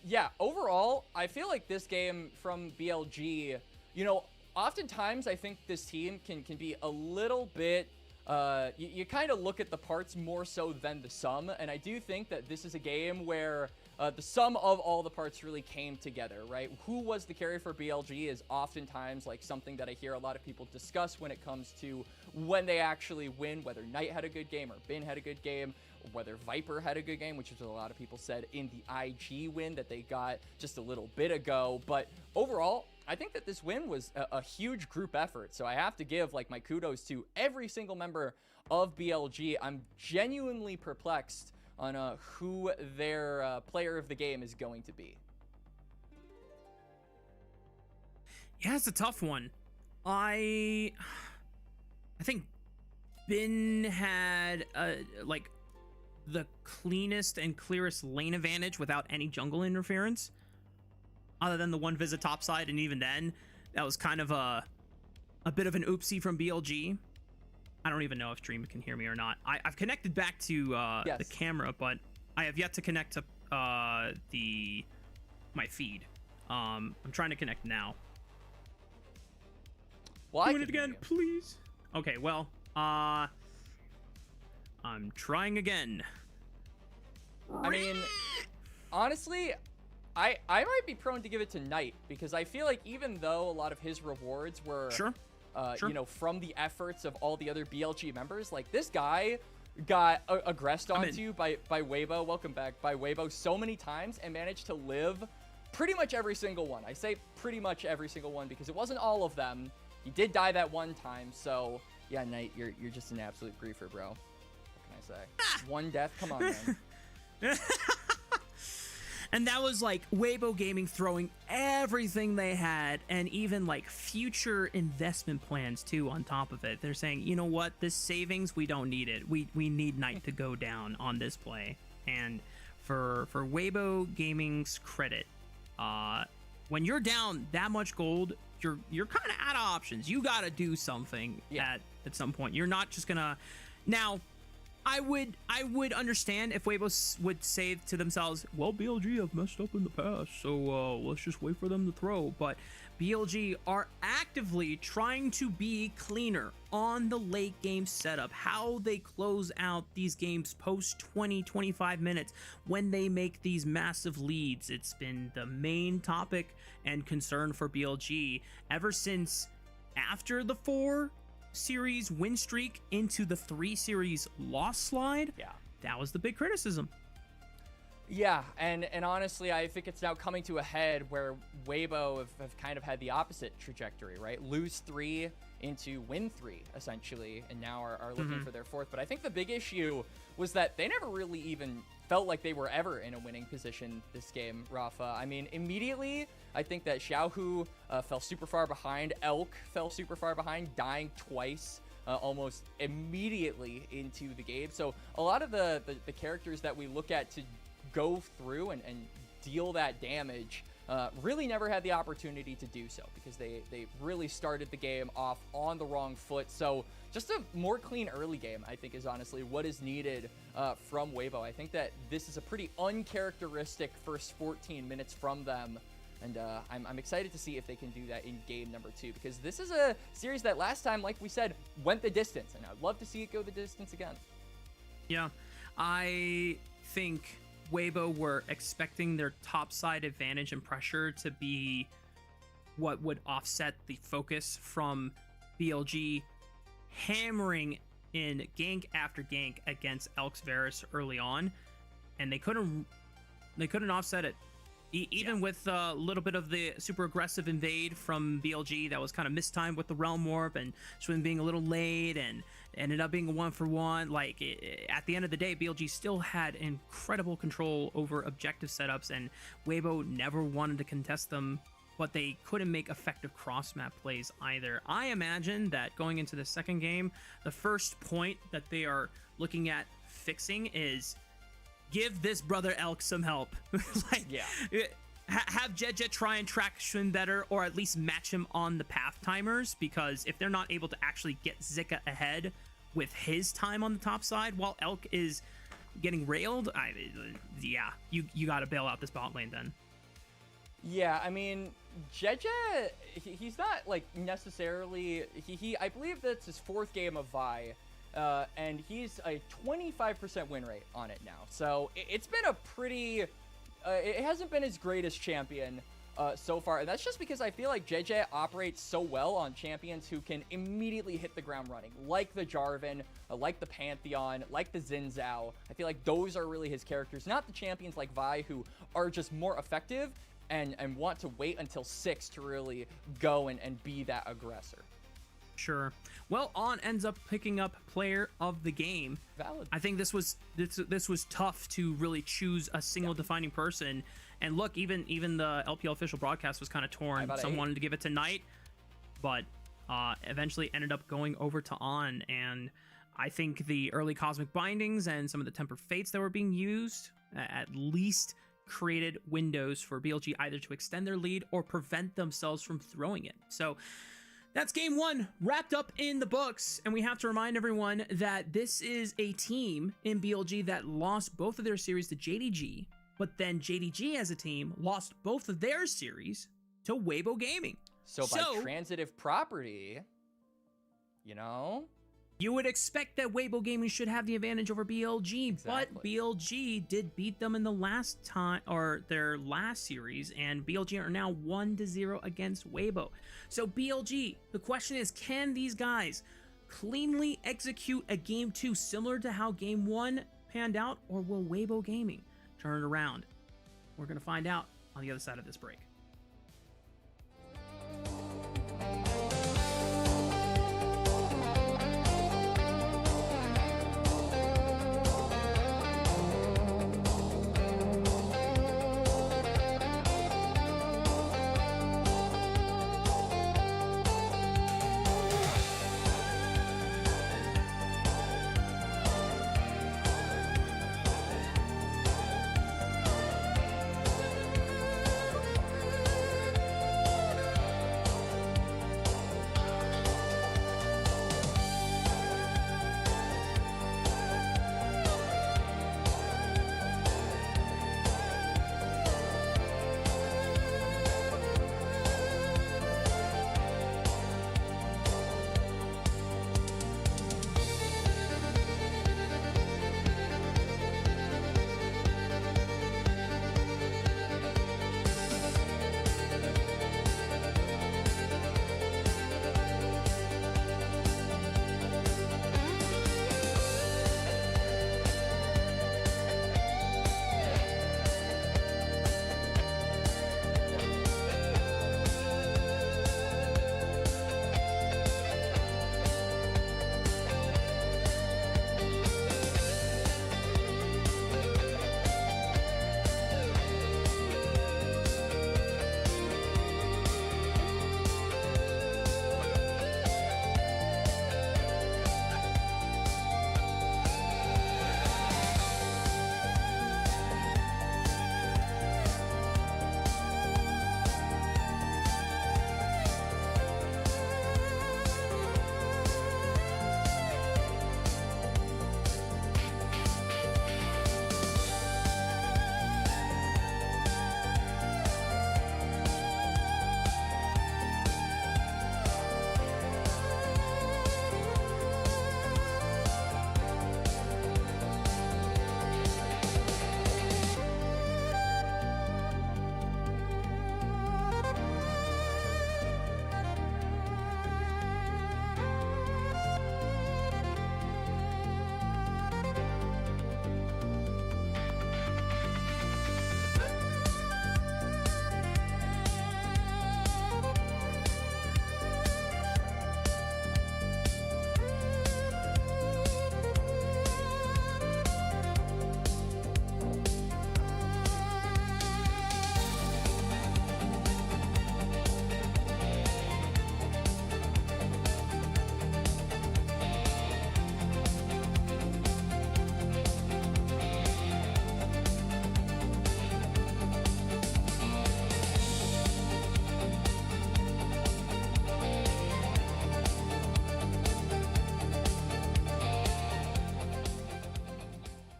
Yeah, overall, I feel like this game from BLG, you know, oftentimes I think this team can be a little bit, you kind of look at the parts more so than the sum, and I do think that this is a game where the sum of all the parts really came together, right? Who was the carry for BLG is oftentimes like something that I hear a lot of people discuss when it comes to when they actually win, whether Knight had a good game or Bin had a good game, or whether Viper had a good game, which is what a lot of people said in the IG win that they got just a little bit ago. But overall, I think that this win was a huge group effort. So I have to give like my kudos to every single member of BLG. I'm genuinely perplexed on who their player of the game is going to be. Yeah, it's a tough one. I think Bin had like the cleanest and clearest lane advantage without any jungle interference, other than the one visit topside, and even then, that was kind of a bit of an oopsie from BLG. I don't even know if Dream can hear me or not. I've connected back to Yes. the camera, but I have yet to connect to my feed. I'm trying to connect now. Well, Doing it again, please. Okay, well, I'm trying again. I mean, honestly, I might be prone to give it to Knight, because I feel like even though a lot of his rewards were Sure. you know, from the efforts of all the other BLG members, like this guy got aggressed onto by Weibo, welcome back, by Weibo so many times and managed to live pretty much every single one. I say pretty much every single one because it wasn't all of them. He did die that one time, so yeah, Knight, you're just an absolute griefer, bro. What can I say? One death, come on, man. And that was like Weibo Gaming throwing everything they had, and even like future investment plans too on top of it. They're saying, you know what, this savings, we don't need it. We need Knight to go down on this play. And for Weibo Gaming's credit, when you're down that much gold, you're kind of out of options. You got to do something at some point. You're not just gonna now. I would understand if Weibo would say to themselves, well, BLG have messed up in the past, so let's just wait for them to throw. But BLG are actively trying to be cleaner on the late game setup, how they close out these games post 20-25 minutes when they make these massive leads. It's been the main topic and concern for BLG ever since after the 4 series win streak into the 3 series loss slide. Yeah, that was the big criticism. Yeah, and honestly, I think it's now coming to a head where Weibo have kind of had the opposite trajectory, right? Lose 3 into win 3, essentially, and now are looking for their 4th. But I think the big issue was that they never really even felt like they were ever in a winning position this game, Rafa. I mean, immediately, I think that Xiaohu fell super far behind. Elk fell super far behind, dying twice almost immediately into the game. So a lot of the characters that we look at to go through and deal that damage really never had the opportunity to do so, because they really started the game off on the wrong foot. So just a more clean early game, I think, is honestly what is needed from Weibo. I think that this is a pretty uncharacteristic first 14 minutes from them, and I'm excited to see if they can do that in game number 2, because this is a series that last time, like we said, went the distance, and I'd love to see it go the distance again. Yeah, I think Weibo were expecting their topside advantage and pressure to be what would offset the focus from BLG hammering in gank after gank against Elks Varus early on, and they couldn't offset it. Even with a little bit of the super aggressive invade from BLG that was kind of mistimed with the Realm Warp and Schwinn being a little late and ended up being a 1-for-1, like at the end of the day, BLG still had incredible control over objective setups, and Weibo never wanted to contest them, but they couldn't make effective cross-map plays either. I imagine that going into the second game, the first point that they are looking at fixing is give this brother Elk some help. Like, Yeah. Have Jet try and track Schwinn better, or at least match him on the path timers, because if they're not able to actually get Zika ahead with his time on the top side while Elk is getting railed, yeah, you got to bail out this bot lane then. Yeah, I mean, Jeje, he's not, like, necessarily... I believe that's his 4th game of Vi, and he's a 25% win rate on it now. So it's been a pretty... it hasn't been his greatest champion so far, and that's just because I feel like JJ operates so well on champions who can immediately hit the ground running, like the Jarvan, like the Pantheon, like the Xin Zhao. I feel like those are really his characters, not the champions like Vi, who are just more effective and want to wait until 6 to really go and be that aggressor. Sure. Well, On ends up picking up player of the game. Valid. I think this was tough to really choose a single defining person. And look, even the LPL official broadcast was kind of torn. Some wanted to give it to Knight, but eventually ended up going over to On. And I think the early Cosmic Bindings and some of the Tempered Fates that were being used at least created windows for BLG either to extend their lead or prevent themselves from throwing it. So that's game 1 wrapped up in the books, and we have to remind everyone that this is a team in BLG that lost both of their series to JDG, but then JDG as a team lost both of their series to Weibo Gaming. So by transitive property, you know, you would expect that Weibo Gaming should have the advantage over BLG, Exactly. but BLG did beat them in the last time, or their last series, and BLG are now 1-0 against Weibo. So BLG, the question is, can these guys cleanly execute a game 2 similar to how game 1 panned out, or will Weibo Gaming turn it around? We're going to find out on the other side of this break.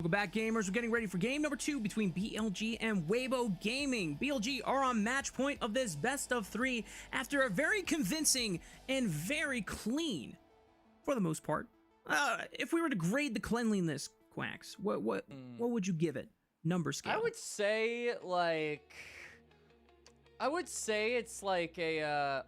Welcome back, gamers. We're getting ready for game number 2 between BLG and Weibo Gaming. BLG are on match point of this best of 3 after a very convincing and very clean, for the most part. If we were to grade the cleanliness, Quacks, what would you give it? Number scale. I would say it's like a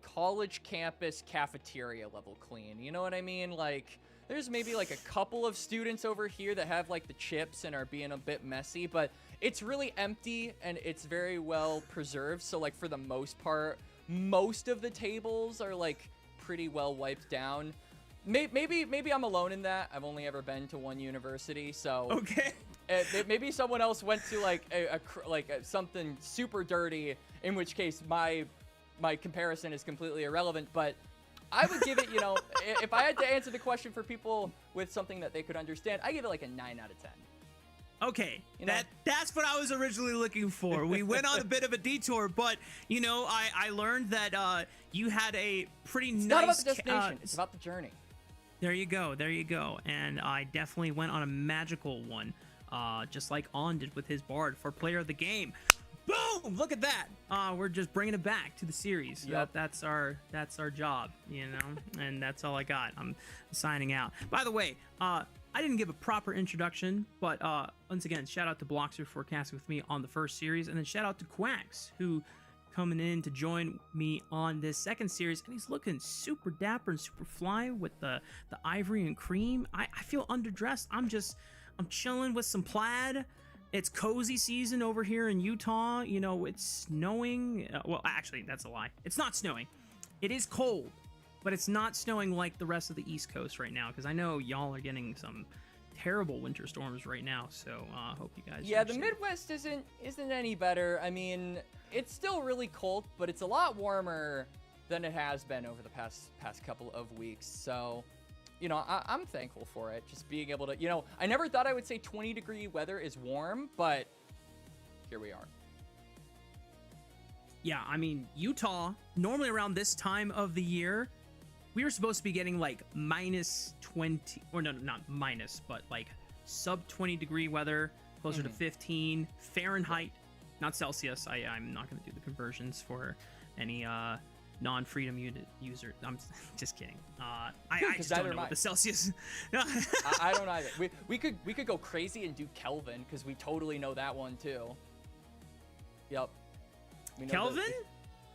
college campus cafeteria level clean. You know what I mean? Like, there's maybe like a couple of students over here that have like the chips and are being a bit messy, but it's really empty and it's very well preserved. So like for the most part, most of the tables are like pretty well wiped down. Maybe I'm alone in that. I've only ever been to one university, so okay. Maybe someone else went to like something super dirty, in which case my comparison is completely irrelevant. But I would give it, you know, if I had to answer the question for people with something that they could understand, I give it like a 9 out of 10. Okay, that's what I was originally looking for. We went on a bit of a detour, but you know, I learned that you had a pretty nice. It's not about the destination; it's about the journey. There you go, there you go. And I definitely went on a magical one, just like On did with his Bard for Player of the Game. Boom! Look at that. We're just bringing it back to the series. Yep. That's our job, you know. And that's all I got. I'm signing out. By the way, I didn't give a proper introduction, but once again, shout out to Bloxer for casting with me on the first series, and then shout out to Quacks, who coming in to join me on this second series, and he's looking super dapper and super fly with the ivory and cream. I feel underdressed. I'm chilling with some plaid. It's cozy season over here in Utah. You know, it's snowing. Well, actually, that's a lie. It's not snowing. It is cold, but it's not snowing like the rest of the East Coast right now, because I know y'all are getting some terrible winter storms right now. So hope you guys. Yeah, the Midwest isn't any better. I mean, it's still really cold, but it's a lot warmer than it has been over the past couple of weeks. So, you know, I'm thankful for it. Just being able to, you know, I never thought I would say 20-degree weather is warm, but here we are. Yeah, I mean, Utah, normally around this time of the year, we were supposed to be getting like minus 20, or no, not minus, but like sub 20-degree weather, closer to 15 Fahrenheit, not Celsius. I'm not going to do the conversions for any non-freedom unit user. I'm just kidding. I just don't know what the Celsius. I don't either. We could go crazy and do Kelvin, because we totally know that one too. Yep. Kelvin?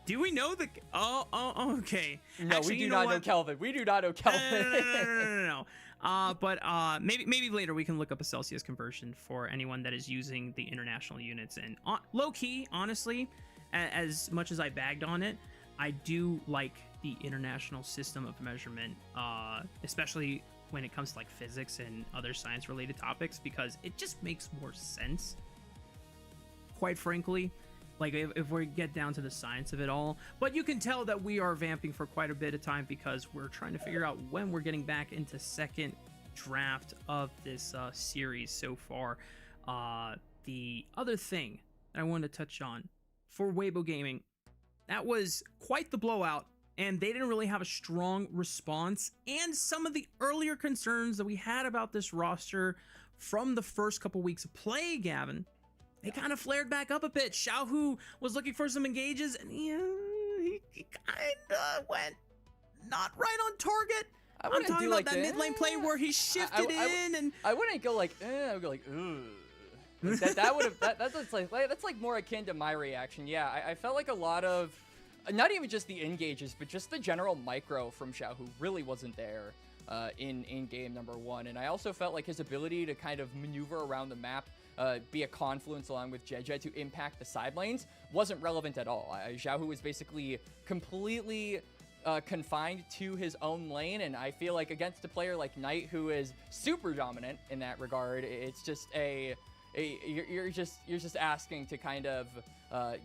Do we know the? Oh, okay. No, actually, we do not know Kelvin. We do not know Kelvin. No. But maybe later we can look up a Celsius conversion for anyone that is using the international units. And low key, honestly, as much as I bagged on it, I do like the international system of measurement, especially when it comes to like physics and other science related topics, because it just makes more sense, quite frankly. Like if we get down to the science of it all. But you can tell that we are vamping for quite a bit of time, because we're trying to figure out when we're getting back into second draft of this series so far. The other thing that I wanted to touch on for Weibo Gaming, that was quite the blowout, and they didn't really have a strong response. And some of the earlier concerns that we had about this roster from the first couple weeks of play, Gavin, they kind of flared back up a bit. Xiaohu was looking for some engages, and he kind of went not right on target. I'm talking about that mid lane play where he shifted in, and I wouldn't go like, I would go like, ugh. That's like more akin to my reaction. Yeah, I felt like a lot of, not even just the engages, but just the general micro from Xiaohu really wasn't there in game number 1. And I also felt like his ability to kind of maneuver around the map, be a confluence along with JJ to impact the side lanes, wasn't relevant at all. Xiaohu was basically completely confined to his own lane, and I feel like against a player like Knight, who is super dominant in that regard, it's just you're just asking to kind of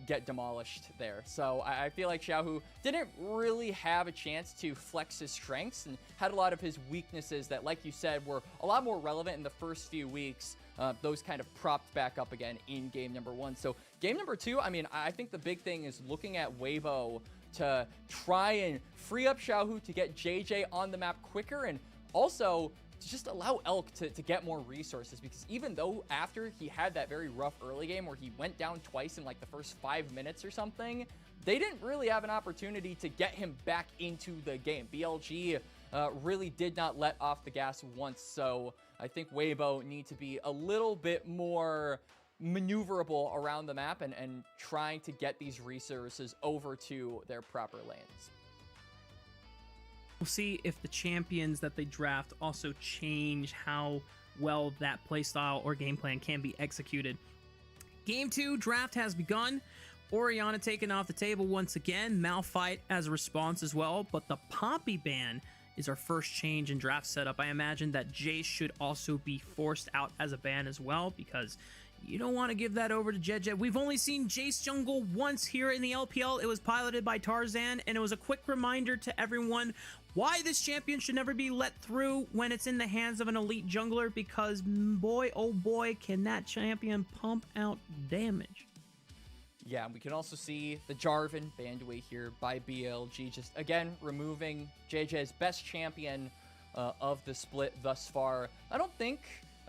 get demolished there. So I feel like Xiaohu didn't really have a chance to flex his strengths, and had a lot of his weaknesses that, like you said, were a lot more relevant in the first few weeks. Those kind of propped back up again in game number 1. So game number 2, I mean, I think the big thing is looking at Weibo to try and free up Xiaohu to get JJ on the map quicker, and also to just allow Elk to get more resources, because even though after he had that very rough early game where he went down twice in like the first 5 minutes or something, they didn't really have an opportunity to get him back into the game. BLG really did not let off the gas once, so I think Weibo need to be a little bit more maneuverable around the map and trying to get these resources over to their proper lanes. We'll see if the champions that they draft also change how well that playstyle or game plan can be executed. Game 2 draft has begun. Orianna taken off the table once again. Malphite as a response as well, but the Poppy ban is our first change in draft setup. I imagine that Jace should also be forced out as a ban as well, because you don't want to give that over to Jet. We've only seen Jace jungle once here in the LPL. It was piloted by Tarzan, and it was a quick reminder to everyone why this champion should never be let through when it's in the hands of an elite jungler, because boy, oh boy, can that champion pump out damage. Yeah, we can also see the Jarvan banned away here by BLG, just again removing JJ's best champion of the split thus far. I don't think,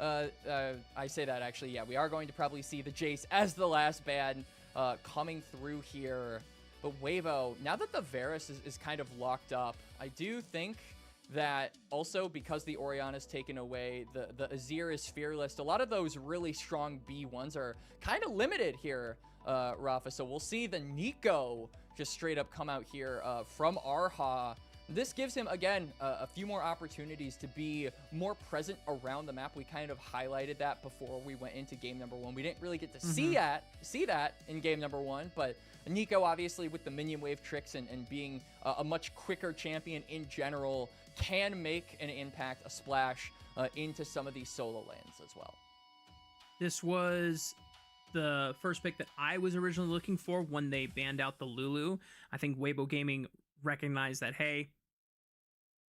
I say that actually, yeah, we are going to probably see the Jace as the last ban coming through here. But Weibo, now that the Varus is kind of locked up, I do think that also because the Orianna's taken away, the Azir is fearless. A lot of those really strong B1s are kind of limited here, Rafa. So we'll see the Nico just straight up come out here from Arha. This gives him, again, a few more opportunities to be more present around the map. We kind of highlighted that before we went into game number 1. We didn't really get to see that in game number 1, but Nico, obviously, with the minion wave tricks and being a much quicker champion in general, can make an impact, a splash into some of these solo lanes as well. This was the first pick that I was originally looking for when they banned out the Lulu. I think Weibo Gaming recognized that, hey,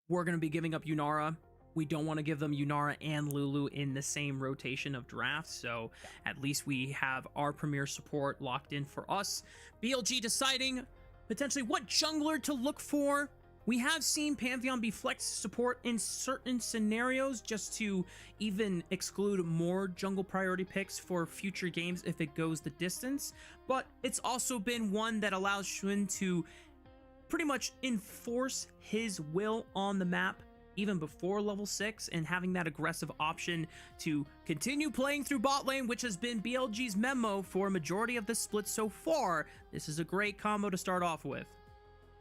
we're going to be giving up Yunara. We don't want to give them Yunara and Lulu in the same rotation of drafts, so at least we have our premier support locked in for us. BLG deciding potentially what jungler to look for. We have seen Pantheon be flex support in certain scenarios just to even exclude more jungle priority picks for future games if it goes the distance, but it's also been one that allows Shun to pretty much enforce his will on the map even before level 6, and having that aggressive option to continue playing through bot lane, which has been BLG's memo for a majority of the split so far. This is a great combo to start off with.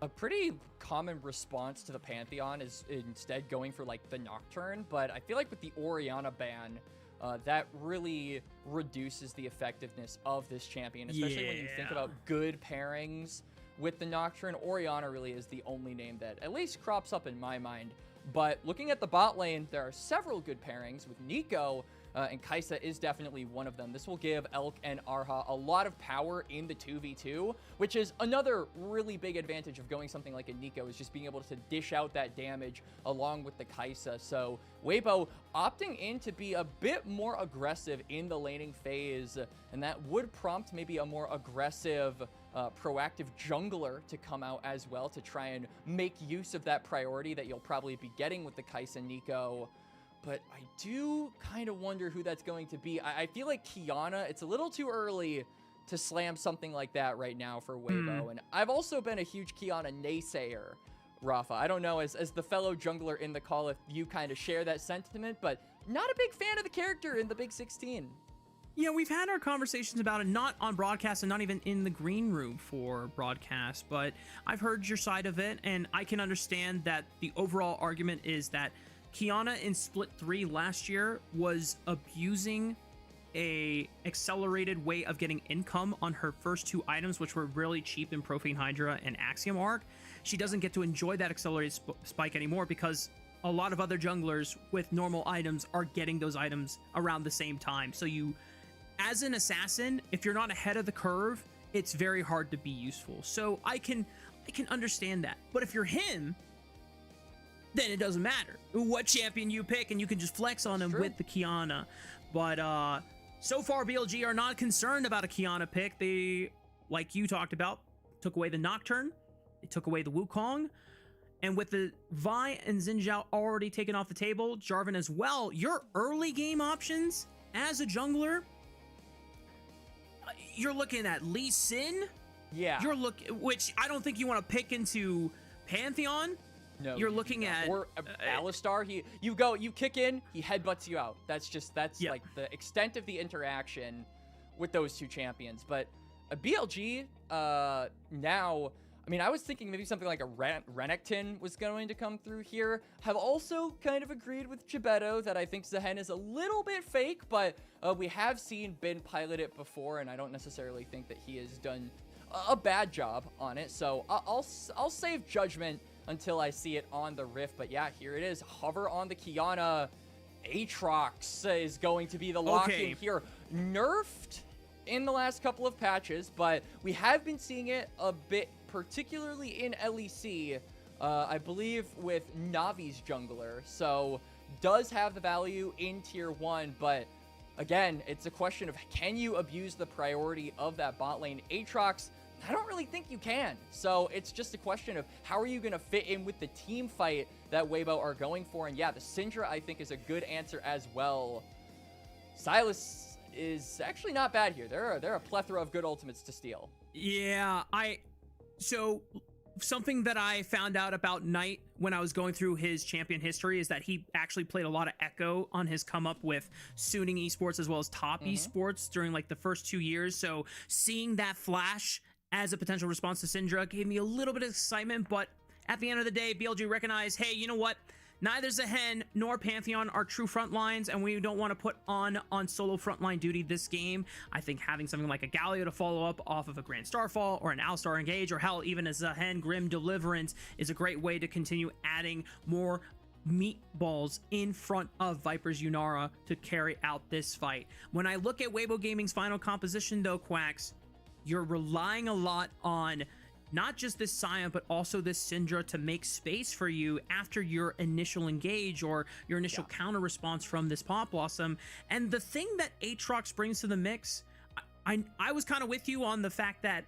A pretty common response to the Pantheon is instead going for like the Nocturne, but I feel like with the Orianna ban, that really reduces the effectiveness of this champion, especially when you think about good pairings with the Nocturne. Orianna really is the only name that at least crops up in my mind. But looking at the bot lane, there are several good pairings with Nico, and Kai'Sa is definitely one of them. This will give Elk and Arha a lot of power in the 2v2, which is another really big advantage of going something like a Nico, is just being able to dish out that damage along with the Kai'Sa. So Weibo opting in to be a bit more aggressive in the laning phase, and that would prompt maybe a more aggressive proactive jungler to come out as well to try and make use of that priority that you'll probably be getting with the Kai'Sa Nico. But I do kind of wonder who that's going to be. I feel like Qiyana, it's a little too early to slam something like that right now for Weibo. And I've also been a huge Qiyana naysayer, Rafa. I don't know, as the fellow jungler in the call, if you kind of share that sentiment, but not a big fan of the character in the Big 16. Yeah, we've had our conversations about it, not on broadcast and not even in the green room for broadcast, but I've heard your side of it, and I can understand that the overall argument is that Qiyana in Split 3 last year was abusing a accelerated way of getting income on her first 2 items, which were really cheap in Profane Hydra and Axiom Arc. She doesn't get to enjoy that accelerated spike anymore because a lot of other junglers with normal items are getting those items around the same time. So you, as an assassin, if you're not ahead of the curve, it's very hard to be useful. So I can understand that. But if you're him, then it doesn't matter what champion you pick, and you can just flex on him with the Qiyana. But so far, BLG are not concerned about a Qiyana pick. They, like you talked about, took away the Nocturne, they took away the Wukong, And with the Vi and Xin Zhao already taken off the table, Jarvan as well, your early game options as a jungler, you're looking at Lee Sin. Yeah. Which I don't think you want to pick into Pantheon. No, you're looking at or Alistar. You kick in, he headbutts you out. That's like the extent of the interaction with those two champions. But a BLG now, I mean, I was thinking maybe something like a Renekton was going to come through here. Have also kind of agreed with Gebetto that I think Zehen is a little bit fake, but we have seen Ben pilot it before, and I don't necessarily think that he has done a bad job on it. So I'll save judgment until I see it on the Rift. But yeah, here it is. Hover on the Kiana. Aatrox is going to be the lock-in here. Nerfed in the last couple of patches, but we have been seeing it a bit, particularly in LEC, I believe with Navi's jungler. So does have the value in tier 1, but again, it's a question of can you abuse the priority of that bot lane? Aatrox, I don't really think you can. So it's just a question of how are you going to fit in with the team fight that Weibo are going for. And yeah, the Syndra I think is a good answer as well. Silas is actually not bad here. There are a plethora of good ultimates to steal. Yeah, so something that I found out about Knight when I was going through his champion history is that he actually played a lot of Echo on his come up with Suning Esports as well as Top Esports during like the first 2 years. So seeing that flash as a potential response to Syndra gave me a little bit of excitement, but at the end of the day, BLG recognized, hey, you know what? Neither Zehen nor Pantheon are true front lines, and we don't want to put on solo frontline duty this game. I think having something like a Galio to follow up off of a Grand Starfall or an Alistar Engage, or hell, even a Zehen Grim Deliverance is a great way to continue adding more meatballs in front of Viper's Yunara to carry out this fight. When I look at Weibo Gaming's final composition though, Quacks, you're relying a lot on not just this Sion, but also this Syndra to make space for you after your initial engage or your initial counter response from this Pop Blossom. And the thing that Aatrox brings to the mix, I was kind of with you on the fact that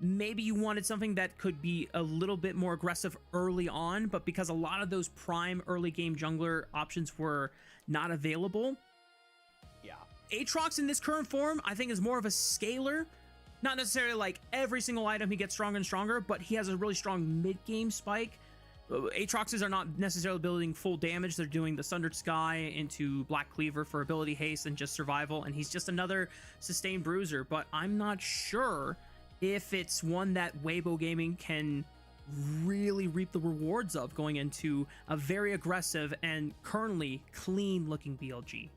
maybe you wanted something that could be a little bit more aggressive early on, but because a lot of those prime early game jungler options were not available. Yeah. Aatrox in this current form, I think, is more of a scaler. Not necessarily like every single item he gets stronger and stronger, but he has a really strong mid-game spike. Aatroxes are not necessarily building full damage. They're doing the Sundered Sky into Black Cleaver for ability haste and just survival, and he's just another sustained bruiser. But I'm not sure if it's one that Weibo Gaming can really reap the rewards of going into a very aggressive and currently clean-looking BLG.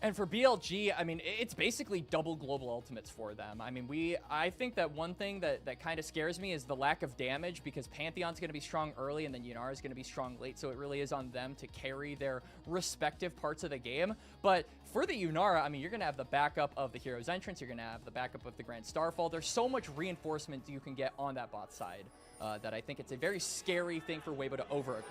And for BLG, I mean, it's basically double global ultimates for them. I mean, I think that one thing that kind of scares me is the lack of damage, because Pantheon's going to be strong early and then Yunara is going to be strong late, so it really is on them to carry their respective parts of the game. But for the Yunara, I mean, you're going to have the backup of the Hero's Entrance, you're going to have the backup of the Grand Starfall. There's so much reinforcement you can get on that bot side that I think it's a very scary thing for Weibo to over-aggress.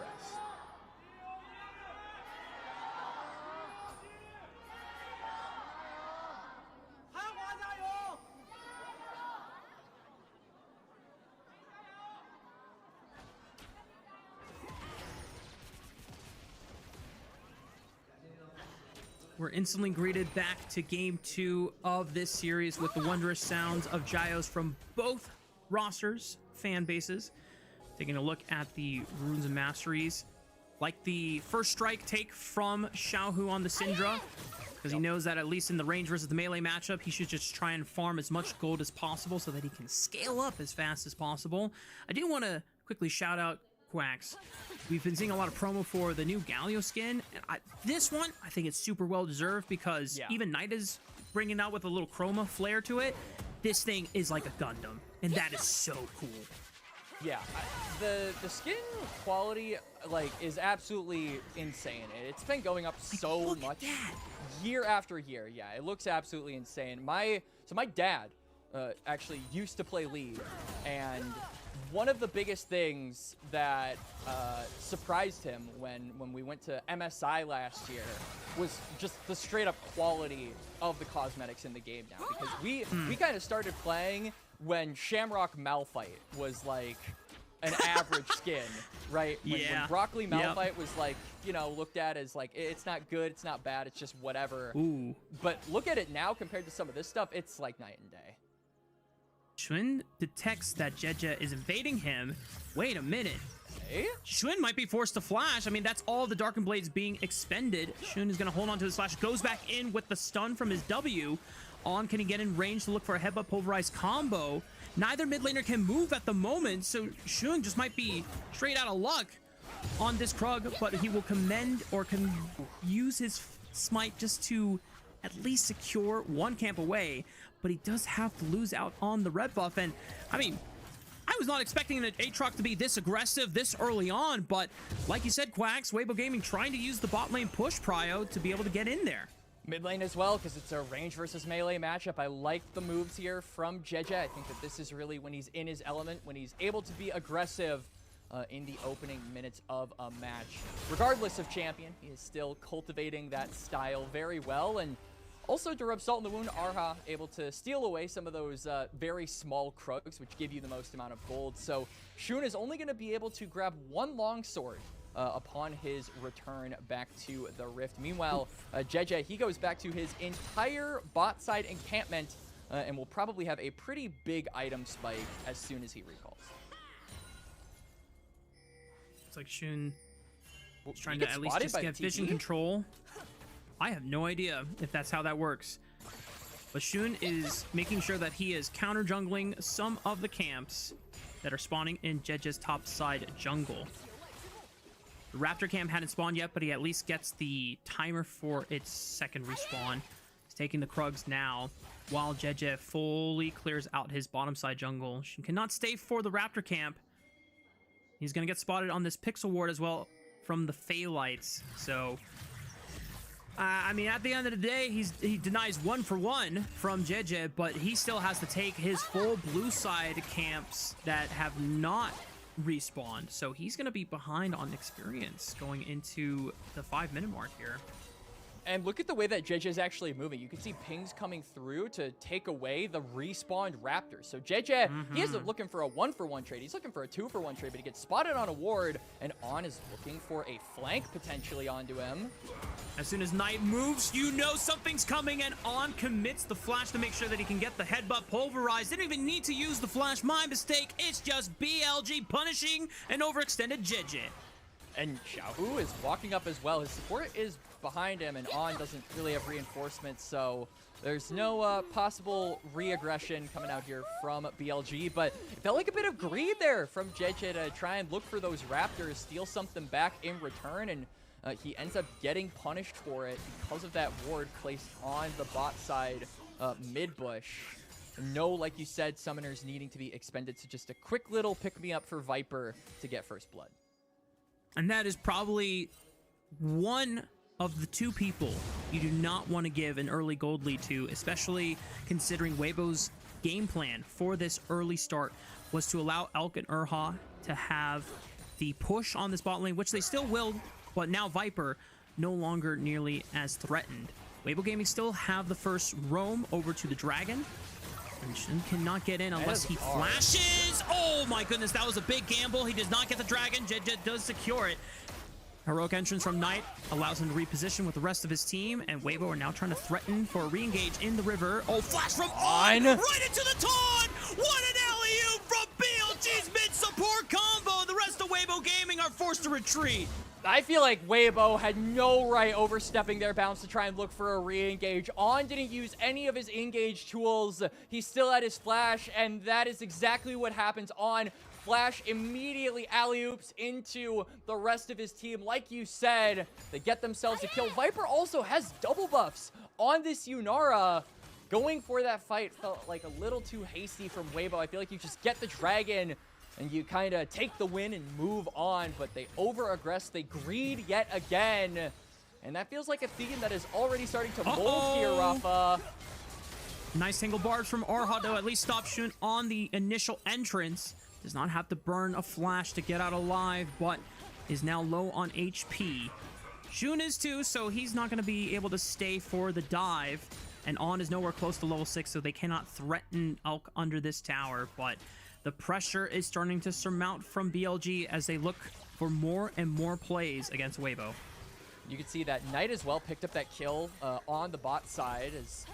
We're instantly greeted back to game 2 of this series with the wondrous sounds of Gyos from both rosters, fan bases. Taking a look at the Runes and Masteries. Like the first strike take from Xiaohu on the Syndra, because he knows that at least in the range versus the melee matchup, he should just try and farm as much gold as possible so that he can scale up as fast as possible. I do want to quickly shout out Quacks. We've been seeing a lot of promo for the new Galio skin. And this one, I think it's super well deserved, because even Knight is bringing out with a little chroma flair to it. This thing is like a Gundam, and that is so cool. Yeah, the skin quality like is absolutely insane. It's been going up so much year after year. Yeah, it looks absolutely insane. My dad actually used to play League, and one of the biggest things that surprised him when we went to MSI last year was just the straight up quality of the cosmetics in the game now. Because we kind of started playing when Shamrock Malphite was like an average skin, right? When Broccoli Malphite was like, you know, looked at as like, it's not good, it's not bad, it's just whatever. Ooh. But look at it now compared to some of this stuff, it's like night and day. Schwinn detects that Jeje is invading him. Wait a minute. Hey? Schwinn might be forced to flash. I mean, that's all the Darkened Blades being expended. Schwinn is going to hold on to his flash. Goes back in with the stun from his W. On, can he get in range to look for a headbutt pulverized combo? Neither mid laner can move at the moment, so Schwinn just might be straight out of luck on this Krug, but he will commend or can use his smite just to at least secure one camp away, but he does have to lose out on the red buff. And I mean, I was not expecting an Aatrox to be this aggressive this early on, but like you said, Quacks, Weibo Gaming trying to use the bot lane push prio to be able to get in there. Mid lane as well, because it's a range versus melee matchup. I like the moves here from Jeje. I think that this is really when he's in his element, when he's able to be aggressive in the opening minutes of a match. Regardless of champion, he is still cultivating that style very well. And also, to rub salt in the wound, Arha able to steal away some of those very small Krugs, which give you the most amount of gold. So Shun is only going to be able to grab one longsword upon his return back to the Rift. Meanwhile, Jeje, he goes back to his entire bot side encampment and will probably have a pretty big item spike as soon as he recalls. It's like Shun is trying to at least just get vision control. I have no idea if that's how that works. But Shun is making sure that he is counter jungling some of the camps that are spawning in Jeje's top side jungle. The Raptor camp hadn't spawned yet, but he at least gets the timer for its second respawn. He's taking the Krugs now, while Jeje fully clears out his bottom side jungle. Shun cannot stay for the Raptor camp. He's going to get spotted on this Pixel Ward as well from the Phallites. So, I mean, at the end of the day, he denies 1 for 1 from Jeje, but he still has to take his full blue side camps that have not respawned. So he's going to be behind on experience going into the 5-minute mark here. And look at the way that Jeje is actually moving. You can see pings coming through to take away the respawned Raptors. So Jeje, he isn't looking for a 1-for-1 trade. He's looking for a 2-for-1 trade, but he gets spotted on a ward, and On is looking for a flank potentially onto him. As soon as Knight moves, you know something's coming, and On commits the flash to make sure that he can get the headbutt pulverized. Didn't even need to use the flash. My mistake. It's just BLG punishing an overextended Jeje. And Xiaohu is walking up as well. His support is behind him, and On doesn't really have reinforcements, so there's no possible re-aggression coming out here from BLG, but it felt like a bit of greed there from Jeje to try and look for those Raptors, steal something back in return, and he ends up getting punished for it because of that ward placed on the bot side mid bush. No, like you said, summoners needing to be expended, so just a quick little pick-me-up for Viper to get first blood. And that is probably one of the two people you do not want to give an early gold lead to, especially considering Weibo's game plan for this early start was to allow Elk and Urha to have the push on this bot lane, which they still will, but now Viper no longer nearly as threatened. Weibo Gaming still have the first roam over to the Dragon. And Shun cannot get in unless he flashes. Oh my goodness, that was a big gamble. He does not get the Dragon. Jeje does secure it. Heroic entrance from Knight allows him to reposition with the rest of his team, and Weibo are now trying to threaten for a re-engage in the river. Oh, flash from On! Right into the taunt! What an alley-oop from BLG's mid-support combo! The rest of Weibo Gaming are forced to retreat. I feel like Weibo had no right overstepping their bounds to try and look for a re-engage. On didn't use any of his engage tools. He still had his flash, and that is exactly what happens. On flash immediately alley-oops into the rest of his team. Like you said, they get themselves a kill. Viper also has double buffs on this Yunara. Going for that fight felt like a little too hasty from Weibo. I feel like you just get the Dragon and you kind of take the win and move on, but they over-aggress, they greed yet again. And that feels like a theme that is already starting to mold here, Rafa. Nice single bars from Arha, though, at least stop Shun on the initial entrance. Does not have to burn a flash to get out alive, but is now low on HP. Shun is too, so he's not going to be able to stay for the dive. And On is nowhere close to level 6, so they cannot threaten Elk under this tower, but The pressure is starting to surmount from BLG as they look for more and more plays against Weibo. You can see that Knight as well picked up that kill on the bot side as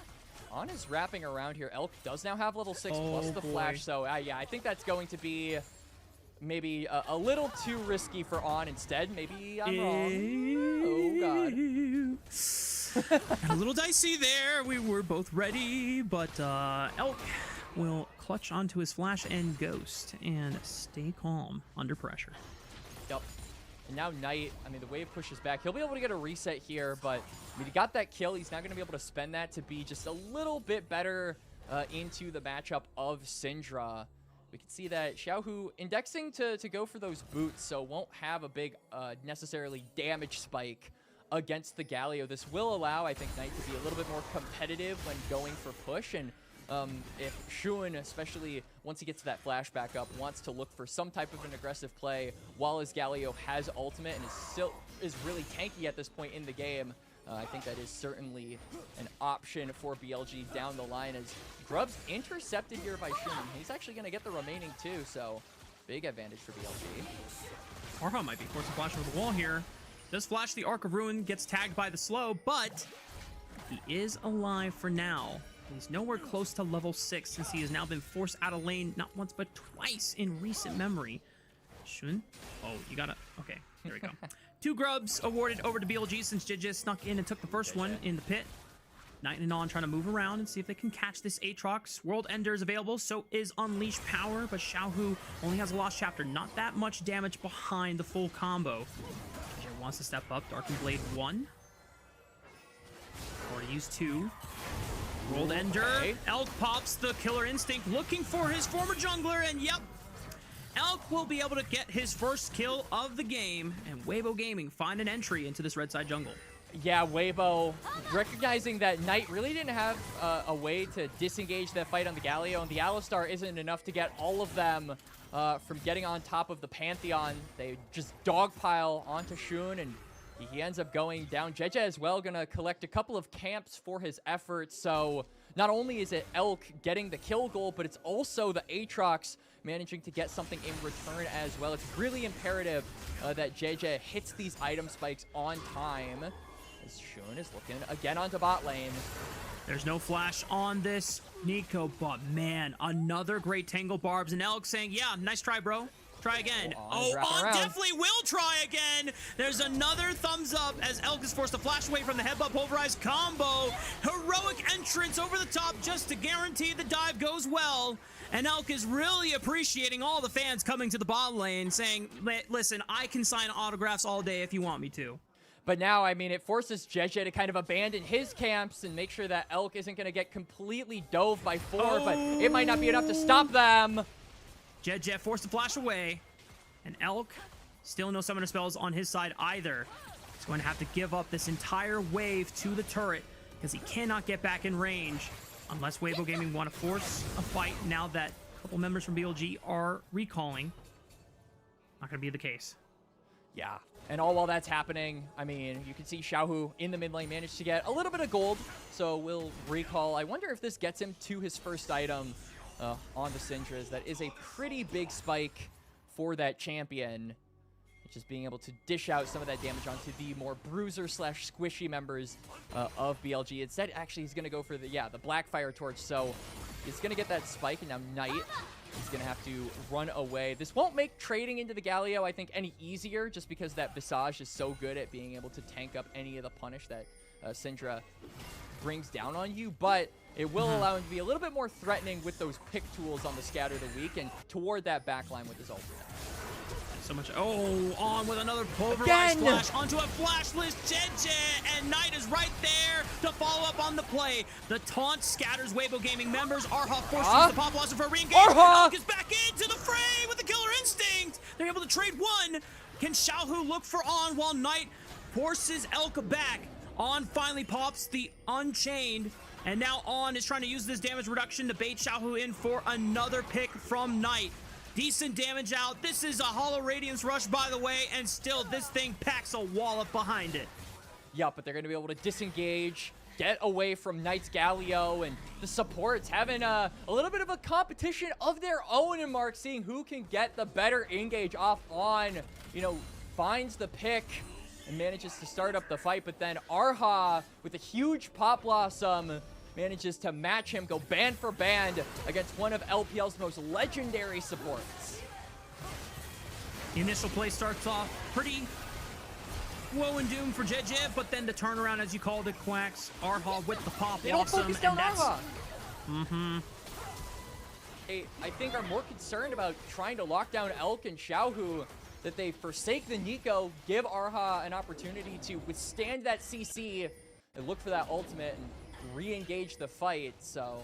On is wrapping around here. Elk does now have level 6 plus the flash, so yeah, I think that's going to be maybe a little too risky for On instead. Maybe I'm wrong. Oh, God. Got a little dicey there. We were both ready, but Elk will clutch onto his flash and ghost and stay calm under pressure. Yep. And now Knight, I mean, the wave pushes back. He'll be able to get a reset here, but I mean, he got that kill. He's not going to be able to spend that to be just a little bit better into the matchup of Syndra. We can see that Xiaohu indexing to go for those boots, so won't have a big necessarily damage spike against the Galio. This will allow, I think, Knight to be a little bit more competitive when going for push, and if Shun, especially once he gets that flash back up, wants to look for some type of an aggressive play while his Galio has ultimate and is really tanky at this point in the game, I think that is certainly an option for BLG down the line, as Grub's intercepted here by Shun. He's actually going to get the remaining two, so big advantage for BLG. Arha might be forced to flash over the wall here. Does flash the Arc of Ruin, gets tagged by the slow, but he is alive for now. He's nowhere close to level 6 since he has now been forced out of lane not once but twice in recent memory. Shun? Oh, you gotta... Okay, there we go. 2 grubs awarded over to BLG since JJ snuck in and took the first one in the pit. Knight and On trying to move around and see if they can catch this Aatrox. World Ender is available, so is Unleash Power, but Xiaohu only has a Lost Chapter. Not that much damage behind the full combo. JJ wants to step up. Darkened Blade 1. Already used 2. World Ender. Okay. Elk pops the Killer Instinct, looking for his former jungler, and yep, Elk will be able to get his first kill of the game, and Weibo Gaming find an entry into this red side jungle. Yeah, Weibo recognizing that Knight really didn't have a way to disengage that fight on the Galio, and the Alistar isn't enough to get all of them from getting on top of the Pantheon. They just dogpile onto Shun, and he ends up going down. JJ as well, gonna collect a couple of camps for his efforts. So not only is it Elk getting the kill goal, but it's also the Aatrox managing to get something in return as well. It's really imperative that JJ hits these item spikes on time, as Shun is looking again onto bot lane. There's no flash on this Nico, but man, another great Tangle Barbs, and Elk saying, yeah, nice try, bro. Try again. On definitely will try again. There's another thumbs up as Elk is forced to flash away from the headbutt pulverized combo. Heroic entrance over the top just to guarantee the dive goes well. And Elk is really appreciating all the fans coming to the bot lane saying, listen, I can sign autographs all day if you want me to. But now, I mean, it forces JJ to kind of abandon his camps and make sure that Elk isn't going to get completely dove by 4, but it might not be enough to stop them. JJ forced to flash away, and Elk still no summoner spells on his side either. He's going to have to give up this entire wave to the turret because he cannot get back in range unless Weibo Gaming want to force a fight now that a couple members from BLG are recalling. Not going to be the case. Yeah, and all while that's happening, I mean, you can see Xiaohu in the mid lane managed to get a little bit of gold, so we'll recall. I wonder if this gets him to his first item on the Syndras. That is a pretty big spike for that champion. Just being able to dish out some of that damage onto the more bruiser slash squishy members of BLG. Instead, actually, he's going to go for the Blackfire Torch. So he's going to get that spike, and now Knight is going to have to run away. This won't make trading into the Galio, I think, any easier, just because that Visage is so good at being able to tank up any of the punish that Syndra brings down on you, but it will allow him to be a little bit more threatening with those pick tools on the Scatter the Weak and toward that backline with his ultimate. So much. Oh, On with another pulverized flash onto a flashless JJ, and Knight is right there to follow up on the play. The taunt scatters Weibo Gaming members. Arha forces the pop blossom for a re-engage. Elk is back into the fray with the Killer Instinct. They're able to trade one. Can Xiaohu look for On while Knight forces Elk back? On finally pops the Unchained, and now On is trying to use this damage reduction to bait Xiaohu in for another pick from Knight. Decent damage out. This is a Hollow Radiance rush, by the way, and still this thing packs a wallop behind it. Yeah, but they're going to be able to disengage get away from Knight's Galio, and the supports having a little bit of a competition of their own, and Mark seeing who can get the better engage off on, you know, finds the pick and manages to start up the fight, but then Arha with a huge Pop Blossom manages to match him, go band for band against one of LPL's most legendary supports. The initial play starts off pretty woe and doom for JJ, but then the turnaround, as you called it, Quacks, Arha with the Pop They don't Blossom, focus down Arha. I think are more concerned about trying to lock down Elk and Xiaohu, that they forsake the Nico, give Arha an opportunity to withstand that CC and look for that ultimate and re-engage the fight. So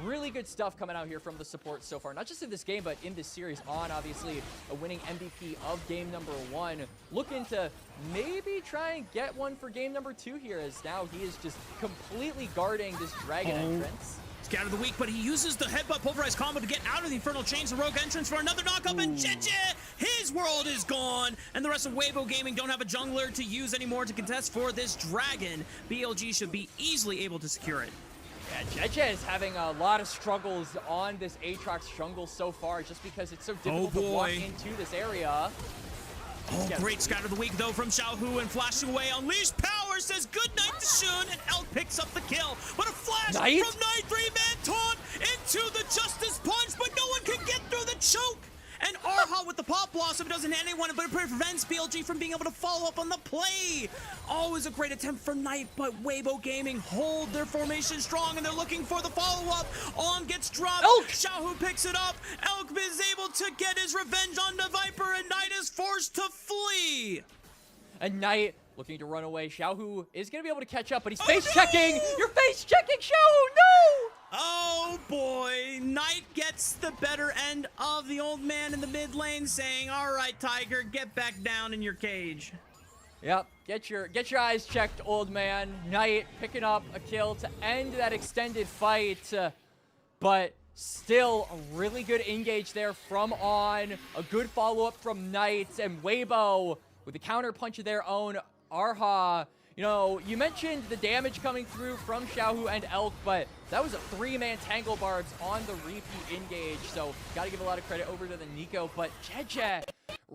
really good stuff coming out here from the support so far, not just in this game, but in this series. On, obviously, a winning MVP of game number 1. Looking to maybe try and get one for game number 2 here, as now he is just completely guarding this Dragon entrance. Scout of the week, but he uses the headbutt pulverized combo to get out of the Infernal Chains. The Rogue entrance for another knockup, and JJ, his world is gone. And the rest of Weibo Gaming don't have a jungler to use anymore to contest for this Dragon. BLG should be easily able to secure it. Yeah, JJ is having a lot of struggles on this Aatrox jungle so far, just because it's so difficult to walk into this area. Oh, great scout of the week, though, from Xiaohu, and flashing away. Unleashed Power says goodnight to Shun, and Elk picks up the kill. But a flash from Knight, 3-man taunt into the Justice Punch, but no one can get through the choke. And Arha with the Pop Blossom doesn't hit anyone, but it prevents BLG from being able to follow up on the play. Always a great attempt for Knight, but Weibo Gaming hold their formation strong, and they're looking for the follow-up. On gets dropped. Elk! Xiaohu picks it up. Elk is able to get his revenge on the Viper, and Knight is forced to flee. And Knight looking to run away. Xiaohu is going to be able to catch up, but he's face-checking. No! You're face-checking, Xiaohu! No! Oh boy, Knight gets the better end of the old man in the mid lane, saying, all right, Tiger, get back down in your cage. Yep, get your eyes checked, old man. Knight picking up a kill to end that extended fight, but still a really good engage there from On. A good follow-up from Knight, and Weibo with the counter punch of their own. Arha, you know, you mentioned the damage coming through from Xiaohu and Elk, but that was a 3-man Tangle Barbs on the repeat engage, so gotta give a lot of credit over to the Nico. But JJ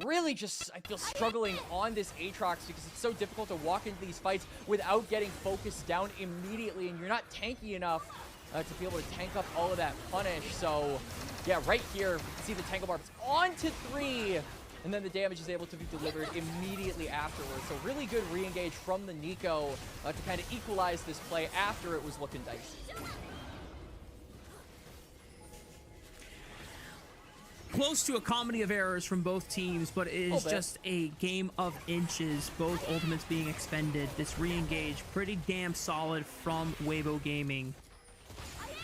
really just, I feel, struggling on this Aatrox, because it's so difficult to walk into these fights without getting focused down immediately, and you're not tanky enough to be able to tank up all of that punish. So yeah, right here, see the Tangle Barbs onto 3, and then the damage is able to be delivered immediately afterwards. So really good re-engage from the Nico to kind of equalize this play after it was looking dicey. Close to a comedy of errors from both teams, but it is just a game of inches, both ultimates being expended. This re-engage, pretty damn solid from Weibo Gaming.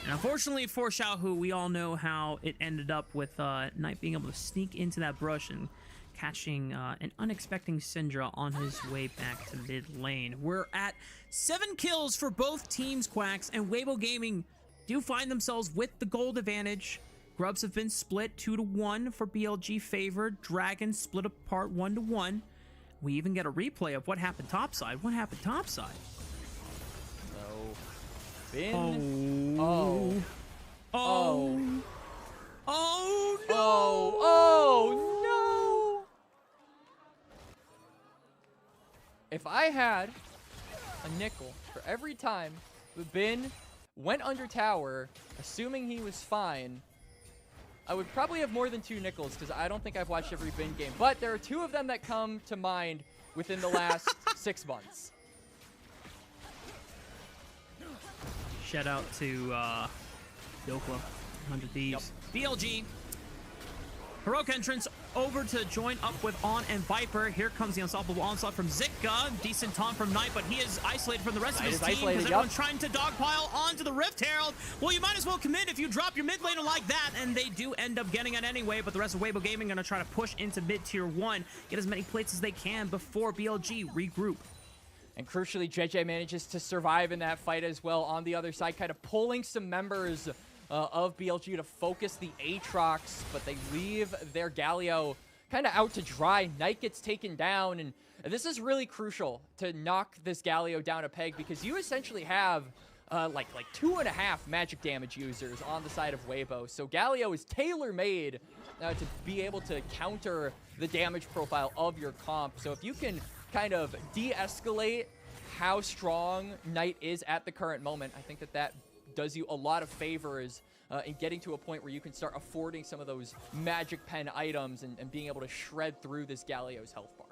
And unfortunately for Xiaohu, we all know how it ended up with Knight being able to sneak into that brush and catching an unexpected Syndra on his way back to mid lane. We're at 7 kills for both teams, Quacks, and Weibo Gaming do find themselves with the gold advantage. Grubs have been split 2-1 for BLG favored. Dragons split apart 1-1. We even get a replay of what happened topside. What happened topside? Bin. Oh no! Oh no! If I had a nickel for every time the Bin went under tower, assuming he was fine, I would probably have more than 2 nickels, because I don't think I've watched every Bin game. But there are 2 of them that come to mind within the last 6 months. Shout out to Dokla, 100 Thieves. Yep. BLG. Heroic entrance over to join up with On and Viper. Here comes the unstoppable onslaught from Zitka. Decent taunt from Knight, but he is isolated from the rest of his team because everyone's trying to dogpile onto the Rift Herald. Well, you might as well commit if you drop your mid laner like that, and they do end up getting it anyway, but the rest of Weibo Gaming going to try to push into mid-tier 1, get as many plates as they can before BLG regroup. And crucially, JJ manages to survive in that fight as well on the other side, kind of pulling some members of BLG to focus the Aatrox, but they leave their Galio kind of out to dry. Knight gets taken down, and this is really crucial to knock this Galio down a peg, because you essentially have like 2.5 magic damage users on the side of Weibo. So Galio is tailor-made to be able to counter the damage profile of your comp. So if you can kind of de-escalate how strong Knight is at the current moment, I think that that does you a lot of favors in getting to a point where you can start affording some of those magic pen items and being able to shred through this Galio's health bar.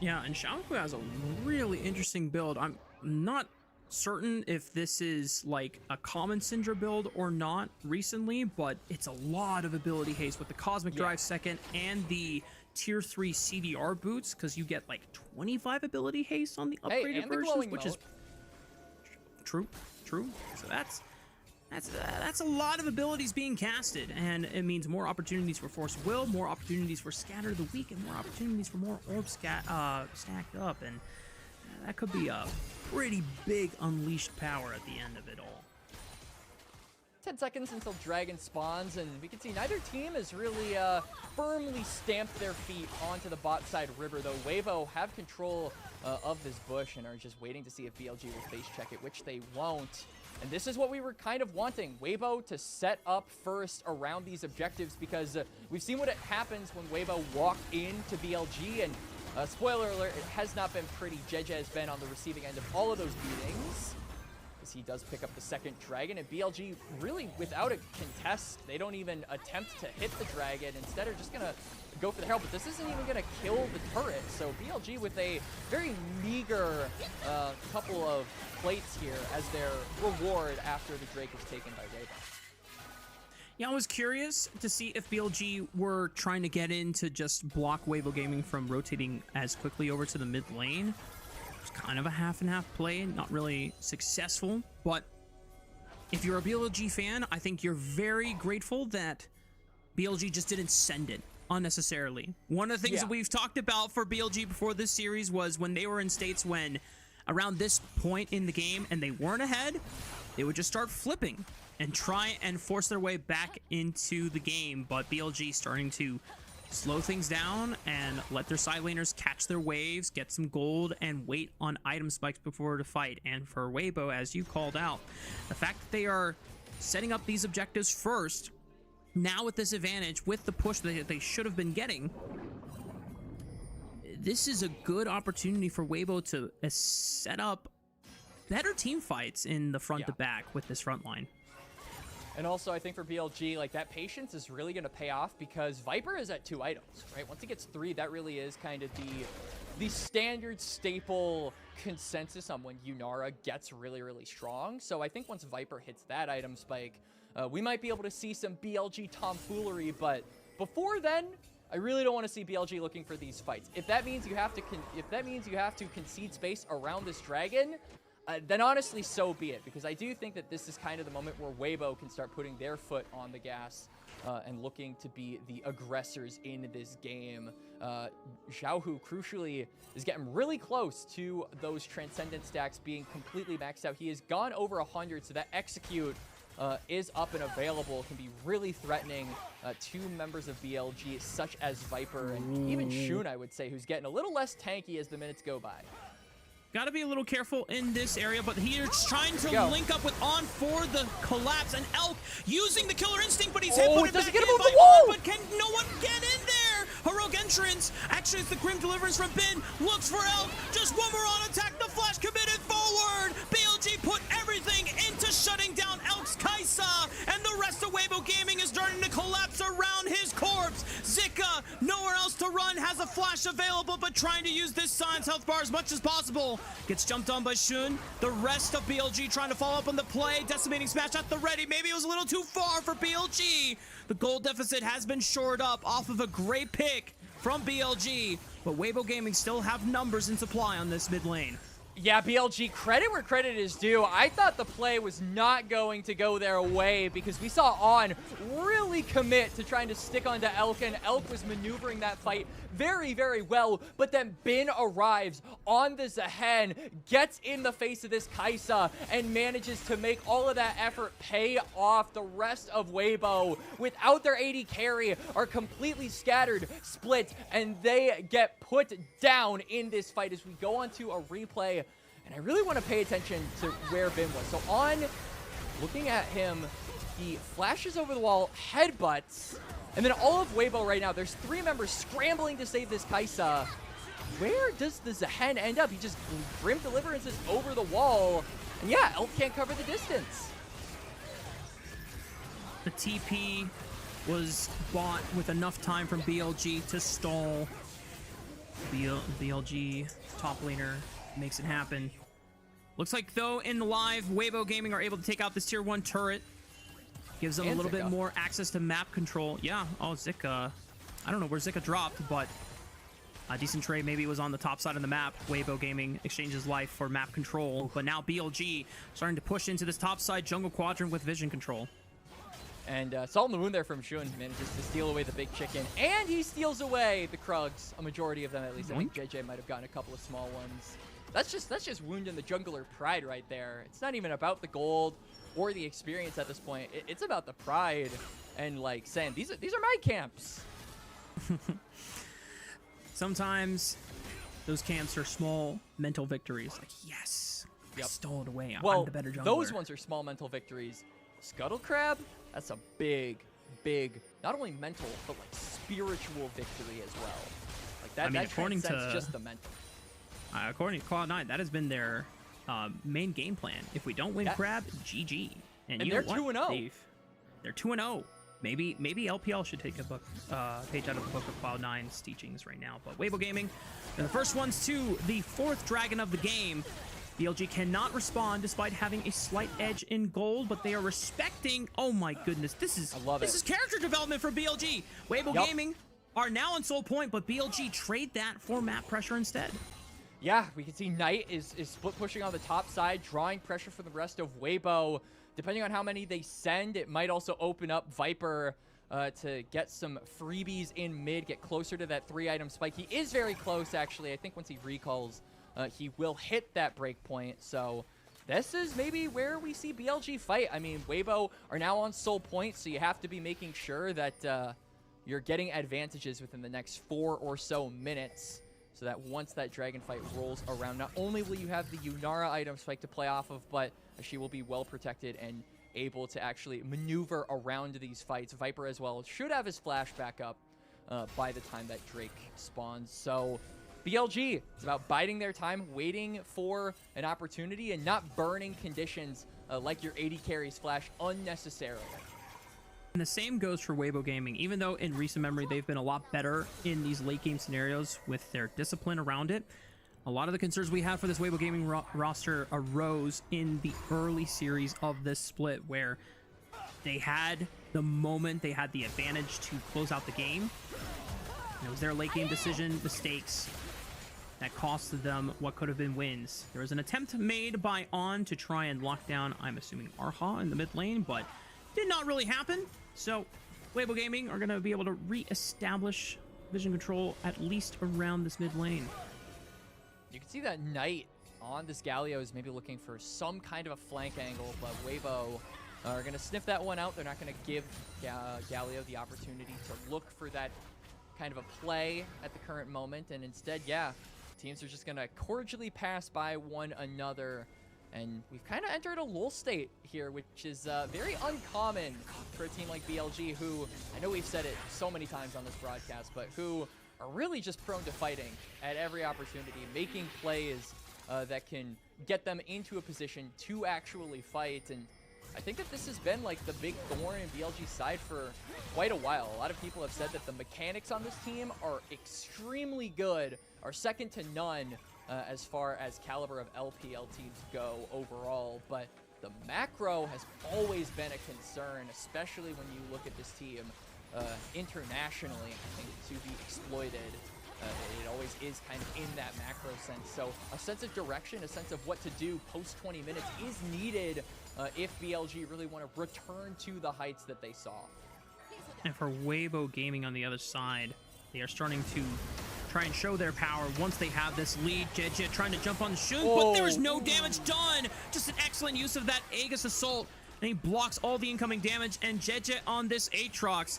Yeah, and Xiaohu has a really interesting build. I'm not certain if this is like a common Syndra build or not recently, but it's a lot of ability haste with the Cosmic Drive second and the tier 3 CDR boots, because you get like 25 ability haste on the upgraded versions, which is true. So that's a lot of abilities being casted, and it means more opportunities for Force Will, more opportunities for Scatter the Weak, and more opportunities for more orbs stacked up, and that could be a pretty big unleashed power at the end of it all. 10 seconds until Dragon spawns, and we can see neither team has really firmly stamped their feet onto the bot side river, though Weibo have control of this bush and are just waiting to see if BLG will face check it, which they won't. And this is what we were kind of wanting, Weibo to set up first around these objectives, because we've seen what happens when Weibo walked into BLG, and spoiler alert, it has not been pretty. Jeje has been on the receiving end of all of those beatings, as he does pick up the second dragon, and BLG really without a contest. They don't even attempt to hit the dragon, instead are just gonna go for the herald, but this isn't even gonna kill the turret. So BLG with a very meager couple of plates here as their reward after the Drake is taken by Weibo. Yeah, I was curious to see if BLG were trying to get in to just block Weibo Gaming from rotating as quickly over to the mid lane. It's kind of a half and half play, not really successful, but if you're a BLG fan, I think you're very grateful that BLG just didn't send it unnecessarily. One of the things that we've talked about for BLG before this series was when they were in states when around this point in the game and they weren't ahead, they would just start flipping and try and force their way back into the game, but BLG starting to slow things down and let their side laners catch their waves, get some gold, and wait on item spikes before to fight. And for Weibo, as you called out, the fact that they are setting up these objectives first, now with this advantage, with the push that they should have been getting, this is a good opportunity for Weibo to set up better team fights in the front to back with this front line. And also, I think for BLG, like, that patience is really going to pay off, because Viper is at 2 items, right? Once it gets 3, that really is kind of the standard staple consensus on when Yunara gets really, really strong. So I think once Viper hits that item spike, we might be able to see some BLG tomfoolery, but before then, I really don't want to see BLG looking for these fights. If that means you have to concede space around this dragon, then honestly, so be it, because I do think that this is kind of the moment where Weibo can start putting their foot on the gas and looking to be the aggressors in this game. Xiaohu, crucially, is getting really close to those Transcendent stacks being completely maxed out. He has gone over 100, so that Execute is up and available, can be really threatening to members of BLG, such as Viper and even Shun, I would say, who's getting a little less tanky as the minutes go by. Got to be a little careful in this area, but he's trying to link up with On for the collapse, and Elk using the killer instinct, but he's hit put it back in by On, but can no one get in there? Heroic entrance. Actually, it's the Grim Deliverance from Bin. Looks for Elk. Just one more on attack. The flash committed forward. BLG put everything into shutting down Elk's Kaisa, and the rest of Weibo Gaming is starting to collapse around his corpse. Zika, nowhere else to run, has a flash available, but trying to use this Science health bar as much as possible. Gets jumped on by Shun. The rest of BLG trying to follow up on the play. Decimating smash at the ready. Maybe it was a little too far for BLG. The gold deficit has been shored up off of a great pick from BLG, but Weibo Gaming still have numbers in supply on this mid lane. Yeah, BLG, credit where credit is due. I thought the play was not going to go their way because we saw On really commit to trying to stick onto Elk, and Elk was maneuvering that fight very, very well. But then Bin arrives on the Zahen, gets in the face of this Kaisa, and manages to make all of that effort pay off. The rest of Weibo, without their AD carry, are completely scattered, split, and they get put down in this fight as we go on to a replay. And I really want to pay attention to where Bin was. So On, looking at him, he flashes over the wall, headbutts, and then all of Weibo right now, there's 3 members scrambling to save this Kaisa. Where does the Zahen end up? He just Grim Deliverances over the wall. And yeah, Elf can't cover the distance. The TP was bought with enough time from BLG to stall. BLG top laner makes it happen. Looks like, though, in the live, Weibo Gaming are able to take out this tier 1 turret. Gives them a little bit more access to map control. Yeah, oh, Zika. I don't know where Zika dropped, but a decent trade maybe was on the top side of the map. Weibo Gaming exchanges life for map control, but now BLG starting to push into this top side jungle quadrant with vision control. And Salt in the Wound there from Shun manages to steal away the big chicken, and he steals away the Krugs, a majority of them at least. I think JJ might have gotten a couple of small ones. That's just wounding the jungler pride right there. It's not even about the gold or the experience at this point. It's about the pride and like saying these are my camps. Sometimes those camps are small mental victories. Like, yes, I stole it away. Well, I'm the better jungler. Those ones are small mental victories. Scuttle Crab, that's a big, not only mental, but like spiritual victory as well. Like that, that transcends just the mental. According to Cloud9, that has been their main game plan. If we don't win Crab, GG. And you they're know what, 2-0. Dave? They're 2-0. Maybe LPL should take a page out of the book of Cloud9's teachings right now. But Weibo Gaming, they're the first ones to the 4th dragon of the game. BLG cannot respond despite having a slight edge in gold, but they are respecting. Oh my goodness, this is character development for BLG. Weibo Gaming are now on Soul Point, but BLG trade that for map pressure instead. Yeah, we can see Knight is split pushing on the top side, drawing pressure from the rest of Weibo. Depending on how many they send, it might also open up Viper to get some freebies in mid, get closer to that 3-item spike. He is very close, actually. I think once he recalls, he will hit that break point. So this is maybe where we see BLG fight. I mean, Weibo are now on Soul Point, so you have to be making sure that you're getting advantages within the next 4 or so minutes. So that once that dragon fight rolls around, not only will you have the Yunara item spike to play off of, but she will be well protected and able to actually maneuver around these fights. Viper as well should have his flash back up by the time that Drake spawns. So BLG is about biding their time, waiting for an opportunity, and not burning conditions like your AD carries flash unnecessarily. And the same goes for Weibo Gaming. Even though in recent memory they've been a lot better in these late game scenarios with their discipline around it, a lot of the concerns we had for this Weibo Gaming roster arose in the early series of this split, where they had the moment, they had the advantage to close out the game. And it was their late game decision mistakes that costed them what could have been wins. There was an attempt made by On to try and lock down, I'm assuming, Arha in the mid lane, but did not really happen. So Weibo Gaming are going to be able to re-establish vision control at least around this mid lane. You can see that Knight on this Galio is maybe looking for some kind of a flank angle, but Weibo are going to sniff that one out. They're not going to give Galio the opportunity to look for that kind of a play at the current moment, and instead, teams are just going to cordially pass by one another. And we've kind of entered a lull state here, which is very uncommon for a team like BLG, who, I know we've said it so many times on this broadcast, but who are really just prone to fighting at every opportunity, making plays that can get them into a position to actually fight. And I think that this has been like the big thorn in BLG's side for quite a while. A lot of people have said that the mechanics on this team are extremely good, are second to none, as far as caliber of LPL teams go overall, but the macro has always been a concern, especially when you look at this team internationally, I think, to be exploited. It always is kind of in that macro sense. So a sense of direction, a sense of what to do post 20 minutes is needed if BLG really want to return to the heights that they saw. And for Weibo Gaming on the other side, they are starting to try and show their power once they have this lead. JJ trying to jump on the Shun, but there is no damage done. Just an excellent use of that Aegis Assault, and he blocks all the incoming damage. And JJ on this Aatrox,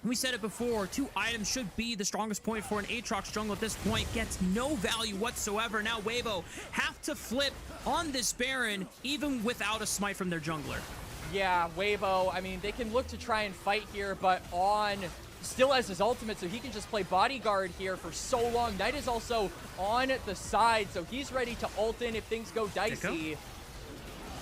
we said it before, 2 items should be the strongest point for an Aatrox jungle at this point. Gets no value whatsoever. Now Weibo have to flip on this Baron, even without a smite from their jungler. Yeah, Weibo, I mean, they can look to try and fight here, but On still has his ultimate, so he can just play bodyguard here for so long. Knight is also on the side, so he's ready to ult in if things go dicey.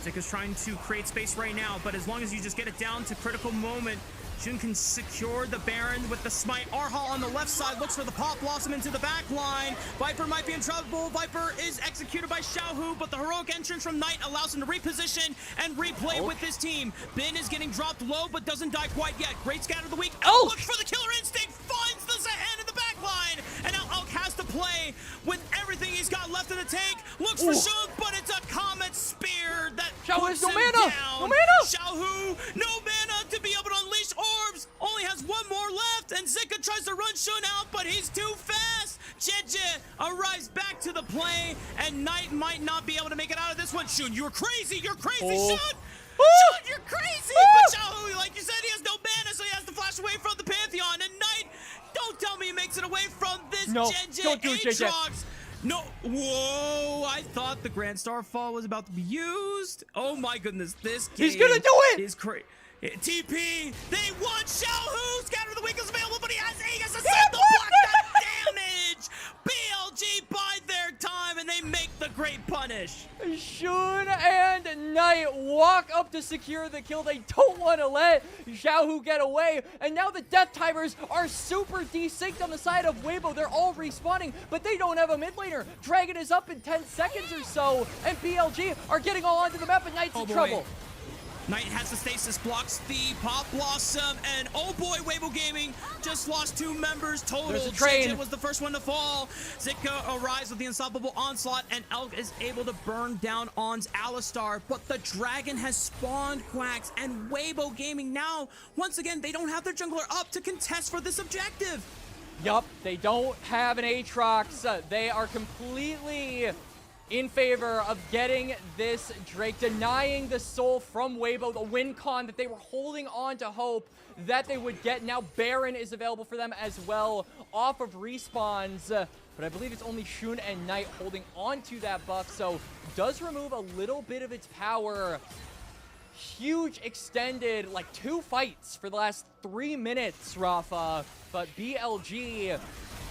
Zika's trying to create space right now, but as long as you just get it down to critical moment, Shun can secure the Baron with the smite. Arhal on the left side looks for the Pop Blossom into the back line. Viper might be in trouble. Viper is executed by Xiaohu, but the heroic entrance from Knight allows him to reposition and replay with his team. Bin is getting dropped low, but doesn't die quite yet. Great scatter of the week. Elk looks for the killer instinct, finds the Zahan in the back line, and now Elk has to play with everything he's got left in the tank. Looks for Shun, but it's a Comet Spear that puts him down. No mana! Xiaohu, no mana to be able to unleash orbs, only has 1 more left, and Zika tries to run Shun out, but he's too fast. Jeje arrives back to the play, and Knight might not be able to make it out of this one. Shun, you're crazy, Shun! Shun, you're crazy! But Xiaohu, like you said, he has no mana, so he has to flash away from the Pantheon, and Knight, don't tell me he makes it away from this Jeje Aatrox. No, whoa, I thought the Grand Starfall was about to be used. Oh my goodness, this game He's gonna do it! Is crazy. TP, they want Xiaohu, Scatter the Weak is available, but he has Aegis to set the block that damage. BLG bide their time, and they make the great punish. Shun and Knight walk up to secure the kill. They don't want to let Xiaohu get away, and now the death timers are super desynced on the side of Weibo. They're all respawning, but they don't have a mid laner. Dragon is up in 10 seconds or so, and BLG are getting all onto the map, and Knight's in trouble. Knight has the stasis, blocks the Pop Blossom, and oh boy, Weibo Gaming just lost 2 members total. There's a train. JJ was the first one to fall. Zika arrives with the unstoppable onslaught, and Elk is able to burn down On's Alistar, but the dragon has spawned, Quacks, and Weibo Gaming now, once again, they don't have their jungler up to contest for this objective. Yup, they don't have an Aatrox. They are completely in favor of getting this Drake, denying the soul from Weibo, the win con that they were holding on to hope that they would get. Now Baron is available for them as well off of respawns, but I believe it's only Shun and Knight holding on to that buff, so does remove a little bit of its power. Huge extended, like 2 fights for the last 3 minutes, Rafa, but BLG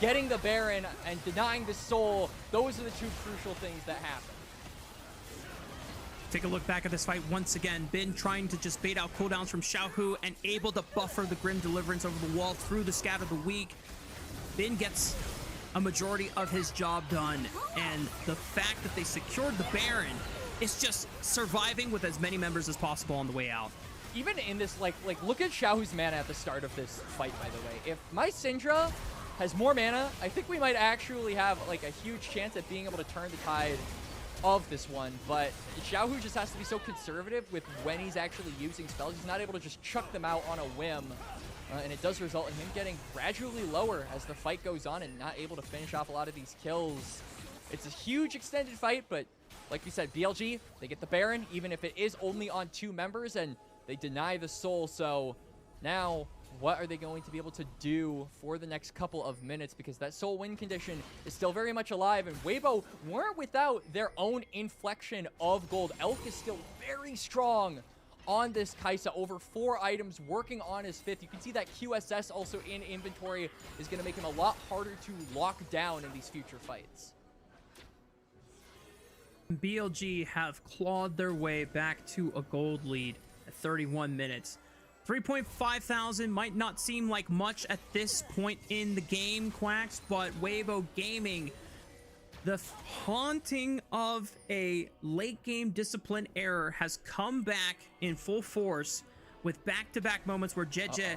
getting the Baron and denying the soul, those are the 2 crucial things that happen. Take a look back at this fight once again. Bin trying to just bait out cooldowns from Xiaohu and able to buffer the Grim Deliverance over the wall through the Scatter of the Weak. Bin gets a majority of his job done, and the fact that they secured the Baron is just surviving with as many members as possible on the way out. Even in this, like look at Xiaohu's mana at the start of this fight, by the way. If my Syndra has more mana, I think we might actually have like a huge chance at being able to turn the tide of this one, but Xiaohu just has to be so conservative with when he's actually using spells. He's not able to just chuck them out on a whim, and it does result in him getting gradually lower as the fight goes on and not able to finish off a lot of these kills. It's a huge extended fight, but like we said, BLG, they get the Baron, even if it is only on 2 members, and they deny the soul. So now, what are they going to be able to do for the next couple of minutes? Because that soul win condition is still very much alive, and Weibo weren't without their own inflection of gold. Elk is still very strong on this Kai'Sa, over 4 items, working on his 5th. You can see that QSS also in inventory is going to make him a lot harder to lock down in these future fights. BLG have clawed their way back to a gold lead at 31 minutes. 3.5 thousand might not seem like much at this point in the game, Quacks, but Weibo Gaming, the haunting of a late game discipline error has come back in full force with back-to-back moments where JJ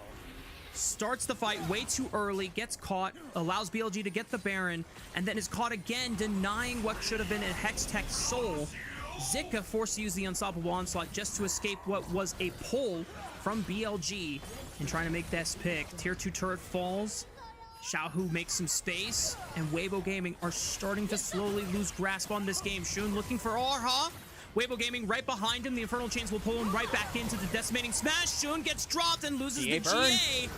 starts the fight way too early, gets caught, allows BLG to get the Baron, and then is caught again, denying what should have been a Hextech Soul. Zika forced to use the Unstoppable Onslaught just to escape what was a pull from BLG and trying to make this pick. Tier 2 turret falls. Xiaohu makes some space, and Weibo Gaming are starting to slowly lose grasp on this game. Shun looking for Arha. Weibo Gaming right behind him. The Infernal Chains will pull him right back into the Decimating Smash. Shun gets dropped and loses the GA.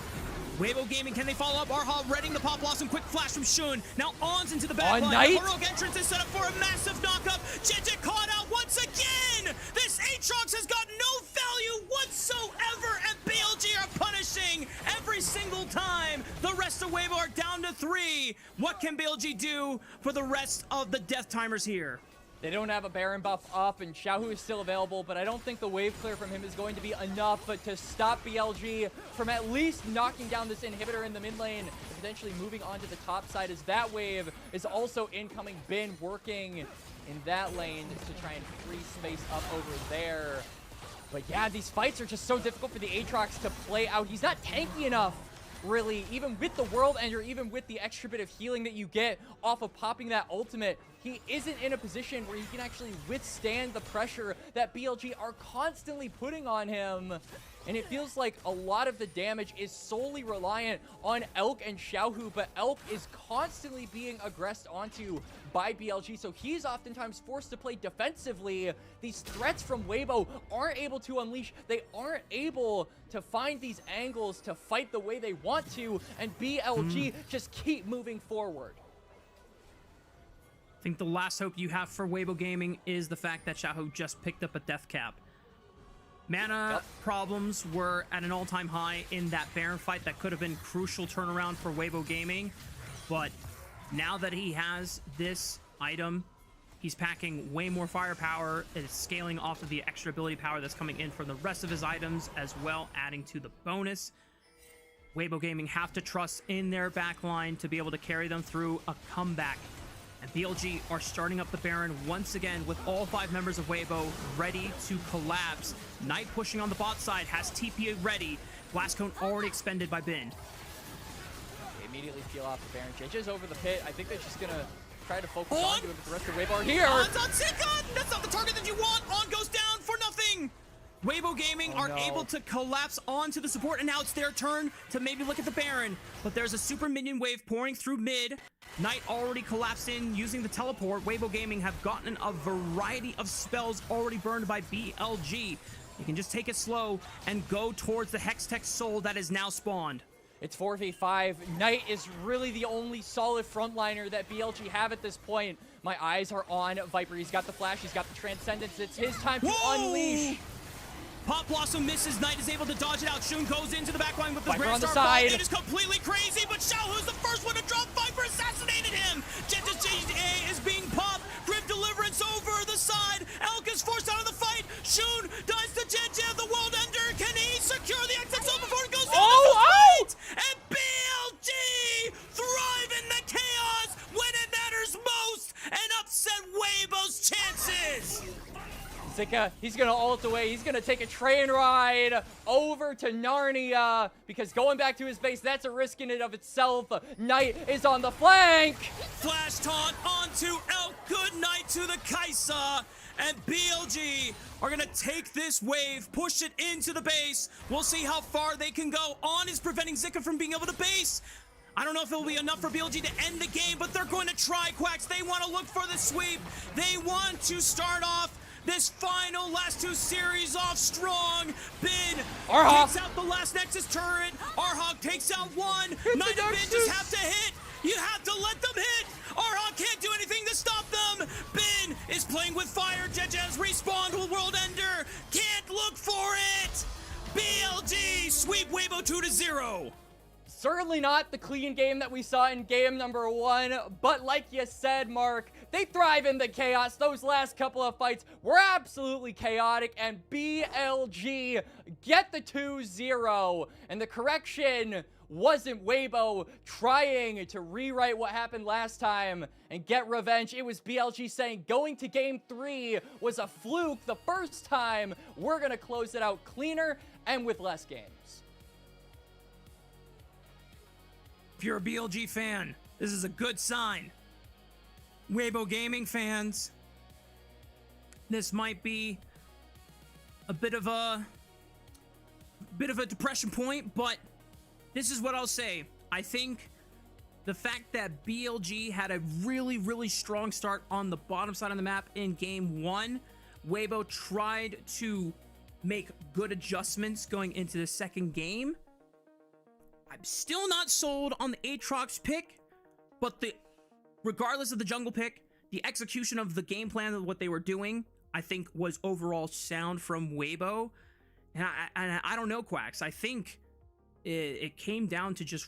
Weibo Gaming, can they follow up? Arha readying the Pop Blossom. Quick flash from Shun. Now On's into the back line. The heroic entrance is set up for a massive knockup. Jin caught out once again. This Aatrox has got no value whatsoever, and BLG are punishing every single time. The rest of Weibo are down to 3. What can BLG do for the rest of the death timers here? They don't have a Baron buff up, and Xiaohu is still available, but I don't think the wave clear from him is going to be enough to stop BLG from at least knocking down this inhibitor in the mid lane and potentially moving on to the top side, as that wave is also incoming. Bin working in that lane to try and free space up over there. But yeah, these fights are just so difficult for the Aatrox to play out. He's not tanky enough, really, even with the World Ender, even with the extra bit of healing that you get off of popping that ultimate. He isn't in a position where he can actually withstand the pressure that BLG are constantly putting on him. And it feels like a lot of the damage is solely reliant on Elk and Xiaohu, but Elk is constantly being aggressed onto by BLG, so he's oftentimes forced to play defensively. These threats from Weibo aren't able to unleash. They aren't able to find these angles to fight the way they want to, and BLG just keep moving forward. I think the last hope you have for Weibo Gaming is the fact that Xiaohu just picked up a death cap. Mana problems were at an all-time high in that Baron fight. That could have been crucial turnaround for Weibo Gaming, but now that he has this item, he's packing way more firepower. It is scaling off of the extra ability power that's coming in from the rest of his items as well, adding to the bonus. Weibo Gaming have to trust in their backline to be able to carry them through a comeback. And BLG are starting up the Baron once again with all 5 members of Weibo ready to collapse. Knight pushing on the bot side, has TP ready. Blast Cone already expended by Bin. They immediately peel off the Baron. JJ's over the pit. I think they're just gonna try to focus on it, but the rest of Weibo are here. On's on Zika! That's not the target that you want! On goes down for nothing! Weibo Gaming are able to collapse onto the support, and now it's their turn to maybe look at the Baron. But there's a super minion wave pouring through mid. Knight already collapsed in using the teleport. Weibo Gaming have gotten a variety of spells already burned by BLG. You can just take it slow and go towards the Hextech Soul that is now spawned. It's 4v5. Knight is really the only solid frontliner that BLG have at this point. My eyes are on Viper. He's got the flash. He's got the transcendence. It's his time to unleash. Pop Blossom misses. Knight is able to dodge it out. Shun goes into the backline with the Viper Grand on the Star side. It is completely crazy, but Xiaohu's the first one to drop. Viper assassinated him. Jenta's GA is being popped. Grim Deliverance over the side. Elk is forced out of the fight. Shun dies to Jenta. The World Ender. Can he secure the exit zone before it goes down? And BLG thrive in the chaos when it matters most and upset Weibo's chances. Zika, he's gonna ult away. He's gonna take a train ride over to Narnia, because going back to his base, that's a risk in and of itself. Knight is on the flank. Flash taunt onto Elk. Good night to the Kaisa. And BLG are gonna take this wave, push it into the base. We'll see how far they can go. On is preventing Zika from being able to base. I don't know if it'll be enough for BLG to end the game, but they're going to try, Quacks. They want to look for the sweep. They want to start off this final last 2 series off strong. Bin takes out the last Nexus turret. Arhog takes out one. Knight and Bin just have to hit. You have to let them hit. Arhog can't do anything to stop them. Bin is playing with fire. Jeje has respawned with World Ender. Can't look for it. BLG sweep Weibo 2-0. Certainly not the clean game that we saw in game number 1, but like you said, Mark, they thrive in the chaos. Those last couple of fights were absolutely chaotic, and BLG get the 2-0. And the correction wasn't Weibo trying to rewrite what happened last time and get revenge. It was BLG saying going to game 3 was a fluke the first time. We're going to close it out cleaner and with less games. If you're a BLG fan, this is a good sign. Weibo Gaming fans, this might be a bit of a depression point, but this is what I'll say. I think the fact that BLG had a really, really strong start on the bottom side of the map in game 1, Weibo tried to make good adjustments going into the second game. I'm still not sold on the Aatrox pick, but regardless of the jungle pick, the execution of the game plan of what they were doing, I think, was overall sound from Weibo. And I don't know, Quacks. I think it came down to just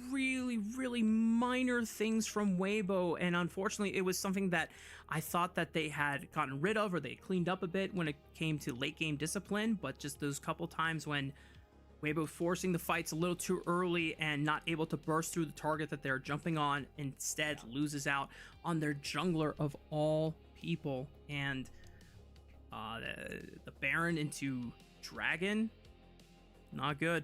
really, really minor things from Weibo, and unfortunately, it was something that I thought that they had gotten rid of, or they cleaned up a bit when it came to late game discipline, but just those couple times when Weibo forcing the fights a little too early and not able to burst through the target that they're jumping on, instead loses out on their jungler of all people, and the Baron into Dragon, not good.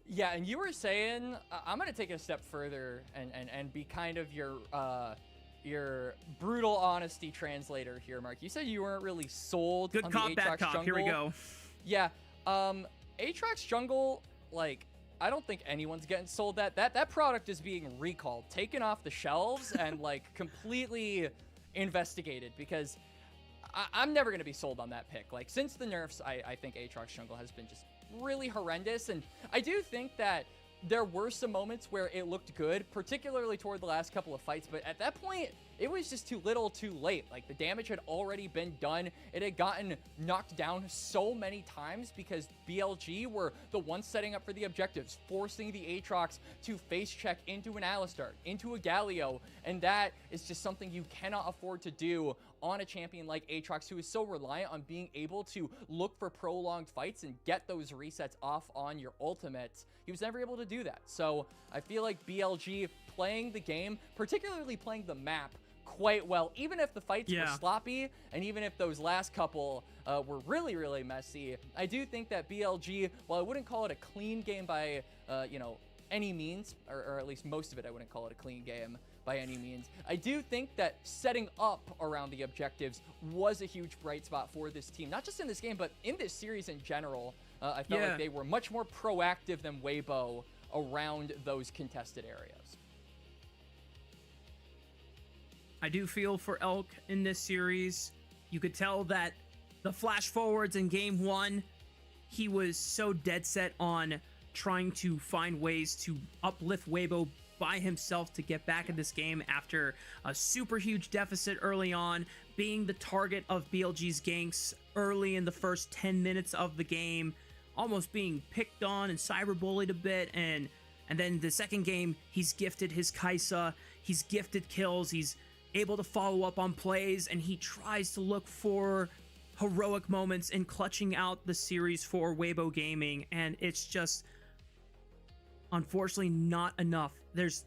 Yeah, and you were saying, I'm going to take it a step further and be kind of your brutal honesty translator here, Mark. You said you weren't really sold good on cop, the bad Aatrox cop. jungle. Here we go. Yeah, Aatrox jungle, like, I don't think anyone's getting sold that product is being recalled, taken off the shelves, and like completely investigated, because I'm never going to be sold on that pick. Like, since the nerfs, I think Aatrox jungle has been just really horrendous, and I do think that there were some moments where it looked good, particularly toward the last couple of fights, but at that point, it was just too little too late. Like, the damage had already been done. It had gotten knocked down so many times because BLG were the ones setting up for the objectives, forcing the Aatrox to face check into an Alistar, into a Galio, and that is just something you cannot afford to do on a champion like Aatrox, who is so reliant on being able to look for prolonged fights and get those resets off on your ultimates. He was never able to do that. So I feel like BLG playing the game, particularly playing the map, quite well, even if the fights were sloppy, and even if those last couple were really, really messy. I do think that BLG, while I wouldn't call it a clean game by, any means, or at least most of it, I wouldn't call it a clean game by any means. I do think that setting up around the objectives was a huge bright spot for this team, not just in this game, but in this series in general. I felt like they were much more proactive than Weibo around those contested areas. I do feel for Elk in this series. You could tell that the flash forwards in game 1, he was so dead set on trying to find ways to uplift Weibo by himself to get back in this game after a super huge deficit early on, being the target of BLG's ganks early in the first 10 minutes of the game, almost being picked on and cyberbullied a bit, and then the second game, he's gifted his Kaisa, he's gifted kills, he's able to follow up on plays, and he tries to look for heroic moments in clutching out the series for Weibo Gaming, and it's just unfortunately not enough. There's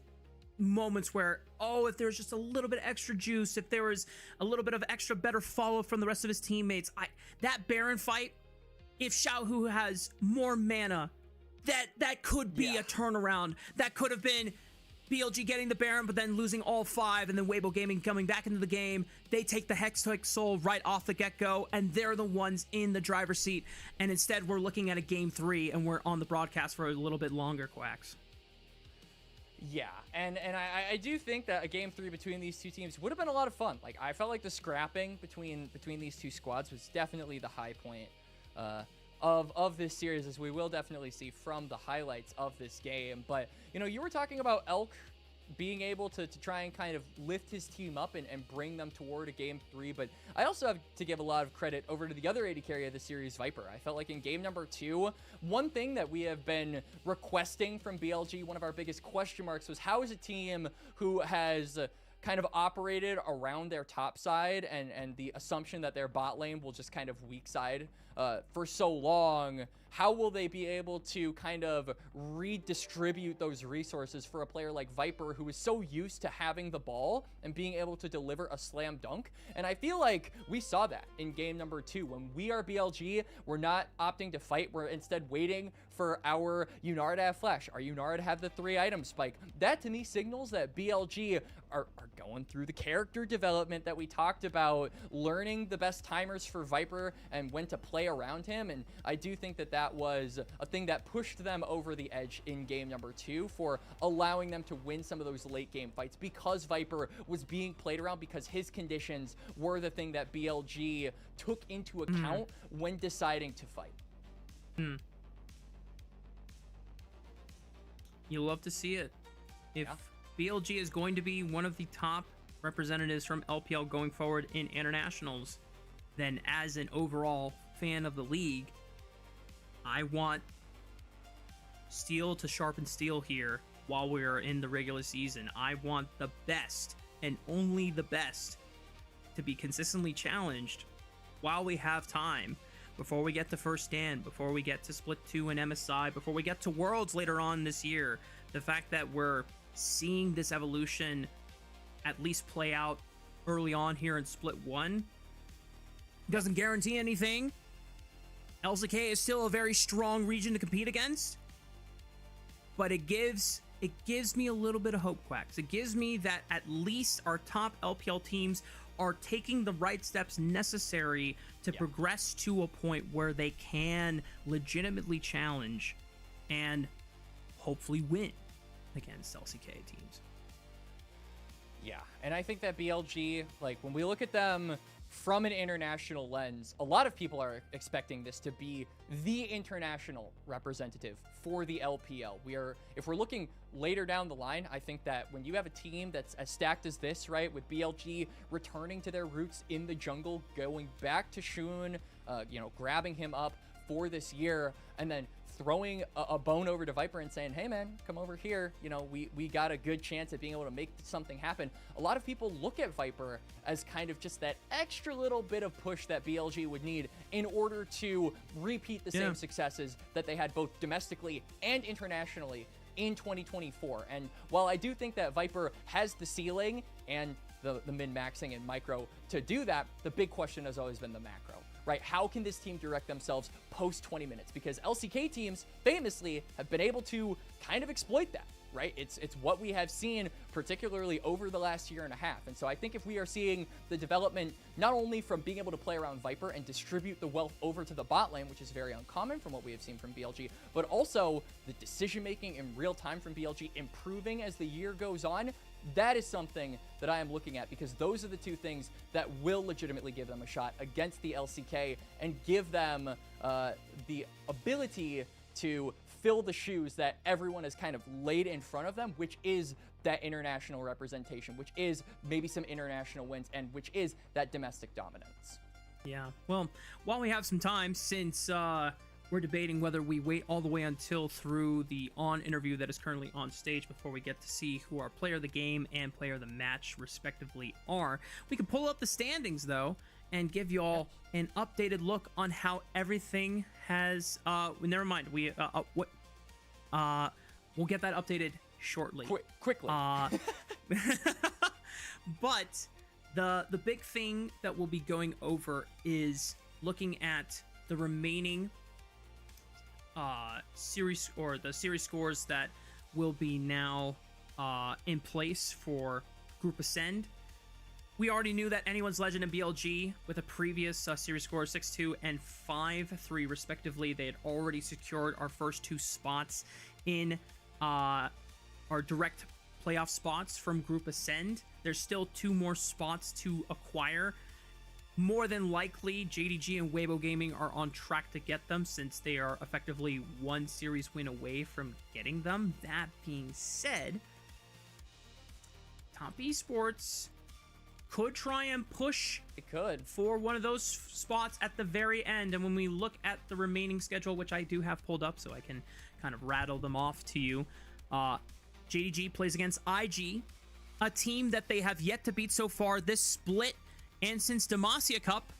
moments where, if there's just a little bit extra juice, if there was a little bit of extra better follow from the rest of his teammates, that Baron fight, if Xiaohu has more mana, that could be a turnaround. That could have been BLG getting the Baron, but then losing all 5, and then Weibo Gaming coming back into the game. They take the Hextech Soul right off the get-go, and they're the ones in the driver's seat. And instead, we're looking at a game 3, and we're on the broadcast for a little bit longer, Quacks. Yeah, and I do think that a game 3 between these two teams would have been a lot of fun. Like, I felt like the scrapping between these two squads was definitely the high point of this series, as we will definitely see from the highlights of this game. But, you were talking about Elk being able to try and kind of lift his team up and bring them toward a game 3, but I also have to give a lot of credit over to the other AD carry of the series, Viper. I felt like in game number 2, one thing that we have been requesting from BLG, one of our biggest question marks, was how is a team who has kind of operated around their top side and the assumption that their bot lane will just kind of weak side for so long, how will they be able to kind of redistribute those resources for a player like Viper, who is so used to having the ball and being able to deliver a slam dunk? And I feel like we saw that in game number 2. When we are BLG, we're not opting to fight. We're instead waiting for our Unard to have flash, our Unard to have the 3-item spike. That to me signals that BLG are going through the character development that we talked about, learning the best timers for Viper and when to play around him. And I do think that that was a thing that pushed them over the edge in game number 2 for allowing them to win some of those late game fights, because Viper was being played around, because his conditions were the thing that BLG took into account when deciding to fight. You'll love to see it. If BLG is going to be one of the top representatives from LPL going forward in internationals, then as an overall fan of the league, I want steel to sharpen steel here while we're in the regular season. I want the best and only the best to be consistently challenged while we have time, before we get to First Stand, before we get to Split 2 and MSI, before we get to Worlds later on this year. The fact that we're seeing this evolution at least play out early on here in Split 1 doesn't guarantee anything. LCK is still a very strong region to compete against, but it gives me a little bit of hope, Quacks. It gives me that at least our top LPL teams are taking the right steps necessary to progress to a point where they can legitimately challenge and hopefully win against LCK teams. Yeah, and I think that BLG, like, when we look at them from an international lens, a lot of people are expecting this to be the international representative for the LPL. If we're looking later down the line, I think that when you have a team that's as stacked as this, right, with BLG returning to their roots in the jungle, going back to Shun, grabbing him up for this year, and then throwing a bone over to Viper and saying, hey man, come over here, we got a good chance at being able to make something happen. A lot of people look at Viper as kind of just that extra little bit of push that BLG would need in order to repeat the same successes that they had both domestically and internationally in 2024. And while I do think that Viper has the ceiling and the min-maxing and micro to do that, the big question has always been the macro. Right? How can this team direct themselves post 20 minutes? Because LCK teams famously have been able to kind of exploit that, right? It's what we have seen, particularly over the last year and a half. And so I think if we are seeing the development not only from being able to play around Viper and distribute the wealth over to the bot lane, which is very uncommon from what we have seen from BLG, but also the decision making in real time from BLG improving as the year goes on, that is something that I am looking at, because those are the two things that will legitimately give them a shot against the LCK and give them the ability to fill the shoes that everyone has kind of laid in front of them, which is that international representation, which is maybe some international wins, and which is that domestic dominance. Yeah, well, while we have some time, since we're debating whether we wait all the way until through the on interview that is currently on stage before we get to see who our player of the game and player of the match respectively are. We can pull up the standings though and give you all an updated look on how everything has never mind, we'll get that updated shortly. Quickly. But the big thing that we'll be going over is looking at the remaining series, or the series scores that will be now in place for Group Ascend. We already knew that Anyone's Legend and BLG, with a previous series score 6-2 and 5-3 respectively, they had already secured our first 2 spots in our direct playoff spots from Group Ascend. There's still 2 more spots to acquire. More than likely, JDG and Weibo Gaming are on track to get them, since they are effectively 1 series win away from getting them. That being said, Top Esports could try and push for one of those spots at the very end. And when we look at the remaining schedule, which I do have pulled up so I can kind of rattle them off to you, JDG plays against IG, a team that they have yet to beat so far this split. And since Demacia Cup,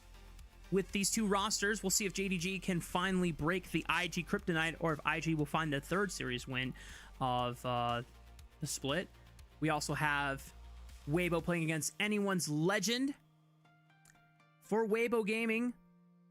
with these two rosters. We'll see if JDG can finally break the IG kryptonite, or if IG will find the third series win of the split. We also have Weibo playing against anyone's legend. For Weibo Gaming,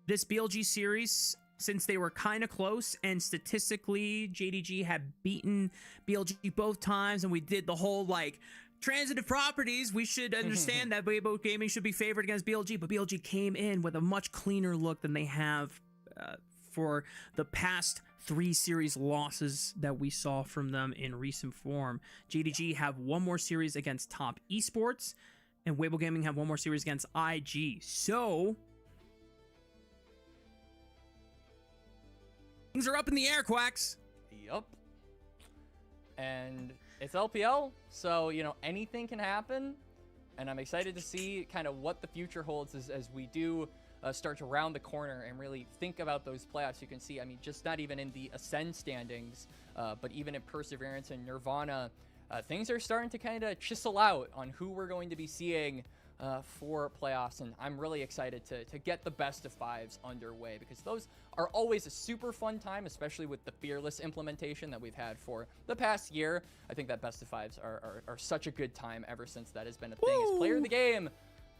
this BLG series, since they were kind of close, and statistically JDG had beaten BLG both times, and we did the whole like transitive properties, we should understand that Weibo Gaming should be favored against BLG, but BLG came in with a much cleaner look than they have for the past 3 series losses that we saw from them in recent form. JDG have one more series against Top Esports, and Weibo Gaming have one more series against IG. So things are up in the air, Quacks. Yup. And it's LPL, so, you know, anything can happen. And I'm excited to see kind of what the future holds as we do start to round the corner and really think about those playoffs. You can see, I mean, just not even in the Ascend standings, but even in Perseverance and Nirvana, things are starting to kind of chisel out on who we're going to be seeing for playoffs, and I'm really excited to get the best of 5s underway, because those are always a super fun time, especially with the Fearless implementation that we've had for the past year. I think that best of 5s are such a good time ever since that has been a thing. As player of the game,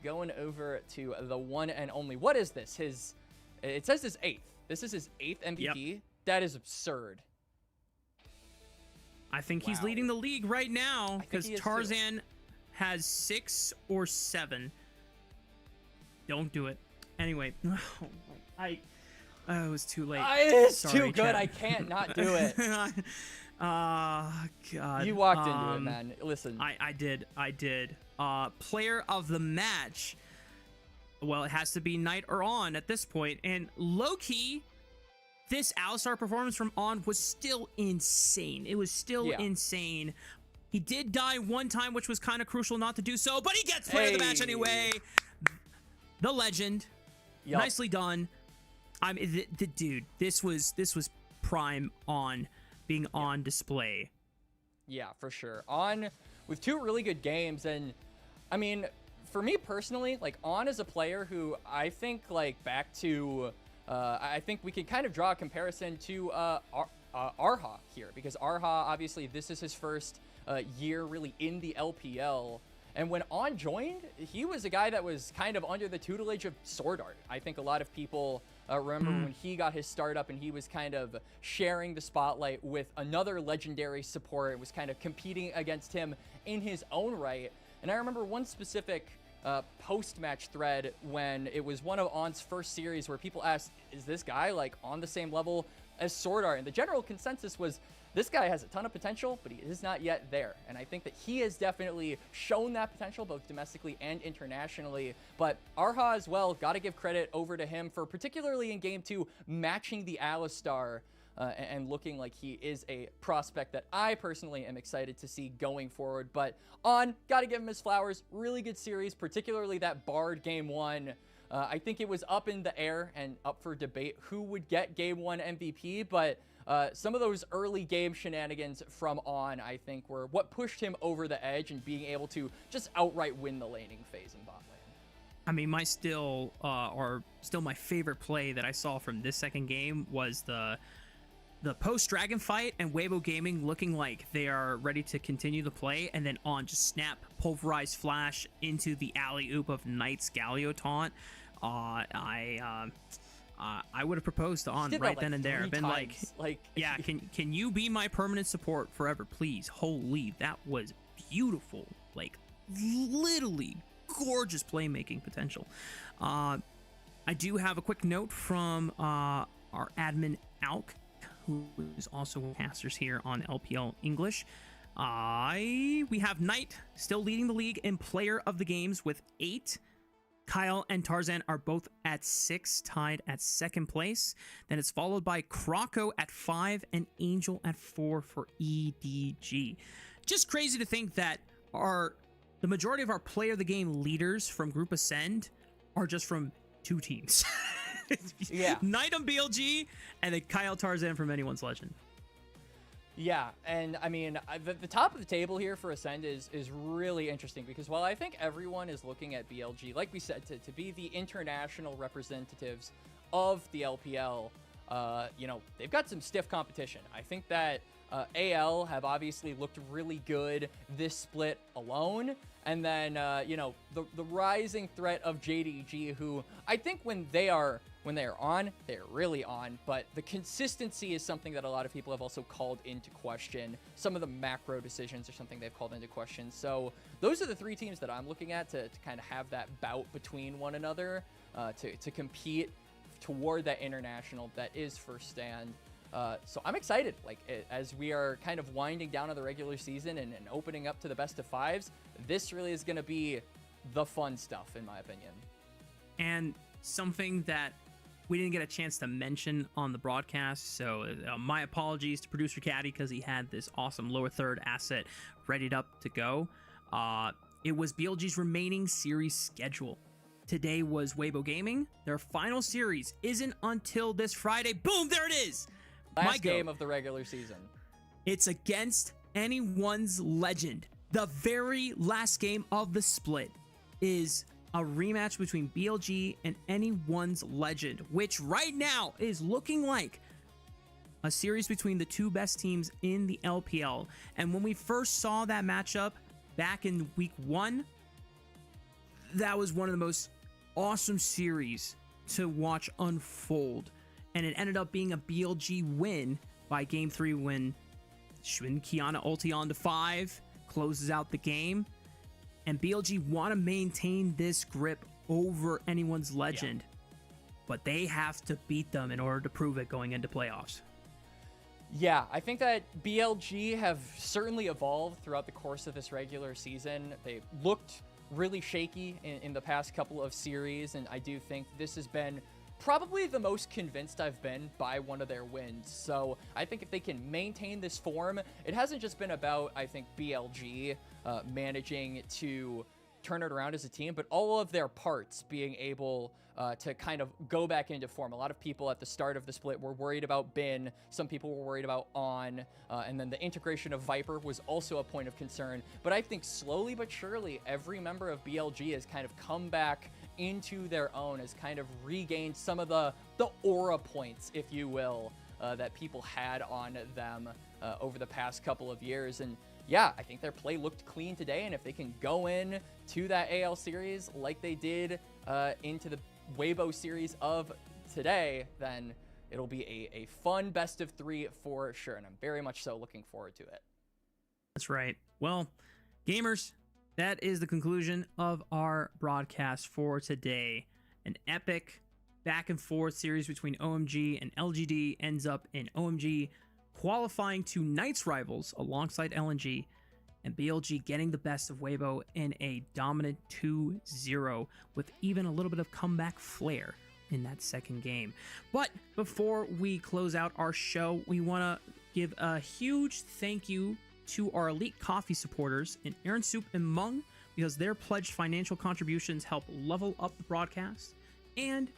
going over to the one and only, what is this? It says his 8th. This is his 8th MVP. Yep. That is absurd. I think he's leading the league right now, because Tarzan has 6 or 7. Don't do it. Anyway, it was too late. It's Sorry, too good. chat. I can't not do it. God. You walked into it, man. Listen. I did. Player of the match. Well, it has to be Night or On at this point. And low-key, this Alistar performance from On was still insane. It was still insane. He did die one time, which was kind of crucial not to do so, but he gets player of the match anyway. The legend. Yep. Nicely done. I mean, the dude, this was prime On being on display. Yeah, for sure. On with 2 really good games, and I mean, for me personally, like, On is a player who I think, like, back to I think we can kind of draw a comparison to Arha here, because Arha, obviously, this is his first year really in the LPL. And when On joined, he was a guy that was kind of under the tutelage of Sword Art. I think a lot of people remember when he got his start up and he was kind of sharing the spotlight with another legendary support. It was kind of competing against him in his own right. And I remember one specific post-match thread when it was one of On's first series where people asked, is this guy like on the same level as Sword Art? And the general consensus was, this guy has a ton of potential, but he is not yet there. And I think that he has definitely shown that potential both domestically and internationally. But Arha as well, got to give credit over to him for particularly in Game 2 matching the Alistar and looking like he is a prospect that I personally am excited to see going forward. But On, got to give him his flowers. Really good series, particularly that Bard Game 1. I think it was up in the air and up for debate who would get Game 1 MVP, but some of those early game shenanigans from On, I think, were what pushed him over the edge and being able to just outright win the laning phase in bot lane. I mean, still my favorite play that I saw from this second game was the post-Dragon fight and Weibo Gaming looking like they are ready to continue the play, and then On just snap pulverized flash into the alley-oop of Knight's Galio taunt. I would have proposed to On right then and there. Been like, yeah, can you be my permanent support forever, please? Holy, that was beautiful. Like, literally gorgeous playmaking potential. I do have a quick note from our admin Alk, who is also casters here on LPL English. We have Knight still leading the league in player of the games with 8. Kyle and Tarzan are both at 6, tied at 2nd place. Then it's followed by Croco at 5 and Angel at 4 for EDG. Just crazy to think that the majority of our player of the game leaders from Group Ascend are just from 2 teams. Yeah. Knight on BLG and then Kyle Tarzan from Anyone's Legend. Yeah, and I mean, the top of the table here for Ascend is really interesting because while I think everyone is looking at BLG, like we said, to be the international representatives of the LPL, you know, they've got some stiff competition. I think that AL have obviously looked really good this split alone. And then, you know, the rising threat of JDG, who I think when they are on, they're really on. But the consistency is something that a lot of people have also called into question. Some of the macro decisions are something they've called into question. So those are the three teams that I'm looking at to kind of have that bout between one another, to compete toward that international that is first stand. So I'm excited, like, as we are kind of winding down on the regular season and opening up to the best of fives, this really is going to be the fun stuff, in my opinion. And something that we didn't get a chance to mention on the broadcast, so my apologies to producer Caddy because he had this awesome lower third asset readied up to go. It was BLG's remaining series schedule. Today was Weibo Gaming. Their final series isn't until this Friday. Boom, there it is. Last game of the regular season. It's against anyone's legend. The very last game of the split is a rematch between BLG and anyone's legend, which right now is looking like a series between the two best teams in the LPL. And when we first saw that matchup back in week 1, that was one of the most awesome series to watch unfold. And it ended up being a BLG win by game 3 when Kiana ulti on to 5, closes out the game. And BLG want to maintain this grip over anyone's legend. But they have to beat them in order to prove it going into playoffs. Yeah, I think that BLG have certainly evolved throughout the course of this regular season. They looked really shaky in the past couple of series, and I do think this has been probably the most convinced I've been by one of their wins. So I think if they can maintain this form, it hasn't just been about, I think, BLG managing to turn it around as a team, but all of their parts being able to kind of go back into form. A lot of people at the start of the split were worried about Bin. Some people were worried about On. And then the integration of Viper was also a point of concern. But I think slowly but surely, every member of BLG has kind of come back into their own, has kind of regained some of the aura points, if you will, that people had on them over the past couple of years. And yeah, I think their play looked clean today, and if they can go in to that AL series like they did into the Weibo series of today, then it'll be a fun best of 3 for sure, and I'm very much so looking forward to it. That's right. Well, gamers, that is the conclusion of our broadcast for today. An epic back and forth series between OMG and LGD ends up in OMG qualifying to Knights rivals alongside LNG, and BLG getting the best of Weibo in a dominant 2-0 with even a little bit of comeback flair in that second game. But before we close out our show, we want to give a huge thank you to our Elite Coffee supporters in Aaron Soup and Mung, because their pledged financial contributions help level up the broadcast and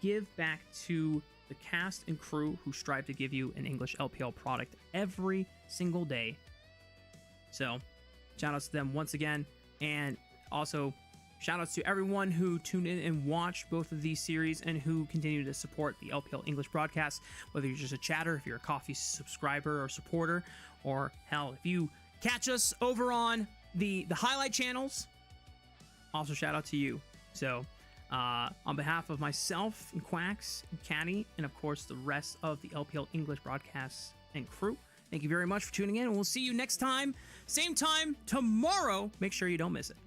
give back to the cast and crew who strive to give you an English LPL product every single day. So shout outs to them once again, and also shout outs to everyone who tuned in and watched both of these series and who continue to support the LPL English broadcast, whether you're just a chatter, if you're a coffee subscriber or supporter, or hell, if you catch us over on the highlight channels, also shout out to you. So on behalf of myself and Quacks and Caddy, and of course the rest of the LPL English broadcasts and crew, thank you very much for tuning in, and we'll see you next time, same time tomorrow. Make sure you don't miss it.